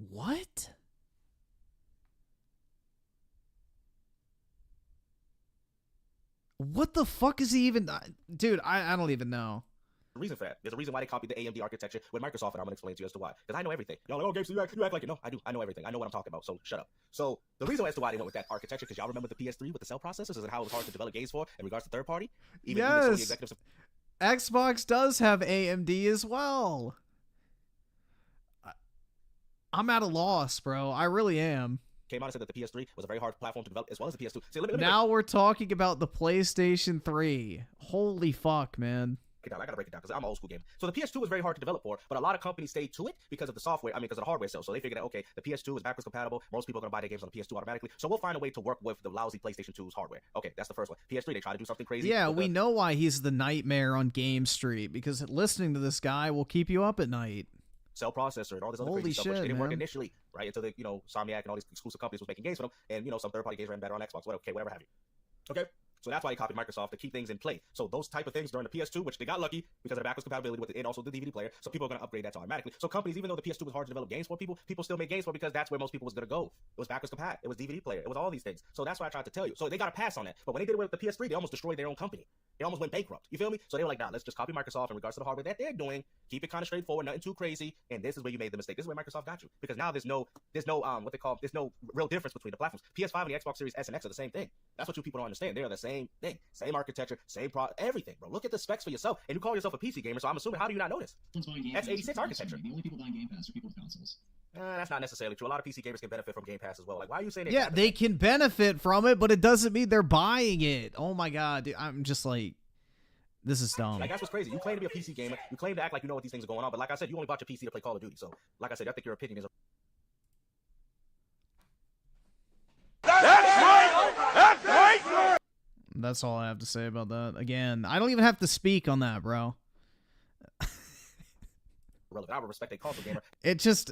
What? What the fuck is he even... Dude, I don't even know. Reason for that. There's a reason why they copied the AMD architecture with Microsoft, and I'm going to explain to you as to why. Because I know everything. Y'all like, oh, Gabe, so you act like it. No, I do. I know everything. I know what I'm talking about, so shut up. So the reason as to why they went with that architecture, because y'all remember the PS3 with the cell processors and how it was hard to develop games for in regards to third party? Even Sony executives... Xbox does have AMD as well. I'm at a loss, bro. I really am. Came out and said that the PS3 was a very hard platform to develop, as well as the PS2. See, now we're talking about the PlayStation 3. Holy fuck, man. I gotta break it down because I'm an old school gamer. So the PS2 was very hard to develop for, but a lot of companies stayed to it because of the software. I mean, because of the hardware sales. So they figured out, okay, the PS2 is backwards compatible. Most people are gonna buy their games on the PS2 automatically. So we'll find a way to work with the lousy PlayStation 2's hardware. Okay, that's the first one. PS3, they try to do something crazy. Yeah, we know why he's the nightmare on Game Street, because listening to this guy will keep you up at night. Cell processor and all this other crazy stuff, which didn't work initially, right? Until the, Somniac and all these exclusive companies was making games for them, and some third-party games ran better on Xbox, whatever have you. Okay, so that's why they copied Microsoft to keep things in play. So those type of things during the PS2, which they got lucky because of the backwards compatibility with it, and also the DVD player. So people are going to upgrade that automatically. So companies, even though the PS2 was hard to develop games for people still made games for because that's where most people was going to go. It was backwards compatible. It was DVD player. It was all these things. So that's what I tried to tell you. So they got a pass on that. But when they did it with the PS3, they almost destroyed their own company. They almost went bankrupt. You feel me? So they were like, nah, let's just copy Microsoft in regards to the hardware that they're doing. Keep it kind of straightforward, nothing too crazy. And this is where you made the mistake. This is where Microsoft got you. Because now there's no real difference between the platforms. PS5 and the Xbox Series S and X are the same thing. That's what you people don't understand. They're the same same thing. Same architecture, same product, everything, bro. Look at the specs for yourself. And you call yourself a PC gamer, so I'm assuming, how do you not know this? That's 86 architecture. The only people buying Game Pass are people with consoles. That's not necessarily true. A lot of PC gamers can benefit from Game Pass as well. Like, why are you saying Yeah, they can benefit from it, but it doesn't mean they're buying it. Oh my god, dude, I'm just like, this is dumb. Like, that's what's crazy. You claim to be a PC gamer. You claim to act like you know what these things are going on. But like I said, you only bought your PC to play Call of Duty. So, like I said, I think your opinion is... That's right! That's all I have to say about that. Again, I don't even have to speak on that, bro. relevant. I would respect a console gamer. It just...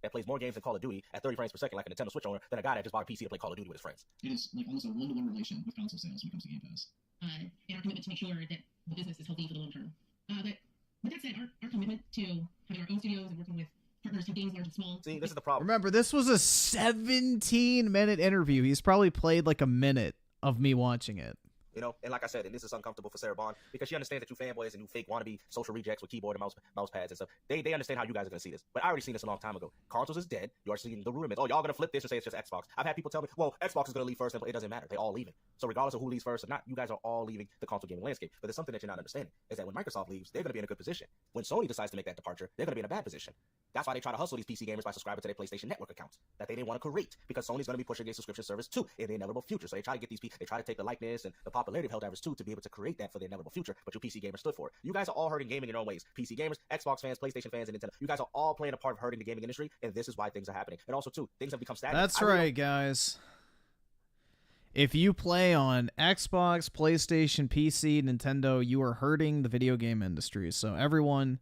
that plays more games than Call of Duty at 30 frames per second like a Nintendo Switch owner than a guy that just bought a PC to play Call of Duty with his friends. It is like almost a one-to-one relation with console sales when it comes to Game Pass. And our commitment to make sure that the business is healthy for the long term. But with that said, our commitment to having our own studios and working with partners who games large and small. See, this is the problem. Remember, this was a 17-minute interview. He's probably played like a minute of me watching it. You know, and like I said, and this is uncomfortable for Sarah Bond because she understands that you fanboys and you fake wannabe social rejects with keyboard and mouse pads and stuff. They understand how you guys are going to see this. But I already seen this a long time ago. Consoles is dead. You are seeing the rumors. Oh, y'all going to flip this and say it's just Xbox. I've had people tell me, well, Xbox is going to leave first. And it doesn't matter. They all leaving. So regardless of who leaves first or not, you guys are all leaving the console gaming landscape. But there's something that you're not understanding is that when Microsoft leaves, they're going to be in a good position. When Sony decides to make that departure, they're going to be in a bad position. That's why they try to hustle these PC gamers by subscribing to their PlayStation Network accounts that they didn't want to create because Sony's going to be pushing a subscription service too in the inevitable future. So they try to get these people, they try to take the likeness and the popularity of Helldivers 2 to be able to create that for the inevitable future. But you PC gamers stood for it. You guys are all hurting gaming in your own ways. PC gamers, Xbox fans, PlayStation fans, and Nintendo. You guys are all playing a part of hurting the gaming industry, and this is why things are happening. And also too, things have become stagnant. That's right, guys. If you play on Xbox, PlayStation, PC, Nintendo, you are hurting the video game industry. So everyone,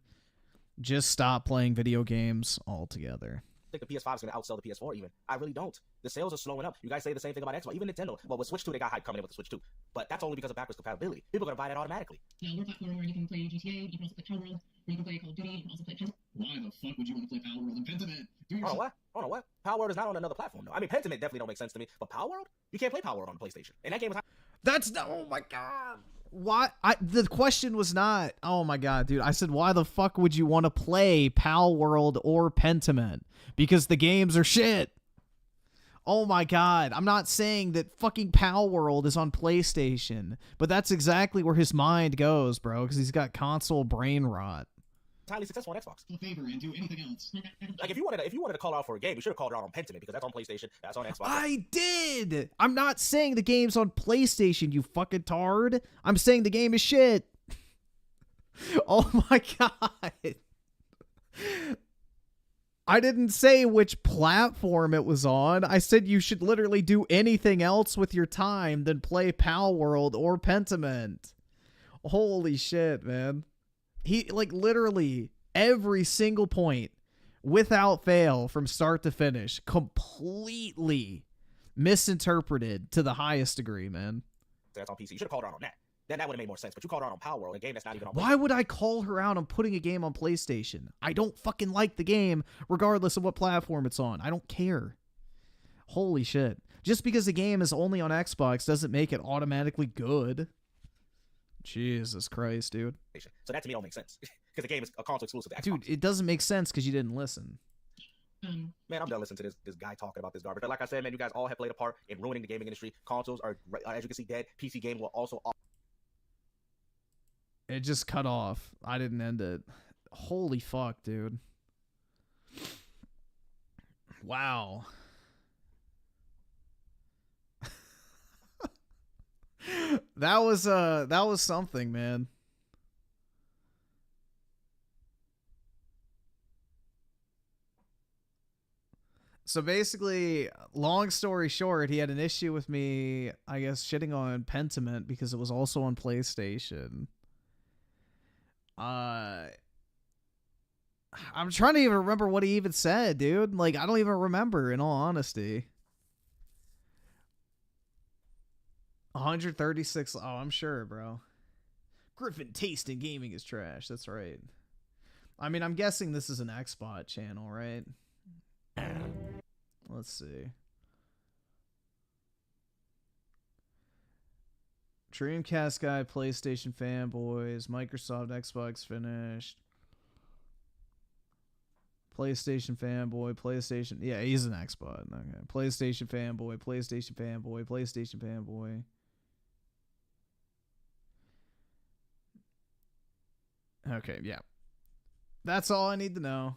just stop playing video games altogether. I think the PS5 is going to outsell the PS4 even. I really don't. The sales are slowing up. You guys say the same thing about Xbox. Even Nintendo. Well, with Switch 2, they got hype coming in with the Switch 2. But that's only because of backwards compatibility. People are going to buy that automatically. You know, we're a platform where you can play GTA, you can also play Power World, where you can play Call of Duty, you can also play Pentiment. Why the fuck would you want to play Power World and Pentiment? Hold on, what? Hold on, what? Power World is not on another platform, though. I mean, Pentiment definitely don't make sense to me. But Power World? You can't play Power World on the PlayStation. And that game was... That's not... Oh, my God. Why? The question was not... Oh, my God, dude. I said, why the fuck would you want to play Pal World or Pentiment? Because the games are shit. Oh, my God. I'm not saying that fucking Pal World is on PlayStation. But that's exactly where his mind goes, bro. Because he's got console brain rot. Highly successful on Xbox. A favor and do anything else. Like if you wanted to call out for a game, you should have called it out on Pentiment because that's on PlayStation, that's on Xbox. I did. I'm not saying the game's on PlayStation, you fucking tard. I'm saying the game is shit. Oh my God. I didn't say which platform it was on. I said you should literally do anything else with your time than play Pal World or Pentiment. Holy shit, man. He, like, literally every single point, without fail, from start to finish, completely misinterpreted to the highest degree, man. That's on PC. You should have called her out on that. Then that would have made more sense. But you called her out on Power World, a game that's not even on Why would I call her out on putting a game on PlayStation? I don't fucking like the game, regardless of what platform it's on. I don't care. Holy shit. Just because the game is only on Xbox doesn't make it automatically good. Jesus Christ, dude. So that to me don't make sense because the game is a console exclusive to Xbox. Dude, it doesn't make sense because you didn't listen. Man, I'm done listening to this guy talking about this garbage. But like I said, man, you guys all have played a part in ruining the gaming industry. Consoles are, as you can see, dead. PC gaming will also... It just cut off. I didn't end it. Holy fuck, dude. Wow. That was something, man. So basically, long story short, he had an issue with me, I guess, shitting on Pentiment because it was also on PlayStation. I'm trying to even remember what he even said, dude. Like, I don't even remember, in all honesty. 136. Oh, I'm sure, bro. Griffin taste in gaming is trash. That's right. I mean, I'm guessing this is an Xbox channel, right? Let's see. Dreamcast guy, PlayStation fanboys, Microsoft, Xbox finished. PlayStation fanboy, PlayStation. Yeah, he's an Xbox. Okay. PlayStation fanboy, PlayStation fanboy, PlayStation fanboy. Okay, yeah. That's all I need to know.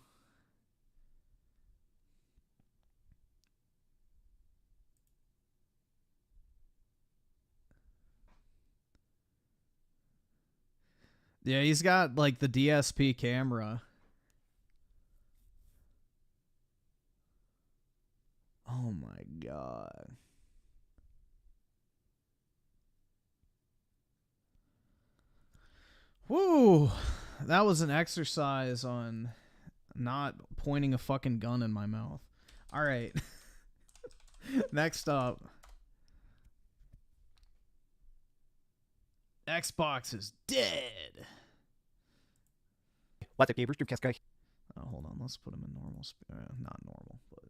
Yeah, he's got like the DSP camera. Oh my god. Woo! That was an exercise on not pointing a fucking gun in my mouth. All right. Next up. Xbox is dead. What's up, gamers? Dreamcast guy. Oh, hold on. Let's put him in normal. Not normal, but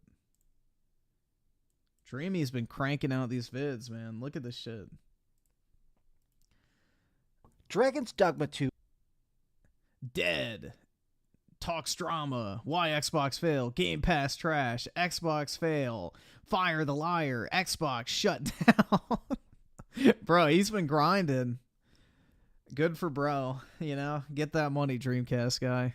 Dreamy's been cranking out these vids, man. Look at this shit. Dragon's Dogma 2. Dead. Talks drama. Why Xbox fail. Game Pass trash. Xbox fail. Fire the liar. Xbox shut down. Bro, he's been grinding. Good for bro. You know, get that money, Dreamcast guy.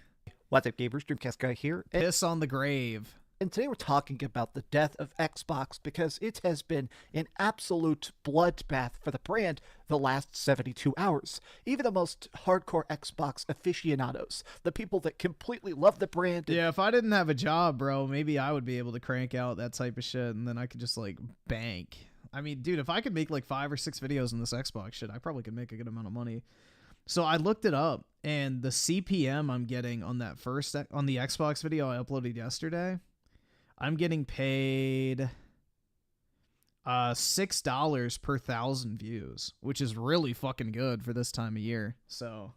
What's up, gamers? Dreamcast guy here. Piss on the grave. And today we're talking about the death of Xbox because it has been an absolute bloodbath for the brand the last 72 hours. Even the most hardcore Xbox aficionados, the people that completely love the brand. Yeah, if I didn't have a job, bro, maybe I would be able to crank out that type of shit and then I could just like bank. I mean, dude, if I could make like 5 or 6 videos on this Xbox shit, I probably could make a good amount of money. So I looked it up, and the CPM I'm getting on that on the Xbox video I uploaded yesterday, I'm getting paid $6 per 1,000 views, which is really fucking good for this time of year. So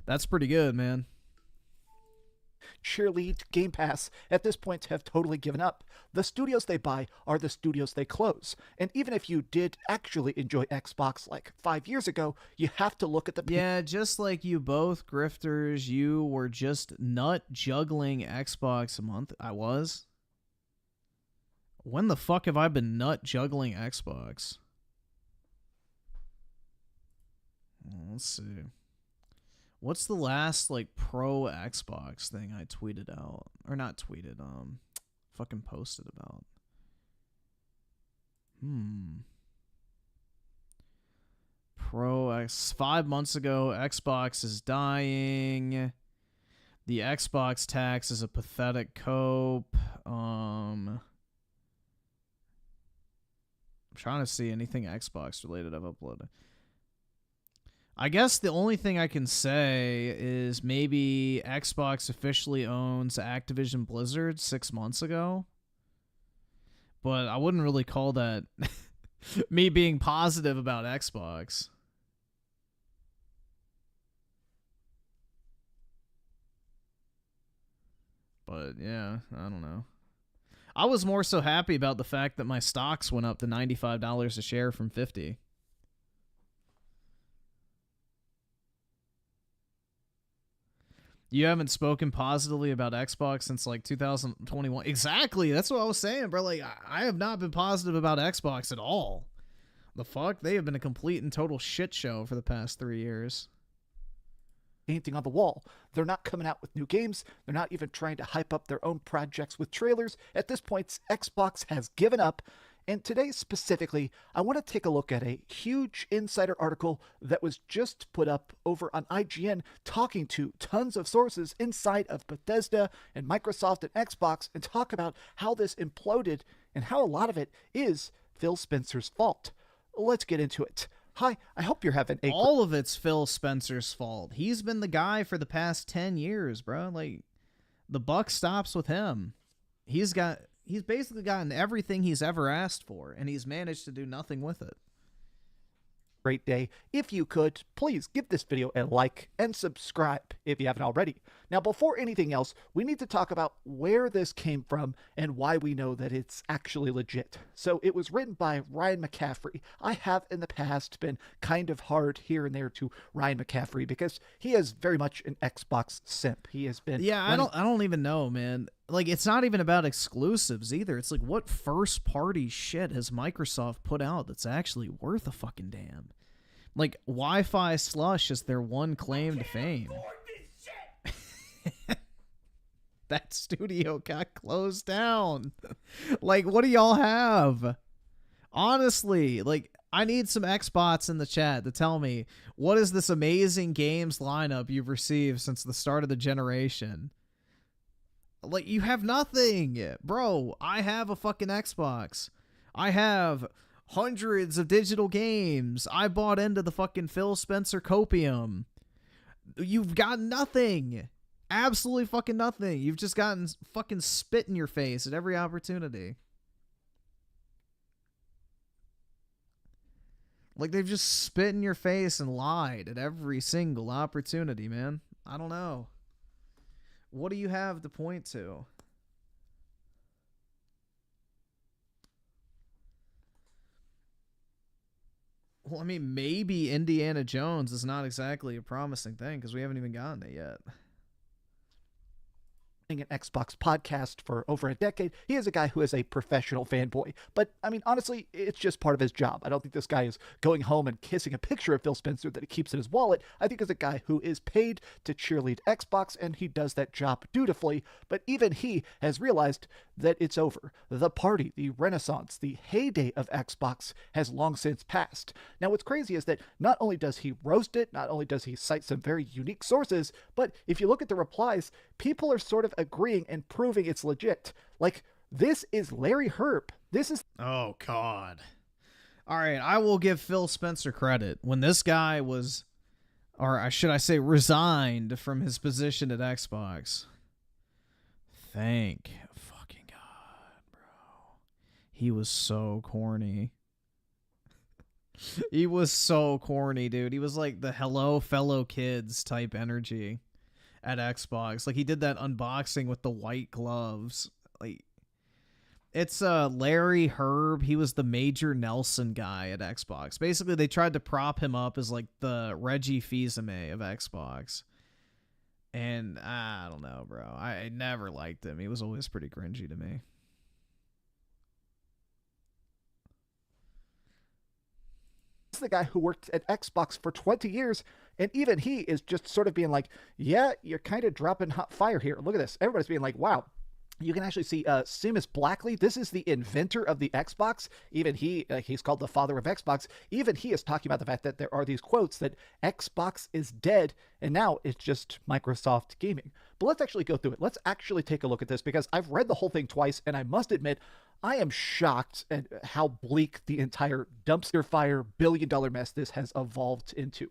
that's pretty good, man. Cheerlead, Game Pass, at this point have totally given up. The studios they buy are the studios they close. And even if you did actually enjoy Xbox like 5 years ago, you have to look at the... Yeah, just like you both grifters, you were just nut juggling Xbox a month. I was. When the fuck have I been nut juggling Xbox? Let's see. What's the last, like, pro Xbox thing I tweeted out? Or not tweeted, fucking posted about. Pro X... 5 months ago, Xbox is dying. The Xbox tax is a pathetic cope. I'm trying to see anything Xbox related I've uploaded. I guess the only thing I can say is maybe Xbox officially owns Activision Blizzard 6 months ago. But I wouldn't really call that me being positive about Xbox. But yeah, I don't know. I was more so happy about the fact that my stocks went up to $95 a share from $50. You haven't spoken positively about Xbox since like 2021. Exactly. That's what I was saying, bro. Like, I have not been positive about Xbox at all. The fuck? They have been a complete and total shit show for the past 3 years. Anything on the wall. They're not coming out with new games. They're not even trying to hype up their own projects with trailers. At this point, Xbox has given up. And today specifically, I want to take a look at a huge insider article that was just put up over on IGN talking to tons of sources inside of Bethesda and Microsoft and Xbox and talk about how this imploded and how a lot of it is Phil Spencer's fault. Let's get into it. Hi, I hope you're having a... All of it's Phil Spencer's fault. He's been the guy for the past 10 years, bro. Like, the buck stops with him. He's basically gotten everything he's ever asked for, and he's managed to do nothing with it. Great day. If you could, please give this video a like and subscribe if you haven't already. Now, before anything else, we need to talk about where this came from and why we know that it's actually legit. So it was written by Ryan McCaffrey. I have in the past been kind of hard here and there to Ryan McCaffrey because he is very much an Xbox simp. He has been... Yeah, I don't even know, man. Like, it's not even about exclusives either. It's like, what first-party shit has Microsoft put out that's actually worth a fucking damn? Like, Wi-Fi Slush is their one claim to fame. that studio got closed down. Like, what do y'all have? Honestly, like, I need some Xbots in the chat to tell me, what is this amazing games lineup you've received since the start of the generation? Like, you have nothing. Bro, I have a fucking Xbox. I have hundreds of digital games. I bought into the fucking Phil Spencer copium. You've got nothing. Absolutely fucking nothing. You've just gotten fucking spit in your face at every opportunity. Like, they've just spit in your face and lied at every single opportunity, man. I don't know. What do you have to point to? Well, I mean, maybe Indiana Jones is not exactly a promising thing because we haven't even gotten it yet. An Xbox podcast for over a decade. He is a guy who is a professional fanboy. But, I mean, honestly, it's just part of his job. I don't think this guy is going home and kissing a picture of Phil Spencer that he keeps in his wallet. I think he's a guy who is paid to cheerlead Xbox, and he does that job dutifully. But even he has realized that it's over. The party, the renaissance, the heyday of Xbox has long since passed. Now, what's crazy is that not only does he roast it, not only does he cite some very unique sources, but if you look at the replies, people are sort of agreeing and proving it's legit. Like, this is Larry Herb. This is... Oh, God. All right, I will give Phil Spencer credit. When this guy was, or should I say resigned from his position at Xbox, thank fucking God, bro. He was so corny. He was so corny, dude. He was like the hello fellow kids type energy at Xbox. Like, he did that unboxing with the white gloves. Like, it's Larry Herb. He was the Major Nelson guy at Xbox. Basically, they tried to prop him up as like the Reggie Fils-Aimé of Xbox. And I don't know, bro. I never liked him. He was always pretty cringy to me. The guy who worked at Xbox for 20 years, and even he is just sort of being like, yeah, you're kind of dropping hot fire here. Look at this. Everybody's being like, wow. You can actually see Seamus Blackley. This is the inventor of the Xbox. Even he, he's called the father of Xbox. Even he is talking about the fact that there are these quotes that Xbox is dead, and now it's just Microsoft gaming. But let's actually go through it. Let's actually take a look at this, because I've read the whole thing twice, and I must admit, I am shocked at how bleak the entire dumpster fire billion-dollar mess this has evolved into.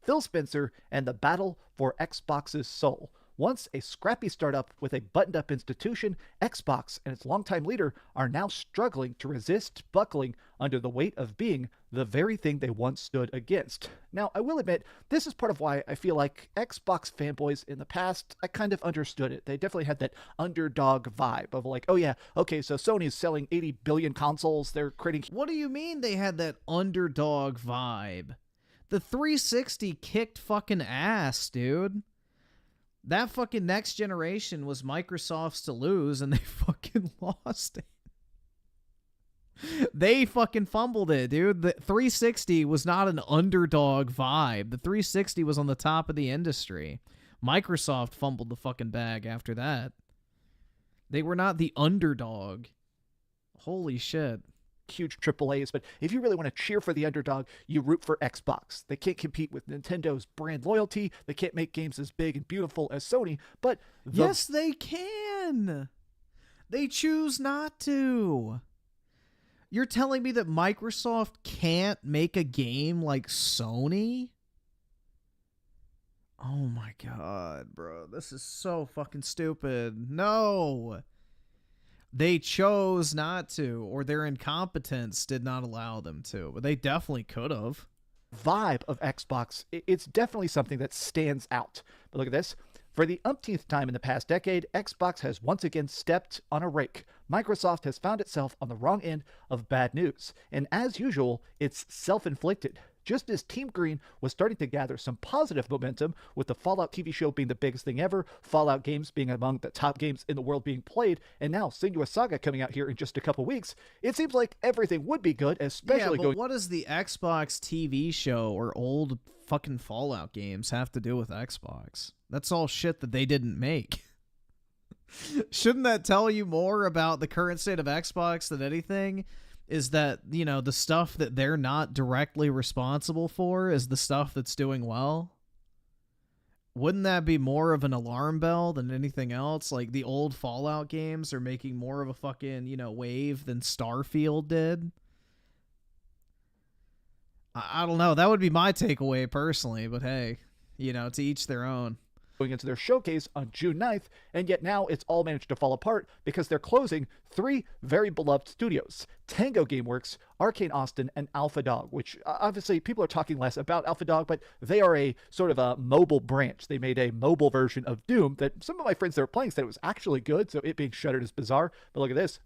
Phil Spencer and the battle for Xbox's soul. Once a scrappy startup with a buttoned-up institution, Xbox and its longtime leader are now struggling to resist buckling under the weight of being the very thing they once stood against. Now, I will admit, this is part of why I feel like Xbox fanboys in the past, I kind of understood it. They definitely had that underdog vibe of like, oh yeah, okay, so Sony's selling 80 billion consoles, they're creating... What do you mean they had that underdog vibe? The 360 kicked fucking ass, dude. That fucking next generation was Microsoft's to lose, and they fucking lost it. They fucking fumbled it, dude. The 360 was not an underdog vibe. The 360 was on the top of the industry. Microsoft fumbled the fucking bag after that. They were not the underdog. Holy shit. Huge AAAs, but if you really want to cheer for the underdog, you root for Xbox. They can't compete with Nintendo's brand loyalty. They can't make games as big and beautiful as Sony, but... Yes, they can! They choose not to. You're telling me that Microsoft can't make a game like Sony? Oh my God, bro. This is so fucking stupid. No! They chose not to, or their incompetence did not allow them to, but they definitely could have. Vibe of Xbox, it's definitely something that stands out. But look at this. For the umpteenth time in the past decade, Xbox has once again stepped on a rake. Microsoft has found itself on the wrong end of bad news. And as usual, it's self-inflicted. Just as Team Green was starting to gather some positive momentum, with the Fallout TV show being the biggest thing ever, Fallout games being among the top games in the world being played, and now Senua Saga coming out here in just a couple weeks, it seems like everything would be good, especially but what does the Xbox TV show or old fucking Fallout games have to do with Xbox? That's all shit that they didn't make. Shouldn't that tell you more about the current state of Xbox than anything? Is that, you know, the stuff that they're not directly responsible for is the stuff that's doing well? Wouldn't that be more of an alarm bell than anything else? Like, the old Fallout games are making more of a fucking, you know, wave than Starfield did? I don't know. That would be my takeaway personally, but hey, you know, to each their own. Going into their showcase on June 9th, and yet now it's all managed to fall apart because they're closing 3 very beloved studios: Tango Gameworks, Arcane Austin, and Alpha Dog, which obviously people are talking less about Alpha Dog, but they are a sort of a mobile branch. They made a mobile version of Doom that some of my friends that were playing said it was actually good, so it being shuttered is bizarre. But look at this.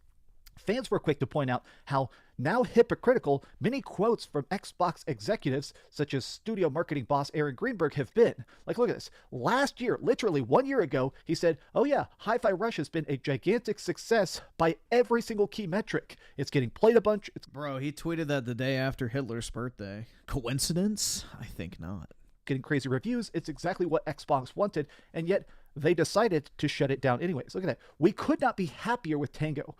Fans were quick to point out how now hypocritical many quotes from Xbox executives, such as studio marketing boss Aaron Greenberg, have been. Like, look at this. Last year, literally 1 year ago, he said, "Oh yeah, Hi-Fi Rush has been a gigantic success by every single key metric. It's getting played a bunch." Bro, he tweeted that the day after Hitler's birthday. Coincidence? I think not. Getting crazy reviews. It's exactly what Xbox wanted, and yet they decided to shut it down anyways. Look at that. We could not be happier with Tango.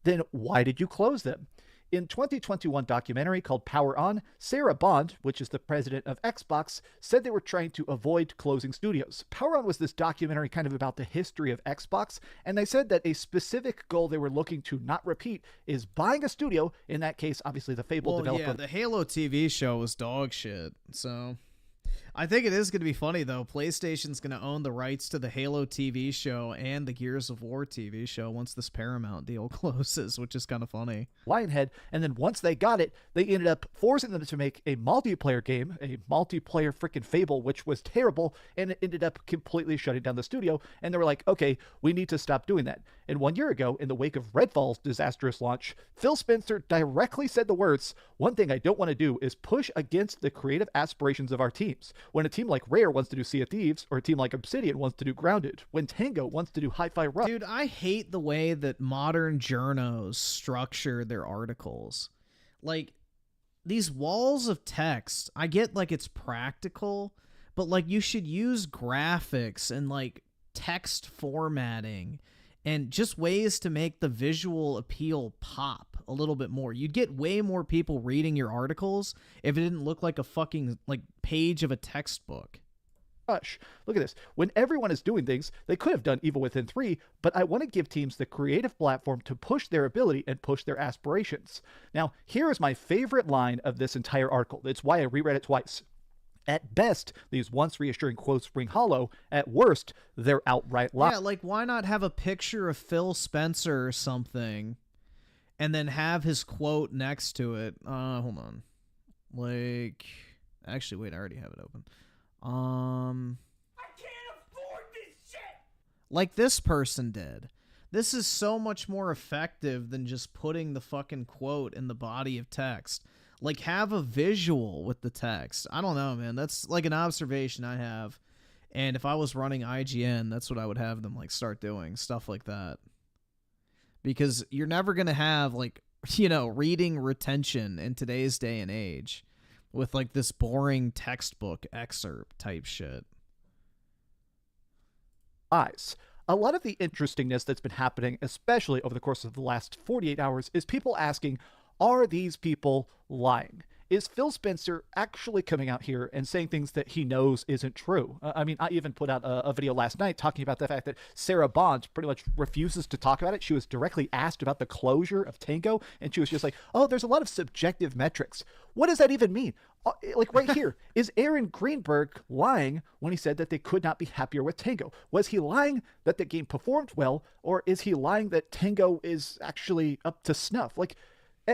Then why did you close them? In 2021 documentary called Power On, Sarah Bond, which is the president of Xbox, said they were trying to avoid closing studios. Power On was this documentary kind of about the history of Xbox, and they said that a specific goal they were looking to not repeat is buying a studio, in that case, obviously the fabled developer. Yeah, the Halo TV show was dog shit, so... I think it is going to be funny, though. PlayStation's going to own the rights to the Halo TV show and the Gears of War TV show once this Paramount deal closes, which is kind of funny. Lionhead, and then once they got it, they ended up forcing them to make a multiplayer game, a multiplayer freaking Fable, which was terrible, and it ended up completely shutting down the studio, and they were like, okay, we need to stop doing that. And 1 year ago, in the wake of Redfall's disastrous launch, Phil Spencer directly said the words, "One thing I don't want to do is push against the creative aspirations of our teams. When a team like Rare wants to do Sea of Thieves, or a team like Obsidian wants to do Grounded, when Tango wants to do Hi-Fi Rush." Dude, I hate the way that modern journos structure their articles. Like, these walls of text, I get, like, it's practical, but, like, you should use graphics and, like, text formatting and just ways to make the visual appeal pop a little bit more. You'd get way more people reading your articles if it didn't look like a fucking, like, page of a textbook. Rush. Look at this. When everyone is doing things, they could have done Evil Within 3, but I want to give teams the creative platform to push their ability and push their aspirations. Now, here is my favorite line of this entire article. It's why I reread it twice. At best, these once reassuring quotes ring hollow. At worst, they're outright lies. Yeah, like, why not have a picture of Phil Spencer or something and then have his quote next to it? Hold on. Like, actually, wait, I already have it open. I can't afford this shit! Like this person did. This is so much more effective than just putting the fucking quote in the body of text. Like, have a visual with the text. I don't know, man. That's like an observation I have. And if I was running IGN, that's what I would have them, like, start doing. Stuff like that. Because you're never going to have, like, you know, reading retention in today's day and age with, like, this boring textbook excerpt type shit. Eyes. A lot of the interestingness that's been happening, especially over the course of the last 48 hours, is people asking, are these people lying? Is Phil Spencer actually coming out here and saying things that he knows isn't true? I mean, I even put out a video last night talking about the fact that Sarah Bond pretty much refuses to talk about it. She was directly asked about the closure of Tango, and she was just like, oh, there's a lot of subjective metrics. What does that even mean? Like, right here, is Aaron Greenberg lying when he said that they could not be happier with Tango? Was he lying that the game performed well, or is he lying that Tango is actually up to snuff? Like,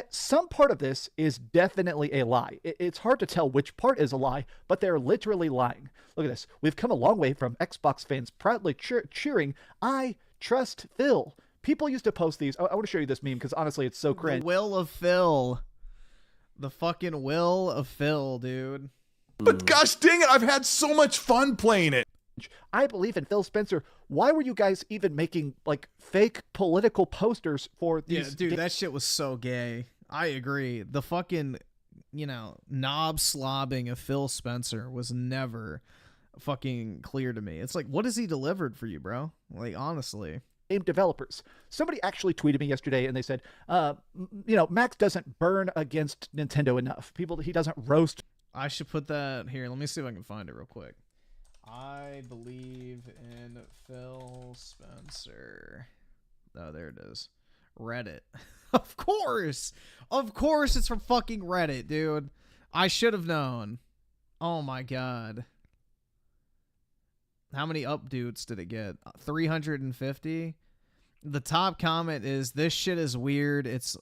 some part of this is definitely a lie. It's hard to tell which part is a lie, but they're literally lying. Look at this. We've come a long way from Xbox fans proudly cheering, "I trust Phil." People used to post these. I want to show you this meme because honestly, it's so cringe. The will of Phil. The fucking will of Phil, dude. But gosh dang it, I've had so much fun playing it. I believe in Phil Spencer. Why were you guys even making, like, fake political posters for these? Yeah, dude, that shit was so gay. I agree. The fucking, you know, knob slobbing of Phil Spencer was never fucking clear to me. It's like, what has he delivered for you, bro? Like, honestly. game developers. Somebody actually tweeted me yesterday and they said, Max doesn't burn against Nintendo enough. He doesn't roast. I should put that here. Let me see if I can find it real quick. I believe in Phil Spencer. Oh, there it is. Reddit. Of course it's from fucking Reddit, dude. I should have known. Oh my god. How many updates did it get? 350? The top comment is, this shit is weird. It's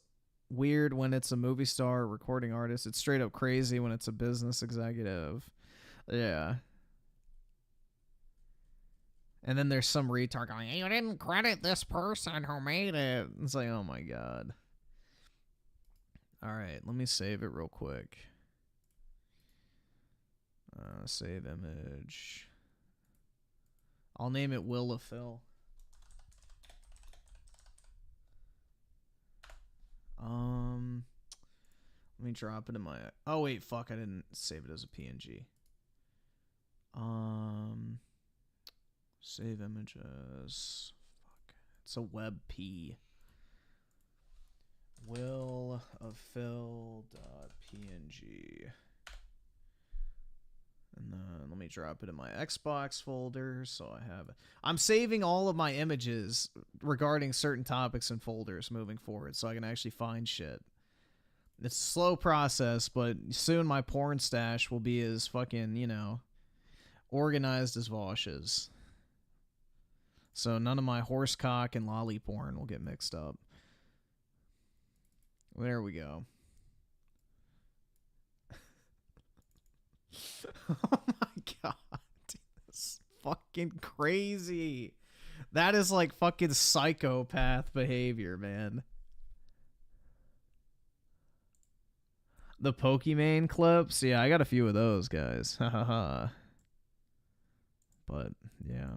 weird when it's a movie star or recording artist. It's straight up crazy when it's a business executive. Yeah. And then there's some retard going, you didn't credit this person who made it. It's like, oh my god. Alright, let me save it real quick. Save image. I'll name it Will of Phil. Let me drop it in my... Oh, wait, fuck, I didn't save it as a PNG. Save images. Fuck. It's a WebP. Will of Phil .png. And then let me drop it in my Xbox folder so I have it. I'm saving all of my images regarding certain topics and folders moving forward so I can actually find shit. It's a slow process, but soon my porn stash will be as fucking, organized as Vosh's. So none of my horsecock and lolly porn will get mixed up. There we go. Oh my god. That's fucking crazy. That is like fucking psychopath behavior, man. The Pokemon clips? Yeah, I got a few of those, guys. Hahaha. But, yeah.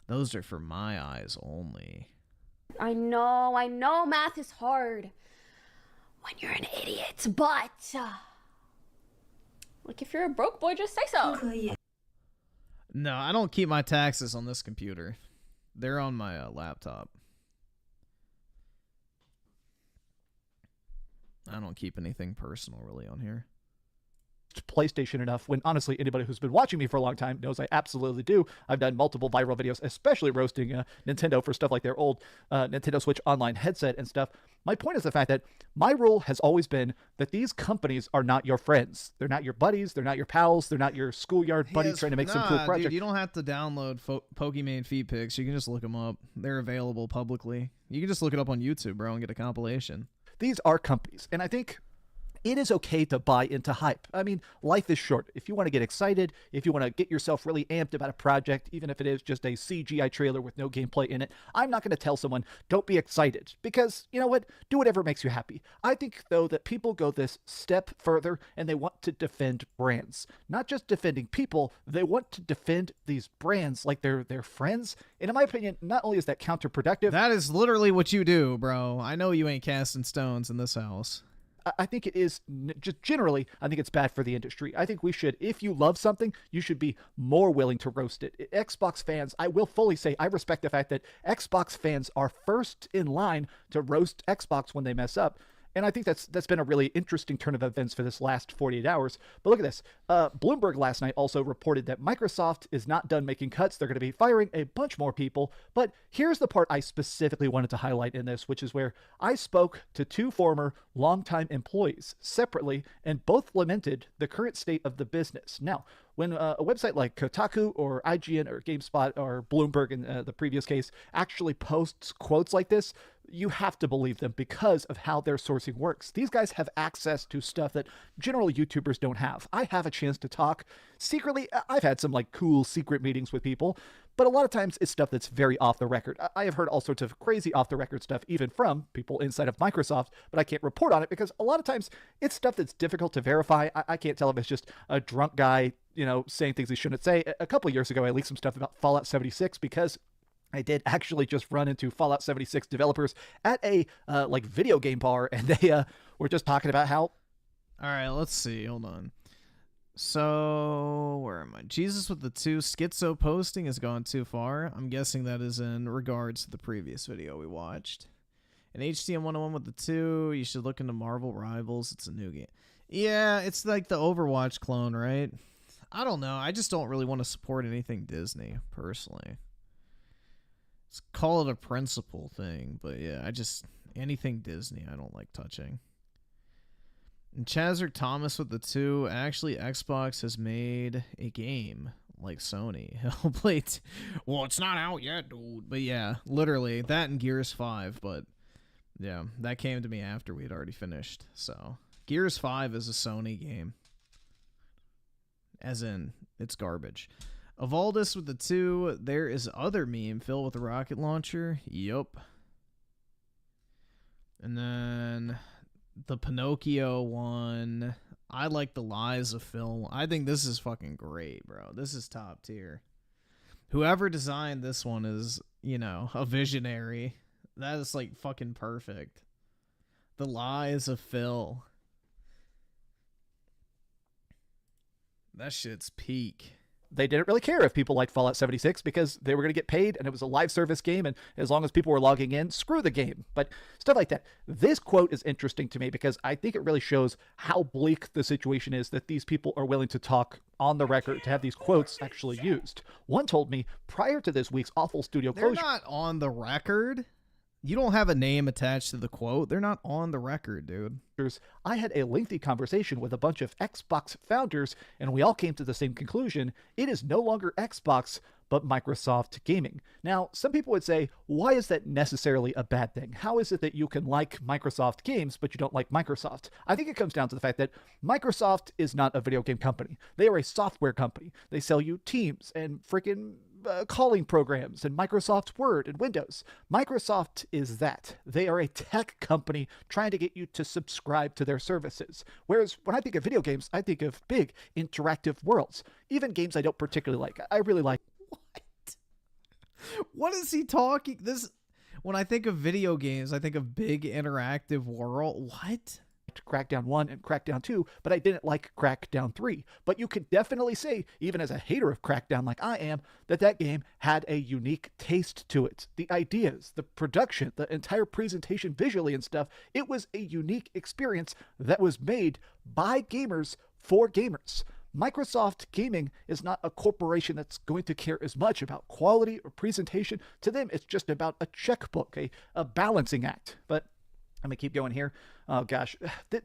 Those are for my eyes only. I know math is hard when you're an idiot, but like if you're a broke boy, just say so. No, I don't keep my taxes on this computer. They're on my laptop. I don't keep anything personal really on here. PlayStation enough, when honestly anybody who's been watching me for a long time knows I absolutely do. I've done multiple viral videos, especially roasting Nintendo for stuff like their old Nintendo Switch Online headset and stuff. My point is the fact that my rule has always been that these companies are not your friends. They're not your buddies. They're not your pals. They're not your schoolyard buddies trying to make some cool project. Dude, you don't have to download Pokemon feed pics. You can just look them up. They're available publicly. You can just look it up on YouTube, bro, and get a compilation. These are companies, and I think it is okay to buy into hype. I mean, life is short. If you want to get excited, if you want to get yourself really amped about a project, even if it is just a CGI trailer with no gameplay in it, I'm not going to tell someone, don't be excited. Because, you know what? Do whatever makes you happy. I think, though, that people go this step further and they want to defend brands. Not just defending people, they want to defend these brands like they're their friends. And in my opinion, not only is that counterproductive... That is literally what you do, bro. I know you ain't casting stones in this house. I think it is just generally, I think it's bad for the industry. I think we should, if you love something, you should be more willing to roast it. Xbox fans, I will fully say, I respect the fact that Xbox fans are first in line to roast Xbox when they mess up. And I think that's been a really interesting turn of events for this last 48 hours. But look at this. Bloomberg last night also reported that Microsoft is not done making cuts. They're going to be firing a bunch more people. But here's the part I specifically wanted to highlight in this, which is where I spoke to two former longtime employees separately, and both lamented the current state of the business. Now, when a website like Kotaku or IGN or GameSpot or Bloomberg in the previous case actually posts quotes like this, you have to believe them because of how their sourcing works. These guys have access to stuff that general YouTubers don't have. I have a chance to talk secretly. I've had some like cool secret meetings with people, but a lot of times it's stuff that's very off the record. I have heard all sorts of crazy off the record stuff, even from people inside of Microsoft, but I can't report on it because a lot of times it's stuff that's difficult to verify. I can't tell if it's just a drunk guy, saying things he shouldn't say. A couple of years ago, I leaked some stuff about Fallout 76 because I did actually just run into Fallout 76 developers at a video game bar, and they were just talking about how... All right, let's see. Hold on. So, where am I? Jesus with the 2. Schizo posting has gone too far. I'm guessing that is in regards to the previous video we watched. And HTM 101 with the 2. You should look into Marvel Rivals. It's a new game. Yeah, it's like the Overwatch clone, right? I don't know. I just don't really want to support anything Disney, personally. Let's call it a principle thing. But yeah, anything Disney I don't like touching. And Chazzer Thomas with the 2. Actually, Xbox has made a game like Sony. Hellblade. Well, it's not out yet, dude. But yeah, literally that and Gears 5. But yeah, that came to me after we had already finished. So Gears 5 is a Sony game. As in, it's garbage. Avaldis with the 2. There is other meme. Phil with the rocket launcher. Yup. And then the Pinocchio one. I like the Lies of Phil. I think this is fucking great, bro. This is top tier. Whoever designed this one is, a visionary. That is like fucking perfect. The Lies of Phil. That shit's peak. They didn't really care if people liked Fallout 76 because they were going to get paid and it was a live service game, and as long as people were logging in, screw the game. But stuff like that. This quote is interesting to me because I think it really shows how bleak the situation is that these people are willing to talk on the record to have these quotes actually used. One told me prior to this week's awful studio They're closure. not on the record. You don't have a name attached to the quote. They're not on the record, dude. I had a lengthy conversation with a bunch of Xbox founders, and we all came to the same conclusion. It is no longer Xbox, but Microsoft Gaming. Now, some people would say, why is that necessarily a bad thing? How is it that you can like Microsoft games, but you don't like Microsoft? I think it comes down to the fact that Microsoft is not a video game company. They are a software company. They sell you Teams and freaking calling programs and Microsoft Word and Windows. Microsoft is that. They are a tech company trying to get you to subscribe to their services. Whereas when I think of video games, I think of big interactive worlds. Even games I don't particularly like. I really like. What is he talking? When I think of video games, I think of big interactive world. What? Crackdown 1 and Crackdown 2, but I didn't like Crackdown 3. But you can definitely say, even as a hater of Crackdown like I am, that game had a unique taste to it. The ideas, the production, the entire presentation visually and stuff, it was a unique experience that was made by gamers for gamers. Microsoft Gaming is not a corporation that's going to care as much about quality or presentation. To them, it's just about a checkbook, a balancing act. But I'm going to keep going here. Oh, gosh.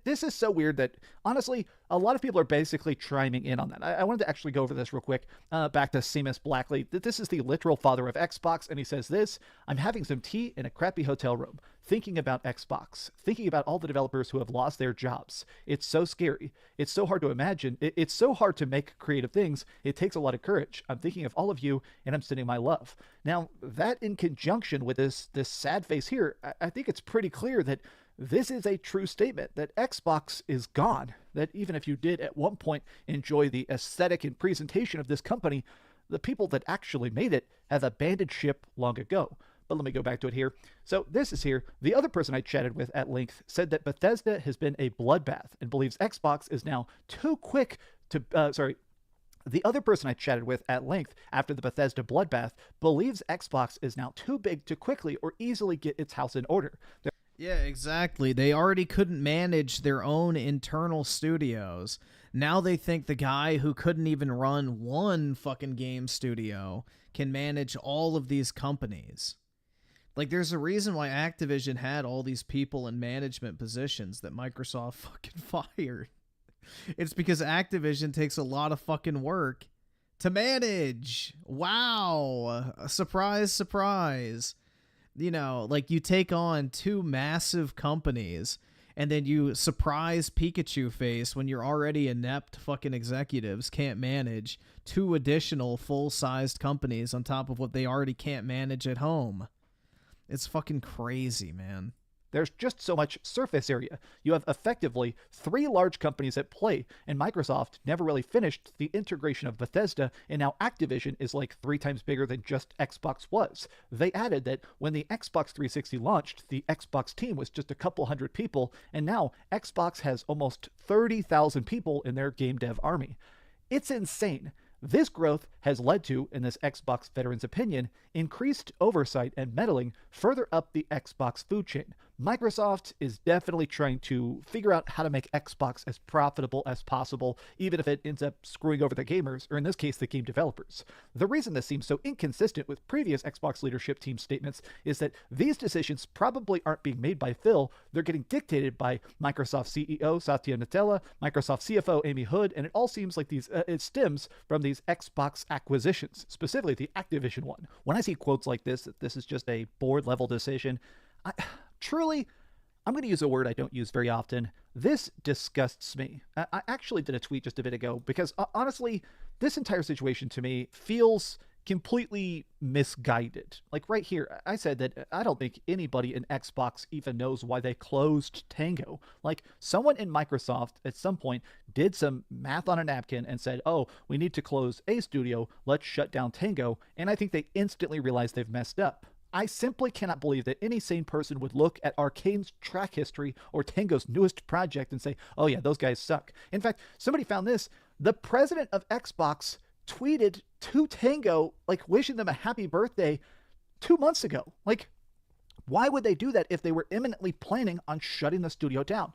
This is so weird that, honestly, a lot of people are basically chiming in on that. I wanted to actually go over this real quick. Back to Seamus Blackley. This is the literal father of Xbox, and he says this: I'm having some tea in a crappy hotel room, thinking about Xbox, thinking about all the developers who have lost their jobs. It's so scary. It's so hard to imagine. It's so hard to make creative things. It takes a lot of courage. I'm thinking of all of you, and I'm sending my love. Now, that in conjunction with this sad face here, I think it's pretty clear that this is a true statement that Xbox is gone, that even if you did at one point enjoy the aesthetic and presentation of this company, the people that actually made it have abandoned ship long ago. But let me go back to it here. So this is here. The other person I chatted with at length said that Bethesda has been a bloodbath and believes Xbox is now too quick to, The other person I chatted with at length after the Bethesda bloodbath believes Xbox is now too big to quickly or easily get its house in order. Yeah, exactly. They already couldn't manage their own internal studios. Now they think the guy who couldn't even run one fucking game studio can manage all of these companies. Like, there's a reason why Activision had all these people in management positions that Microsoft fucking fired. It's because Activision takes a lot of fucking work to manage. Wow. Surprise, surprise. You know, like, you take on two massive companies and then you surprise Pikachu face when you're already inept fucking executives can't manage two additional full-sized companies on top of what they already can't manage at home. It's fucking crazy, man. There's just so much surface area. You have effectively three large companies at play, and Microsoft never really finished the integration of Bethesda, and now Activision is like 3 times bigger than just Xbox was. They added that when the Xbox 360 launched, the Xbox team was just a couple hundred people, and now Xbox has almost 30,000 people in their game dev army. It's insane. This growth has led to, in this Xbox veteran's opinion, increased oversight and meddling further up the Xbox food chain. Microsoft is definitely trying to figure out how to make Xbox as profitable as possible, even if it ends up screwing over the gamers, or in this case, the game developers. The reason this seems so inconsistent with previous Xbox leadership team statements is that these decisions probably aren't being made by Phil, they're getting dictated by Microsoft CEO Satya Nadella, Microsoft CFO Amy Hood, and it all seems like it stems from these Xbox acquisitions, specifically the Activision one. When I see quotes like this, that this is just a board-level decision, truly, I'm going to use a word I don't use very often. This disgusts me. I actually did a tweet just a bit ago because honestly, this entire situation to me feels completely misguided. Like right here, I said that I don't think anybody in Xbox even knows why they closed Tango. Like someone in Microsoft at some point did some math on a napkin and said, oh, we need to close a studio, let's shut down Tango. And I think they instantly realized they've messed up. I simply cannot believe that any sane person would look at Arcane's track history or Tango's newest project and say, oh yeah, those guys suck. In fact, somebody found this. The president of Xbox tweeted to Tango, like wishing them a happy birthday 2 months ago. Like, why would they do that if they were imminently planning on shutting the studio down?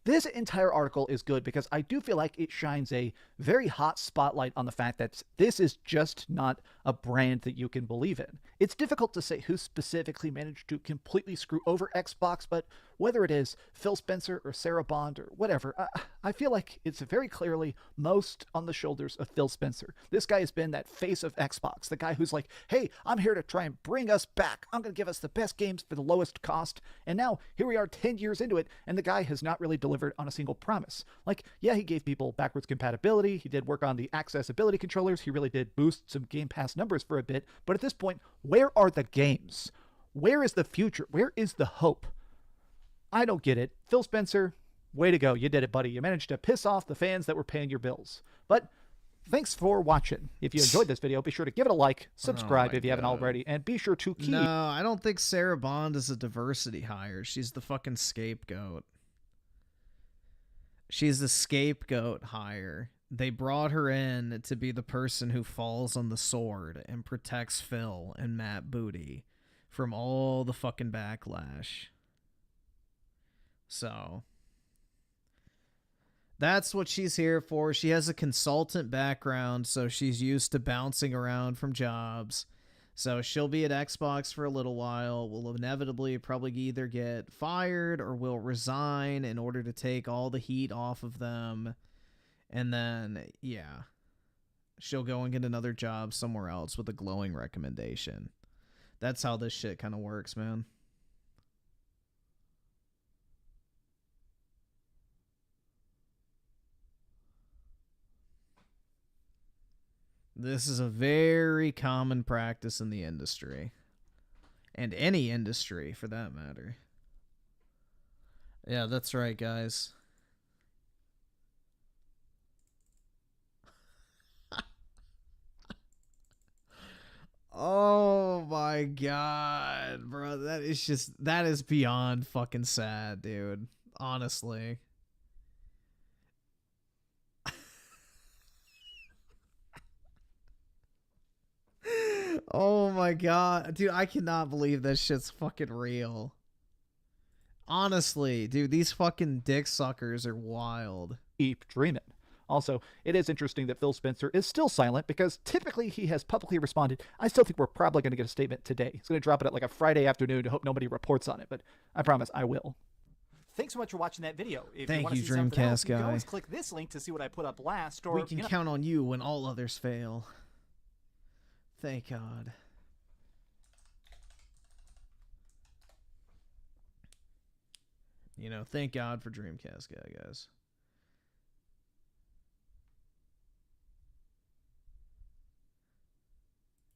This entire article is good because I do feel like it shines a very hot spotlight on the fact that this is just not a brand that you can believe in. It's difficult to say who specifically managed to completely screw over Xbox, but whether it is Phil Spencer or Sarah Bond or whatever, I feel like it's very clearly most on the shoulders of Phil Spencer. This guy has been that face of Xbox, the guy who's like, hey, I'm here to try and bring us back. I'm going to give us the best games for the lowest cost. And now here we are 10 years into it, and the guy has not really delivered on a single promise. Like, yeah, he gave people backwards compatibility. He did work on the accessibility controllers. He really did boost some Game Pass numbers for a bit. But at this point, where are the games? Where is the future? Where is the hope? I don't get it. Phil Spencer, way to go. You did it, buddy. You managed to piss off the fans that were paying your bills. But thanks for watching. If you enjoyed this video, be sure to give it a like, subscribe if you haven't already, and be sure to keep... No, I don't think Sarah Bond is a diversity hire. She's the fucking scapegoat. She's the scapegoat hire. They brought her in to be the person who falls on the sword and protects Phil and Matt Booty from all the fucking backlash. So that's what she's here for. She has a consultant background, so she's used to bouncing around from jobs. So she'll be at Xbox for a little while, will inevitably probably either get fired or will resign in order to take all the heat off of them. And then, yeah, she'll go and get another job somewhere else with a glowing recommendation. That's how this shit kind of works, man. This is a very common practice in the industry. And any industry, for that matter. Yeah, that's right, guys. Oh my god, bro. That is beyond fucking sad, dude. Honestly. Oh my god. Dude, I cannot believe that shit's fucking real. Honestly, dude, these fucking dick suckers are wild. Keep dreaming. Also, it is interesting that Phil Spencer is still silent because typically he has publicly responded. I still think we're probably going to get a statement today. He's going to drop it at like a Friday afternoon to hope nobody reports on it, but I promise I will. Thanks so much for watching that video. If Thank you, see something else, Dreamcast guy. You can always click this link to see what I put up last. Or we can count on you when all others fail. Thank God. You know, thank God for Dreamcast guy, guys.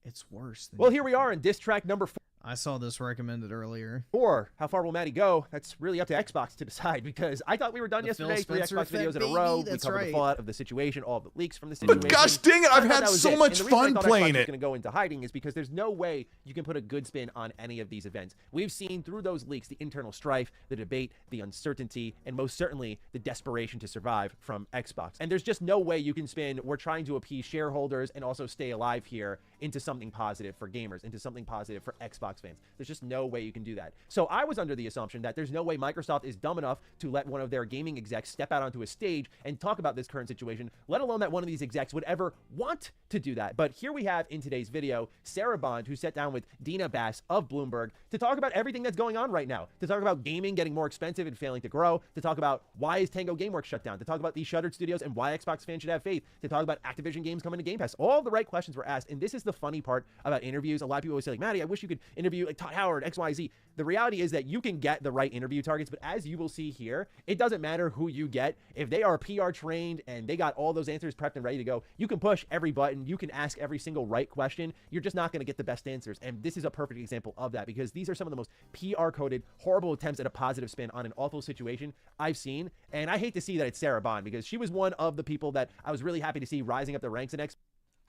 It's worse than... Well, here we are in diss track number 4. I saw this recommended earlier. Or how far will Matty go? That's really up to Xbox to decide, because I thought we were done The Phil yesterday. 3 Spencer Xbox videos effect, in a row. baby, We that's covered right. the fallout of the situation, all the leaks from the situation. But gosh dang it, I've had so much fun playing it. Going to go into hiding is because there's no way you can put a good spin on any of these events. We've seen through those leaks the internal strife, the debate, the uncertainty, and most certainly the desperation to survive from Xbox. And there's just no way you can spin we're trying to appease shareholders and also stay alive here into something positive for gamers, into something positive for Xbox fans. There's just no way you can do that. So I was under the assumption that there's no way Microsoft is dumb enough to let one of their gaming execs step out onto a stage and talk about this current situation, let alone that one of these execs would ever want to do that. But here we have in today's video, Sarah Bond, who sat down with Dina Bass of Bloomberg to talk about everything that's going on right now, to talk about gaming getting more expensive and failing to grow, to talk about why is Tango Gameworks shut down, to talk about these shuttered studios and why Xbox fans should have faith, to talk about Activision games coming to Game Pass. All the right questions were asked, and this is the funny part about interviews. A lot of people always say, like, Matty, I wish you could interview like Todd Howard, XYZ. The reality is that you can get the right interview targets, but as you will see here, it doesn't matter who you get. If they are PR trained and they got all those answers prepped and ready to go, you can push every button, you can ask every single right question. You're just not going to get the best answers. And this is a perfect example of that, because these are some of the most PR coded, horrible attempts at a positive spin on an awful situation I've seen. And I hate to see that it's Sarah Bond, because she was one of the people that I was really happy to see rising up the ranks in Xbox.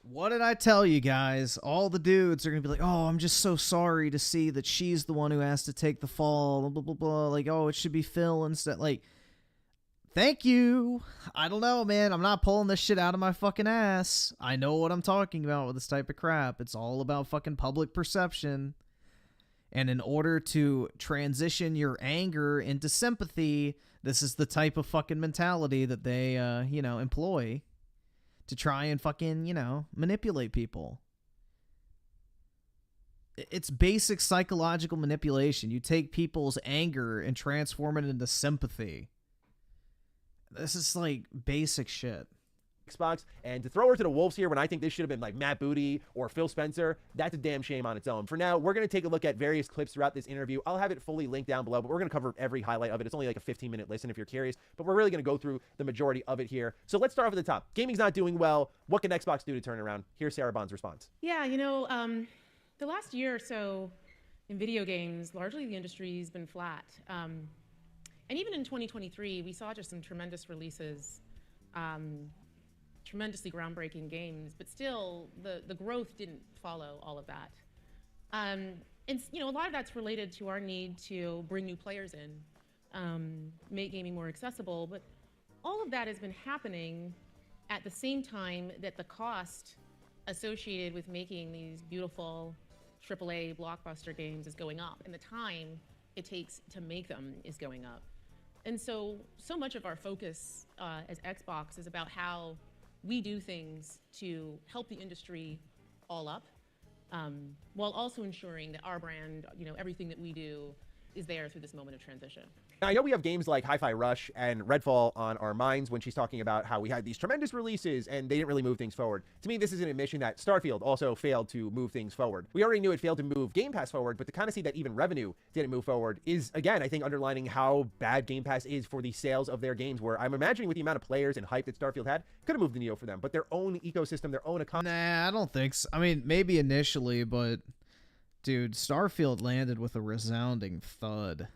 What did I tell you guys? All the dudes are going to be like, oh, I'm just so sorry to see that she's the one who has to take the fall, blah, blah, blah. Like, oh, it should be Phil instead. Like, thank you. I don't know, man. I'm not pulling this shit out of my fucking ass. I know what I'm talking about with this type of crap. It's all about fucking public perception. And in order to transition your anger into sympathy, this is the type of fucking mentality that they, employ to try and fucking, manipulate people. It's basic psychological manipulation. You take people's anger and transform it into sympathy. This is like basic shit. Xbox, and to throw her to the wolves here when I think this should have been like Matt Booty or Phil Spencer, that's a damn shame on its own. For now, we're going to take a look at various clips throughout this interview. I'll have it fully linked down below, but we're going to cover every highlight of it. It's only like a 15-minute listen if you're curious, but we're really going to go through the majority of it here. So let's start off at the top. Gaming's not doing well. What can Xbox do to turn around? Here's Sarah Bond's response. Yeah, the last year or so in video games, largely the industry's been flat. And even in 2023, we saw just some tremendous releases, tremendously groundbreaking games, but still the growth didn't follow all of that. And a lot of that's related to our need to bring new players in, make gaming more accessible, but all of that has been happening at the same time that the cost associated with making these beautiful AAA blockbuster games is going up, and the time it takes to make them is going up. And so much of our focus as Xbox is about how we do things to help the industry all up, while also ensuring that our brand, everything that we do is there through this moment of transition. Now, I know we have games like Hi-Fi Rush and Redfall on our minds when she's talking about how we had these tremendous releases and they didn't really move things forward. To me, this is an admission that Starfield also failed to move things forward. We already knew it failed to move Game Pass forward, but to kind of see that even revenue didn't move forward is, again, I think underlining how bad Game Pass is for the sales of their games, where I'm imagining with the amount of players and hype that Starfield had, could have moved the needle for them, but their own ecosystem, their own economy. Nah, I don't think so. I mean, maybe initially, but dude, Starfield landed with a resounding thud.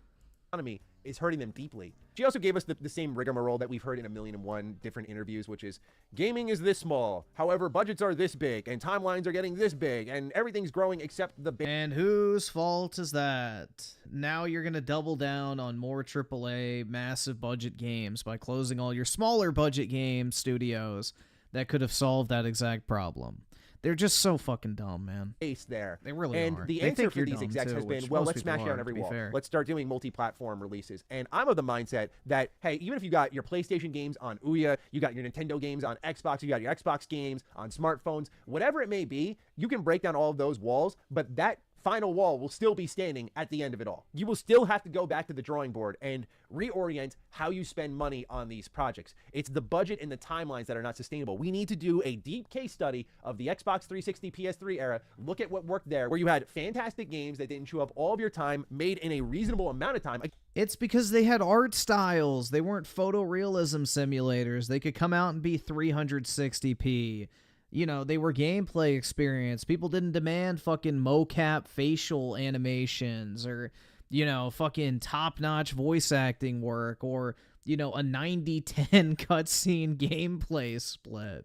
Economy is hurting them deeply. She also gave us the same rigmarole that we've heard in 1,000,001 different interviews, which is gaming is this small, however budgets are this big and timelines are getting this big and everything's growing except the big. And whose fault is that? Now you're gonna double down on more AAA massive budget games by closing all your smaller budget game studios that could have solved that exact problem. They're just so fucking dumb, man. There. They really and are. the they answer for these execs has been, well, let's smash down every wall. Fair. Let's start doing multi-platform releases. And I'm of the mindset that, hey, even if you got your PlayStation games on Ouya, you got your Nintendo games on Xbox, you got your Xbox games on smartphones, whatever it may be, you can break down all of those walls, but that final wall will still be standing at the end of it all. You will still have to go back to the drawing board and reorient how you spend money on these projects. It's the budget and the timelines that are not sustainable. We need to do a deep case study of the Xbox 360 PS3 era. Look at what worked there, where you had fantastic games that didn't chew up all of your time, made in a reasonable amount of time. It's because they had art styles. They weren't photorealism simulators. They could come out and be 360p. You know, they were gameplay experience. People didn't demand fucking mocap facial animations or, you know, fucking top-notch voice acting work or, you know, a 90-10 cutscene gameplay split.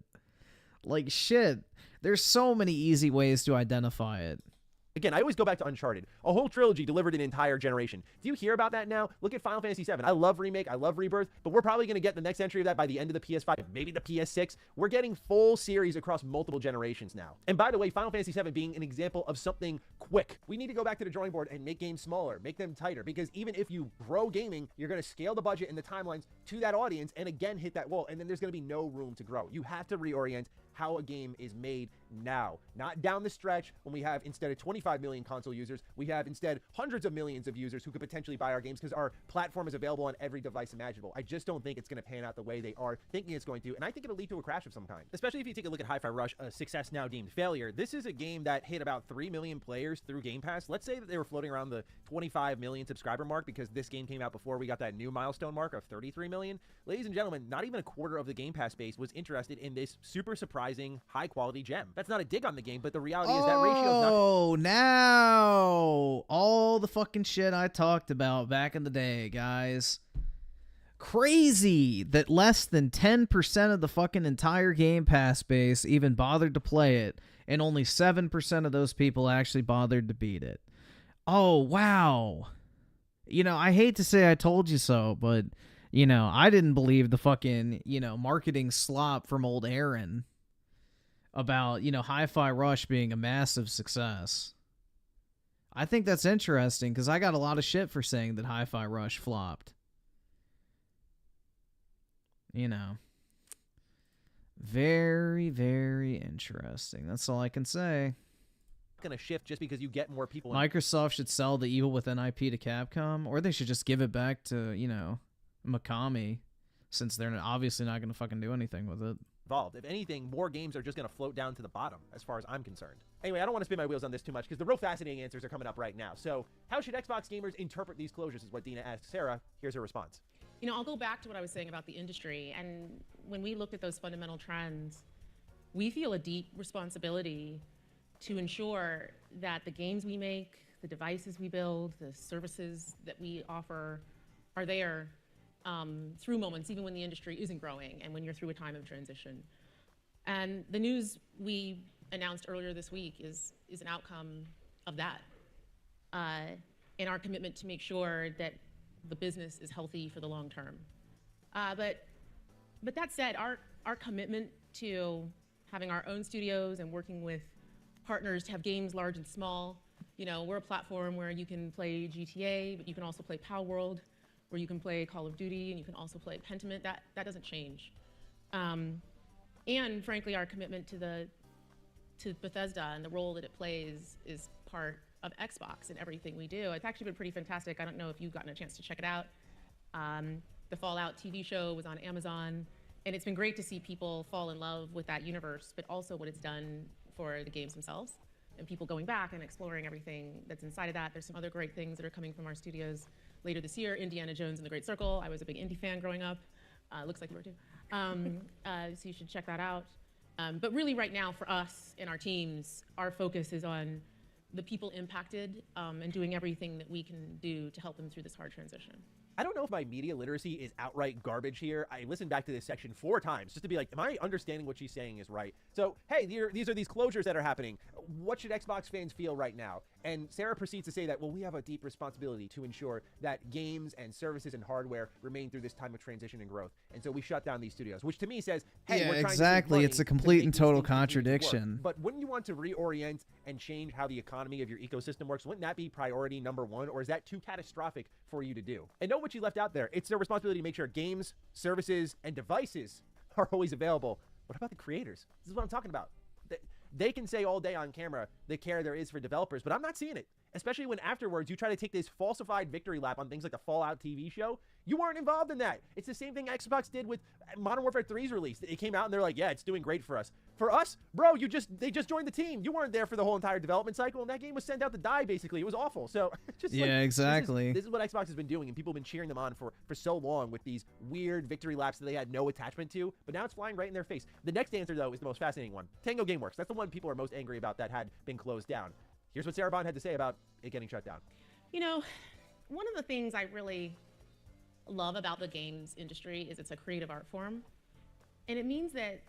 Like, shit. There's so many easy ways to identify it. Again, I always go back to Uncharted. A whole trilogy delivered an entire generation. Do you hear about that now? Look at Final Fantasy VII. I love Remake, I love Rebirth, but we're probably going to get the next entry of that by the end of the PS5, maybe the PS6. We're getting full series across multiple generations now. And by the way, Final Fantasy VII being an example of something quick. We need to go back to the drawing board and make games smaller, make them tighter, because even if you grow gaming, you're going to scale the budget and the timelines to that audience and again hit that wall, and then there's going to be no room to grow. You have to reorient how a game is made now, not down the stretch when we have, instead of 25 million console users, we have instead hundreds of millions of users who could potentially buy our games because our platform is available on every device imaginable. I just don't think it's going to pan out the way they are thinking it's going to, and I think it'll lead to a crash of some kind. Especially if you take a look at Hi-Fi Rush, a success now deemed failure. This is a game that hit about 3 million players through Game Pass. Let's say that they were floating around the 25 million subscriber mark because this game came out before we got that new milestone mark of 33 million. Ladies and gentlemen, not even a quarter of the Game Pass base was interested in this super surprising, high-quality gem. That's not a dig on the game, but the reality is that ratio is not... Oh, now all the fucking shit I talked about back in the day, guys. Crazy that less than 10% of the fucking entire Game Pass base even bothered to play it, and only 7% of those people actually bothered to beat it. Oh, wow. You know, I hate to say I told you so, but, you know, I didn't believe the fucking, you know, marketing slop from old Aaron about, you know, Hi-Fi Rush being a massive success. I think that's interesting because I got a lot of shit for saying that Hi-Fi Rush flopped. You know. Very, very interesting. That's all I can say. Going to shift just because you get more people. Microsoft should sell the Evil Within IP to Capcom, or they should just give it back to, you know, Mikami, since they're obviously not going to fucking do anything with it. Involved. If anything, more games are just going to float down to the bottom, as far as I'm concerned. Anyway, I don't want to spin my wheels on this too much, because the real fascinating answers are coming up right now. So, how should Xbox gamers interpret these closures, is what Dina asked Sarah. Here's her response. You know, I'll go back to what I was saying about the industry, and when we looked at those fundamental trends, we feel a deep responsibility to ensure that the games we make, the devices we build, the services that we offer are there through moments, even when the industry isn't growing and when you're through a time of transition. And the news we announced earlier this week is an outcome of that, and our commitment to make sure that the business is healthy for the long term. But that said, our commitment to having our own studios and working with partners to have games large and small, you know, we're a platform where you can play GTA, but you can also play Power World, where you can play Call of Duty, and you can also play Pentiment. That doesn't change. And frankly, our commitment to Bethesda and the role that it plays is part of Xbox in everything we do. It's actually been pretty fantastic. I don't know if you've gotten a chance to check it out. The Fallout TV show was on Amazon, and it's been great to see people fall in love with that universe, but also what it's done for the games themselves, and people going back and exploring everything that's inside of that. There's some other great things that are coming from our studios later this year. Indiana Jones and the Great Circle. I was a big indie fan growing up. Looks like you were too. So you should check that out. But really right now for us and our teams, our focus is on the people impacted and doing everything that we can do to help them through this hard transition. I don't know if my media literacy is outright garbage here. I listened back to this section 4 times just to be like, am I understanding what she's saying is right? So, hey, these are these closures that are happening. What should Xbox fans feel right now? And Sarah proceeds to say that, well, we have a deep responsibility to ensure that games and services and hardware remain through this time of transition and growth. And so we shut down these studios, which to me says, hey, yeah, we're trying exactly. to It's a complete and total contradiction. But wouldn't you want to reorient and change how the economy of your ecosystem works? Wouldn't that be priority number 1, or is that too catastrophic for you to do? And know what you left out there. It's their responsibility to make sure games, services, and devices are always available. What about the creators? This is what I'm talking about. They can say all day on camera the care there is for developers, but I'm not seeing it. Especially when afterwards you try to take this falsified victory lap on things like the Fallout TV show. You weren't involved in that. It's the same thing Xbox did with Modern Warfare 3's release. It came out and they're like, yeah, it's doing great for us. For us, bro, they just joined the team. You weren't there for the whole entire development cycle, and that game was sent out to die, basically. It was awful. So, just yeah, exactly. This is what Xbox has been doing, and people have been cheering them on for so long with these weird victory laps that they had no attachment to, but now it's flying right in their face. The next answer, though, is the most fascinating one. Tango Gameworks. That's the one people are most angry about that had been closed down. Here's what Sarah Bond had to say about it getting shut down. You know, one of the things I really love about the games industry is it's a creative art form, and it means that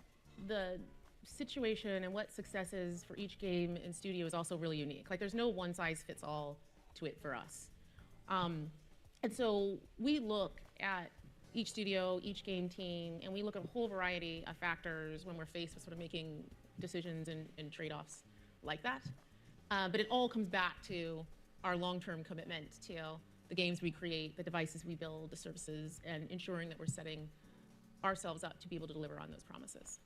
the situation and what success is for each game and studio is also really unique. Like, there's no one size fits all to it for us. And so we look at each studio, each game team, and we look at a whole variety of factors when we're faced with sort of making decisions and trade-offs like that. But it all comes back to our long-term commitment to the games we create, the devices we build, the services, and ensuring that we're setting ourselves up to be able to deliver on those promises.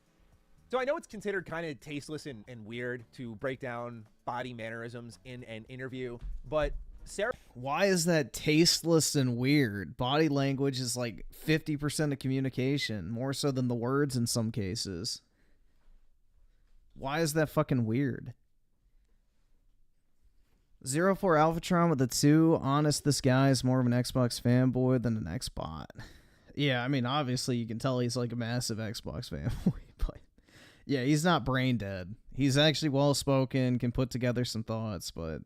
So I know it's considered kind of tasteless and weird to break down body mannerisms in an interview, but Sarah... Why is that tasteless and weird? Body language is like 50% of communication, more so than the words in some cases. Why is that fucking weird? 04 Alphatron with a 2. Honest, this guy is more of an Xbox fanboy than an Xbot. Yeah, I mean, obviously you can tell he's like a massive Xbox fanboy, but... yeah, he's not brain dead. He's actually well-spoken, can put together some thoughts, but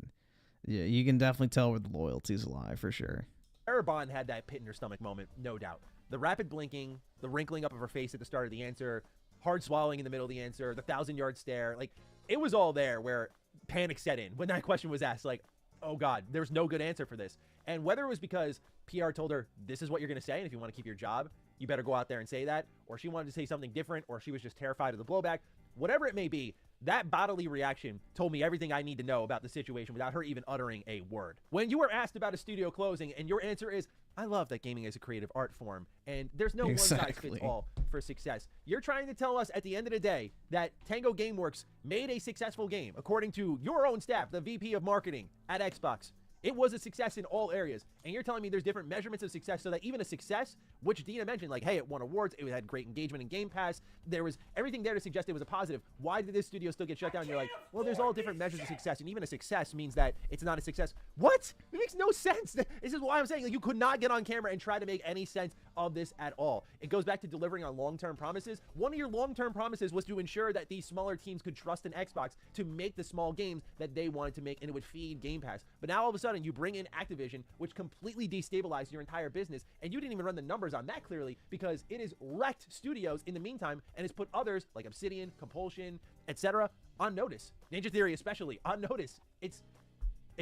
yeah, you can definitely tell where the loyalty's lie for sure. Sarah Bond had that pit in her stomach moment, no doubt. The rapid blinking, the wrinkling up of her face at the start of the answer, hard swallowing in the middle of the answer, the 1,000-yard stare, like, it was all there where panic set in when that question was asked, like, oh God, there's no good answer for this. And whether it was because PR told her, this is what you're going to say, and if you want to keep your job, you better go out there and say that, or she wanted to say something different, or she was just terrified of the blowback, whatever it may be, that bodily reaction told me everything I need to know about the situation without her even uttering a word. When you were asked about a studio closing and your answer is, I love that gaming is a creative art form, and there's no one size fits all for success. You're trying to tell us at the end of the day that Tango Gameworks made a successful game, according to your own staff, the VP of marketing at Xbox. It was a success in all areas. And you're telling me there's different measurements of success so that even a success, which Dina mentioned, like, hey, it won awards, it had great engagement in Game Pass, there was everything there to suggest it was a positive. Why did this studio still get shut down? You're like, well, there's all different measures of success, and even a success means that it's not a success. What? It makes no sense. This is why I'm saying, like, you could not get on camera and try to make any sense of this at all. It goes back to delivering on long-term promises. One of your long-term promises was to ensure that these smaller teams could trust an Xbox to make the small games that they wanted to make, and it would feed Game Pass. But now all of a sudden you bring in Activision, which completely destabilized your entire business, and you didn't even run the numbers on that clearly because it has wrecked studios in the meantime and has put others like Obsidian, Compulsion, etc. on notice. Ninja Theory especially on notice. It's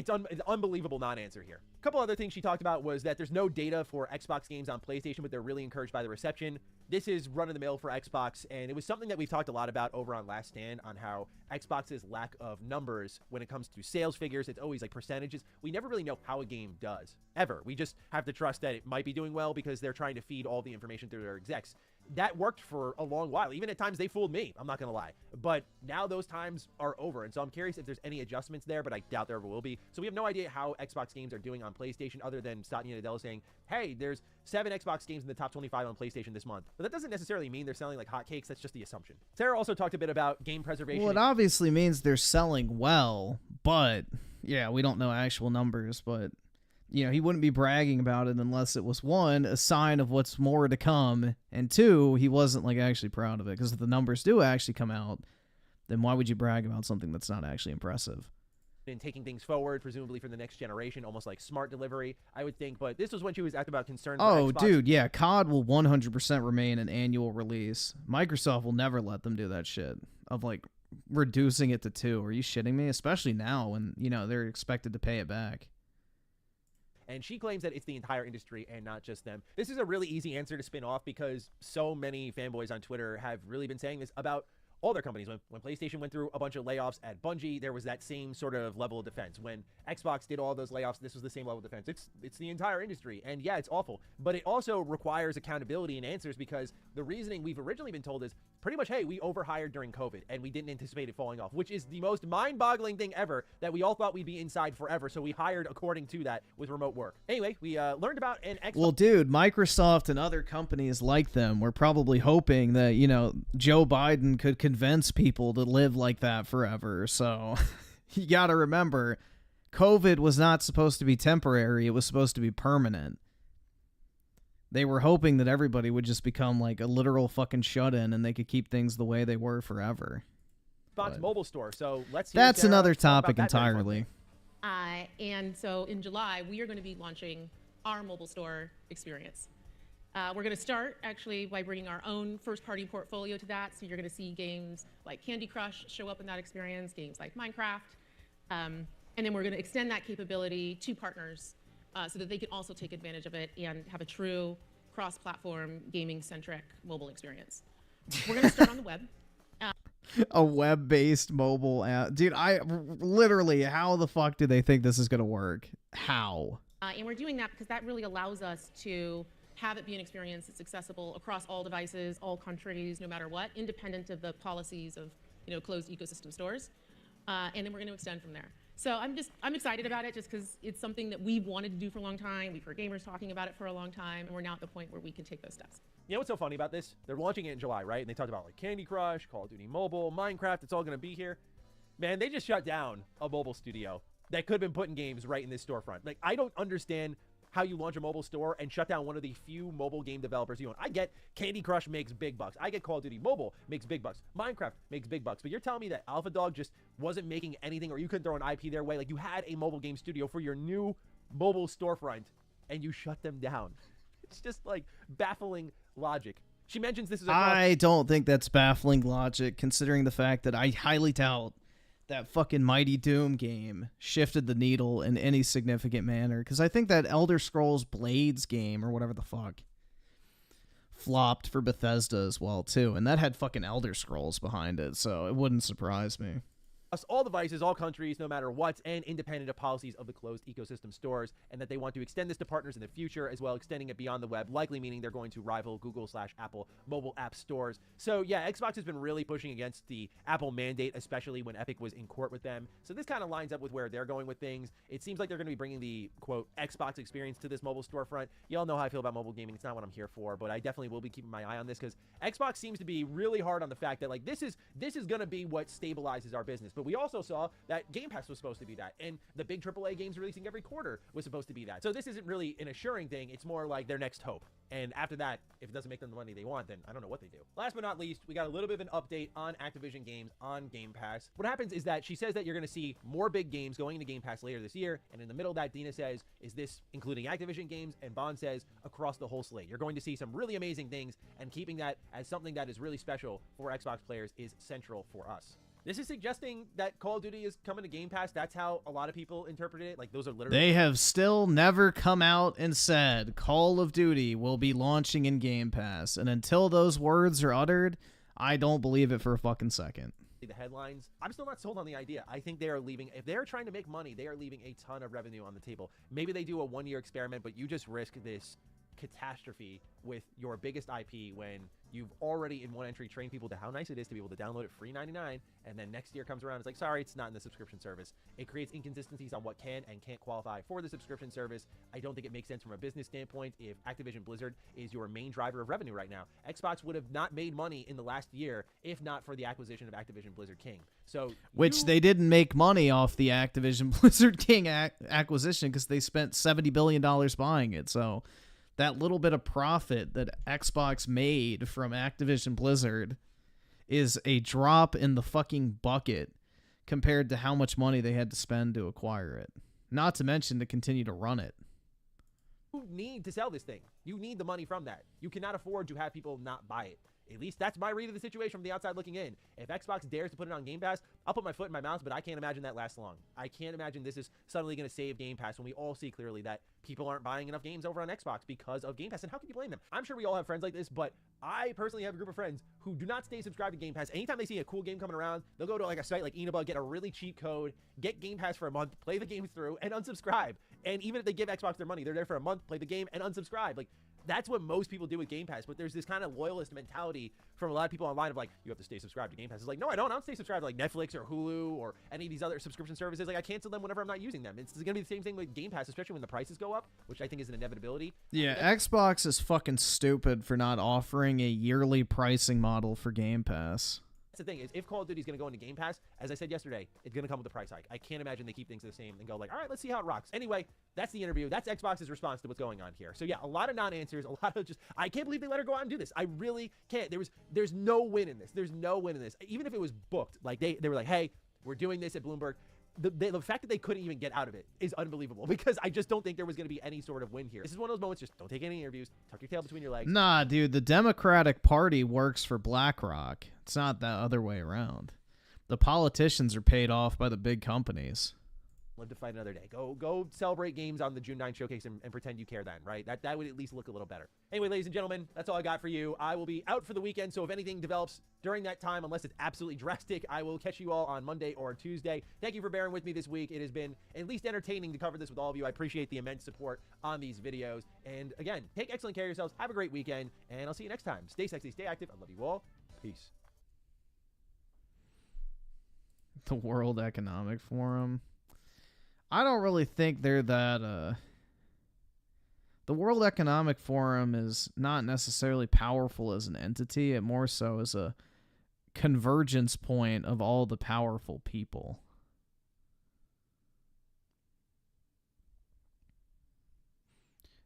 an unbelievable non-answer here. A couple other things she talked about was that there's no data for Xbox games on PlayStation, but they're really encouraged by the reception. This is run-of-the-mill for Xbox, and it was something that we've talked a lot about over on Last Stand on how Xbox's lack of numbers when it comes to sales figures, it's always like percentages. We never really know how a game does, ever. We just have to trust that it might be doing well because they're trying to feed all the information through their execs. That worked for a long while. Even at times they fooled me, I'm not gonna lie. But now those times are over, and so I'm curious if there's any adjustments there, but I doubt there ever will be. So we have no idea how Xbox games are doing on PlayStation other than Satya Nadella saying, hey, there's 7 Xbox games in the top 25 on PlayStation this month. But that doesn't necessarily mean they're selling like hotcakes. That's just the assumption. Sarah also talked a bit about game preservation. Well, it obviously means they're selling well, but yeah, we don't know actual numbers, but you know, he wouldn't be bragging about it unless it was, 1, a sign of what's more to come, and 2, he wasn't like actually proud of it, because if the numbers do actually come out, then why would you brag about something that's not actually impressive? And taking things forward, presumably for the next generation, almost like smart delivery, I would think. But this was when she was asked about concerns. Oh, dude, yeah, COD will 100% remain an annual release. Microsoft will never let them do that shit of like reducing it to 2. Are you shitting me? Especially now when, you know, they're expected to pay it back. And she claims that it's the entire industry and not just them. This is a really easy answer to spin off because so many fanboys on Twitter have really been saying this about all their companies. When PlayStation went through a bunch of layoffs at Bungie, there was that same sort of level of defense. When Xbox did all those layoffs, this was the same level of defense. It's the entire industry. And yeah, it's awful. But it also requires accountability and answers because the reasoning we've originally been told is pretty much, hey, we overhired during COVID and we didn't anticipate it falling off, which is the most mind-boggling thing ever, that we all thought we'd be inside forever, so we hired according to that with remote work. Anyway, we learned about an Xbox... Well, dude, Microsoft and other companies like them were probably hoping that, you know, Joe Biden could convince people to live like that forever. So you got to remember, COVID was not supposed to be temporary. It was supposed to be permanent. They were hoping that everybody would just become like a literal fucking shut-in and they could keep things the way they were forever. Xbox mobile store. So let's hear That's Sarah another talk about topic that very fun entirely. thing. And so in July, we are going to be launching our mobile store experience. We're going to start actually by bringing our own first-party portfolio to that. So you're going to see games like Candy Crush show up in that experience, games like Minecraft. And then we're going to extend that capability to partners so that they can also take advantage of it and have a true cross-platform gaming-centric mobile experience. We're going to start on the web. A web-based mobile app. Dude, literally, how the fuck do they think this is going to work? How? And we're doing that because that really allows us to have it be an experience that's accessible across all devices, all countries, no matter what, independent of the policies of closed ecosystem stores. And then we're going to extend from there. So I'm excited about it just because it's something that we've wanted to do for a long time. We've heard gamers talking about it for a long time, and we're now at the point where we can take those steps. You know what's so funny about this? They're launching it in July, right? And they talked about like Candy Crush, Call of Duty Mobile, Minecraft. It's all going to be here. Man, they just shut down a mobile studio that could have been putting games right in this storefront. Like, I don't understand how you launch a mobile store and shut down one of the few mobile game developers you own. I get Candy Crush makes big bucks. I get Call of Duty Mobile makes big bucks. Minecraft makes big bucks. But you're telling me that Alpha Dog just wasn't making anything, or you couldn't throw an IP their way? Like, you had a mobile game studio for your new mobile storefront and you shut them down. It's just like baffling logic. She mentions this is I don't think that's baffling logic, considering the fact that I highly doubt that fucking Mighty Doom game shifted the needle in any significant manner. Because I think that Elder Scrolls Blades game, or whatever the fuck, flopped for Bethesda as well, too. And that had fucking Elder Scrolls behind it, so it wouldn't surprise me. All devices, all countries, no matter what, and independent of policies of the closed ecosystem stores, and that they want to extend this to partners in the future, as well extending it beyond the web, likely meaning they're going to rival Google/Apple mobile app stores. So yeah, Xbox has been really pushing against the Apple mandate, especially when Epic was in court with them. So this kind of lines up with where they're going with things. It seems like they're going to be bringing the, quote, Xbox experience to this mobile storefront. Y'all know how I feel about mobile gaming. It's not what I'm here for, but I definitely will be keeping my eye on this, because Xbox seems to be really hard on the fact that, like, this is going to be what stabilizes our business. But we also saw that Game Pass was supposed to be that, and the big AAA games releasing every quarter was supposed to be that. So this isn't really an assuring thing. It's more like their next hope. And after that, if it doesn't make them the money they want, then I don't know what they do. Last but not least, we got a little bit of an update on Activision games on Game Pass. What happens is that she says that you're going to see more big games going into Game Pass later this year, and in the middle of that, Dina says, is this including Activision games? And Bond says, across the whole slate. You're going to see some really amazing things, and keeping that as something that is really special for Xbox players is central for us. This is suggesting that Call of Duty is coming to Game Pass. That's how a lot of people interpret it. Like, those are literally... They have still never come out and said Call of Duty will be launching in Game Pass. And until those words are uttered, I don't believe it for a fucking second. The headlines, I'm still not sold on the idea. I think they are leaving, if they're trying to make money, they are leaving a ton of revenue on the table. Maybe they do a one-year experiment, but you just risk this catastrophe with your biggest IP when you've already in one entry trained people to how nice it is to be able to download it free 99, and then next year comes around, it's like, sorry, it's not in the subscription service. It creates inconsistencies on what can and can't qualify for the subscription service. I don't think it makes sense from a business standpoint if Activision Blizzard is your main driver of revenue right now. Xbox would have not made money in the last year if not for the acquisition of Activision Blizzard King. So which they didn't make money off the Activision Blizzard King acquisition because they spent $70 billion buying it. So that little bit of profit that Xbox made from Activision Blizzard is a drop in the fucking bucket compared to how much money they had to spend to acquire it. Not to mention to continue to run it. You need to sell this thing. You need the money from that. You cannot afford to have people not buy it. At least that's my read of the situation from the outside looking in. If Xbox dares to put it on Game Pass, I'll put my foot in my mouth, but I can't imagine that lasts long. I can't imagine this is suddenly going to save Game Pass when we all see clearly that people aren't buying enough games over on Xbox because of Game Pass. And how can you blame them? I'm sure we all have friends like this, but I personally have a group of friends who do not stay subscribed to Game Pass. Anytime they see a cool game coming around, they'll go to like a site like Eneba, get a really cheap code, get Game Pass for a month, play the game through, and unsubscribe. And even if they give Xbox their money, they're there for a month, play the game, and unsubscribe. Like, that's what most people do with Game Pass, but there's this kind of loyalist mentality from a lot of people online of like, you have to stay subscribed to Game Pass. It's like, no, I don't stay subscribed to like Netflix or Hulu or any of these other subscription services. Like, I cancel them whenever I'm not using them. It's going to be the same thing with Game Pass, especially when the prices go up, which I think is an inevitability. Yeah, Xbox is fucking stupid for not offering a yearly pricing model for Game Pass. the thing is, if Call of Duty is going to go into Game Pass, as I said yesterday, it's going to come with a price hike. I can't imagine they keep things the same and go like, all right, let's see how it rocks. Anyway, that's the interview. That's Xbox's response to what's going on here. So yeah, a lot of non-answers, a lot of just, I can't believe they let her go out and do this. I really can't. There's no win in this. There's no win in this. Even if it was booked, like they were like, hey, we're doing this at Bloomberg. The fact that they couldn't even get out of it is unbelievable, because I just don't think there was going to be any sort of win here. This is one of those moments, just don't take any interviews, tuck your tail between your legs. Nah, dude, the Democratic Party works for BlackRock. It's not the other way around. The politicians are paid off by the big companies. Live to fight another day. Go celebrate games on the June 9th showcase and pretend you care then, right? That would at least look a little better. Anyway, ladies and gentlemen, that's all I got for you. I will be out for the weekend, so if anything develops during that time, unless it's absolutely drastic, I will catch you all on Monday or Tuesday. Thank you for bearing with me this week. It has been at least entertaining to cover this with all of you. I appreciate the immense support on these videos. And again, take excellent care of yourselves. Have a great weekend, and I'll see you next time. Stay sexy, stay active. I love you all. Peace. The World Economic Forum. I don't really think they're that, the World Economic Forum is not necessarily powerful as an entity. It more so is a convergence point of all the powerful people.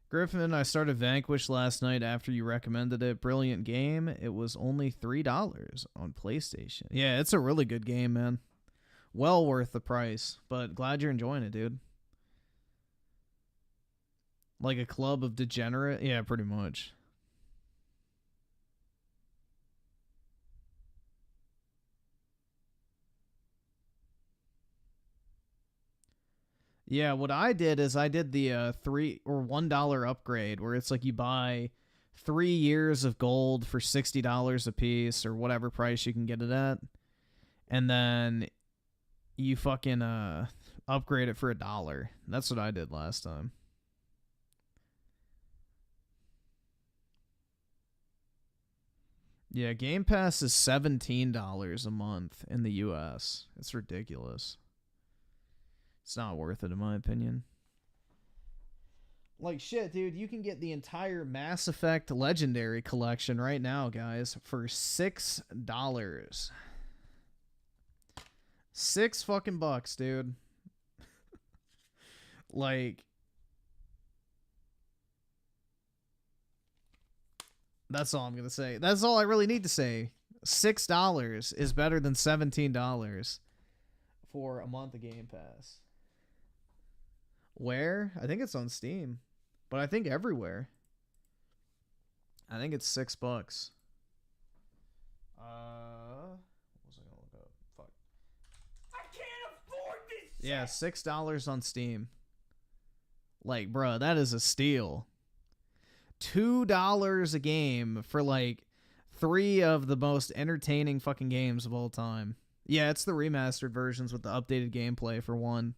Griffin, I started Vanquish last night after you recommended it. Brilliant game. It was only $3 on PlayStation. Yeah, it's a really good game, man. Well worth the price, but glad you're enjoying it, dude. Like a club of degenerate? Yeah, pretty much. Yeah, what I did is I did the $3 or $1 upgrade, where it's like you buy 3 years of gold for $60 a piece, or whatever price you can get it at, and then you fucking upgrade it for $1. That's what I did last time. Yeah, Game Pass is $17 a month in the US. It's ridiculous. It's not worth it, in my opinion. Like, shit, dude, you can get the entire Mass Effect Legendary Collection right now, guys, for $6. $6 fucking bucks, dude. Like, that's all I'm gonna say. That's all I really need to say. $6 is better than $17 for a month of Game Pass. Where? I think it's on Steam, but I think everywhere. I think it's $6. What was I gonna look up? Fuck. I can't afford this. Yeah, $6 on Steam. Like, bro, that is a steal. $2 a game for like 3 of the most entertaining fucking games of all time. Yeah, it's the remastered versions with the updated gameplay for one.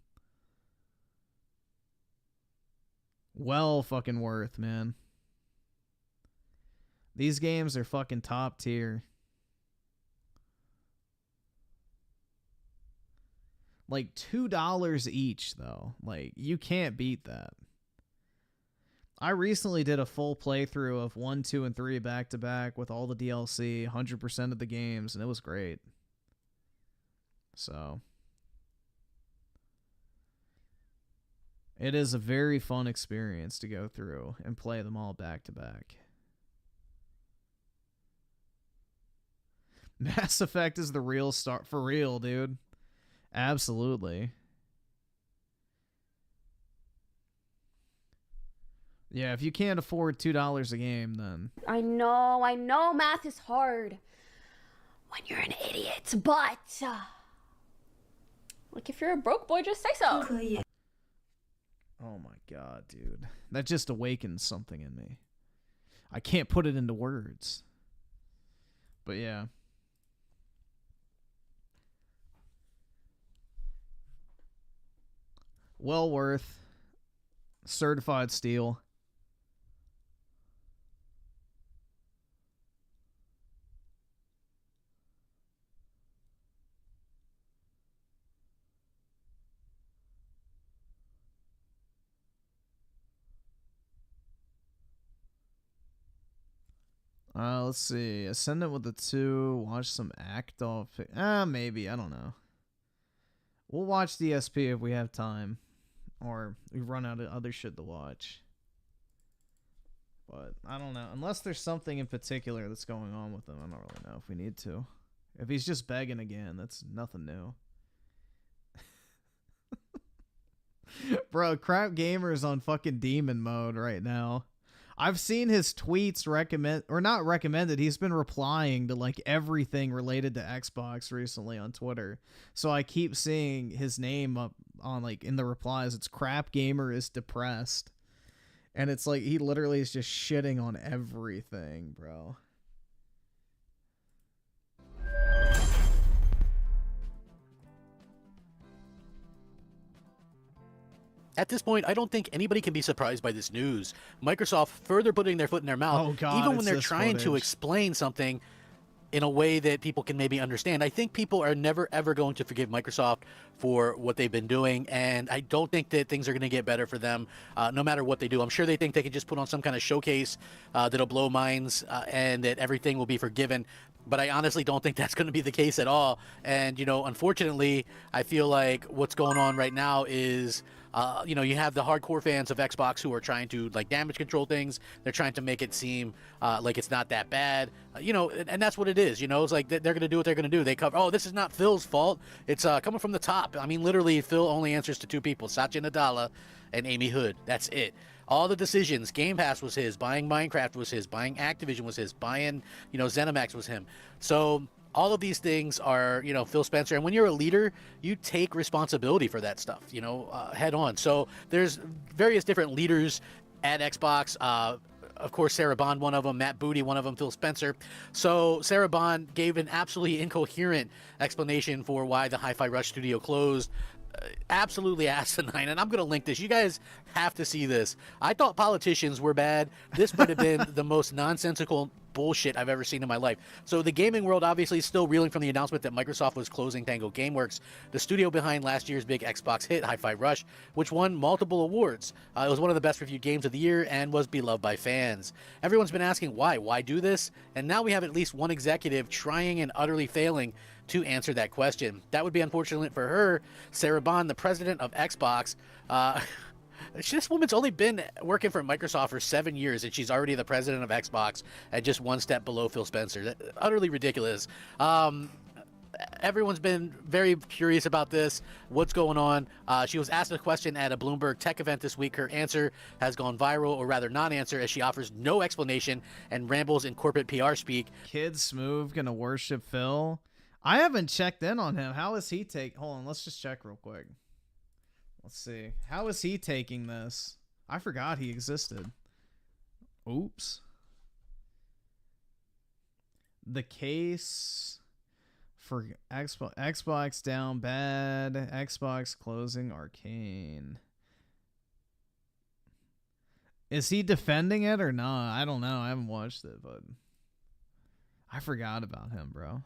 Well fucking worth, man. These games are fucking top tier. Like $2 each, though. Like, you can't beat that. I recently did a full playthrough of 1, 2, and 3 back to back with all the DLC, 100% of the games, and it was great. So, it is a very fun experience to go through and play them all back to back. Mass Effect is the real start, for real, dude. Absolutely. Yeah, if you can't afford $2 a game, then... I know math is hard when you're an idiot, but... like, if you're a broke boy, just say so. Oh my god, dude. That just awakens something in me. I can't put it into words. But yeah. Well worth. Certified steal. Let's see. Ascendant with the 2. Watch some act off. Maybe. I don't know. We'll watch DSP if we have time. Or we run out of other shit to watch. But I don't know. Unless there's something in particular that's going on with him, I don't really know if we need to. If he's just begging again, that's nothing new. Bro, Crap Gamer's on fucking demon mode right now. I've seen his tweets not recommended. He's been replying to like everything related to Xbox recently on Twitter. So I keep seeing his name up on like in the replies. It's Crap Gamer is depressed. And it's like he literally is just shitting on everything, bro. At this point, I don't think anybody can be surprised by this news. Microsoft further putting their foot in their mouth, even when they're trying to explain something in a way that people can maybe understand. I think people are never, ever going to forgive Microsoft for what they've been doing, and I don't think that things are going to get better for them no matter what they do. I'm sure they think they can just put on some kind of showcase that'll blow minds and that everything will be forgiven. But I honestly don't think that's going to be the case at all. And, you know, unfortunately, I feel like what's going on right now is, you know, you have the hardcore fans of Xbox who are trying to, like, damage control things. They're trying to make it seem like it's not that bad. You know, and that's what it is. You know, it's like they're going to do what they're going to do. They cover, oh, this is not Phil's fault. It's coming from the top. I mean, literally, Phil only answers to 2 people, Satya Nadella and Amy Hood. That's it. All the decisions, Game Pass was his, buying Minecraft was his, buying Activision was his, buying, you know, ZeniMax was him. So all of these things are, you know, Phil Spencer. And when you're a leader, you take responsibility for that stuff, you know, head on. So there's various different leaders at Xbox. Of course, Sarah Bond, one of them, Matt Booty, one of them, Phil Spencer. So Sarah Bond gave an absolutely incoherent explanation for why the Hi-Fi Rush studio closed. Absolutely asinine, and I'm going to link this. You guys have to see this. I thought politicians were bad. This would have been the most nonsensical bullshit I've ever seen in my life. So the gaming world obviously is still reeling from the announcement that Microsoft was closing Tango Gameworks, the studio behind last year's big Xbox hit, Hi-Fi Rush, which won multiple awards. It was one of the best reviewed games of the year and was beloved by fans. Everyone's been asking why. Why do this? And now we have at least one executive trying and utterly failing to answer that question. That would be unfortunate for her. Sarah Bond, the president of Xbox, this woman's only been working for Microsoft for 7 years, and she's already the president of Xbox and just one step below Phil Spencer. Utterly ridiculous. Everyone's been very curious about this. What's going on? She was asked a question at a Bloomberg Tech event this week. Her answer has gone viral, or rather non-answer, as she offers no explanation and rambles in corporate PR speak. Kid Smoove gonna worship Phil? I haven't checked in on him. How is he hold on, let's just check real quick. Let's see. How is he taking this? I forgot he existed. Oops. The case for Xbox down bad. Xbox closing Arcane. Is he defending it or not? I don't know. I haven't watched it, but I forgot about him, bro.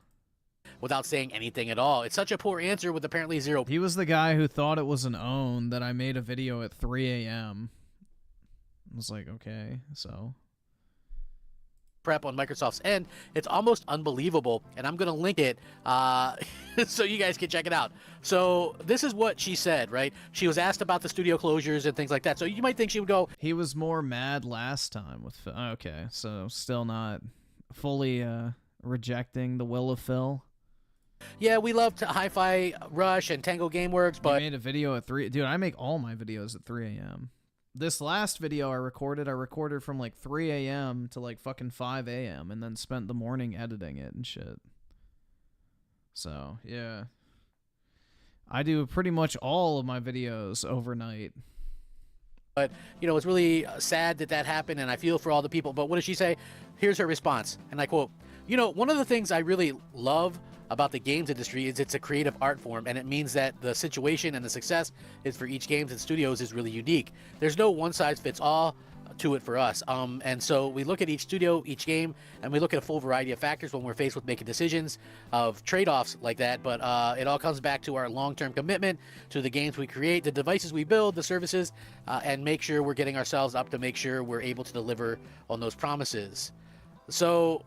Without saying anything at all. It's such a poor answer with apparently zero. He was the guy who thought it was an own that I made a video at 3 a.m. I was like, okay, so. Prep on Microsoft's end. It's almost unbelievable, and I'm going to link it so you guys can check it out. So this is what she said, right? She was asked about the studio closures and things like that. So you might think she would go, he was more mad last time with Phil. Okay, so still not fully rejecting the will of Phil. Yeah, we love Hi-Fi Rush and Tango Gameworks, but... I made a video at 3... Dude, I make all my videos at 3 a.m. This last video I recorded from like 3 a.m. to like fucking 5 a.m. and then spent the morning editing it and shit. So, yeah. I do pretty much all of my videos overnight. But, you know, it's really sad that that happened, and I feel for all the people. But what does she say? Here's her response, and I quote, "You know, one of the things I really love about the games industry is it's a creative art form, and it means that the situation and the success is for each games and studios is really unique. There's no one-size-fits-all to it for us. And so we look at each studio, each game, and we look at a full variety of factors when we're faced with making decisions of trade-offs like that. But it all comes back to our long-term commitment to the games we create, the devices we build, the services, and make sure we're getting ourselves up to make sure we're able to deliver on those promises." So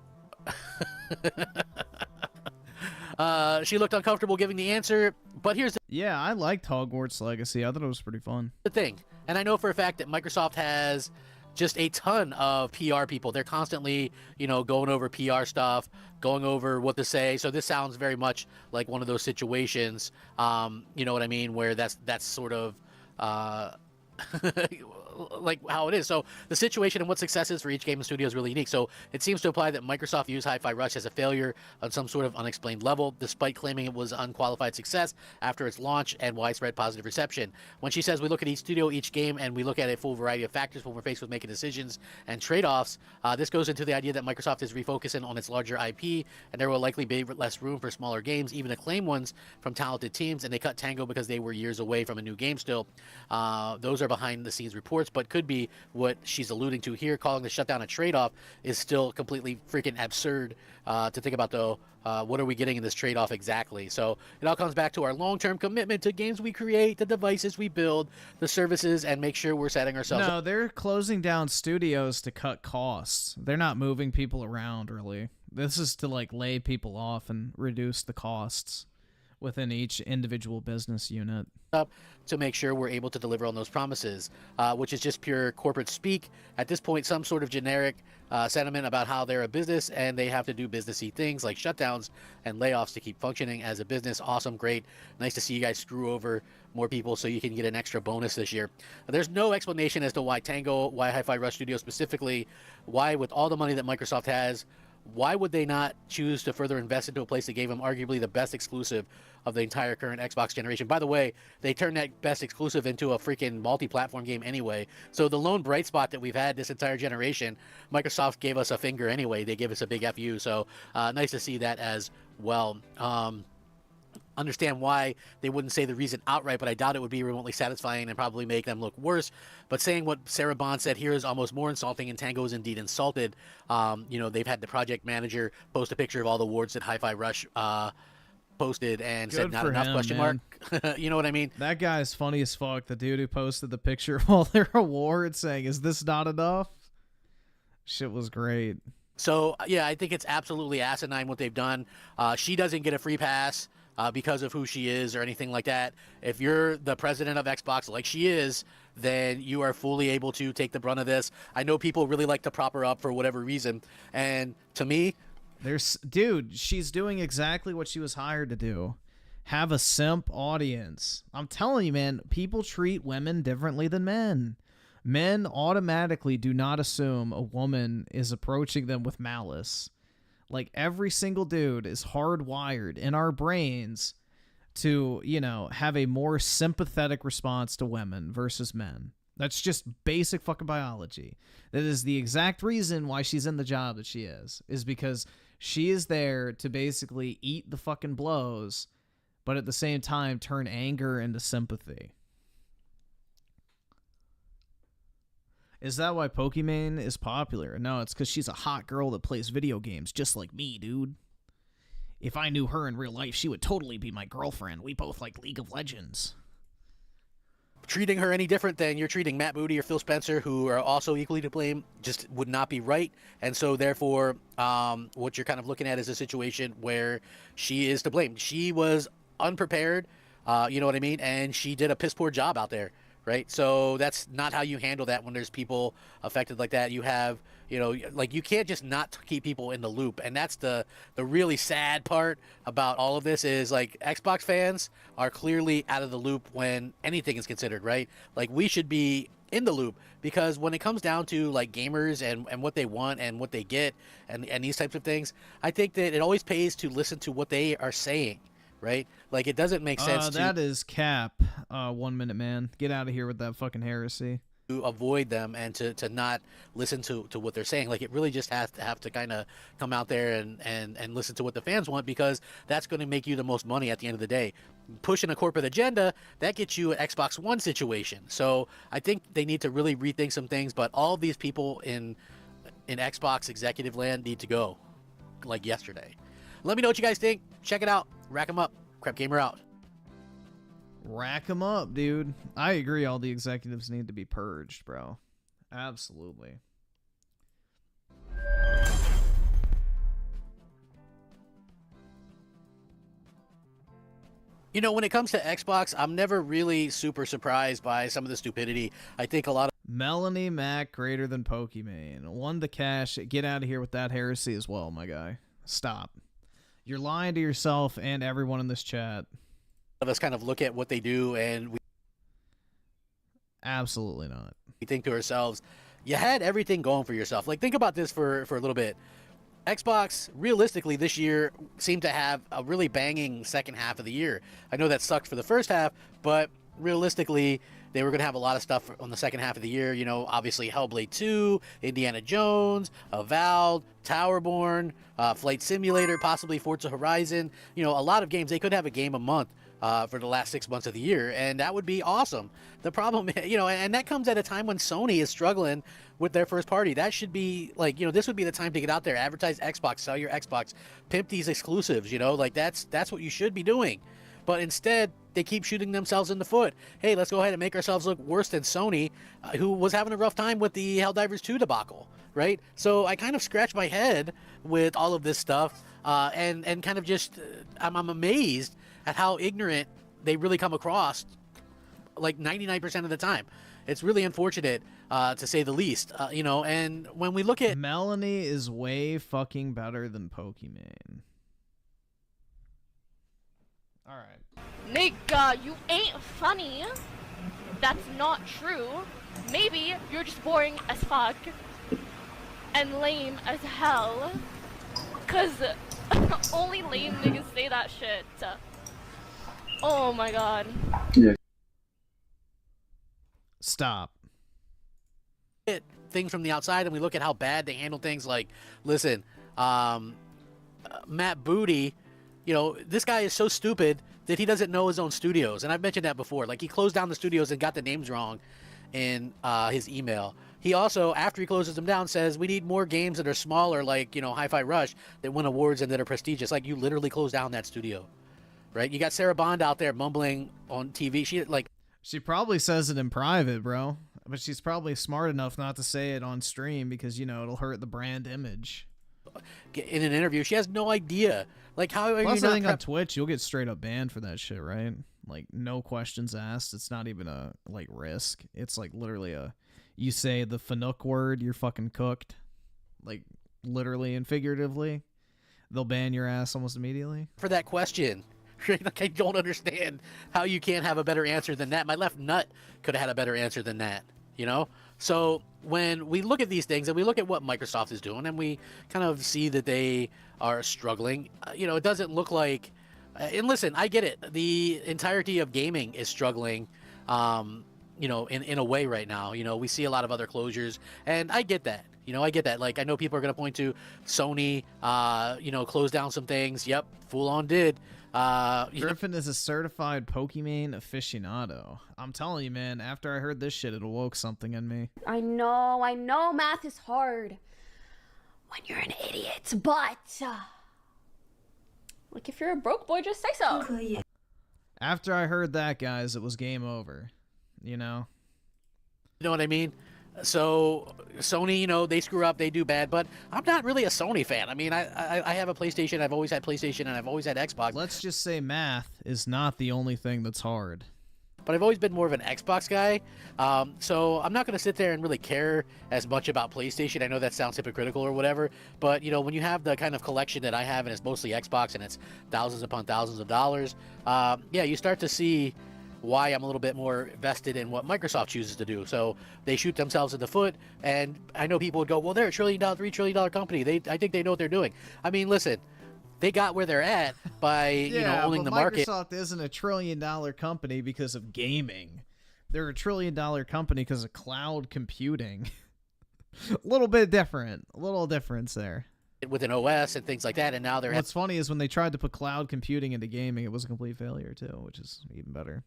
she looked uncomfortable giving the answer, but here's the Yeah, I liked Hogwarts Legacy. I thought it was pretty fun. thing, and I know for a fact that Microsoft has just a ton of PR people. They're constantly, going over PR stuff, going over what to say. So this sounds very much like one of those situations, you know what I mean, where that's sort of like how it is. So the situation and what success is for each game and studio is really unique. So it seems to imply that Microsoft views Hi-Fi Rush as a failure on some sort of unexplained level, despite claiming it was unqualified success after its launch and widespread positive reception. When she says we look at each studio, each game, and we look at a full variety of factors when we're faced with making decisions and trade-offs, this goes into the idea that Microsoft is refocusing on its larger IP, and there will likely be less room for smaller games, even acclaimed ones from talented teams, and they cut Tango because they were years away from a new game still. Those are behind-the-scenes reports, but could be what she's alluding to here. Calling the shutdown a trade-off is still completely freaking absurd to think about, though. What are we getting in this trade-off exactly? So it all comes back to our long-term commitment to games we create, the devices we build, the services, and make sure we're setting ourselves No, they're closing down studios to cut costs. They're not moving people around, really. This is to, lay people off and reduce the costs within each individual business unit. Up to make sure we're able to deliver on those promises, which is just pure corporate speak. At this point, some sort of generic sentiment about how they're a business and they have to do businessy things like shutdowns and layoffs to keep functioning as a business. Awesome, great. Nice to see you guys screw over more people so you can get an extra bonus this year. There's no explanation as to why Tango, why Hi-Fi Rush Studios specifically, why with all the money that Microsoft has, why would they not choose to further invest into a place that gave them arguably the best exclusive of the entire current Xbox generation? By the way, they turned that best exclusive into a freaking multi-platform game anyway. So the lone bright spot that we've had this entire generation, Microsoft gave us a finger anyway. They gave us a big FU. So nice to see that as well. Understand why they wouldn't say the reason outright, but I doubt it would be remotely satisfying and probably make them look worse. But saying what Sarah Bond said here is almost more insulting, and Tango is indeed insulted. They've had the project manager post a picture of all the awards that Hi-Fi Rush posted and Good said not for enough, him, question man. mark. You know what I mean? That guy's funny as fuck. The dude who posted the picture of all their awards saying, "Is this not enough?" Shit was great. So, yeah, I think it's absolutely asinine what they've done. She doesn't get a free pass because of who she is or anything like that. If you're the president of Xbox like she is, then you are fully able to take the brunt of this. I know people really like to prop her up for whatever reason. And to me, dude, she's doing exactly what she was hired to do. Have a simp audience. I'm telling you, man, people treat women differently than men. Men automatically do not assume a woman is approaching them with malice. Like, every single dude is hardwired in our brains to, have a more sympathetic response to women versus men. That's just basic fucking biology. That is the exact reason why she's in the job that she is because she is there to basically eat the fucking blows, but at the same time turn anger into sympathy. Is that why Pokimane is popular? No, it's because she's a hot girl that plays video games just like me, dude. If I knew her in real life, she would totally be my girlfriend. We both like League of Legends. treating her any different than you're treating Matt Booty or Phil Spencer, who are also equally to blame, just would not be right. And so therefore, what you're kind of looking at is a situation where she is to blame. She was unprepared, you know what I mean? And she did a piss poor job out there, right? So that's not how you handle that when there's people affected like that. You have, you know, like, you can't just not keep people in the loop. And that's the really sad part about all of this is, like, Xbox fans are clearly out of the loop when anything is considered, right? Like, we should be in the loop, because when it comes down to, like, gamers and what they want and what they get and these types of things, I think that it always pays to listen to what they are saying, right? Like, it doesn't make sense to... That is cap, 1 minute man. Get out of here with that fucking heresy. To avoid them and to not listen to what they're saying. Like, it really just has to have to kind of come out there and listen to what the fans want, because that's going to make you the most money at the end of the day. Pushing a corporate agenda, that gets you an Xbox One situation. So I think they need to really rethink some things, but all of these people in Xbox executive land need to go, like, yesterday. Let me know what you guys think. Check it out. Rack 'em up. Crap Gamer out. Rack them up, dude. I agree, all the executives need to be purged, bro. Absolutely. You know, when it comes to Xbox, I'm never really super surprised by some of the stupidity. I think a lot of Melanie Mac greater than Pokimane. One to cash. Get out of here with that heresy as well, my guy. Stop. You're lying to yourself and everyone in this chat. of us kind of look at what they do and we absolutely not. We think to ourselves, you had everything going for yourself. Like, think about this for a little bit. Xbox, realistically, this year seemed to have a really banging second half of the year. I know that sucked for the first half, but realistically, they were going to have a lot of stuff on the second half of the year. You know, obviously Hellblade 2, Indiana Jones, Avowed, Towerborn, Flight Simulator, possibly Forza Horizon. You know, a lot of games. They could have a game a month for the last 6 months of the year, and that would be awesome. The problem, you know, and that comes at a time when Sony is struggling with their first party. That should be, like, you know, this would be the time to get out there, advertise Xbox, sell your Xbox, pimp these exclusives, you know, like that's what you should be doing. But instead, they keep shooting themselves in the foot. Hey, let's go ahead and make ourselves look worse than Sony, who was having a rough time with the Helldivers 2 debacle, right? So I kind of scratch my head with all of this stuff, and kind of just, I'm amazed at how ignorant they really come across, like 99% of the time. It's really unfortunate, to say the least, you know, and when we look at... Melanie is way fucking better than Pokimane. Alright. Nigga, you ain't funny. That's not true. Maybe you're just boring as fuck and lame as hell. Cause only lame niggas say that shit. Oh my god. Yeah. Stop. Things from the outside and we look at how bad they handle things. Like, listen, Matt Booty, you know, this guy is so stupid that he doesn't know his own studios. And I've mentioned that before. Like, he closed down the studios and got the names wrong in his email. He also, after he closes them down, says, we need more games that are smaller, like, you know, Hi-Fi Rush, that win awards and that are prestigious. Like, you literally closed down that studio, right? You got Sarah Bond out there mumbling on TV. She probably says it in private, bro. But she's probably smart enough not to say it on stream because, you know, it'll hurt the brand image. In an interview, she has no idea. Like, how are Plus, you I not think on Twitch, you'll get straight up banned for that shit, right? Like, no questions asked. It's not even a, like, risk. It's, like, literally a, you say the Fanuc word, you're fucking cooked. Like, literally and figuratively. They'll ban your ass almost immediately. for that question? Like, I don't understand how you can't have a better answer than that. My left nut could have had a better answer than that, you know? So when we look at these things and we look at what Microsoft is doing and we kind of see that they are struggling, you know, it doesn't look like... and listen, I get it. The entirety of gaming is struggling, you know, in a way right now. You know, we see a lot of other closures, and I get that. You know, I get that. Like, I know people are going to point to Sony, you know, closed down some things. Yep, full on did. Griffin is a certified Pokimane aficionado. I'm telling you, man, after I heard this shit, it awoke something in me. I know math is hard when you're an idiot, but like, if you're a broke boy, just say so. After I heard that, guys, it was game over. You know? You know what I mean? So Sony, you know, they screw up, they do bad, but I'm not really a Sony fan. I mean, I have a PlayStation, I've always had PlayStation, and I've always had Xbox. Let's just say math is not the only thing that's hard. But I've always been more of an Xbox guy, so I'm not going to sit there and really care as much about PlayStation. I know that sounds hypocritical or whatever, but, you know, when you have the kind of collection that I have, and it's mostly Xbox, and it's thousands upon thousands of dollars, yeah, you start to see why I'm a little bit more vested in what Microsoft chooses to do. So they shoot themselves in the foot, and I know people would go, well, they're a $3 trillion company. I think they know what they're doing. I mean, listen, they got where they're at by, you know, owning the market. Microsoft isn't a $1 trillion company because of gaming. They're a $1 trillion company because of cloud computing. A little bit different. A little difference there. With an OS and things like that, and now they're... What's funny is when they tried to put cloud computing into gaming, it was a complete failure too, which is even better.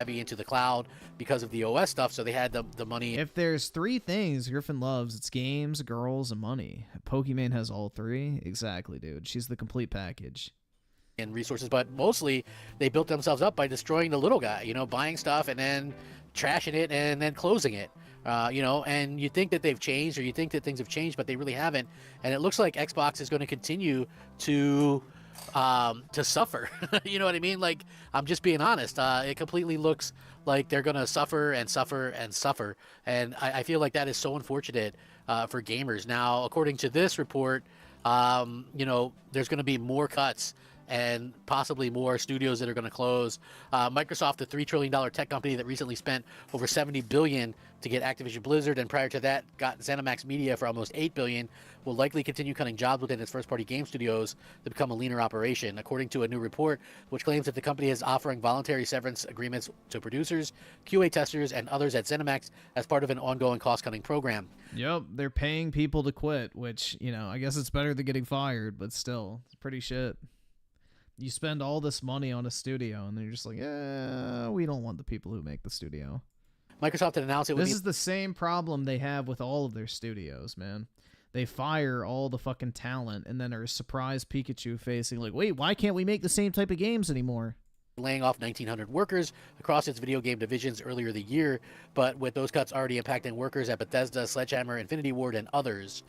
Heavy into the cloud because of the OS stuff, so they had the money. If there's three things Griffin loves, it's games, girls, and money. Pokimane has all three. Exactly, dude. She's the complete package. And resources, but mostly they built themselves up by destroying the little guy, you know, buying stuff and then trashing it and then closing it. You know, and you think that they've changed, or you think that things have changed, but they really haven't. And it looks like Xbox is going to continue to to suffer. You know what I mean? Like, I'm just being honest. It completely looks like they're gonna suffer and suffer and suffer, and I feel like that is so unfortunate for gamers. Now, according to this report, you know, there's gonna be more cuts and possibly more studios that are going to close. Microsoft, the $3 trillion tech company that recently spent over $70 billion to get Activision Blizzard, and prior to that got ZeniMax Media for almost $8 billion, will likely continue cutting jobs within its first-party game studios to become a leaner operation, according to a new report which claims that the company is offering voluntary severance agreements to producers, QA testers, and others at ZeniMax as part of an ongoing cost-cutting program. Yep, they're paying people to quit, which, you know, I guess it's better than getting fired, but still, it's pretty shit. You spend all this money on a studio, and they're just like, yeah, we don't want the people who make the studio. Microsoft had announced it would This is the same problem they have with all of their studios, man. They fire all the fucking talent, and then are a surprise Pikachu facing like, wait, why can't we make the same type of games anymore? Laying off 1,900 workers across its video game divisions earlier the year, but with those cuts already impacting workers at Bethesda, Sledgehammer, Infinity Ward, and others.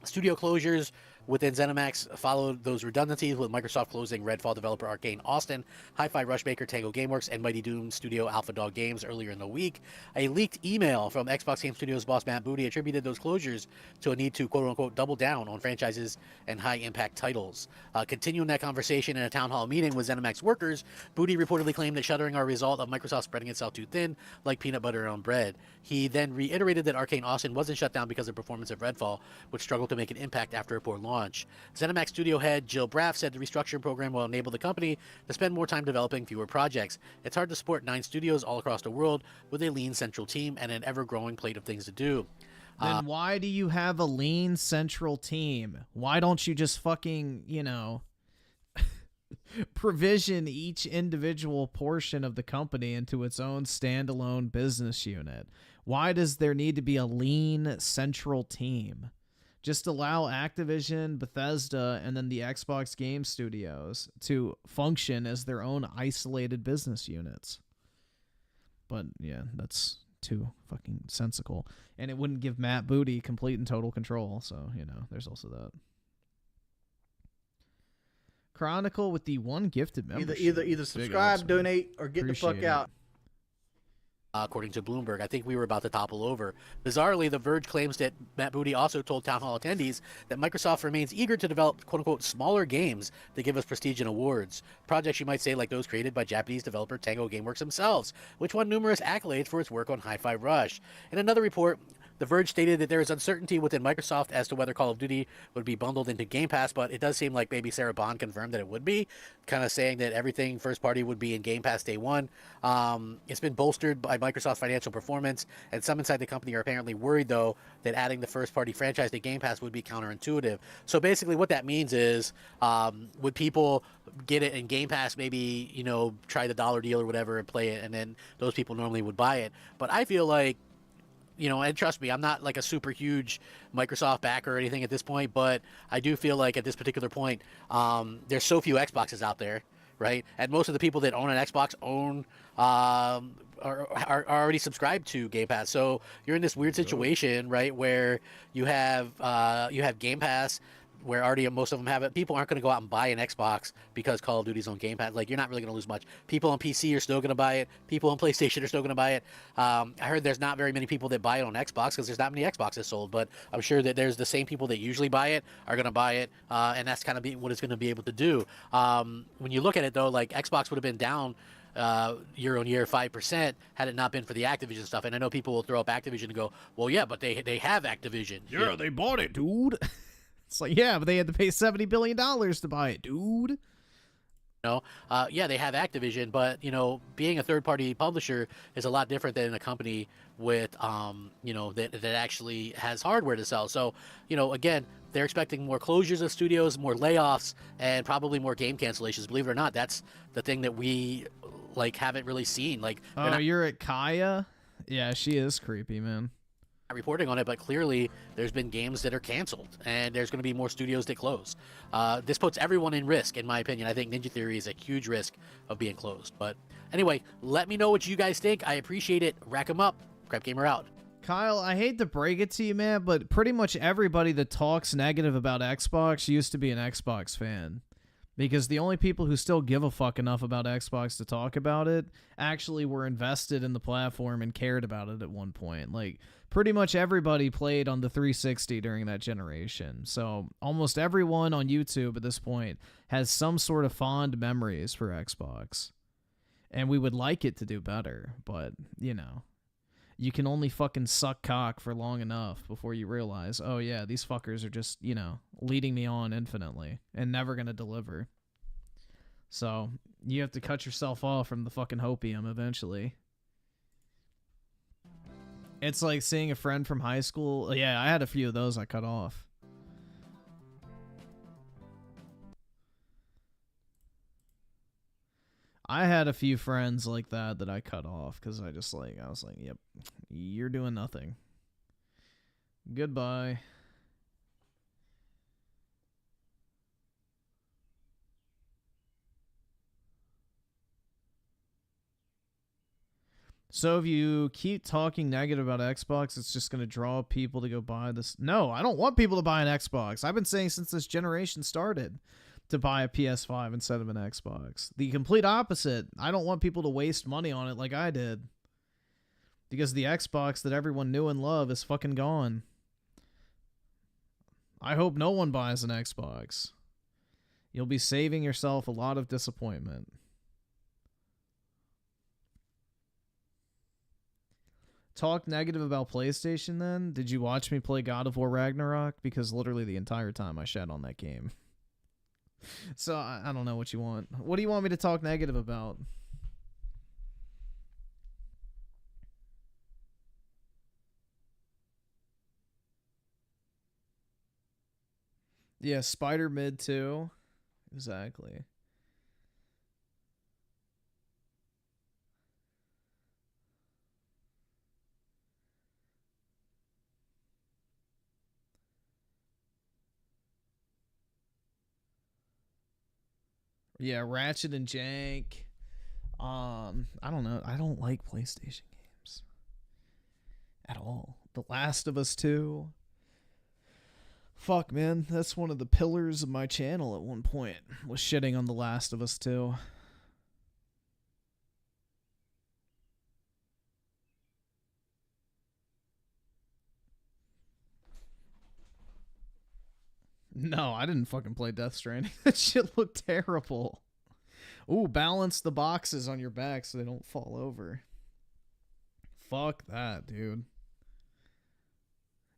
Studio closures within ZeniMax followed those redundancies, with Microsoft closing Redfall developer Arcane Austin, Hi-Fi Rush maker Tango Gameworks, and Mighty Doom studio Alpha Dog Games earlier in the week. A leaked email from Xbox Game Studios boss Matt Booty attributed those closures to a need to quote-unquote double down on franchises and high-impact titles. Continuing that conversation in a town hall meeting with ZeniMax workers, Booty reportedly claimed that shuttering are a result of Microsoft spreading itself too thin, like peanut butter on bread. He then reiterated that Arcane Austin wasn't shut down because of performance of Redfall, which struggled to make an impact after a poor launch. ZeniMax studio head Jill Braff said the restructuring program will enable the company to spend more time developing fewer projects. It's hard to support 9 studios all across the world with a lean central team and an ever-growing plate of things to do. Then why do you have a lean central team? Why don't you just fucking, you know, provision each individual portion of the company into its own standalone business unit? Why does there need to be a lean central team? Just allow Activision, Bethesda, and then the Xbox Game Studios to function as their own isolated business units. But yeah, that's too fucking sensical. And it wouldn't give Matt Booty complete and total control, so, you know, there's also that. Chronicle with the 1 gifted membership. Either subscribe, donate, or get Appreciate the fuck out. According to Bloomberg, I think we were about to topple over. Bizarrely, The Verge claims that Matt Booty also told Town Hall attendees that Microsoft remains eager to develop quote-unquote smaller games that give us prestige and awards. Projects, you might say, like those created by Japanese developer Tango Gameworks themselves, which won numerous accolades for its work on Hi-Fi Rush. In another report, The Verge stated that there is uncertainty within Microsoft as to whether Call of Duty would be bundled into Game Pass, but it does seem like maybe Sarah Bond confirmed that it would be, kind of saying that everything first party would be in Game Pass day one. It's been bolstered by Microsoft's financial performance, and some inside the company are apparently worried, though, that adding the first party franchise to Game Pass would be counterintuitive. So basically what that means is, would people get it in Game Pass, maybe, you know, try the dollar deal or whatever and play it, and then those people normally would buy it. But I feel like, you know, and trust me, I'm not like a super huge Microsoft backer or anything at this point, but I do feel like at this particular point, there's so few Xboxes out there, right? And most of the people that own an Xbox are already subscribed to Game Pass. So you're in this weird situation, right, where you have Game Pass, where already most of them have it. People aren't going to go out and buy an Xbox because Call of Duty's on Game Pass. Like, you're not really going to lose much. People on PC are still going to buy it. People on PlayStation are still going to buy it. I heard there's not very many people that buy it on Xbox because there's not many Xboxes sold, but I'm sure that there's the same people that usually buy it are going to buy it, and that's kind of what it's going to be able to do. When you look at it, though, like, Xbox would have been down year on year 5% had it not been for the Activision stuff. And I know people will throw up Activision and go, well, yeah, but they have Activision. Yeah, they bought it, dude. It's like, yeah, but they had to pay $70 billion to buy it, dude. Yeah, they have Activision, but, you know, being a third-party publisher is a lot different than a company with, you know, that actually has hardware to sell. So, you know, again, they're expecting more closures of studios, more layoffs, and probably more game cancellations. Believe it or not, that's the thing that we, like, haven't really seen. Like, oh, you're at Kaya? Yeah, she is creepy, man. Reporting on it, but clearly there's been games that are canceled, and there's going to be more studios that close. This puts everyone in risk, in my opinion. I think Ninja Theory is a huge risk of being closed. But anyway, let me know what you guys think. I appreciate it. Rack 'em up. Crap Gamer out. Kyle, I hate to break it to you, man, but pretty much everybody that talks negative about Xbox used to be an Xbox fan. Because the only people who still give a fuck enough about Xbox to talk about it actually were invested in the platform and cared about it at one point. Like, pretty much everybody played on the 360 during that generation. So almost everyone on YouTube at this point has some sort of fond memories for Xbox. And we would like it to do better, but, you know, you can only fucking suck cock for long enough before you realize, oh yeah, these fuckers are just, you know, leading me on infinitely and never gonna deliver. So you have to cut yourself off from the fucking hopium eventually. It's like seeing a friend from high school. Yeah, I had a few of those I cut off. I had a few friends like that I cut off because I was like, yep, you're doing nothing. Goodbye. So if you keep talking negative about Xbox, it's just going to draw people to go buy this. No, I don't want people to buy an Xbox. I've been saying since this generation started to buy a PS5 instead of an Xbox. The complete opposite. I don't want people to waste money on it like I did. Because the Xbox that everyone knew and loved is fucking gone. I hope no one buys an Xbox. You'll be saving yourself a lot of disappointment. Talk negative about PlayStation then? Did you watch me play God of War Ragnarok? Because literally the entire time I shat on that game. So, I don't know what you want. What do you want me to talk negative about? Yeah, Spider Mid 2. Exactly. Yeah, Ratchet and Jank. I don't know. I don't like PlayStation games at all. The Last of Us 2. Fuck, man. That's one of the pillars of my channel at one point, was shitting on The Last of Us 2. No, I didn't fucking play Death Stranding. That shit looked terrible. Ooh, balance the boxes on your back so they don't fall over. Fuck that, dude.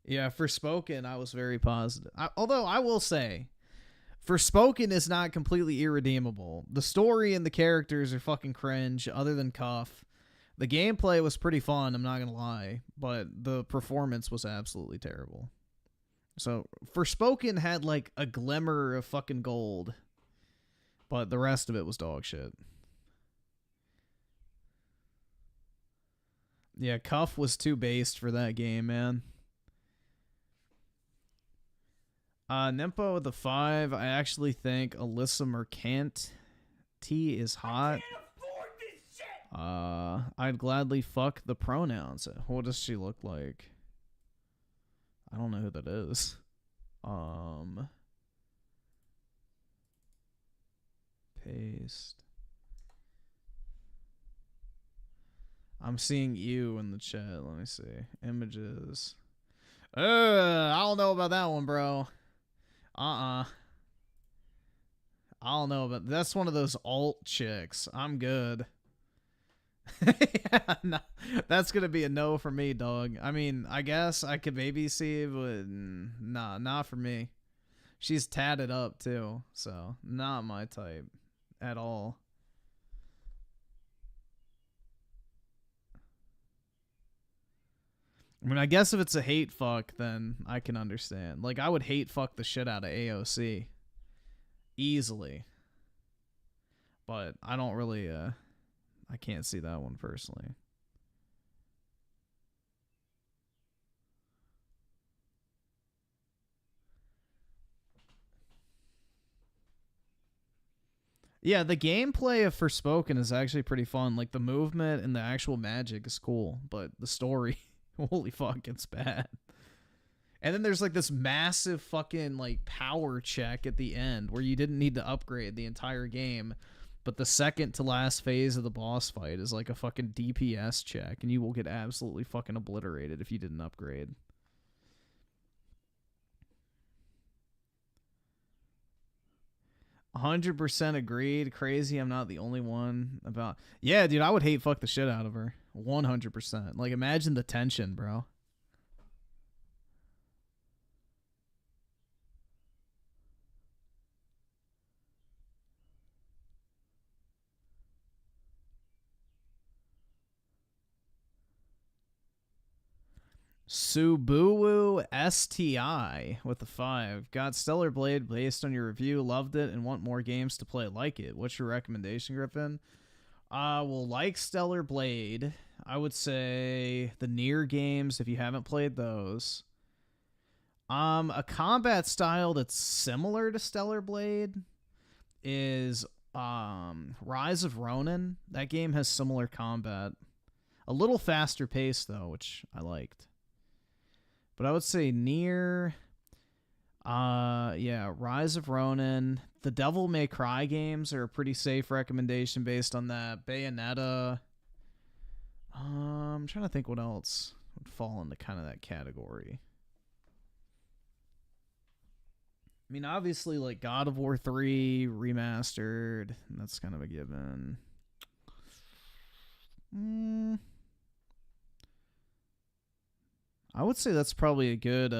Yeah, Forspoken, I was very positive. Although, I will say, Forspoken is not completely irredeemable. The story and the characters are fucking cringe, other than Cuff. The gameplay was pretty fun, I'm not gonna lie, but the performance was absolutely terrible. So, Forspoken had, like, a glimmer of fucking gold, but the rest of it was dog shit. Yeah, Cuff was too based for that game, man. Nimpo with the 5, I actually think Alyssa Mercant T is hot. I'd gladly fuck the pronouns. What does she look like? I don't know who that is. Paste. I'm seeing you in the chat. Let me see. Images. I don't know about that one, bro. I don't know about... That's one of those alt chicks. I'm good. Yeah, no, that's gonna be a no for me, dog. I mean, I guess I could maybe see, but nah, not for me. She's tatted up too, so not my type at all. I mean, I guess if it's a hate fuck, then I can understand. Like, I would hate fuck the shit out of AOC. Easily. But I don't really, I can't see that one personally. Yeah, the gameplay of Forspoken is actually pretty fun. Like, the movement and the actual magic is cool, but the story Holy fuck, it's bad. And then there's like this massive fucking like power check at the end where you didn't need to upgrade the entire game, but the second to last phase of the boss fight is like a fucking DPS check, and you will get absolutely fucking obliterated if you didn't upgrade. "100% agreed. Crazy, I'm not the only one about..." Yeah, dude, I would hate fuck the shit out of her. 100%. Like, imagine the tension, bro. Subaru STI with the 5. Got Stellar Blade based on your review. Loved it and want more games to play like it. What's your recommendation, Griffin? Well, like Stellar Blade, I would say the Nier games, if you haven't played those. A combat style that's similar to Stellar Blade is Rise of Ronin. That game has similar combat. A little faster pace, though, which I liked. But I would say Nier, yeah, Rise of Ronin. The Devil May Cry games are a pretty safe recommendation based on that. Bayonetta. I'm trying to think what else would fall into kind of that category. I mean, obviously, like God of War 3 remastered. That's kind of a given. I would say that's probably a good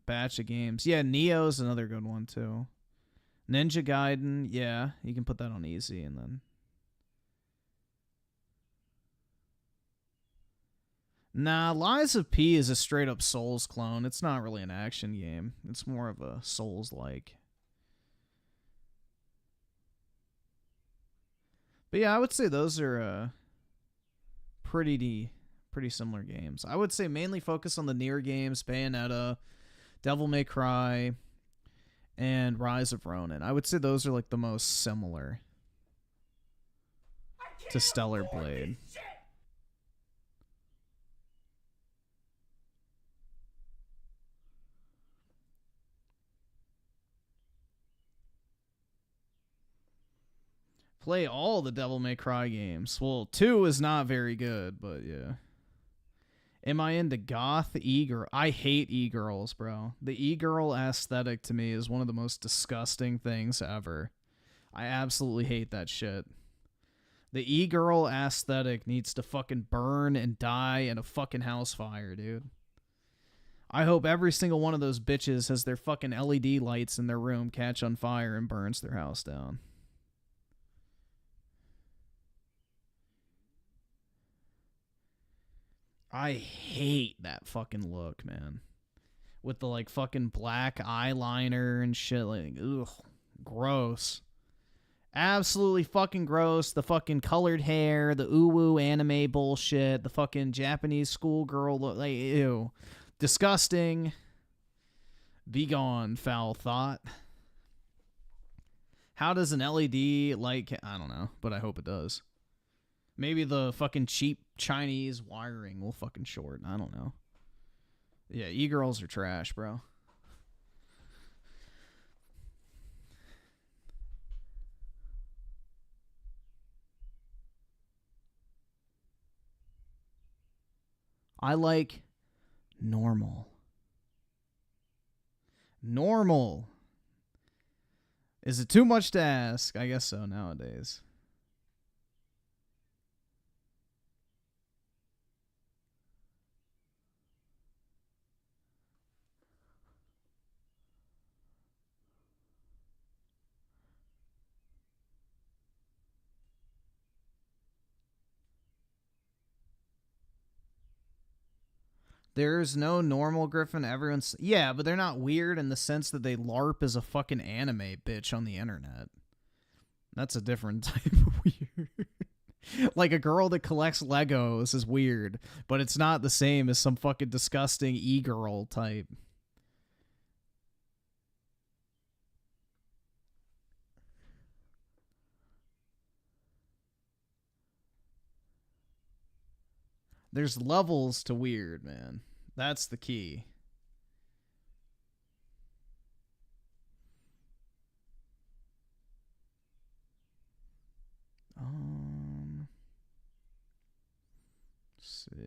batch of games. Yeah, Neo's another good one, too. Ninja Gaiden, yeah, you can put that on easy, and then... Nah, Lies of P is a straight-up Souls clone. It's not really an action game. It's more of a Souls-like. But yeah, I would say those are pretty similar games. I would say mainly focus on the Nier games, Bayonetta, Devil May Cry, and Rise of Ronin. I would say those are like the most similar to Stellar Blade. Play all the Devil May Cry games. Well, 2 is not very good, but yeah. Am I into goth e-girl? I hate e-girls, bro. The e-girl aesthetic to me is one of the most disgusting things ever. I absolutely hate that shit. The e-girl aesthetic needs to fucking burn and die in a fucking house fire, dude. I hope every single one of those bitches has their fucking LED lights in their room catch on fire and burns their house down. I hate that fucking look, man. With the, like, fucking black eyeliner and shit. Like, ugh. Gross. Absolutely fucking gross. The fucking colored hair, the uwu anime bullshit, the fucking Japanese schoolgirl look. Like, ew. Disgusting. Be gone, foul thought. How does an LED, like, I don't know, but I hope it does. Maybe the fucking cheap Chinese wiring will fucking short. I don't know. Yeah, e-girls are trash, bro. I like normal. Normal. Is it too much to ask? I guess so nowadays. There's no normal Griffin. Everyone's... Yeah, but they're not weird in the sense that they LARP as a fucking anime bitch on the internet. That's a different type of weird. Like a girl that collects Legos is weird, but it's not the same as some fucking disgusting e-girl type. There's levels to weird, man. That's the key. Let's see.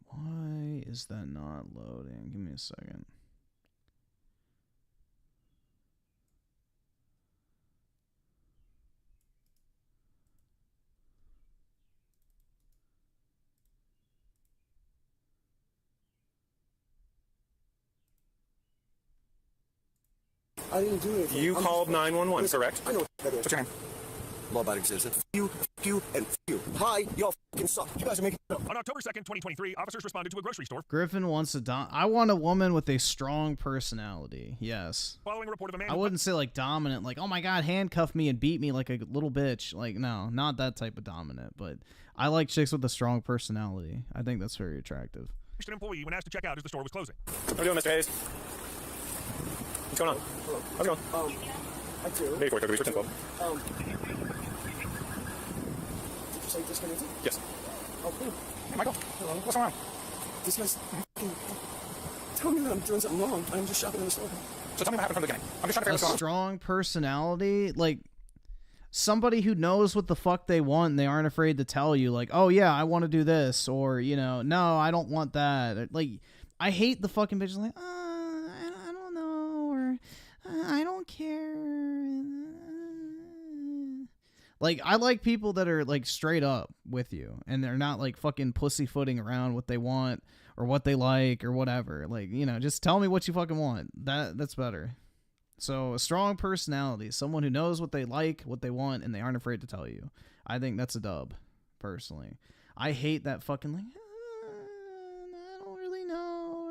Why is that not loading? Give me a second. I didn't do anything. You called 911, correct? I know what that is. What's your name? Law-abiding citizen. You, and you. Hi, y'all fucking suck. You guys are making it up. On October 2nd, 2023, officers responded to a grocery store. Griffin wants a I want a woman with a strong personality. Yes. Following a report of a man. I wouldn't say like dominant, like, oh my god, handcuff me and beat me like a little bitch. Like, no, not that type of dominant. But I like chicks with a strong personality. I think that's very attractive. An employee when asked to check out as the store was closing. How are you doing, Mr. Hayes? What's going on? How's it going? I do. Maybe for the research info. Did you say disconnected? Yes. Oh, cool. Hey, Michael. Hello. What's going on? This guy's tell me that I'm doing something wrong. I'm just shopping in the store. So tell me what happened from the beginning. I'm just trying to figure this out. A strong personality, like somebody who knows what the fuck they want and they aren't afraid to tell you, like, oh yeah, I want to do this, or, you know, no, I don't want that. Like, I hate the fucking bitches like, I don't know, or I don't care. Like, I like people that are like straight up with you and they're not like fucking pussyfooting around what they want or what they like or whatever. Like, you know, just tell me what you fucking want. That's better. So a strong personality, someone who knows what they like, what they want, and they aren't afraid to tell you. I think that's a dub, personally. I hate that fucking like, I don't really know.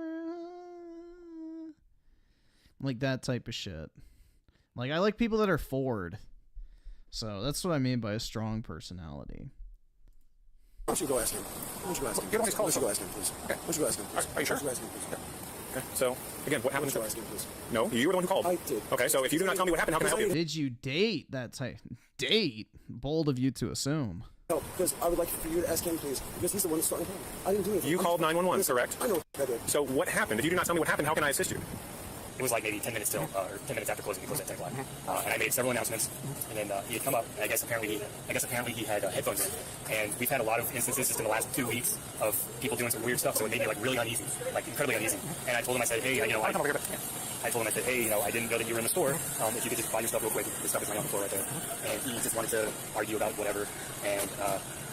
Like that type of shit. Like, I like people that are forward. So that's what I mean by a strong personality. Why don't you go ask him? Why don't you go ask him? Why don't you go ask him, please? Okay. Why don't you go ask him, please? Are you sure? Why don't you go ask him, please? Okay. So, again, what happened? Why don't you go ask him, please? No, you were the one who called. I did. Okay, so if you do not tell me what happened, how can I help you? Did you date that type? Date? Bold of you to assume. No, because I would like for you to ask him, please, because he's the one that's starting the problem. I didn't do anything. You called 911, correct? I know what that is. So what happened? If you do not tell me what happened, how can I assist you? It was like maybe 10 minutes till, or 10 minutes after closing. We closed at 10 o'clock. And I made several announcements. And then he had come up, and I guess apparently he had headphones in. And we've had a lot of instances just in the last 2 weeks of people doing some weird stuff. So it made me like really uneasy, like incredibly uneasy. And I told him, I said, hey, you know, I told him, I said, hey, you know, I didn't know that you were in the store. If you could just buy your stuff real quick. This stuff is laying on the floor right there. And he just wanted to argue about whatever. And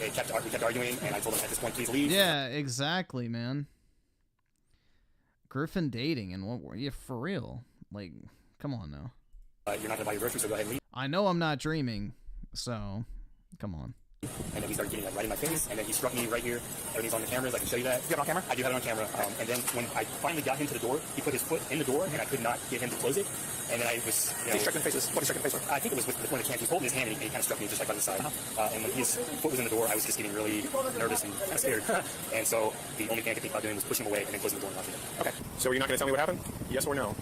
we kept arguing. And I told him at this point, please leave. Yeah, exactly, man. Griffin dating and what were you for real? Like, come on now. You're not gonna buy your groceries, so go ahead and leave. I know I'm not dreaming, so come on. And then he started getting like right in my face, and then he struck me right here. Everything's on the cameras. I can show you that. You have it on camera? I do have it on camera. And then when I finally got him to the door, he put his foot in the door, and I could not get him to close it. And then I was, you know, He struck in the face. What did he struck in the face with? I think it was with one of the cans. He was holding his hand, and he kind of struck me just like on the side. And when his foot was in the door, I was just getting really nervous and kind of scared. And so the only thing I could think about doing was pushing him away and then closing the door and locking it. Okay. So you're not going to tell me what happened? Yes or no?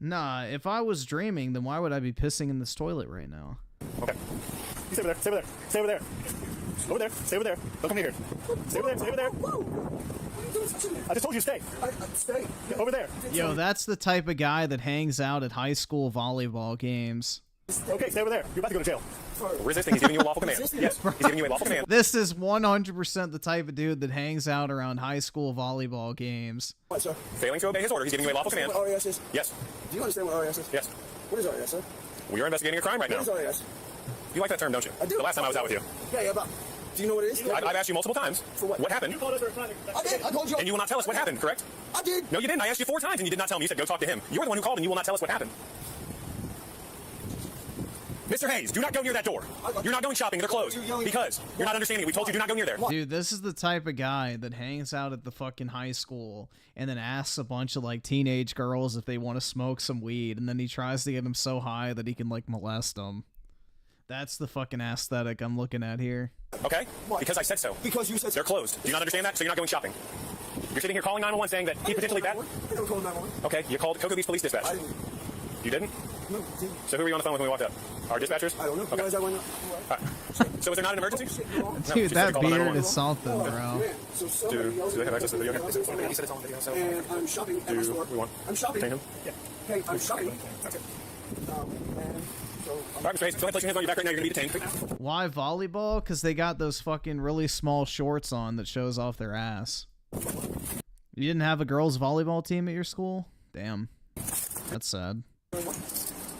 Nah, if I was dreaming, then why would I be pissing in this toilet right now? Okay. You stay over there. Stay over there. Stay over there. Over there. Stay over there. Don't come near here. Stay over there. Stay over there. I just told you to stay. Stay. Over there. Yo, that's the type of guy that hangs out at high school volleyball games. Okay, stay over there. You're about to go to jail. Resisting. He's giving you a lawful command. Yes. He's giving you a lawful command. This is 100% the type of dude that hangs out around high school volleyball games. What, sir? Failing to obey his order, he's giving you a lawful command. What RAS is? Yes. Do you understand what RAS is? Yes. What is RAS, sir? We are investigating a crime right now. What is RAS? You like that term, don't you? I do. The last time I was out with you. Yeah, but do you know what it is? I've asked you multiple times. For what? What happened? You called us for a crime. I did. I told you. And you will not tell us what happened, correct? I did. No, you didn't. I asked you 4 times and you did not tell me. You said go talk to him. You are the one who called and you will not tell us what happened. Mr. Hayes, do not go near that door. You're not going shopping. They're closed. Because you're not understanding. We told you do not go near there. Dude, this is the type of guy that hangs out at the fucking high school and then asks a bunch of like teenage girls if they want to smoke some weed, and then he tries to get them so high that he can like molest them. That's the fucking aesthetic I'm looking at here. Okay? Because I said so. Because you said so. They're closed. Do you not understand that? So you're not going shopping. You're sitting here calling 911 saying that he potentially bad. I don't call 911. Okay, you called Cocoa Beach Police Dispatch. I didn't. You didn't? No. So who were you on the phone with when we walked up? Our dispatchers? I don't know. Okay. Why is that one? So is there not an emergency? Dude, that beard is something, bro. So somebody Do they have access to the video? He said it's on video. So and I'm shopping at my store. We want? I'm shopping. Detain him? Yeah. Okay, I'm shopping. Okay. And so. All right, Mr. Hayes, go ahead and place your hands on your back right now. You're going to be detained. Why volleyball? Because they got those fucking really small shorts on that shows off their ass. You didn't have a girls' volleyball team at your school? Damn. That's sad. We'll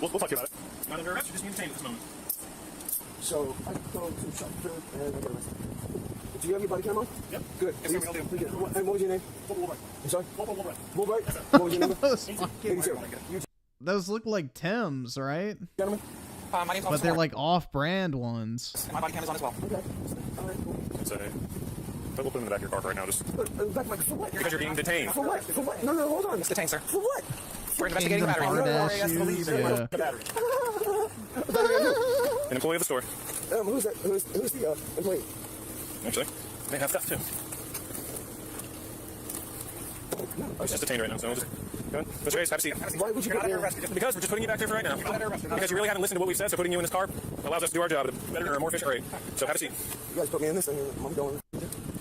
talk to you about it. Not under arrest, you're just being detained at this moment. So I go to shop food and I get arrested. Do you have your body cam on? Yep. Good. Yes, sir, we all do. And what was your name? Woolbright. I'm sorry? Woolbright. Woolbright? What was your name? Those fucking- 82. Those look like Tim's, right? Gentlemen? My name's But they're like off-brand ones. My body cam is on as well. Okay. All right. So, but we'll put him in the back of your car for right now. Just Back my, for what? because you're being detained. For what? For what? No, hold on. It's detained, sir. For what? We're investigating the battery. Hard-ass shoes, yeah. The battery. An employee of the store. Who's that? Who's the employee? Actually, they have theft too. He's just detained right now, so we'll just go ahead. Mr. Hayes, have a seat. Why would you You're not put me under arrest because we're just putting you back there for right now. Because you really haven't listened to what we've said, so putting you in this car allows us to do our job at a better or more efficient rate. So have a seat. You guys put me in this thing and I'm going.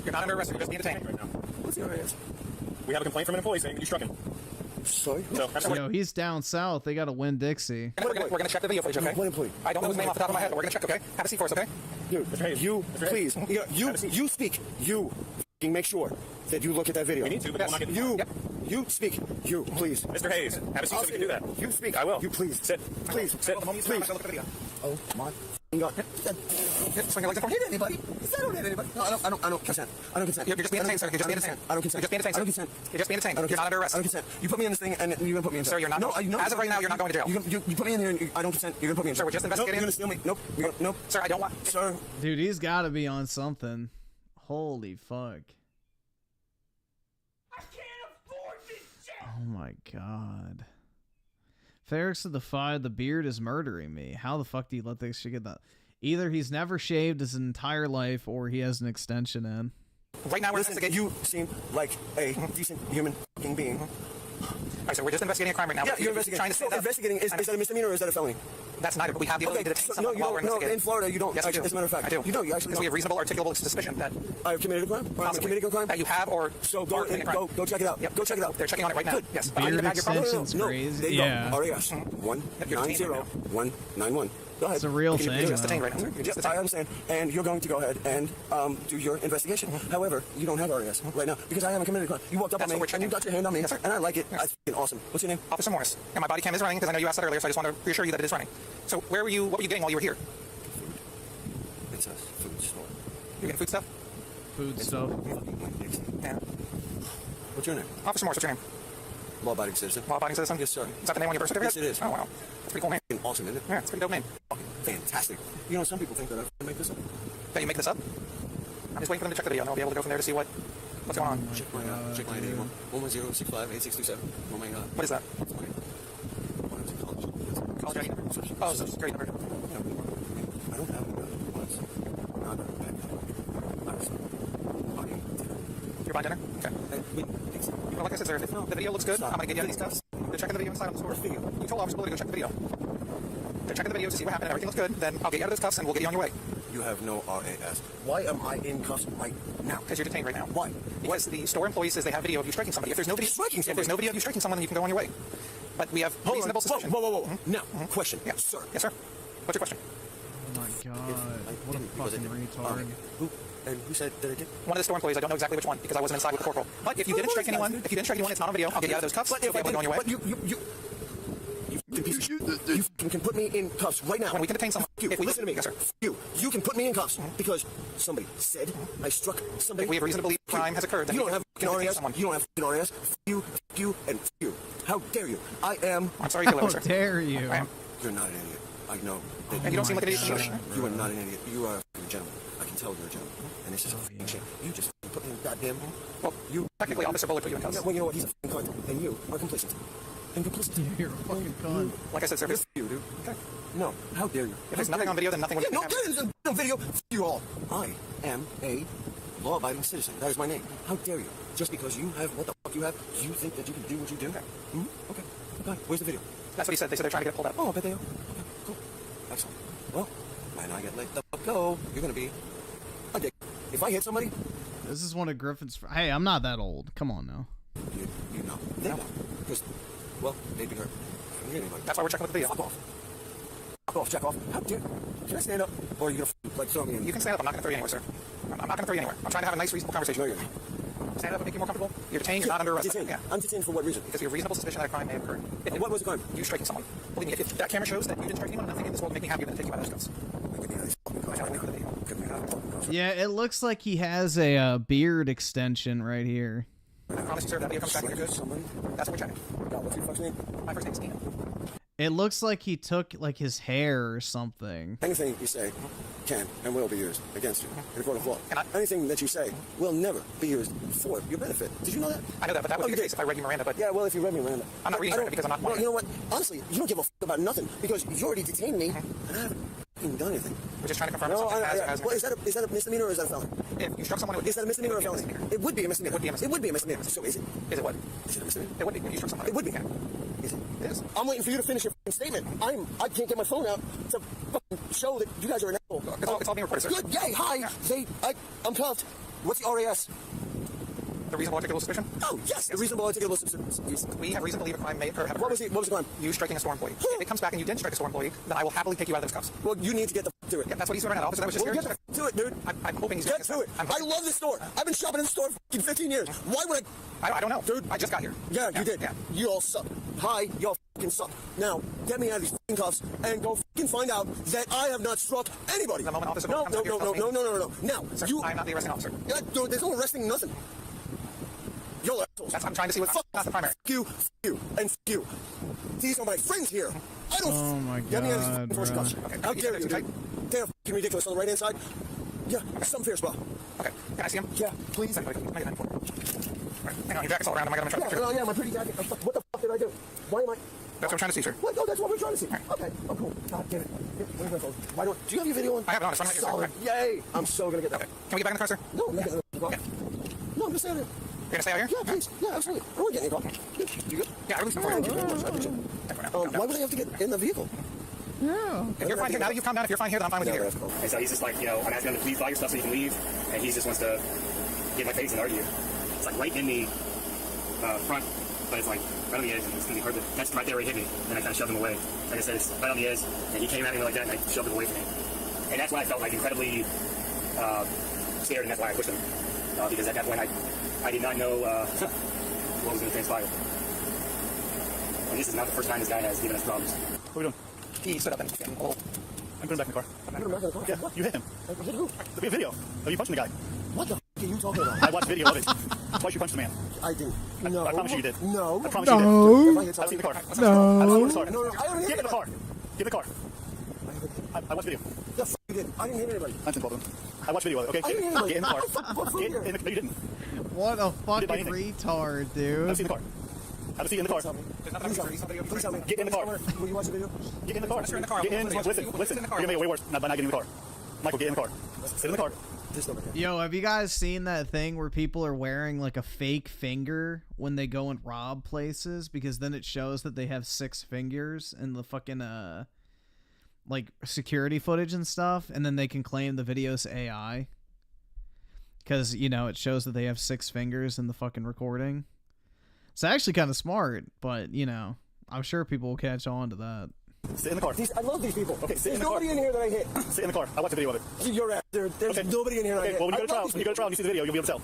You're not under arrest, you're just being detained right now. What's your arrest? We have a complaint from an employee saying that you struck him. Sorry? So, Yo, he's down south. They got to win Dixie. we're gonna check the video footage, okay? What employee? I don't know his name off the top of my head, but we're gonna check, okay? Have a seat for us, okay? Dude, you, please, you speak. You f***ing make sure that you look at that video. We need to, but we'll not get You speak. You, please. Mr. Hayes, have a seat so we can do that. You speak. I will. You please. Sit. Please. Sit. Please. Look at the video. Oh my God. Swing your legs. Don't hit anybody. I don't hit anybody. No, I don't consent. I don't consent. You're just being detained, sir. You're just being detained. I don't consent. You're just being detained, sir. I don't consent. You're just being detained. You're not under arrest. I don't consent. You put me in this thing and you're gonna put me in jail. Sir, you're not. No, As of right now, you're not going to jail. You put me in here and I don't consent. You're gonna put me in jail. Sir, we're just investigating. Nope, you're gonna steal me. Nope. Nope. Sir, I don't want. Sir. Dude, he's got to be on something. Holy fuck. I can't afford this shit! Oh my god. Ferrex defied the beard is murdering me. How the fuck do you let this shit get that? Either he's never shaved his entire life or he has an extension in. Right now, we're investigating. You seem like a decent human being. All right, so we're just investigating a crime right now. Yeah, you're investigating. Trying to say that. Investigating, is that a misdemeanor or is that a felony? That's neither, but we have the ability to detain someone while we're investigating. In Florida, you don't. Yes, I do. As a matter of fact, I do. You know, you actually because we have reasonable articulable suspicion that I've committed a crime. I'm committing a crime. That you have or so go check it out. Yep. Go check it out. They're checking on it right now. Good. Yes. Beard extension's crazy. Yeah. RAS 190-191. Go ahead. It's a real thing. You're just detained right now. Yes, I understand. And you're going to go ahead and do your investigation. However, you don't have RAS right now because I haven't committed a crime. You walked up on me and you got your hand on me, and I like it. That's awesome. What's your name? Officer Morris. And my body cam is running because I know you asked that earlier, so I just want to reassure you that it is running. So where were you? What were you getting while you were here? It's a food store. You're getting food stuff? Food stuff. Yeah. What's your name? Officer Morris, what's your name? Law-abiding citizen. Law-abiding citizen? Yes, sir. Is that the name on your birth certificate? Yes, it is. Oh, wow. That's a pretty cool name. Awesome, isn't it? Yeah, it's a pretty dope name. Fantastic. You know, some people think that I make this up. That you make this up? I'm just waiting for them to check the video, and I'll be able to go from there to see what's going on. Check my ID. 110-65-8627. Oh my God. What is that? It's my College ID number? Oh, social security number. I don't have another once. Not a bad You're buying dinner? Okay. Well, like I said, sir, if the video looks good, I'm going to get you out of these cuffs. They're checking the video inside on the store. You told Officer Bullet to go check the video. They're checking the video to see what happened. Everything looks good. Then I'll get you out of those cuffs and we'll get you on your way. You have no RAS. Why am I in cuffs right now? Because you're detained right now. Why? Because the store employee says they have video of you striking somebody. If there's no video, if there's no video of you striking someone, then you can go on your way. But we have reasonable suspicion. Whoa. Now, question. Yeah. Sir. Yes, sir. What's your question? Oh my god. What a fucking retard. Who said that I did? One of the store employees. I don't know exactly which one because I wasn't inside with the corporal. But if you didn't strike anyone, it's not on video. I'll get you out of those cuffs. You'll be able to go on your way. But you can put me in cuffs right now. When we can detain someone. Listen to me. Yes, sir. You can put me in cuffs because somebody said I struck somebody. If we have reason to believe crime has occurred. You don't have RAS. You don't have RAS. You, and you. How dare you? I am. I'm sorry, sir. How dare you? I am. You're not an idiot. I know. And you don't seem like an idiot. You are not an idiot. You are a gentleman. I can tell you're a gentleman. And this is a shame. You just put me in goddamn. Well, you technically Officer Bullet put you in cuffs. Well, you know what? He's a fucking cunt, and you are complicit. And complicit. You're a fucking cunt. Like I said, sir. Yes, you, dude. Okay. No. How dare you? If there's nothing on video, then nothing will happen. There's no video. You all. I am a law-abiding citizen. That is my name. How dare you? just because you have what the fuck you have, you think that you can do what you do? Hmm? Okay. Okay. Where's the video? That's what he said. They said they're trying to get it pulled out. Oh, I bet they are. Okay, cool. Excellent. Well, when I get let the fuck go, you're gonna be a dick. If I hit somebody, This is one of Griffin's. Hey, I'm not that old. Come on now. you know. They know. Because, well, they'd be hurt. I don't hear anybody. That's why we're checking with the video. Fuck off. Fuck off, check off. How dare Can I stand up? Or are you gonna, like, throw me in? You can stand up. I'm not going to throw you anywhere, sir. I'm not going to throw you anywhere. I'm trying to have a nice, reasonable conversation. No, you're not. Stand up and make you more comfortable. You're detained. You're not under arrest. Detained. Yeah. I'm detained for what reason? Because you have reasonable suspicion that a crime may have occurred. What was the crime? You striking someone. Believe me, if that camera shows that you didn't strike anyone, nothing in this world will make me happier than to take you out of this Yeah, it looks like he has a beard extension right here. I promise you, sir, that video comes back and you're good. That's what we're checking. What's your first name? My first name is Ian. It looks like he took like his hair or something. Anything you say can and will be used against you in a court of law. Anything that you say will never be used for your benefit. Did you know that? I know that, but that would be the case if I read you Miranda. But yeah, well, if you read me Miranda, I'm not reading Miranda because I'm not. Well, you know what? Honestly, you don't give a fuck about nothing because you already detained me, and I haven't fucking done anything. We're just trying to confirm no, something. Well, is that a misdemeanor or is that a felony? If you struck someone, is that a misdemeanor or a felony? It would be a misdemeanor. It would be a misdemeanor. So is it? Is it what? Is it a misdemeanor? It would be when you struck someone. It would be. Is it? It is. I'm waiting for you to finish your statement. I can't get my phone out to fucking show that you guys are an asshole. It's all being recorded, sir. Good. Yay. Hi. Yeah. I'm cuffed. What's the RAS? The reasonable articulable suspicion? Oh, yes, the reasonable articulable suspicion. We have reason to believe a crime may occur. What was the crime? You striking a store employee. If it comes back and you didn't strike a store employee, then I will happily take you out of those cuffs. Well, you need to get the to it. Yeah, that's what he's doing right now. Officer, that was just well, get the to it, dude. I'm hoping he's get to it. I love this store. I've been shopping in the store for 15 years. Why would I don't know. Dude, I just got here. Yeah, you did. Yeah. You all suck. Hi, y'all fucking suck. Now, get me out of these fucking cuffs and go fucking find out that I have not struck anybody. The moment officer no. Now, sir, I'm not the arresting officer. Yeah, dude, there's no arresting nothing. You're assholes. I'm trying to see what. Not the primary. You, and you. These are my friends here. I don't. Oh my god. Get me out of these fucking cuffs. Okay. How dare you, dude? They're fucking ridiculous on the right hand side. Yeah, some fair spot. Okay. Can I see him? Yeah, please. Hang on, your jacket's all around him. I got him in trouble. Yeah, my pretty jacket. What the fuck did I do? Why am I? That's what I'm trying to see, sir. What? No, that's what we're trying to see. Okay. Oh, cool. God damn it. Where's my phone? Why don't? Do you have your video on? I have it on. It's on my Solid. Yay! I'm so gonna get that. Okay. Can we get back in the car, sir? No, I'm not getting in the car. No, I'm just staying here. You're gonna stay out here? Yeah, please. Yeah, absolutely. I want to get in the car. You good? Yeah, I released him for you. Why would I have to get in the vehicle? No. If you're fine here, now that you've calmed down, if you're fine here, then I'm fine with you here. And so he's just like, I'm asking him to please file your stuff so you can leave, and he just wants to get in my face and argue. It's like right in the front, but it's like right on the edge, and it's gonna be hard to. That's right there where he hit me, and I kind of shoved him away. Like I said, it's right on the edge, and he came at me like that, and I shoved him away from him. And that's why I felt like incredibly scared, and that's why I pushed him, because at that point I did not know what was going to transpire. And this is not the first time this guy has given us problems. What are we doing? He stood up and I'm putting him back in the car. I'm putting him back in the car? Yeah, you hit him. Hit who? There'll be a video of you punching the guy. What the f*** are you talking about? I watched video of it. Twice you punched the man. I didn't. No. I promise you did. No. I promise you did. I've seen the car. No. Get in the car. Get in the car. I watched video. The f*** you did. I didn't hit anybody. I'm involved in them. I watched video of it, okay? I didn't hit anybody. Get in the car. Get in the car. No, you didn't. What a fucking retard, dude. I've seen the car. Have a seat in the car. Please help me. Get in the car. Will you watch the video? Get in the car. Get in. Listen. You're gonna make it way worse by not getting in the car. Michael, get in the car. Sit in the car. Yo, have you guys seen that thing where people are wearing like a fake finger when they go and rob places? Because then it shows that they have 6 fingers in the fucking like security footage and stuff, and then they can claim the video's AI. Because, it shows that they have 6 fingers in the fucking recording. It's actually kind of smart, but, I'm sure people will catch on to that. Sit in the car. I love these people. Okay, sit in the car. There's nobody in here that I hit. Sit in the car. I watched the video of it. You're at. There's nobody in here that I hit. Well, when you go to trial and you see the video, you'll be able to tell.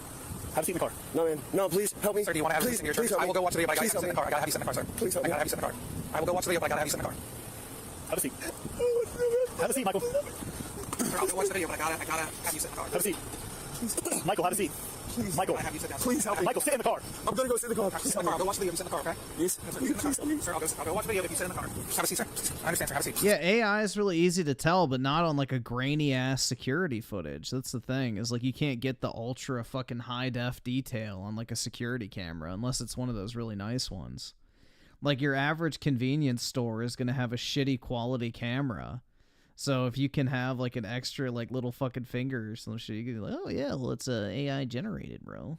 Have a seat in the car. No, man. No, please, help me. Sir, do you want to have a seat in your church? I will go watch the video, but I gotta have you sit in the car. I gotta have you sit in the car, sir. Please help me. I gotta have you sit in the car. I will go watch the video, but I gotta have you sit in the car. Have a seat. Have a seat, Michael. Sir, I'll go watch the video, but I gotta have you sit in the car. Have a seat. Michael, have a seat. Please. Michael, please help me. Michael, sit in the car. I'm gonna go sit in the car. Please help me. I'll go watch the video. You sit in the car, okay? Yes. Please help me. Sir, I'll go watch the video if you sit in the car. Have a seat, sir. I understand, sir. Have a seat. Yeah, AI is really easy to tell, but not on like a grainy ass security footage. That's the thing, is like you can't get the ultra fucking high def detail on like a security camera unless it's one of those really nice ones. Like your average convenience store is gonna have a shitty quality camera. So if you can have like an extra like little fucking finger or some shit, you can be like, oh yeah, well it's AI generated, bro.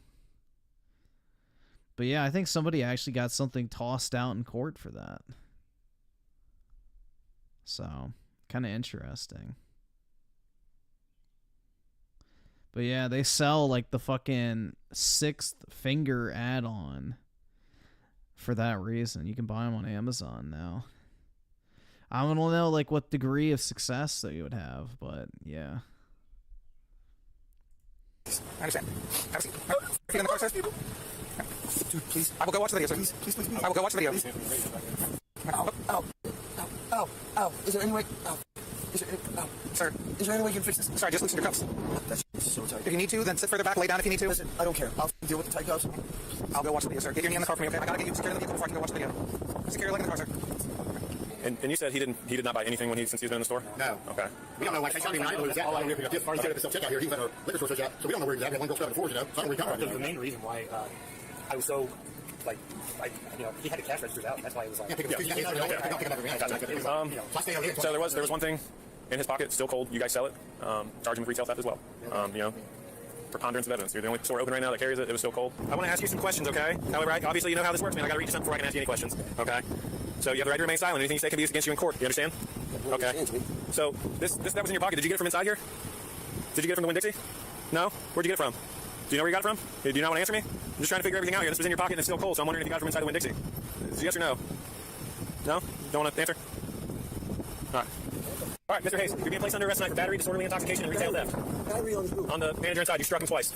But yeah, I think somebody actually got something tossed out in court for that. So, kind of interesting. But yeah, they sell like the fucking 6th finger add-on for that reason. You can buy them on Amazon now. I don't know like what degree of success that you would have, but yeah. I understand. Have a seat. Feet in the car, sir. Dude, please. I will go watch the video, sir. Please. I will go watch the video. Ow. Ow. Is there any way? Ow. Sir, is there any way you can fix this? Sorry, just loosen your cuffs. That's so tight. If you need to, then sit further back, lay down if you need to. Listen, I don't care. I'll deal with the tight cuffs. I'll go watch the video, sir. Get your knee in the car for me, okay? I gotta get you secured in the vehicle before I can go watch the video. Secure your leg in the car, sir. And you said he did not buy anything since he's been in the store? No. Okay. We don't know, like, I don't even know where he's at. All I know is that he's at the self-checkout here. He was at our liquor store checkout, so we don't know where he's at. We had one girl stuff before, you know, so I don't know where he's at. The main reason why I was so, like, you know, he had the cash registers out. That's why it was like... So there was one thing in his pocket, still cold. You guys sell it. Charge him with retail theft as well. You know, preponderance of evidence. You're the only store open right now that carries it. It was still cold. I want to ask you some questions, okay? However, obviously you know how this works, man. I got to read you something before I can ask you any questions, okay? So you have the right to remain silent. Anything you say can be used against you in court. You understand? Okay. So this that was in your pocket. Did you get it from inside here? Did you get it from the Winn-Dixie? No? Where'd you get it from? Do you know where you got it from? Do you not want to answer me? I'm just trying to figure everything out here. This was in your pocket and it's still cold, so I'm wondering if you got it from inside the Winn-Dixie. Is it yes or no? No? Don't want to answer? All right, Mr. Hayes, you're being placed under arrest tonight for battery, disorderly intoxication, and retail theft. Battery on who? On the manager inside, you struck him twice.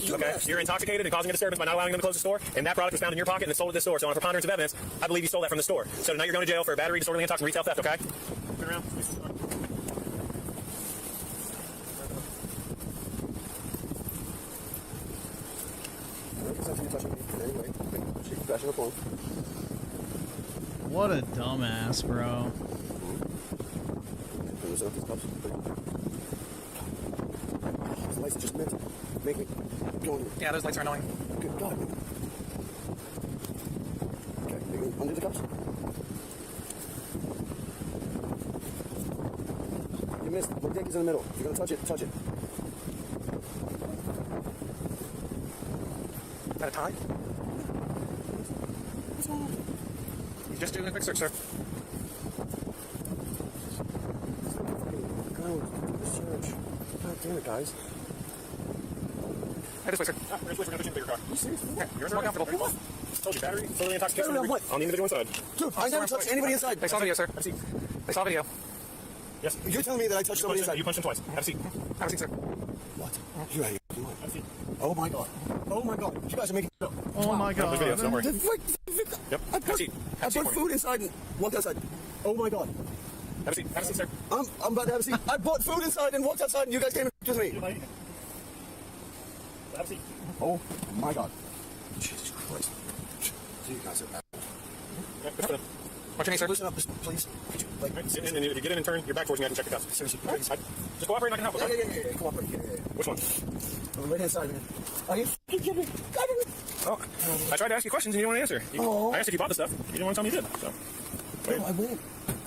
Okay? You're intoxicated and causing a disturbance by not allowing them to close the store, and that product was found in your pocket and it's sold at this store. So on a preponderance of evidence, I believe you stole that from the store. So tonight you're going to jail for battery, disorderly intoxication, and retail theft, okay? Turn around. What a dumbass, bro. Those lights are just meant to make me go in. Yeah, those lights are annoying. Good God. Okay, maybe under the cups. You missed. The dick is in the middle. If you're gonna touch it, touch it. Is that a tie? What's wrong? He's just doing a quick search, sir. God damn it, guys. Hey, this way, sir. We're going to switch into your car. You serious? Yeah, you're more comfortable. What? Told you, battery, disorderly intoxication. On what? On the individual inside. Dude, I never touched anybody inside. They saw video, sir. Have a seat. They saw video. Yes. You're telling me that I touched somebody inside? You punched him twice. Have a seat. Have a seat, sir. What? You're out of your mind. Have a seat. Oh my God. Oh my God. You guys are making it up. Oh my God. Video, don't worry. Yep. I put food inside and walked outside. Oh my God. Have a seat. Have a seat, sir. I'm about to have a seat. I bought food inside and walked outside and you guys came and with me. Have a seat. Oh my God. Jesus Christ. You guys are bad. What's your name, sir? Listen up, please. Could you, like, and if you get in and turn your back towards me, I can check your cuffs. Seriously, please. Just cooperate and I can help, okay? Yeah. Cooperate. Yeah. Which one? On the right hand side, man. Are you kidding me? Oh, I tried to ask you questions and you didn't want to answer. I asked if you bought the stuff. You didn't want to tell me you did. So. No, I win.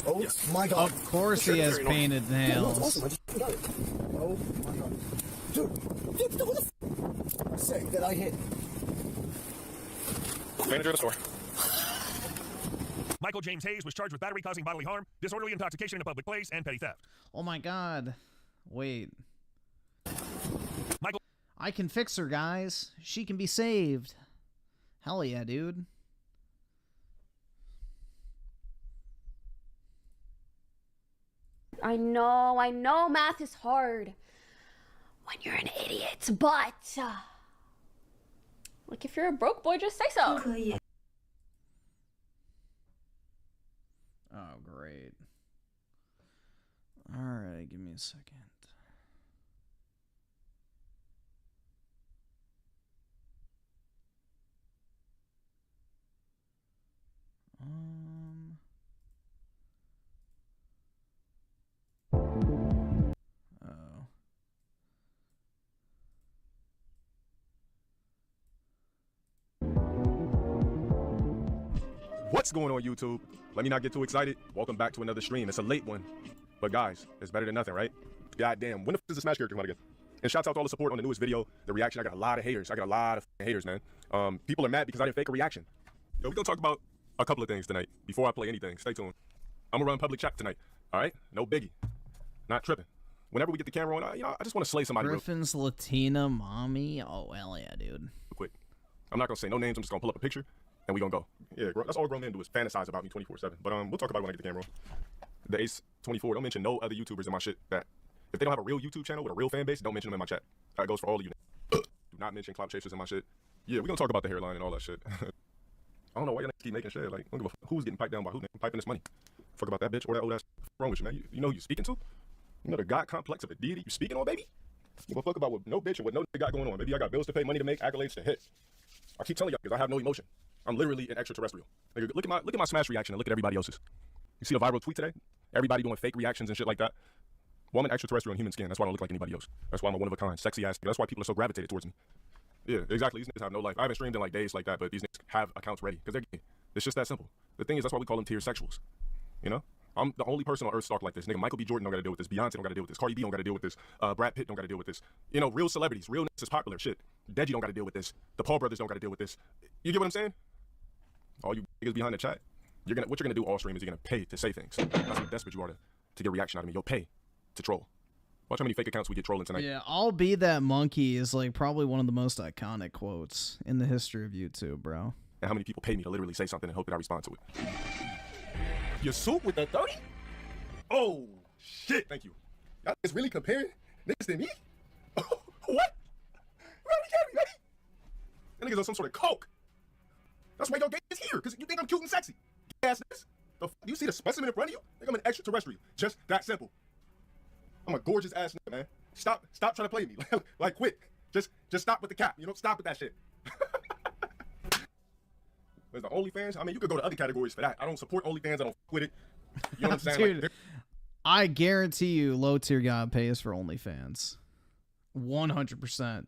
Oh my God. Of course he has painted nails. Yeah, no, it's awesome. I just got it. Oh my God. Dude, what the f*** say that I hit? Manager of the store. Michael James Hayes was charged with battery causing bodily harm, disorderly intoxication in a public place, and petty theft. Oh my God. Wait. Michael. I can fix her, guys. She can be saved. Hell yeah, dude. I know math is hard when you're an idiot, but like if you're a broke boy, just say so. Oh, great. All right, give me a second. What's going on, YouTube? Let me not get too excited. Welcome back to another stream. It's a late one, but guys, it's better than nothing, right? Goddamn, when the f is the Smash character come out again? And shouts out to all the support on the newest video, the reaction. I got a lot of haters. I got a lot of haters, man. People are mad because I didn't fake a reaction. Yo, we're gonna talk about a couple of things tonight. Before I play anything, stay tuned. I'm gonna run public chat tonight. All right, no biggie, not tripping. Whenever we get the camera on, I just want to slay somebody. Griffin's Latina mommy. Oh hell yeah, dude. Real quick. I'm not gonna say no names. I'm just gonna pull up a picture and we gonna go. Yeah, that's all grown men do is fantasize about me 24/7. But we'll talk about it when I get the camera on. The Ace 24. Don't mention no other YouTubers in my shit. That if they don't have a real YouTube channel with a real fan base, don't mention them in my chat. That goes for all of you. Do not mention clout chasers in my shit. Yeah, we're gonna talk about the hairline and all that shit. I don't know why y'all keep making shit. Like, I don't give a who's getting piped down by who's piping this money. Fuck about that bitch or that old ass. What's wrong with you, man? You know who you speaking to? You know the God complex of a deity you speaking on, baby? Give a fuck about what no bitch and what no nigga got going on. Maybe I got bills to pay, money to make, accolades to hit. I keep telling y'all because I have no emotion. I'm literally an extraterrestrial. Nigga, look at my Smash reaction and look at everybody else's. You see the viral tweet today? Everybody doing fake reactions and shit like that. Well, I'm an extraterrestrial in human skin. That's why I don't look like anybody else. That's why I'm a one of a kind, sexy ass. That's why people are so gravitated towards me. Yeah, exactly. These niggas have no life. I haven't streamed in like days like that, but these niggas have accounts ready because they're gay. It's just that simple. The thing is, that's why we call them tier sexuals. You know? I'm the only person on earth stalked like this. Nigga, Michael B. Jordan don't got to deal with this. Beyonce don't got to deal with this. Cardi B don't got to deal with this. Brad Pitt don't got to deal with this. You know, real celebrities, realness is popular. Shit. Deji don't got to deal with this. The Paul brothers don't got to deal with this. You get what I'm saying? All you niggas behind the chat, what you're gonna do all stream is you're gonna pay to say things. That's how desperate you are to get a reaction out of me. You'll pay to troll. Watch how many fake accounts we get trolling tonight. Yeah, I'll be that monkey is like probably one of the most iconic quotes in the history of YouTube, bro. And how many people pay me to literally say something and hope that I respond to it. Your suit with the 30? Oh, shit. Thank you. Y'all niggas really comparing niggas to me? What? Ready? That niggas on some sort of coke. That's why your gay is here, because you think I'm cute and sexy. Gay ass niggas. Do you see the specimen in front of you? I think I'm an extraterrestrial. Just that simple. I'm a gorgeous ass nigga, man. Stop trying to play me. Like, quit. Just stop with the cap. You know, stop with that shit. There's the OnlyFans. I mean, you could go to other categories for that. I don't support OnlyFans. I don't with it. You know what I'm saying? Dude, like, I guarantee you low tier God pays for OnlyFans. 100%.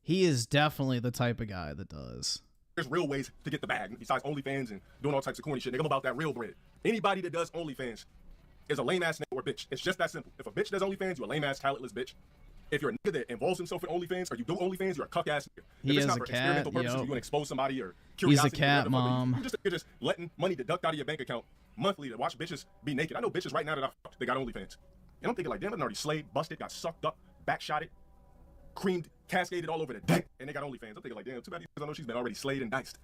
He is definitely the type of guy that does. There's real ways to get the bag besides OnlyFans and doing all types of corny shit. Nigga, I'm about that real bread. Anybody that does OnlyFans is a lame ass nigga or bitch. It's just that simple. If a bitch does OnlyFans, you're a lame ass talentless bitch. If you're a nigga that involves himself in OnlyFans or you do OnlyFans, you're a cuck ass nigga. He if it's is not a for cat, experimental purposes, you want to expose somebody or He's curiosity. a cat mom. You're just letting money deduct out of your bank account monthly to watch bitches be naked. I know bitches right now that I fucked, they got OnlyFans. And I'm thinking like, damn, I done already slayed, busted, got sucked up, backshotted, creamed, cascaded all over the deck, and they got OnlyFans. I'm thinking like, damn, too bad because I know she's been already slayed and diced.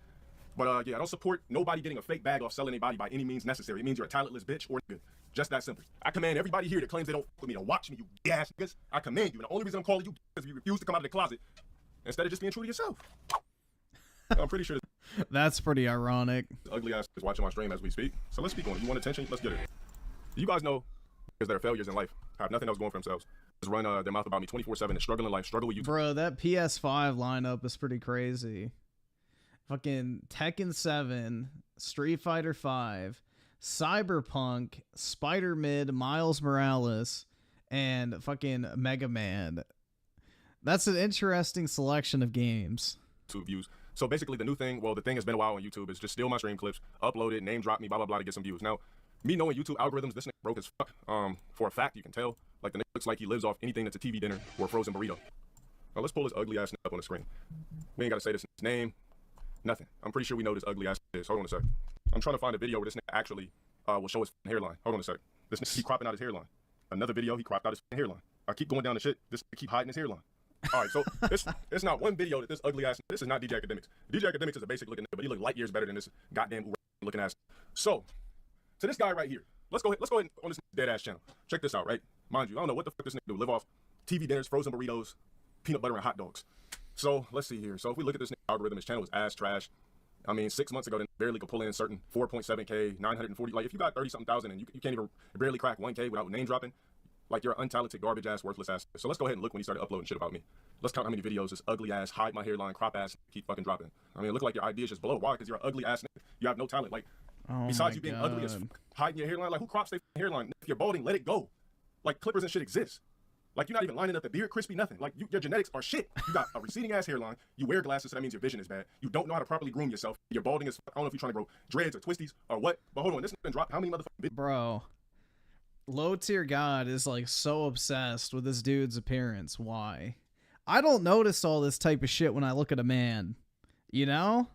But yeah, I don't support nobody getting a fake bag off selling anybody by any means necessary. It means you're a talentless bitch or nigga. Just that simple. I command everybody here that claims they don't fuck with me to watch me, you gay ass niggas. I command you. And the only reason I'm calling you is you refuse to come out of the closet instead of just being true to yourself. I'm pretty sure that's pretty ironic. The ugly ass is watching my stream as we speak. So let's speak on it. You want attention? Let's get it. You guys know because they're failures in life, have nothing else going for themselves. Just run their mouth about me 24/7 and struggle in life, struggle with YouTube. Bro, that PS5 lineup is pretty crazy. Fucking Tekken 7, Street Fighter 5, Cyberpunk, Spider-Mid, Miles Morales, and fucking Mega Man. That's an interesting selection of games. 2 views. So basically the new thing, well, the thing has been a while on YouTube, is just steal my stream clips, upload it, name drop me, blah, blah, blah, to get some views. Now, me knowing YouTube algorithms, this nigga broke as fuck. For a fact, you can tell. Like, the nigga looks like he lives off anything that's a TV dinner or a frozen burrito. Now, let's pull this ugly ass nigga up on the screen. We ain't got to say this name. Nothing. I'm pretty sure we know this ugly ass is. Hold on a sec. I'm trying to find a video where this nigga actually will show his hairline. Hold on a sec. This nigga keep cropping out his hairline. Another video, he cropped out his hairline. I keep going down the shit. This nigga keep hiding his hairline. All right, so it's not one video that this ugly ass. This is not DJ Academics. DJ Academics is a basic looking nigga, but he look light years better than this goddamn looking ass. So, to this guy right here, let's go ahead on this dead ass channel. Check this out, right? Mind you, I don't know what the fuck this nigga do. Live off TV dinners, frozen burritos, peanut butter, and hot dogs. So let's see here. So if we look at this nigga algorithm, his channel is ass trash. I mean, 6 months ago, they barely could pull in certain 4.7K, 940. Like, if you got 30-something thousand and you can't even barely crack 1K without name dropping, like, you're an untalented, garbage ass, worthless ass. So let's go ahead and look when he started uploading shit about me. Let's count how many videos this ugly ass, hide my hairline, crop ass, keep fucking dropping. I mean, it look like your idea is just below. Why? Because you're an ugly ass nigga. You have no talent. Like, besides you being ugly as fuck, hiding your hairline, like, who crops their hairline? If you're balding, let it go. Like, clippers and shit exist. Like, you're not even lining up the beard, crispy, nothing. Like, your genetics are shit. You got a receding ass hairline. You wear glasses, so that means your vision is bad. You don't know how to properly groom yourself. You're balding as fuck. I don't know if you're trying to grow dreads or twisties or what. But hold on, this nigga dropped how many motherfuckers? Bro, low tier God is like so obsessed with this dude's appearance. Why? I don't notice all this type of shit when I look at a man. You know?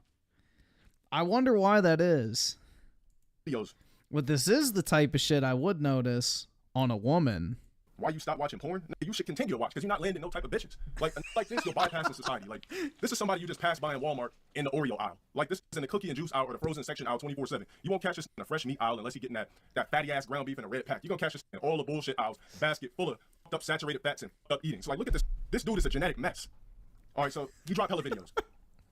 I wonder why that is. Videos. But this is the type of shit I would notice on a woman. Why you stop watching porn? You should continue to watch because you're not landing no type of bitches. Like this, you're bypassing society. Like, this is somebody you just passed by in Walmart in the Oreo aisle. Like, this is in the cookie and juice aisle or the frozen section aisle 24/7. You won't catch this in the fresh meat aisle unless you're getting that fatty ass ground beef in a red pack. You're gonna catch this in all the bullshit aisles, basket full of up saturated fats and up eating. So like, look at this. This dude is a genetic mess. All right, so he dropped hella videos.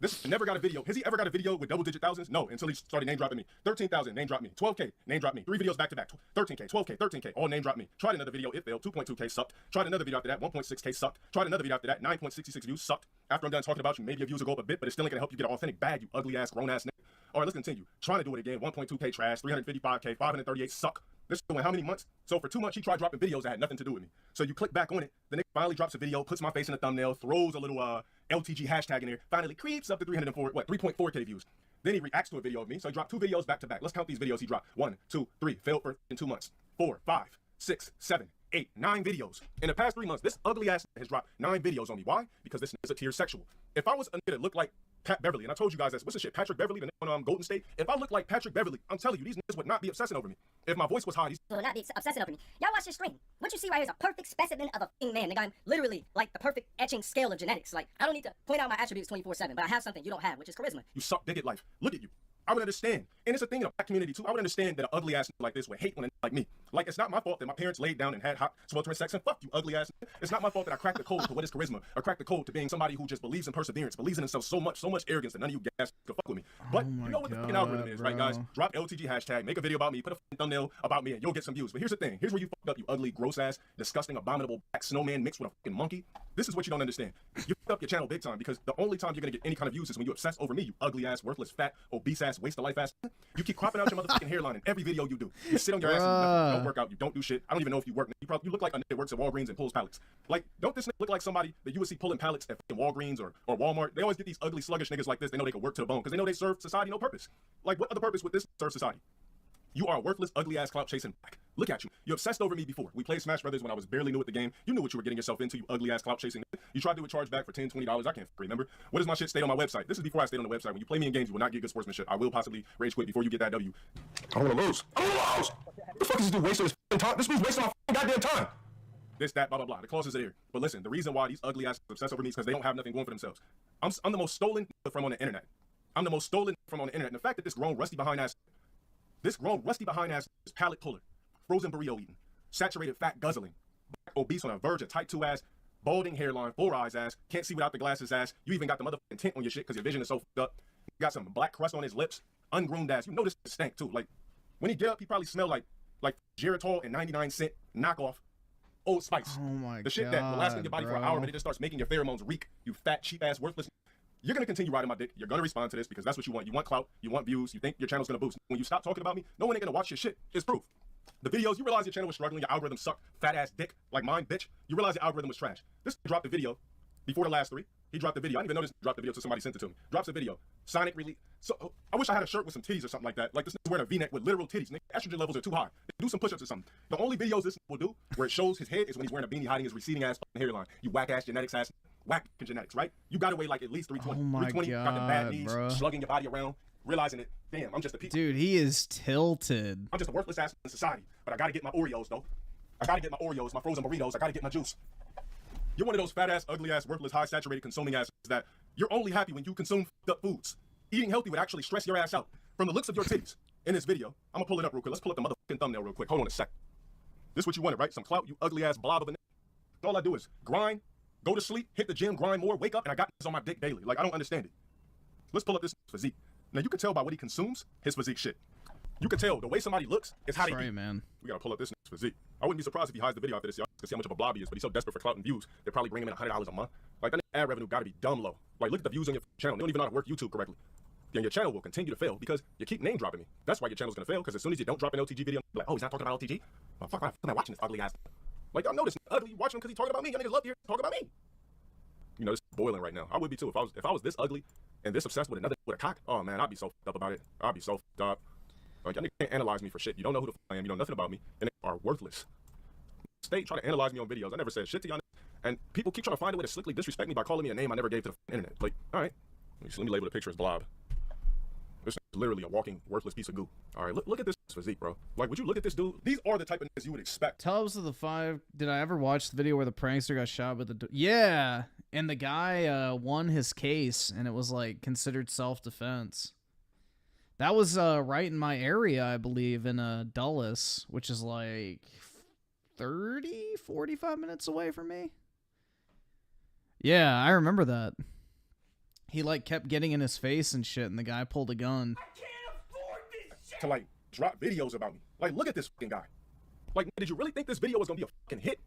This never got a video. Has he ever got a video with double-digit thousands? No, until he started name dropping me. 13,000, name dropped me. 12K, name dropped me. 3 videos back to back. 13K, 12K, 13K, all name dropped me. Tried another video, it failed. 2.2K sucked. Tried another video after that, 1.6K sucked. Tried another video after that, 9.66 views sucked. After I'm done talking about you, maybe your views will go up a bit, but it's still ain't gonna help you get an authentic bag, you ugly ass, grown ass nigga. All right, let's continue. Trying to do it again. 1.2K trash, 355K, 538 suck. This is doing how many months? So for 2 months, he tried dropping videos that had nothing to do with me. So you click back on it, the nigga finally drops a video, puts my face in the thumbnail, throws a little LTG hashtag in there, finally creeps up to 3.4K views. Then he reacts to a video of me, so he dropped 2 videos back to back. Let's count these videos he dropped. 1, 2, 3, failed for in 2 months. 4, 5, 6, 7, 8, 9 videos. In the past 3 months, this ugly ass has dropped 9 videos on me. Why? Because this is a tier sexual. If I was a nigga that looked like Pat Beverly, and I told you guys that's what's the shit, Patrick Beverly, the nigga on Golden State. If I looked like Patrick Beverly, I'm telling you, these niggas would not be obsessing over me. If my voice was high, these will not be obsessing over me. Y'all watch this stream. What you see right here is a perfect specimen of a f***ing man. Nigga, I'm literally like the perfect etching scale of genetics. Like, I don't need to point out my attributes 24/7, but I have something you don't have, which is charisma. you suck dick at life. Look at you. I would understand. And it's a thing in the black community too. I would understand that an ugly ass like this would hate when a like me. Like, it's not my fault that my parents laid down and had hot, sweltering sex and fuck you, ugly ass. It's not my fault that I cracked the code to what is charisma, or cracked the code to being somebody who just believes in perseverance, believes in himself so much arrogance that none of you guys can fuck with me. But you know what the fucking algorithm is, right, guys? Drop LTG hashtag, make a video about me, put a fucking thumbnail about me, and you'll get some views. But here's the thing. Here's where you fucked up, you ugly, gross ass, disgusting, abominable black snowman mixed with a fucking monkey. This is what you don't understand. You fucked up your channel big time because the only time you're gonna get any kind of views is when you obsess over me, you ugly ass, worthless, fat, obese ass, waste of life ass. You keep cropping out your motherfucking hairline in every video you do. You sit on your ass and you don't work out, you don't do shit. I don't even know if you work. You look like a nigga that works at Walgreens and pulls pallets. Like, don't this nigga look like somebody that you would see pulling pallets at fucking Walgreens or Walmart? They always get these ugly, sluggish niggas like this. They know they can work to the bone because they know they serve society no purpose. Like, what other purpose would this serve society? You are a worthless, ugly ass clout chasing black. Look at you. You obsessed over me before. We played Smash Brothers when I was barely new at the game. You knew what you were getting yourself into, you ugly ass clout chasing. You tried to do a chargeback for $10, $20. I can't remember. What does my shit stay on my website? This is before I stayed on the website. When you play me in games, you will not get good sportsmanship. I will possibly rage quit before you get that W. I don't want to lose. I don't want to lose. What the fuck is this dude wasting his time? This dude's wasting my goddamn time. This, that, blah, blah, blah. The clauses are there. But listen, the reason why these ugly asses obsess over me is because they don't have nothing going for themselves. I'm the most stolen from on the internet. I'm the most stolen from on the internet. And the fact that this grown, rusty behind ass is palate puller, frozen burrito eating, saturated fat guzzling, black, obese on a verge of type 2 ass, balding hairline, 4 eyes ass, can't see without the glasses ass. You even got the motherfucking tint on your shit because your vision is so fucked up. You got some black crust on his lips, ungroomed ass. You know this stank too. Like, when he get up, he probably smell like Geritol and 99-cent knockoff Old Spice. Oh my god. The shit that will last in your body for an hour, but it just starts making your pheromones reek. You fat, cheap ass, worthless. You're gonna continue riding my dick. You're gonna respond to this because that's what you want. You want clout. You want views. You think your channel's gonna boost. When you stop talking about me, no one ain't gonna watch your shit. It's proof. The videos, you realize your channel was struggling. Your algorithm sucked. Fat ass dick like mine, bitch. You realize your algorithm was trash. This dropped the video before the last 3. He dropped the video. I didn't even notice he dropped the video until somebody sent it to me. Drops a video. Sonic release. So I wish I had a shirt with some titties or something like that. Like, this nigga's wearing a V-neck with literal titties. Nigga, estrogen levels are too high. Do some push-ups or something. The only videos this will do where it shows his head is when he's wearing a beanie hiding his receding ass hairline. You whack ass genetics ass. Whack genetics, right? You got to weigh like at least 320. Oh my 320, god, got the bad knees, bro. slugging your body around, realizing that, damn, I'm just a piece. Dude, he is tilted. I'm just a worthless ass in society, but I got to get my Oreos, though. I got to get my Oreos, my frozen burritos. I got to get my juice. You're one of those fat ass, ugly ass, worthless, high saturated consuming asses that you're only happy when you consume up foods. Eating healthy would actually stress your ass out. From the looks of your titties in this video, I'm gonna pull it up real quick. Let's pull up the motherfucking thumbnail real quick. Hold on a sec. This is what you wanted, right? Some clout, you ugly ass blob of a nigga. All I do is grind, go to sleep, hit the gym, grind more, wake up, and I got this on my dick daily. Like, I don't understand it. Let's pull up this physique. Now, you can tell by what he consumes, his physique shit. You can tell the way somebody looks is how they eat. Man. We gotta pull up this physique. I wouldn't be surprised if he hides the video after this, y'all, to see how much of a blob he is, but he's so desperate for clout and views, they're probably bringing him in $100 a month. Like, that ad revenue gotta be dumb low. Like, look at the views on your channel. They don't even know how to work YouTube correctly. Then your channel will continue to fail because you keep name dropping me. That's why your channel's gonna fail, because as soon as you don't drop an LTG video, like, oh, he's not talking about LTG? Oh, fuck, I'm watching this ugly ass. Like, y'all know this ugly, you watching him because he's talking about me. Y'all niggas love to hear talk about me. You know, this is boiling right now. I would be too. If I was this ugly and this obsessed with a cock, oh man, I'd be so fucked up about it. I'd be so fucked up. Like, y'all niggas can't analyze me for shit. You don't know who the fuck I am. You know nothing about me. And they are worthless. Stay trying to analyze me on videos. I never said shit to y'all. And people keep trying to find a way to slickly disrespect me by calling me a name I never gave to the internet. Like, all right, let me label the picture as Blob. This is literally a walking, worthless piece of goo. All right, look at this physique, bro. Like, would you look at this dude? These are the type of niggas you would expect. Tubbs of the 5. Did I ever watch the video where the prankster got shot with the... Yeah, and the guy won his case, and it was, like, considered self-defense. That was right in my area, I believe, in Dulles, which is, like, 45 minutes away from me. Yeah, I remember that. He, like, kept getting in his face and shit, and the guy pulled a gun. To, like, drop videos about me. Like, look at this fucking guy. Like, did you really think this video was gonna be a fucking hit?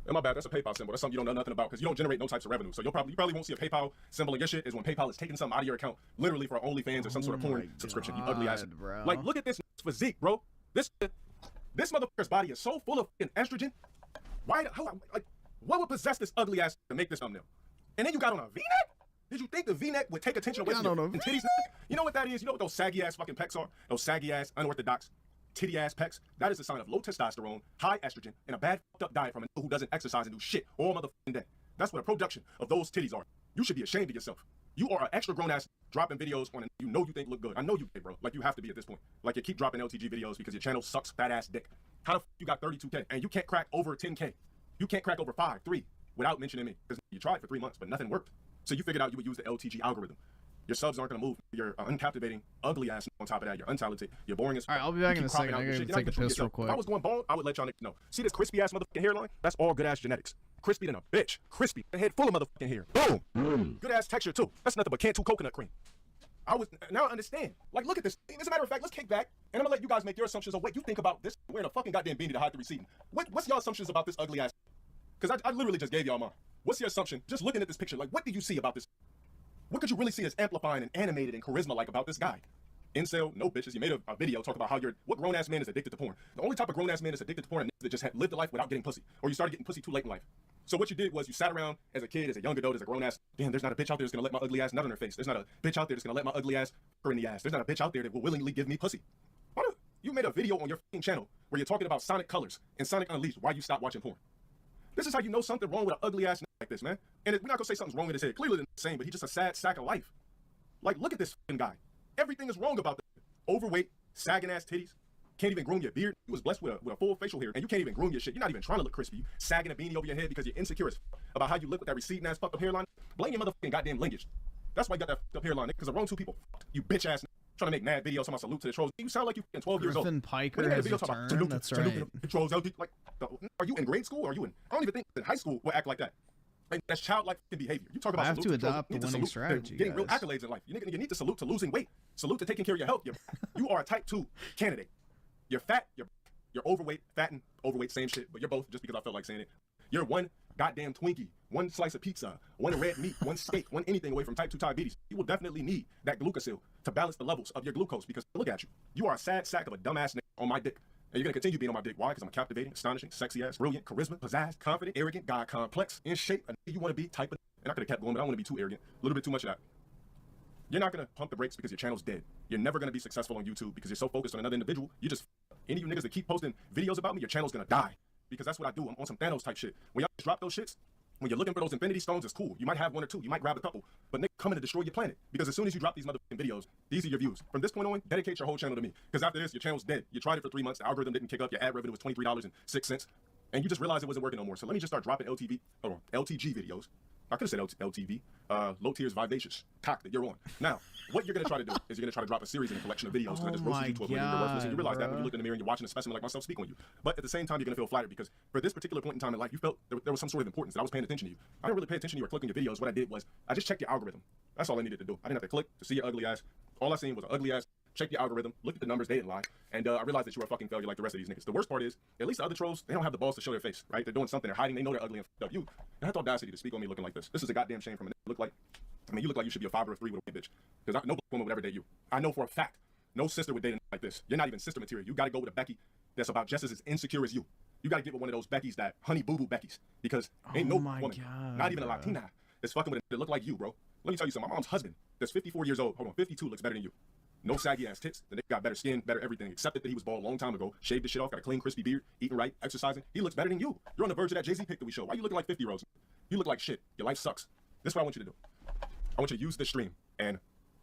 And my bad, that's a PayPal symbol. That's something you don't know nothing about because you don't generate no types of revenue. So you probably won't see a PayPal symbol in your shit is when PayPal is taking something out of your account, literally for OnlyFans or some sort of porn subscription. You ugly ass. Bro. Like, look at this physique, bro. This motherfucker's body is so full of fucking estrogen. Why? Like, what would possess this ugly ass to make this thumbnail? And then you got on a V-neck? Did you think the V-neck would take attention away from your titties? You know what that is? You know what those saggy ass fucking pecs are? Those saggy ass, unorthodox, titty ass pecs? That is a sign of low testosterone, high estrogen, and a bad fucked up diet from a nigga who doesn't exercise and do shit all motherfucking day. That's what a production of those titties are. You should be ashamed of yourself. You are an extra grown ass dropping videos on you know you think look good. I know you did, bro. Like you have to be at this point. Like you keep dropping LTG videos because your channel sucks fat ass dick. How the fuck you got 32K and you can't crack over 10K? You can't crack over 5, 3 without mentioning me because you tried for 3 months but nothing worked. So you figured out you would use the LTG algorithm. Your subs aren't gonna move. You're uncaptivating, ugly ass. On top of that, you're untalented. You're boring as. All right, I'll be back in a second. I gotta take a piss real quick. If I was going bald, I would let y'all niggas know. See this crispy ass motherfucking hairline? That's all good ass genetics. Crispy than a bitch. Crispy. A head full of motherfucking hair. Boom. Good ass texture too. That's nothing but Cantu coconut cream. Now I understand. Like, look at this. As a matter of fact, let's kick back and I'm gonna let you guys make your assumptions of what you think about this. Wearing a fucking goddamn beanie to hide the receding. What's your assumptions about this ugly ass? Because I literally just gave y'all mine. What's your assumption? Just looking at this picture, like, what do you see about this? What could you really see as amplifying and animated and charisma like about this guy? Incel, no bitches. You made a video talking about how what grown ass man is addicted to porn. The only type of grown ass man is addicted to porn that just lived a life without getting pussy, or you started getting pussy too late in life. So what you did was you sat around as a kid, as a young adult, as a grown ass. Damn, there's not a bitch out there that's gonna let my ugly ass nut on her face. There's not a bitch out there that's gonna let my ugly ass her in the ass. There's not a bitch out there that will willingly give me pussy. You made a video on your fucking channel where you're talking about Sonic Colors and Sonic Unleashed. Why you stopped watching porn? This is how you know something wrong with an ugly ass like this, man. And we're not gonna say something's wrong with his head. Clearly the same, but he's just a sad sack of life. Like, look at this fucking guy. Everything is wrong about this. Overweight, sagging ass titties. Can't even groom your beard. You was blessed with a full facial hair, and you can't even groom your shit. You're not even trying to look crispy. You sagging a beanie over your head because you're insecure as about how you look with that receding ass fucked up hairline. Blame your motherfucking goddamn lineage. That's why you got that fucked up hairline, because the wrong two people fucked. You bitch ass trying to make mad videos talking about salute to the trolls. You sound like you 12 years old. Griffin Piker has returned. That's right. Trolls, like, are you in grade school? Or are you in? I don't even think in high school will act like that. Like, that's childlike behavior. You talk about I have to adopt the winning strategy. Getting real accolades in life. You need to salute to losing weight. Salute to taking care of your health. You are a type 2 candidate. You're fat. You're overweight. Fat and overweight, same shit. But you're both just because I felt like saying it. You're one goddamn Twinkie, one slice of pizza, one red meat, one steak, one anything away from type 2 diabetes. You will definitely need that glucosil to balance the levels of your glucose because look at you. You are a sad sack of a dumbass nigga on my dick. And you're gonna continue being on my dick. Why? Because I'm captivating, astonishing, sexy ass, brilliant, charisma, pizzazz, confident, arrogant, God complex, in shape, a nigga you wanna be, type of. And I could have kept going, but I don't wanna be too arrogant. A little bit too much of that. You're not gonna pump the brakes because your channel's dead. You're never gonna be successful on YouTube because you're so focused on another individual. You just, any of you niggas that keep posting videos about me, your channel's gonna die. Because that's what I do. I'm on some Thanos type shit. When y'all drop those shits, when you're looking for those infinity stones, it's cool. You might have 1 or 2. You might grab a couple. But nigga coming to destroy your planet. Because as soon as you drop these motherfucking videos, these are your views. From this point on, dedicate your whole channel to me. Because after this, your channel's dead. You tried it for 3 months. The algorithm didn't kick up. Your ad revenue was $23.06. And you just realized it wasn't working no more. So let me just start dropping LTG videos. I could have said LTV, low tiers vivacious cock that you're on. Now, what you're gonna try to do is you're gonna try to drop a series and a collection of videos because I just roasted you to a point you're worthless, and you realize that when you look in the mirror and you're watching a specimen like myself speak on you. But at the same time, you're gonna feel flattered because for this particular point in time in life, you felt there was some sort of importance that I was paying attention to you. I didn't really pay attention to you or clicking your videos. What I did was I just checked your algorithm. That's all I needed to do. I didn't have to click to see your ugly ass. All I seen was an ugly ass. Check the algorithm, look at the numbers, they didn't lie, and I realized that you were a fucking failure like the rest of these niggas. The worst part is, at least the other trolls, they don't have the balls to show their face, right? They're doing something, they're hiding, they know they're ugly and f***ed up. You have the audacity to speak on me looking like this. This is a goddamn shame from a nigga. You look like you should be a 5 or a 3 with a white bitch. Because no black woman would ever date you. I know for a fact, no sister would date a nigga like this. You're not even sister material. You gotta go with a Becky that's about just as insecure as you. You gotta get with one of those Beckys that honey boo boo Beckys. Because ain't no woman, not even a Latina, that's fucking with a that look like you, bro. Let me tell you something. My mom's husband, that's 54 years old, 52, looks better than you. No saggy ass tits. The nigga got better skin, better everything. Accepted that he was bald a long time ago. Shaved his shit off, got a clean, crispy beard, eating right, exercising. He looks better than you. You're on the verge of that Jay-Z pic that we showed. Why are you looking like 50-year-olds? You look like shit. Your life sucks. This is what I want you to do. I want you to use this stream, and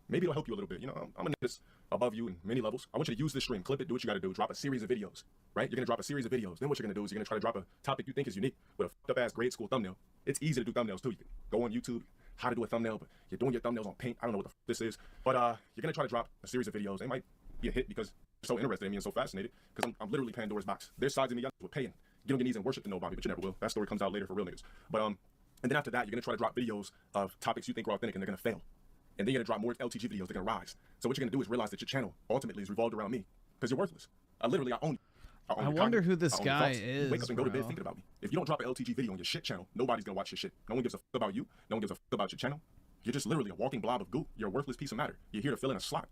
maybe it'll help you a little bit. You know, I'm a nigga above you in many levels. I want you to use this stream, clip it, do what you got to do, drop a series of videos, right? You're going to drop a series of videos. Then what you're going to do is you're going to try to drop a topic you think is unique with a fucked up ass grade school thumbnail. It's easy to do thumbnails too. You can go on YouTube, how to do a thumbnail, but you're doing your thumbnails on Paint. I don't know what the fuck this is, but you're going to try to drop a series of videos. They might be a hit because you're so interested in me and so fascinated because I'm literally Pandora's box. There's sides of me y'all were paying. Get on your knees and worship to nobody, but you never will. That story comes out later for real niggas. But and then after that, you're going to try to drop videos of topics you think are authentic and they're going to fail. And then you're going to drop more LTG videos, they're going to rise. So what you're going to do is realize that your channel ultimately is revolved around me because you're worthless. I own you. I wonder who this guy is. Wake up and go to bed thinking about me. If you don't drop an LTG video on your shit channel, nobody's going to watch your shit. No one gives a fuck about you. No one gives a fuck about your channel. You're just literally a walking blob of goo. You're a worthless piece of matter. You're here to fill in a slot.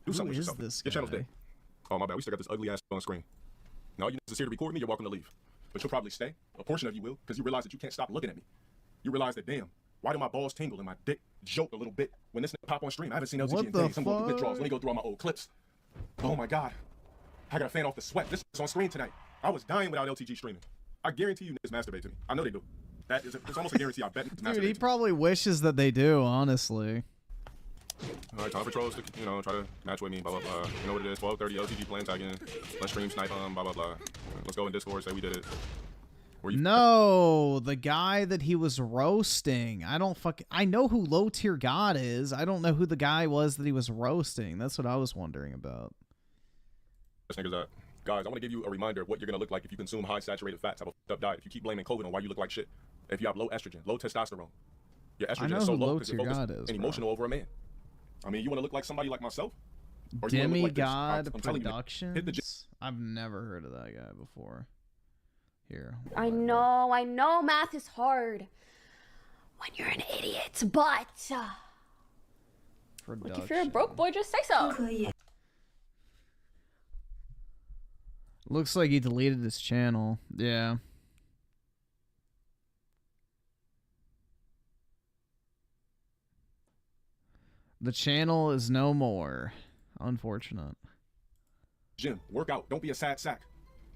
Do something with yourself. Your channel's dead. Oh, my bad. We still got this ugly ass on screen. Now, you is here to record me, you're welcome to leave. But you'll probably stay. A portion of you will, because you realize that you can't stop looking at me. You realize that, damn, why do my balls tingle and my dick joke a little bit when this nigga pop on stream? I haven't seen LTG in days. I'm going through withdrawals. Let me go through all my old clips. Oh my God. I got to fan off the sweat. This is on screen tonight. I was dying without LTG streaming. I guarantee you niggas masturbate to me. I know they do. That is it's almost a guarantee. I bet niggas masturbate. Dude, he probably wishes that they do, honestly. All right, time for trolls to, you know, try to match with me, blah, blah, blah. You know what it is, 12:30 LTG playing tag in. Let's stream snipe blah, blah, blah. Let's go in Discord, say we did it. No, the guy that he was roasting. I know who Low Tier God is. I don't know who the guy was that he was roasting. That's what I was wondering about. This nigga's that. Guys, I want to give you a reminder of what you're going to look like if you consume high saturated fats, have a fucked up diet, if you keep blaming COVID on why you look like shit, if you have low estrogen, low testosterone. Your estrogen is so low because you're focused and emotional over a man. I mean, you want to look like somebody like myself? Or you wanna look like Demigod this? I'm telling you, Productions? hit the gym. I've never heard of that guy before. Here. I know math is hard when you're an idiot, but like if you're a broke boy, just say so. Looks like he deleted his channel. Yeah. The channel is no more. Unfortunate. Gym, work out, don't be a sad sack.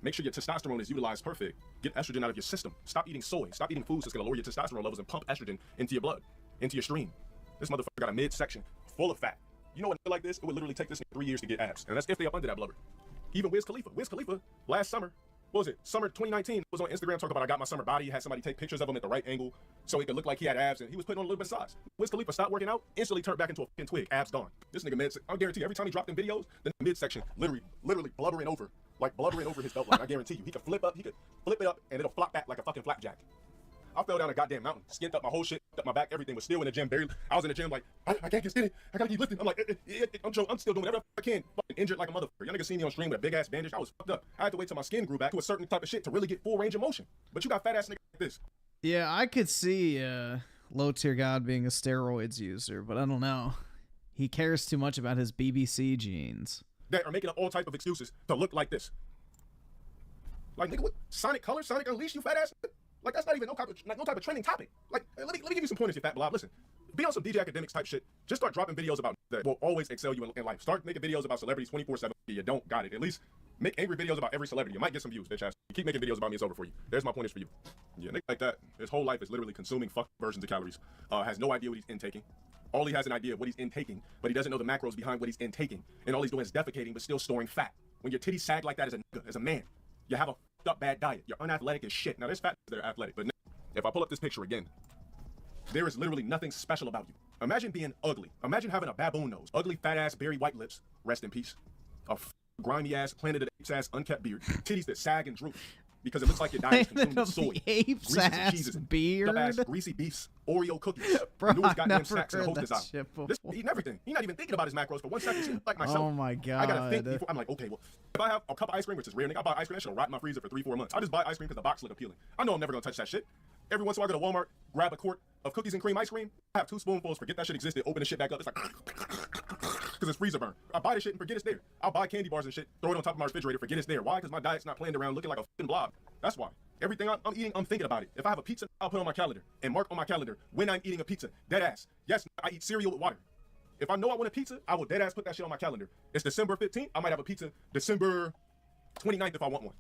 Make sure your testosterone is utilized perfect. Get estrogen out of your system. Stop eating soy. Stop eating foods that's going to lower your testosterone levels and pump estrogen into your blood, into your stream. This motherfucker got a midsection full of fat. You know what like this? It would literally take this 3 years to get abs. And that's if they up under that blubber. Even Wiz Khalifa. Wiz Khalifa, last summer, what was it? Summer 2019, was on Instagram talking about I got my summer body. He had somebody take pictures of him at the right angle so it could look like he had abs, and he was putting on a little bit of size. Wiz Khalifa stopped working out, instantly turned back into a fucking twig. Abs gone. This nigga I guarantee you, every time he dropped in videos, the midsection literally blubbering over. Like blubbering over his belt line. I guarantee you. He could flip it up, and it'll flop back like a fucking flapjack. I fell down a goddamn mountain, skinned up my whole shit, up my back, everything, was still in the gym, barely. I was in the gym like, I can't get skinny. I gotta keep lifting. I'm like, I'm still doing whatever I can. Fucking injured like a motherfucker. Y'all niggas seen me on stream with a big ass bandage. I was fucked up. I had to wait till my skin grew back to a certain type of shit to really get full range of motion. But you got fat ass niggas like this. Yeah, I could see Low Tier God being a steroids user, but I don't know. He cares too much about his BBC genes. That are making up all type of excuses to look like this. Like, nigga, what? Sonic Color, Sonic Unleashed, you fat ass? Like, that's not even no type of trending topic. Like, let me give you some pointers, you fat blob. Listen, be on some DJ Academics type shit. Just start dropping videos about that will always excel you in life. Start making videos about celebrities 24/7. You don't got it. At least make angry videos about every celebrity. You might get some views, bitch ass. You keep making videos about me, it's over for you. There's my pointers for you. Yeah, nigga like that. His whole life is literally consuming fuck versions of calories. Has no idea what he's intaking. All he has an idea of what he's intaking, but he doesn't know the macros behind what he's intaking. And all he's doing is defecating, but still storing fat. When your titties sag like that as a nigga, as a man, you have a fucked up bad diet. You're unathletic as shit. Now there's fat that are athletic, but if I pull up this picture again, there is literally nothing special about you. Imagine being ugly. Imagine having a baboon nose, ugly fat ass, berry white lips. Rest in peace. A grimy ass, Planet of the Apes ass, unkept beard, titties that sag and droop because it looks like your diet is consumed with soy, Apes ass cheeses, beard, ass, greasy beefs, Oreo cookies, bro, newest goddamn never snacks in the heard whole that design. shit before. This eating everything. He's not even thinking about his macros for 1 second. See, like myself. Oh my god. I gotta think before. I'm like, okay, well, if I have a cup of ice cream, which is rare, nigga, I buy ice cream. That shit'll rot in my freezer for 3-4 months. I just buy ice cream because the box look appealing. I know I'm never gonna touch that shit. Every once in a while, I go to Walmart, grab a quart of cookies and cream ice cream. I have 2 spoonfuls, forget that shit existed, open the shit back up. It's like, because it's freezer burn. I buy the shit and forget it's there. I'll buy candy bars and shit, throw it on top of my refrigerator, forget it's there. Why? Because my diet's not playing around looking like a fucking blob. That's why. Everything I'm eating, I'm thinking about it. If I have a pizza, I'll put it on my calendar and mark on my calendar when I'm eating a pizza. Dead ass. Yes, I eat cereal with water. If I know I want a pizza, I will dead ass put that shit on my calendar. It's December 15th. I might have a pizza December 29th if I want one.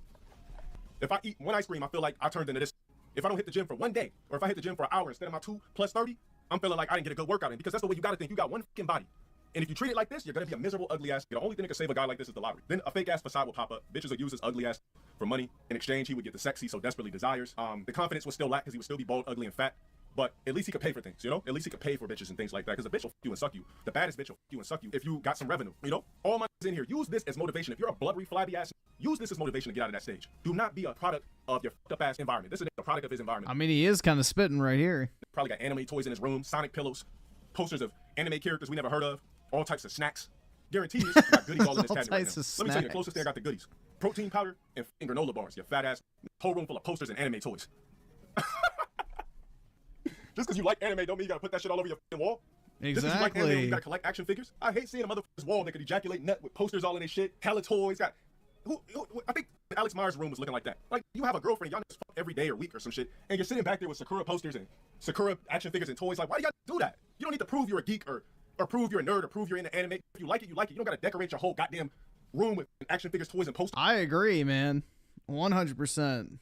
If I eat one ice cream, I feel like I turned into this. If I don't hit the gym for one day, or if I hit the gym for an hour instead of my 2 + 30, I'm feeling like I didn't get a good workout in, because that's the way you gotta think. You got one fucking body. And if you treat it like this, you're gonna be a miserable, ugly ass. The only thing that can save a guy like this is the lottery. Then a fake ass facade will pop up. Bitches will use his ugly ass for money. In exchange, he would get the sex he so desperately desires. The confidence would still lack because he would still be bald, ugly, and fat. But at least he could pay for things, you know? At least he could pay for bitches and things like that. Because a bitch will f you and suck you. The baddest bitch will f you and suck you if you got some revenue, you know? All my in here, use this as motivation. If you're a blubbery, flabby ass, use this as motivation to get out of that stage. Do not be a product of your f***ed up ass environment. This is a product of his environment. I mean, he is kind of spitting right here. Probably got anime toys in his room, Sonic pillows, posters of anime characters we never heard of, all types of snacks. Guaranteed this got goodies all in his cabinet right now. Let me tell you, the closest thing I got the goodies. Protein powder and granola bars, your fat ass. Whole room full of posters and anime toys. Just because you like anime don't mean you gotta put that shit all over your f***ing wall. Exactly. Just 'cause you like anime, you gotta collect action figures. I hate seeing a motherfucker's wall that could ejaculate nut with posters all in his shit. Hella toys. Got I think Alex Myers' room was looking like that. Like, you have a girlfriend, y'all just fuck every day or week or some shit, and you're sitting back there with Sakura posters and Sakura action figures and toys. Like, why do y'all do that? You don't need to prove you're a geek or prove you're a nerd or prove you're into anime. If you like it, you like it. You don't gotta decorate your whole goddamn room with action figures, toys, and posters. I agree, man. 100%.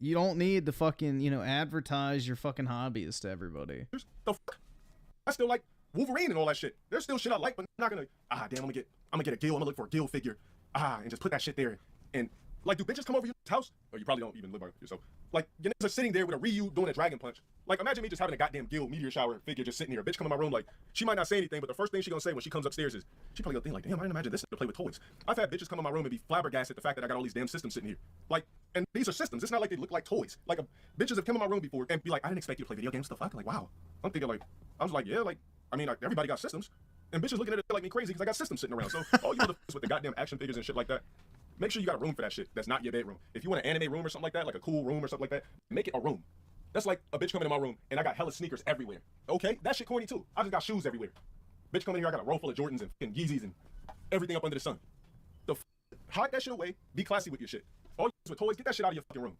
You don't need to fucking, you know, advertise your fucking hobbies to everybody. The fuck? I still like Wolverine and all that shit. There's still shit I like, but I'm not gonna, damn, I'm gonna get a Gil, I'm gonna look for a Gil figure. And just put that shit there. And, like, do bitches come over your house? Or you probably don't even live by yourself. Like, your niggas are sitting there with a Ryu doing a dragon punch. Like, imagine me just having a goddamn Gil meteor shower figure just sitting here. A bitch come in my room, like, she might not say anything, but the first thing she gonna say when she comes upstairs is, she probably gonna think like, damn, I didn't imagine this to play with toys. I've had bitches come in my room and be flabbergasted at the fact that I got all these damn systems sitting here. Like, and these are systems. It's not like they look like toys. Like, bitches have come in my room before and be like, I didn't expect you to play video games. What the fuck? Like, wow. I'm thinking like, I was like, yeah, like, I mean, like, everybody got systems. And bitches looking at it like me crazy because I got systems sitting around. So all you motherfuckers with the goddamn action figures and shit like that, make sure you got a room for that shit. That's not your bedroom. If you want an anime room or something like that, like a cool room or something like that, make it a room. That's like a bitch coming in my room and I got hella sneakers everywhere. Okay, that shit corny too. I just got shoes everywhere. Bitch coming in here, I got a roll full of Jordans and Yeezys and everything up under the sun. Hide that shit away. Be classy with your shit. All you with toys, get that shit out of your fucking room.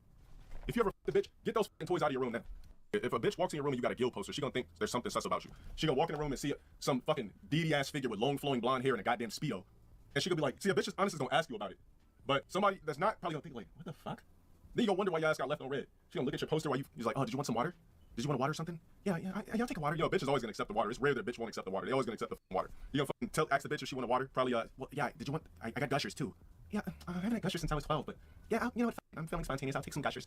If you ever f*** the bitch, get those fucking toys out of your room now. If a bitch walks in your room and you got a Gil poster, she gonna think there's something sus about you. She gonna walk in the room and see some fucking deedy ass figure with long flowing blonde hair and a goddamn Speedo. And she gonna be like, see, a bitch is honestly gonna ask you about it. But somebody that's not probably gonna think like, what the fuck? Then you gonna wonder why your ass got left on red. She gonna look at your poster while you're like, oh, did you want some water? Did you want to water something? Yeah, I'll take a water. You know, a bitch is always gonna accept the water. It's rare that a bitch won't accept the water. They always gonna accept the water. You gonna fucking ask the bitch if she want a water? Probably, well, yeah, did you want, I got gushers too. Yeah, I haven't had gushers since I was 12, but yeah, you know what, I'm feeling spontaneous. I'll take some gushers.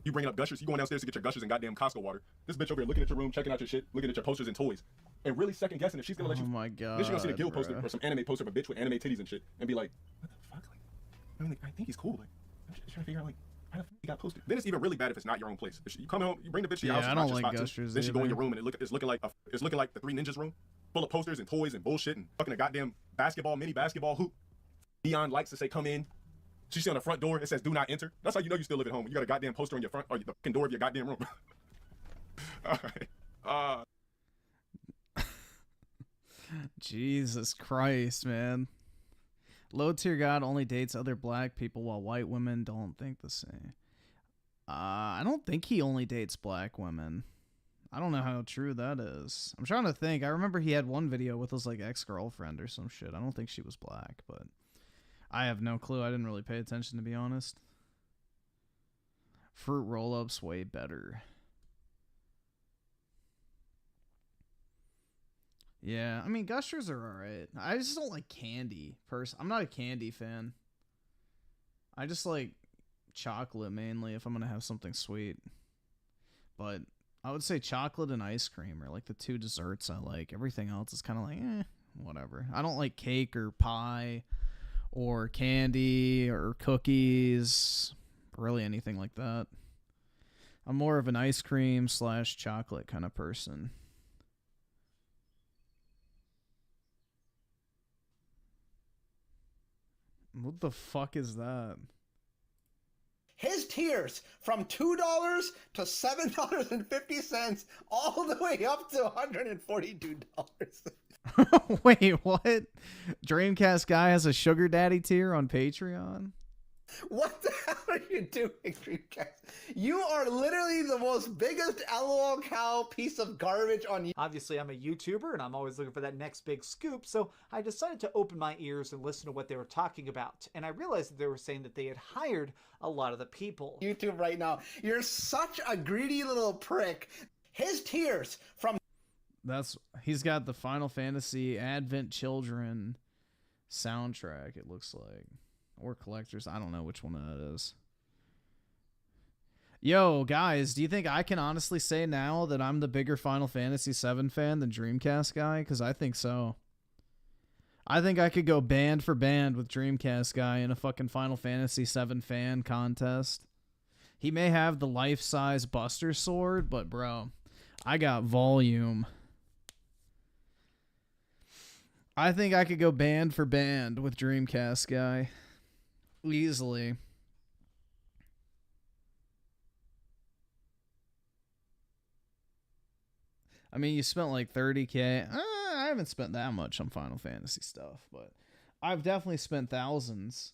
You bringing up gushers, you going downstairs to get your gushers and goddamn Costco water. This bitch over here looking at your room, checking out your shit, looking at your posters and toys, and really second guessing if she's gonna let you. Oh my god. Then she's gonna see the Gil poster or some anime poster of a bitch with anime titties and shit, and be like, what the fuck? Like, I mean, like, I think he's cool. Like, I'm just trying to figure out like, how the fuck he got posted. Then it's even really bad if it's not your own place. If you come home, you bring the bitch to your house. I don't like gushers. Then she go in your room and it's looking like the Three Ninjas room, full of posters and toys and bullshit and fucking a goddamn mini basketball hoop, neon lights that say come in. She see on the front door, it says do not enter. That's how you know you still live at home. You got a goddamn poster on your front or the fucking door of your goddamn room. All right. Jesus Christ, man. Low tier god only dates other black people while white women don't think the same. I don't think he only dates black women. I don't know how true that is. I'm trying to think. I remember he had one video with his like ex-girlfriend or some shit. I don't think she was black, but I have no clue. I didn't really pay attention, to be honest. Fruit roll-ups way better. Yeah, I mean, gushers are alright. I just don't like candy. I'm not a candy fan. I just like chocolate mainly if I'm gonna have something sweet. But I would say chocolate and ice cream are like the two desserts I like. Everything else is kind of like, whatever. I don't like cake or pie or candy or cookies, really anything like that. I'm more of an ice cream / chocolate kind of person. What the fuck is that? His tiers from $2 to $7.50 all the way up to $142. Wait, what? Dreamcast guy has a sugar daddy tier on Patreon? What the hell are you doing, Dreamcast? You are literally the most biggest LOL cow piece of garbage on YouTube. Obviously, I'm a YouTuber and I'm always looking for that next big scoop, so I decided to open my ears and listen to what they were talking about. And I realized that they were saying that they had hired a lot of the people. YouTube right now. You're such a greedy little prick. His tears from He's got the Final Fantasy Advent Children soundtrack, it looks like. Or collectors. I don't know which one that is. Yo, guys, do you think I can honestly say now that I'm the bigger Final Fantasy VII fan than Dreamcast guy? Because I think so. I think I could go band for band with Dreamcast guy in a fucking Final Fantasy VII fan contest. He may have the life-size Buster Sword, but bro, I got volume. I think I could go band for band with Dreamcast guy. Easily. I mean, you spent like 30K. I haven't spent that much on Final Fantasy stuff, but I've definitely spent thousands.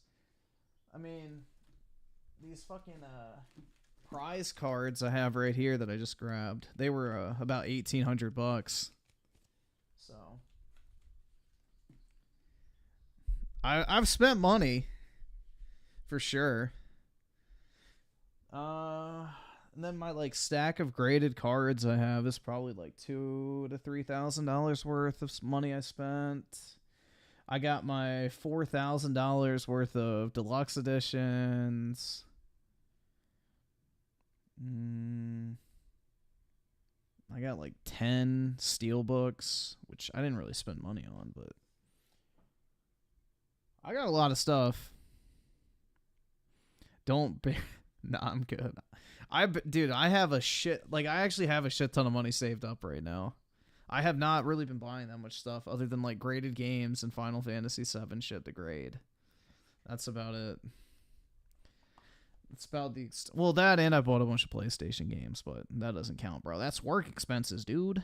I mean, these fucking prize cards I have right here that I just grabbed, they were about $1,800. So I've spent money for sure. And then my like stack of graded cards I have is probably like $2,000 to $3,000 worth of money I spent. I got my $4,000 worth of deluxe editions. I got like 10 steelbooks, which I didn't really spend money on, but I got a lot of stuff. Don't be... Nah, I'm good. Dude, I have a shit... Like, I actually have a shit ton of money saved up right now. I have not really been buying that much stuff other than, like, graded games and Final Fantasy VII shit to grade. That's about it. It's about the... Well, that and I bought a bunch of PlayStation games, but that doesn't count, bro. That's work expenses, dude.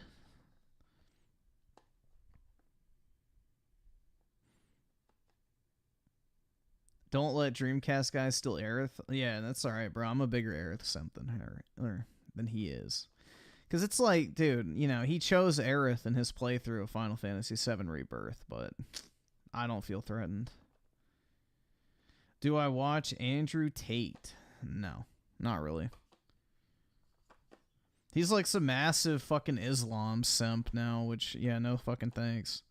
Don't let Dreamcast guys steal Aerith. Yeah, that's alright, bro. I'm a bigger Aerith simp than he is. Because it's like, dude, you know, he chose Aerith in his playthrough of Final Fantasy VII Rebirth, but I don't feel threatened. Do I watch Andrew Tate? No, not really. He's like some massive fucking Islam simp now, which, yeah, no fucking thanks.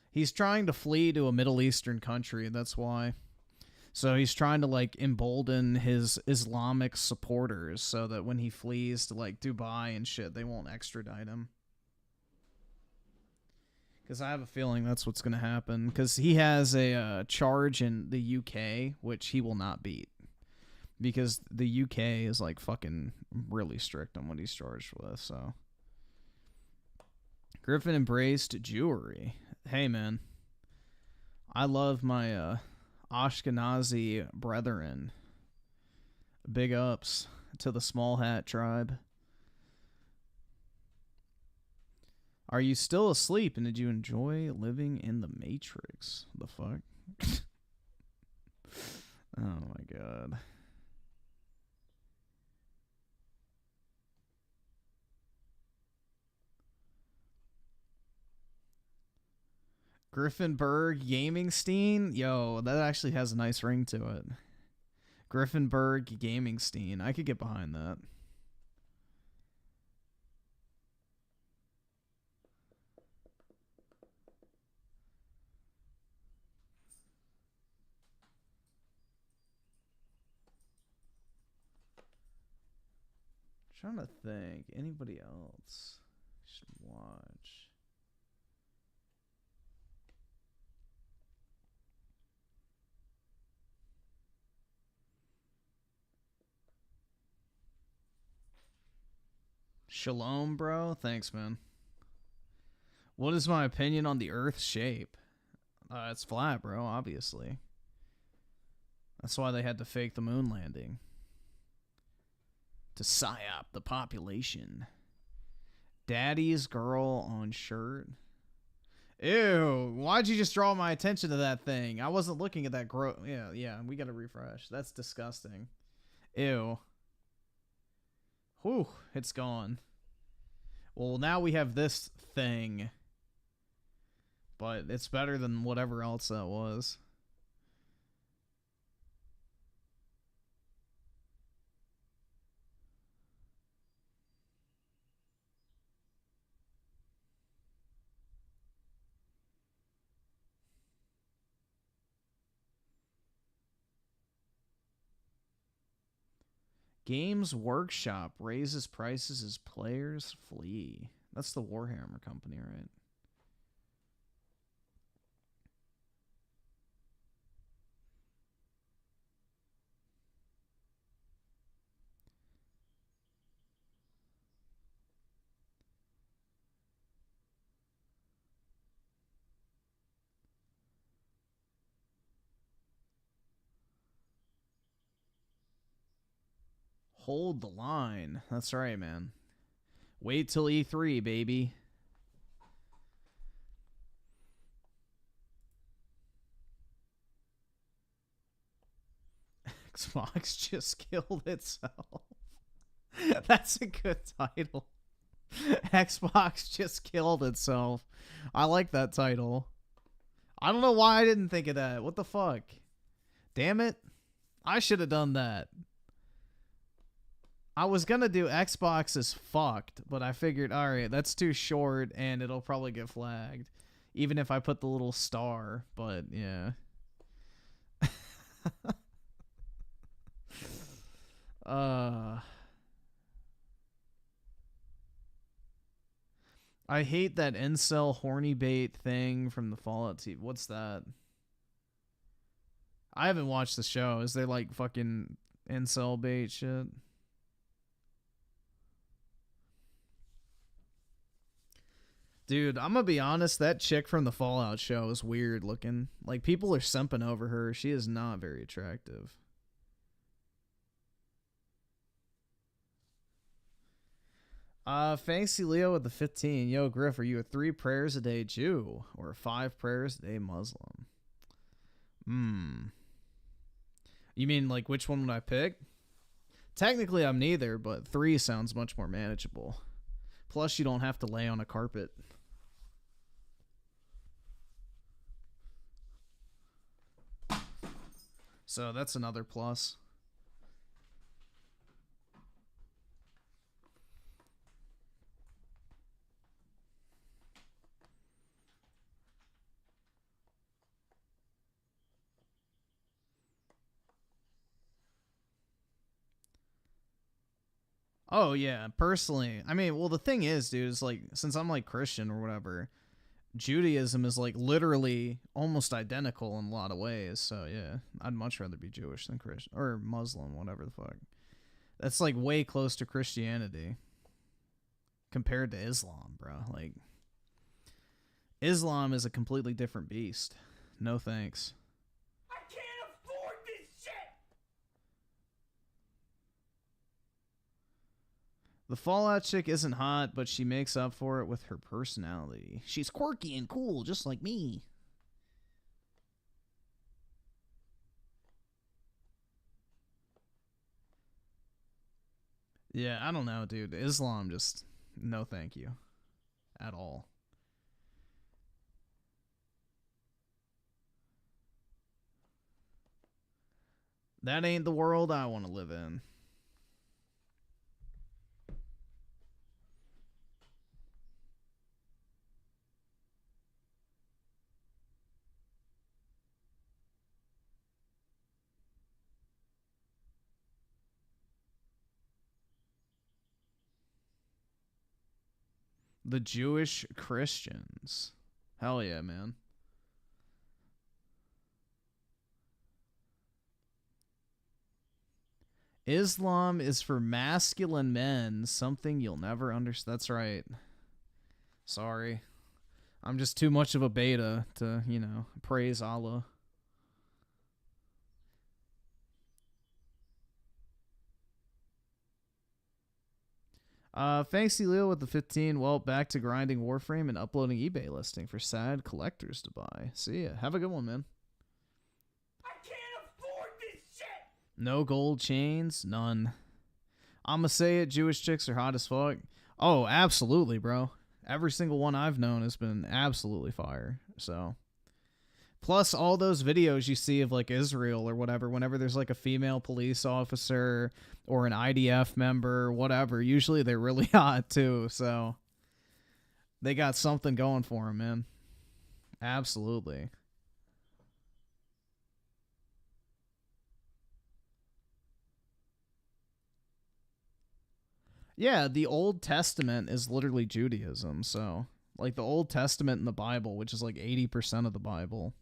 He's trying to flee to a Middle Eastern country, that's why. So he's trying to, like, embolden his Islamic supporters so that when he flees to, like, Dubai and shit, they won't extradite him. Because I have a feeling that's what's going to happen. Because he has a charge in the UK, which he will not beat. Because the UK is, like, fucking really strict on what he's charged with, so. Griffin embraced Jewry. Hey, man. I love my, Ashkenazi brethren. Big ups to the Small Hat tribe. Are you still asleep and did you enjoy living in the Matrix? The fuck? Oh my god. Griffinberg Gaming Steen? Yo, that actually has a nice ring to it. Griffinberg Gaming Steen. I could get behind that. Trying to think. Anybody else should watch? Shalom, bro. Thanks, man. What is my opinion on the Earth's shape? It's flat, bro, obviously. That's why they had to fake the moon landing. To psyop the population. Daddy's girl on shirt. Ew, why'd you just draw my attention to that thing? I wasn't looking at that Yeah, we gotta refresh. That's disgusting. Ew. Whew, it's gone. Well, now we have this thing. But it's better than whatever else that was. Games Workshop raises prices as players flee. That's the Warhammer company, right? Hold the line. That's right, man. Wait till E3, baby. Xbox just killed itself. That's a good title. Xbox just killed itself. I like that title. I don't know why I didn't think of that. What the fuck? Damn it. I should have done that. I was gonna do Xbox is fucked, but I figured, alright, that's too short and it'll probably get flagged. Even if I put the little star, but yeah. I hate that incel horny bait thing from the Fallout TV. What's that? I haven't watched the show. Is there like fucking incel bait shit? Dude, I'm gonna be honest, that chick from the Fallout show is weird looking. Like, people are simping over her. She is not very attractive. Fancy Leo with the 15. Yo, Griff, are you a 3 prayers a day Jew or a 5 prayers a day Muslim? You mean, like, which one would I pick? Technically, I'm neither, but 3 sounds much more manageable. Plus, you don't have to lay on a carpet. So that's another plus. Oh, yeah, personally. I mean, well, the thing is, dude, is like, since I'm like Christian or whatever, Judaism is like literally almost identical in a lot of ways. So, yeah, I'd much rather be Jewish than Christian or Muslim, whatever the fuck. That's like way close to Christianity compared to Islam, bro. Like, Islam is a completely different beast. No thanks. The Fallout chick isn't hot, but she makes up for it with her personality. She's quirky and cool, just like me. Yeah, I don't know, dude. Islam just... no thank you. At all. That ain't the world I want to live in. The Jewish Christians. Hell yeah, man. Islam is for masculine men, something you'll never understand. That's right. Sorry. I'm just too much of a beta to, you know, praise Allah. Fancy Leo with the 15. Well, back to grinding Warframe and uploading eBay listing for sad collectors to buy. See ya. Have a good one, man. I can't afford this shit! No gold chains? None. I'ma say it, Jewish chicks are hot as fuck. Oh, absolutely, bro. Every single one I've known has been absolutely fire. So, plus all those videos you see of like Israel or whatever, whenever there's like a female police officer or an IDF member, whatever, usually they're really hot too. So, they got something going for them, man. Absolutely. Yeah, the Old Testament is literally Judaism, so, like, the Old Testament in the Bible, which is like 80% of the Bible,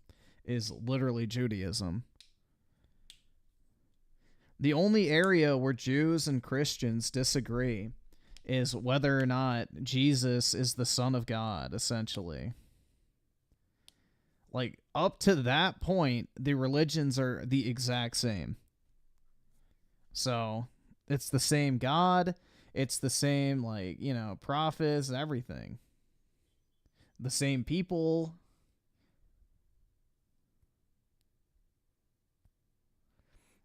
is literally Judaism. The only area where Jews and Christians disagree is whether or not Jesus is the Son of God, essentially. Like, up to that point, the religions are the exact same. So, it's the same God. It's the same, like, you know, prophets and everything. The same people.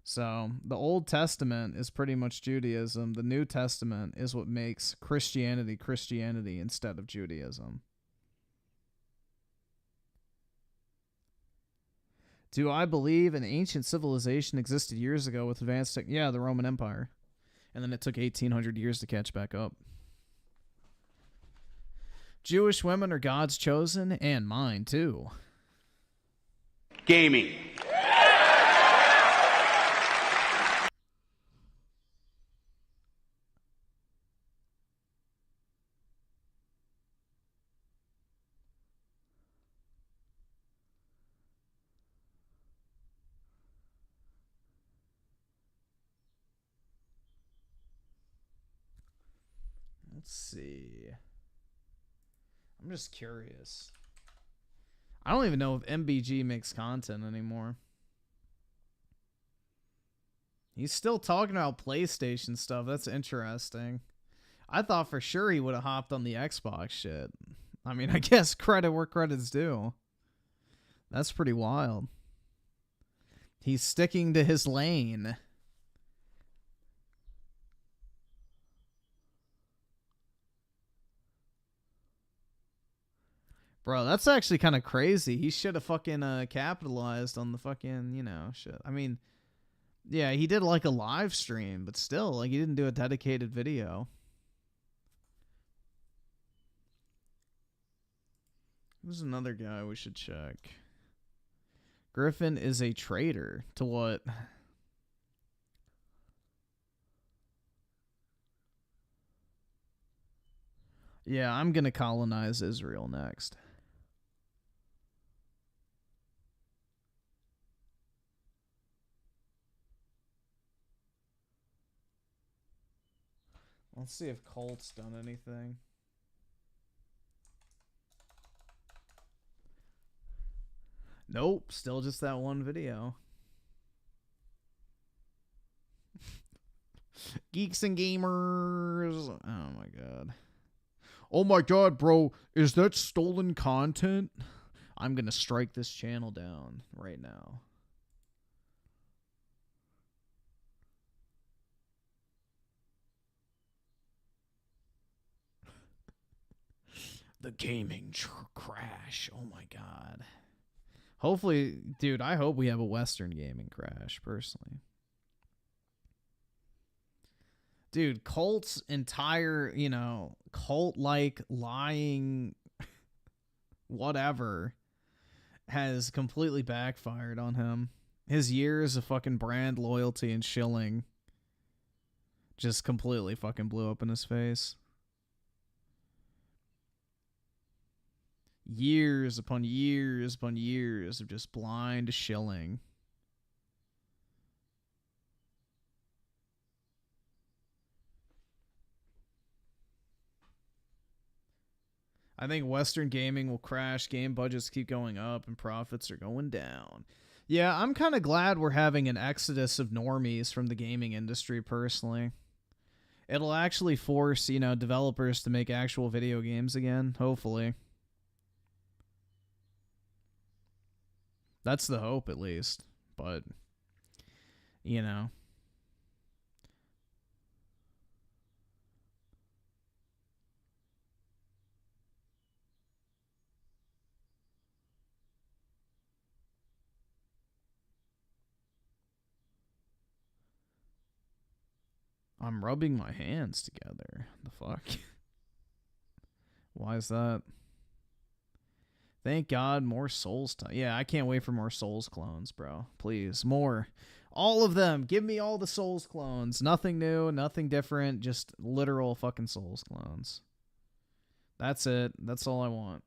So, the Old Testament is pretty much Judaism. The New Testament is what makes Christianity Christianity instead of Judaism. Do I believe an ancient civilization existed years ago with advanced tech? Yeah, the Roman Empire. And then it took 1,800 years to catch back up. Jewish women are God's chosen, and mine too. Gaming. Let's see. I'm just curious. I don't even know if MBG makes content anymore. He's still talking about PlayStation stuff. That's interesting. I thought for sure he would have hopped on the Xbox shit. I mean, I guess credit where credit's due. That's pretty wild. He's sticking to his lane. Bro, that's actually kind of crazy. He should have fucking capitalized on the fucking, you know, shit. I mean, yeah, he did like a live stream, but still, like, he didn't do a dedicated video. Who's another guy we should check? Griffin is a traitor to what? Yeah, I'm gonna colonize Israel next. Let's see if Colt's done anything. Nope, still just that one video. Geeks and gamers. Oh my god. Oh my god, bro. Is that stolen content? I'm gonna strike this channel down right now. The gaming crash. Oh my god. Hopefully, dude, I hope we have a Western gaming crash, personally. Dude, Colt's entire, you know, cult-like lying whatever has completely backfired on him. His years of fucking brand loyalty and shilling just completely fucking blew up in his face. Years upon years upon years of just blind shilling. I think Western gaming will crash, game budgets keep going up, and profits are going down. Yeah, I'm kind of glad we're having an exodus of normies from the gaming industry, personally. It'll actually force, you know, developers to make actual video games again, hopefully. That's the hope, at least. But, you know. I'm rubbing my hands together. The fuck? Why is that? Thank God, more Souls. Yeah, I can't wait for more Souls clones, bro. Please, more. All of them. Give me all the Souls clones. Nothing new, nothing different. Just literal fucking Souls clones. That's it. That's all I want.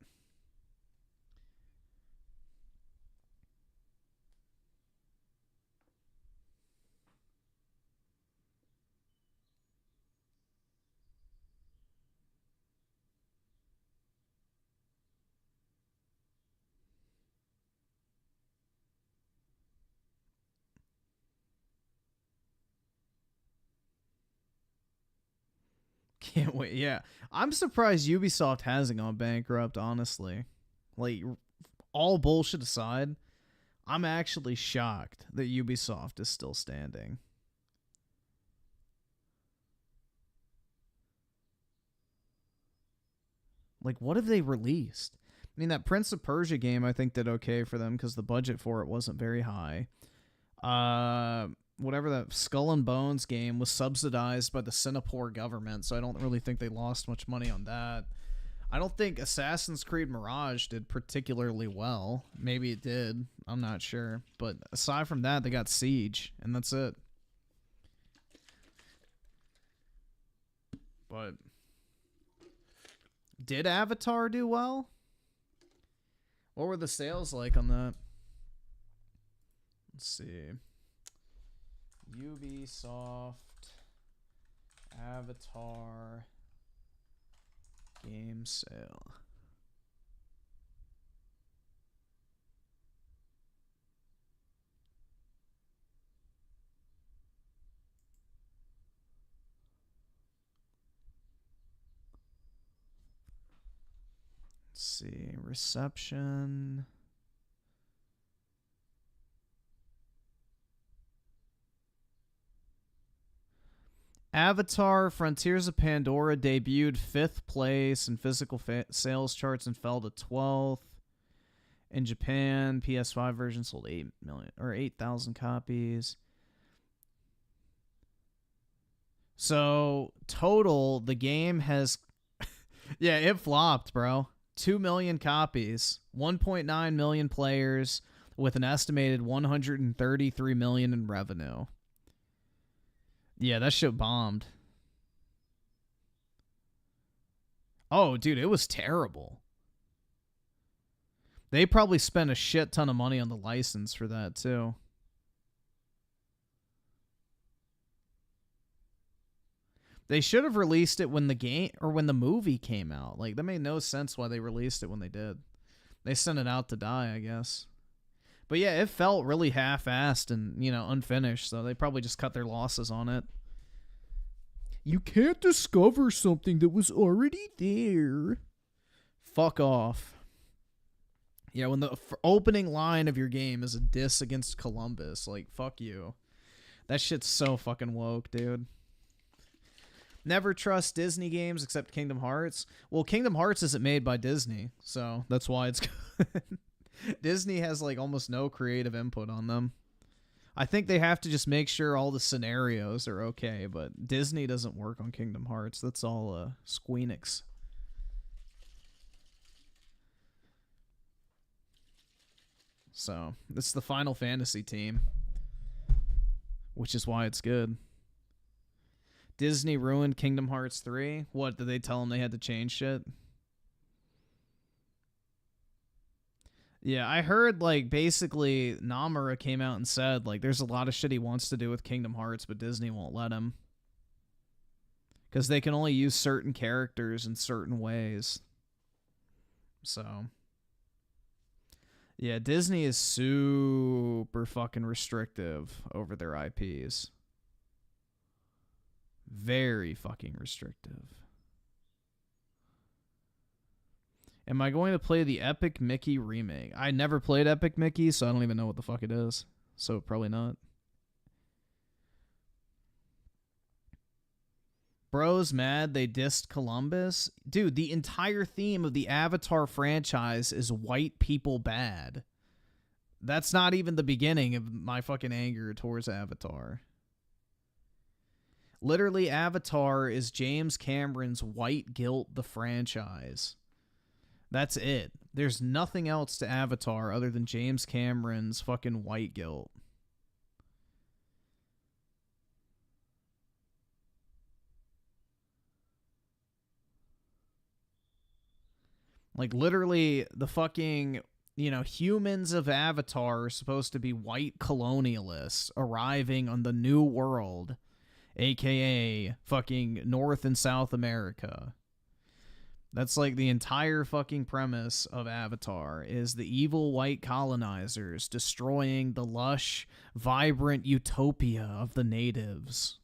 Can't wait. Yeah. I'm surprised Ubisoft hasn't gone bankrupt, honestly. Like, all bullshit aside, I'm actually shocked that Ubisoft is still standing. Like, what have they released? I mean, that Prince of Persia game I think did okay for them because the budget for it wasn't very high. Whatever that Skull and Bones game was subsidized by the Singapore government, so I don't really think they lost much money on that. I don't think Assassin's Creed Mirage did particularly well. Maybe it did. I'm not sure. But aside from that, they got Siege, and that's it. But did Avatar do well? What were the sales like on that? Let's see. Ubisoft Avatar game sale. Let's see. Reception. Avatar Frontiers of Pandora debuted 5th place in physical sales charts and fell to 12th. In Japan, PS5 version sold 8,000 copies. So, total, the game has... yeah, it flopped, bro. 2 million copies. 1.9 million players with an estimated 133 million in revenue. Yeah, that shit bombed. Oh, dude, it was terrible. They probably spent a shit ton of money on the license for that, too. They should have released it when the game or when the movie came out. Like, that made no sense why they released it when they did. They sent it out to die, I guess. But yeah, it felt really half-assed and, you know, unfinished, so they probably just cut their losses on it. You can't discover something that was already there. Fuck off. Yeah, when the opening line of your game is a diss against Columbus, like, fuck you. That shit's so fucking woke, dude. Never trust Disney games except Kingdom Hearts. Well, Kingdom Hearts isn't made by Disney, so that's why it's good. Disney has, like, almost no creative input on them. I think they have to just make sure all the scenarios are okay, but Disney doesn't work on Kingdom Hearts. That's all Squeenix. So, it's the Final Fantasy team, which is why it's good. Disney ruined Kingdom Hearts 3. What, did they tell them they had to change shit? Yeah, I heard, like, basically Namura came out and said, like, there's a lot of shit he wants to do with Kingdom Hearts, but Disney won't let him. Because they can only use certain characters in certain ways. So, yeah, Disney is super fucking restrictive over their IPs. Very fucking restrictive. Am I going to play the Epic Mickey remake? I never played Epic Mickey, so I don't even know what the fuck it is. So probably not. Bro's mad they dissed Columbus. Dude, the entire theme of the Avatar franchise is white people bad. That's not even the beginning of my fucking anger towards Avatar. Literally, Avatar is James Cameron's White Guilt, the franchise. That's it. There's nothing else to Avatar other than James Cameron's fucking White Guilt. Like, literally, the fucking, you know, humans of Avatar are supposed to be white colonialists arriving on the new world, aka fucking North and South America. That's like the entire fucking premise of Avatar, is the evil white colonizers destroying the lush, vibrant utopia of the natives.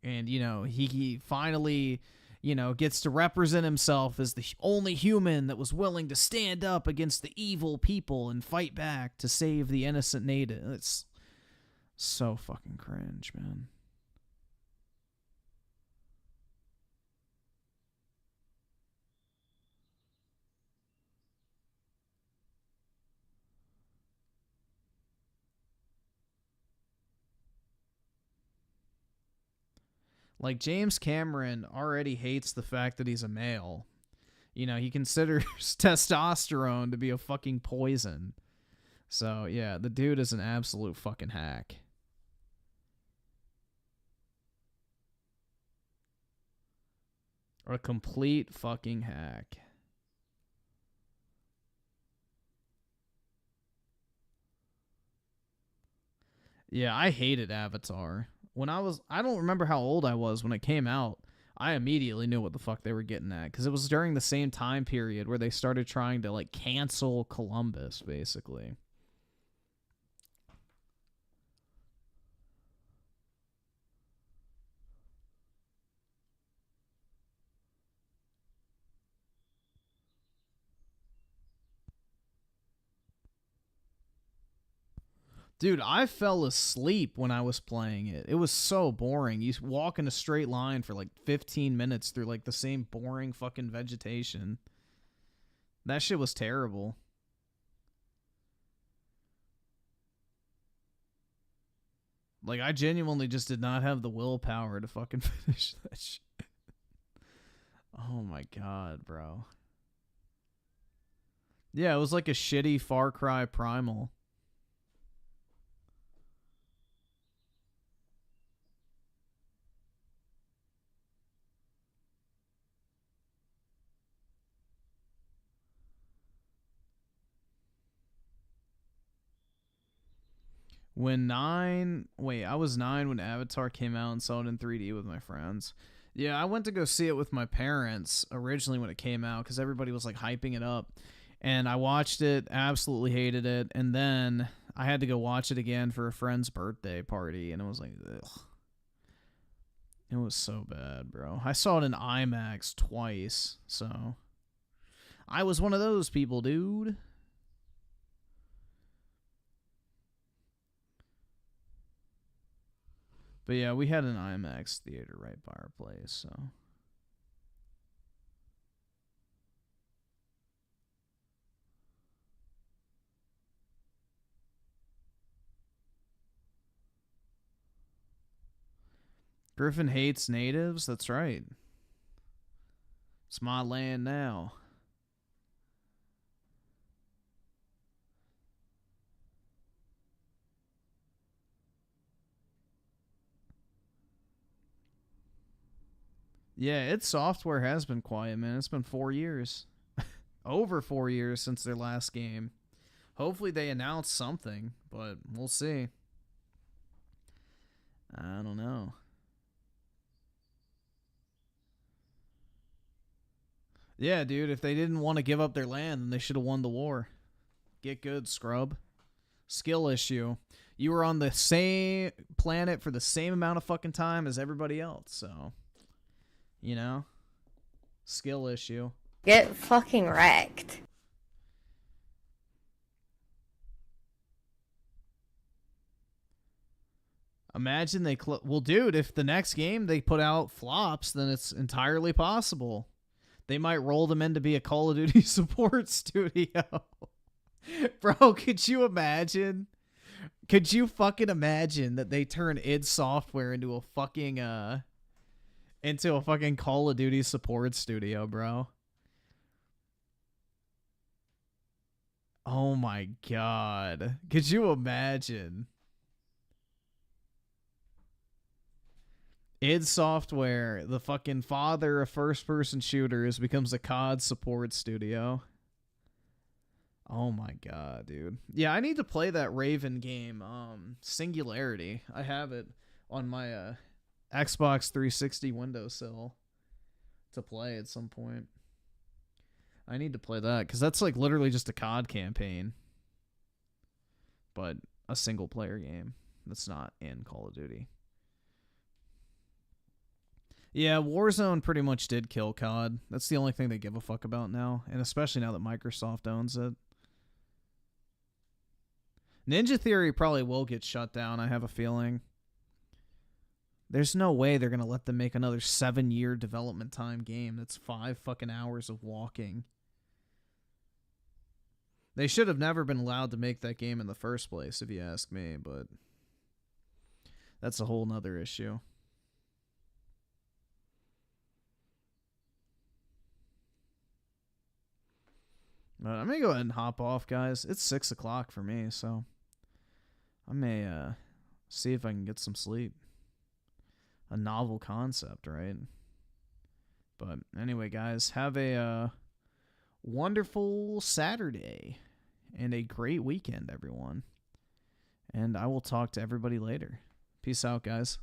And, you know, he finally, you know, gets to represent himself as the only human that was willing to stand up against the evil people and fight back to save the innocent native. It's so fucking cringe, man. Like, James Cameron already hates the fact that he's a male. You know, he considers testosterone to be a fucking poison. So, yeah, the dude is an absolute fucking hack. A complete fucking hack. Yeah, I hated Avatar. I don't remember how old I was when it came out. I immediately knew what the fuck they were getting at, because it was during the same time period where they started trying to, like, cancel Columbus, basically. Dude, I fell asleep when I was playing it. It was so boring. You walk in a straight line for like 15 minutes through like the same boring fucking vegetation. That shit was terrible. Like, I genuinely just did not have the willpower to fucking finish that shit. Oh my god, bro. Yeah, it was like a shitty Far Cry Primal. I was 9 when Avatar came out and saw it in 3D with my friends. Yeah, I went to go see it with my parents originally when it came out because everybody was like hyping it up. And I watched it, absolutely hated it, and then I had to go watch it again for a friend's birthday party, and it was like, ugh. It was so bad, bro. I saw it in IMAX twice, so I was one of those people, dude. But yeah, we had an IMAX theater right by our place, so. Griffin hates natives? That's right. It's my land now. Yeah, its software has been quiet, man. It's been 4 years. Over 4 years since their last game. Hopefully they announce something, but we'll see. I don't know. Yeah, dude, if they didn't want to give up their land, then they should have won the war. Get good, scrub. Skill issue. You were on the same planet for the same amount of fucking time as everybody else, so... You know? Skill issue. Get fucking wrecked. Imagine they... well, dude, if the next game they put out flops, then it's entirely possible. They might roll them in to be a Call of Duty support studio. Bro, could you imagine? Could you fucking imagine that they turn id Software into a fucking Call of Duty support studio, bro? Oh my god. Could you imagine? id Software, the fucking father of first-person shooters, becomes a COD support studio. Oh my god, dude. Yeah, I need to play that Raven game, Singularity. I have it on my Xbox 360 windowsill to play at some point. I need to play that, because that's like literally just a COD campaign. But a single-player game that's not in Call of Duty. Yeah, Warzone pretty much did kill COD. That's the only thing they give a fuck about now, and especially now that Microsoft owns it. Ninja Theory probably will get shut down, I have a feeling. There's no way they're going to let them make another 7-year development time game that's 5 fucking hours of walking. They should have never been allowed to make that game in the first place, if you ask me, but that's a whole nother issue. But I'm going to go ahead and hop off, guys. It's 6 o'clock for me, so I may see if I can get some sleep. A novel concept, right? But anyway, guys, have a wonderful Saturday and a great weekend, everyone. And I will talk to everybody later. Peace out, guys.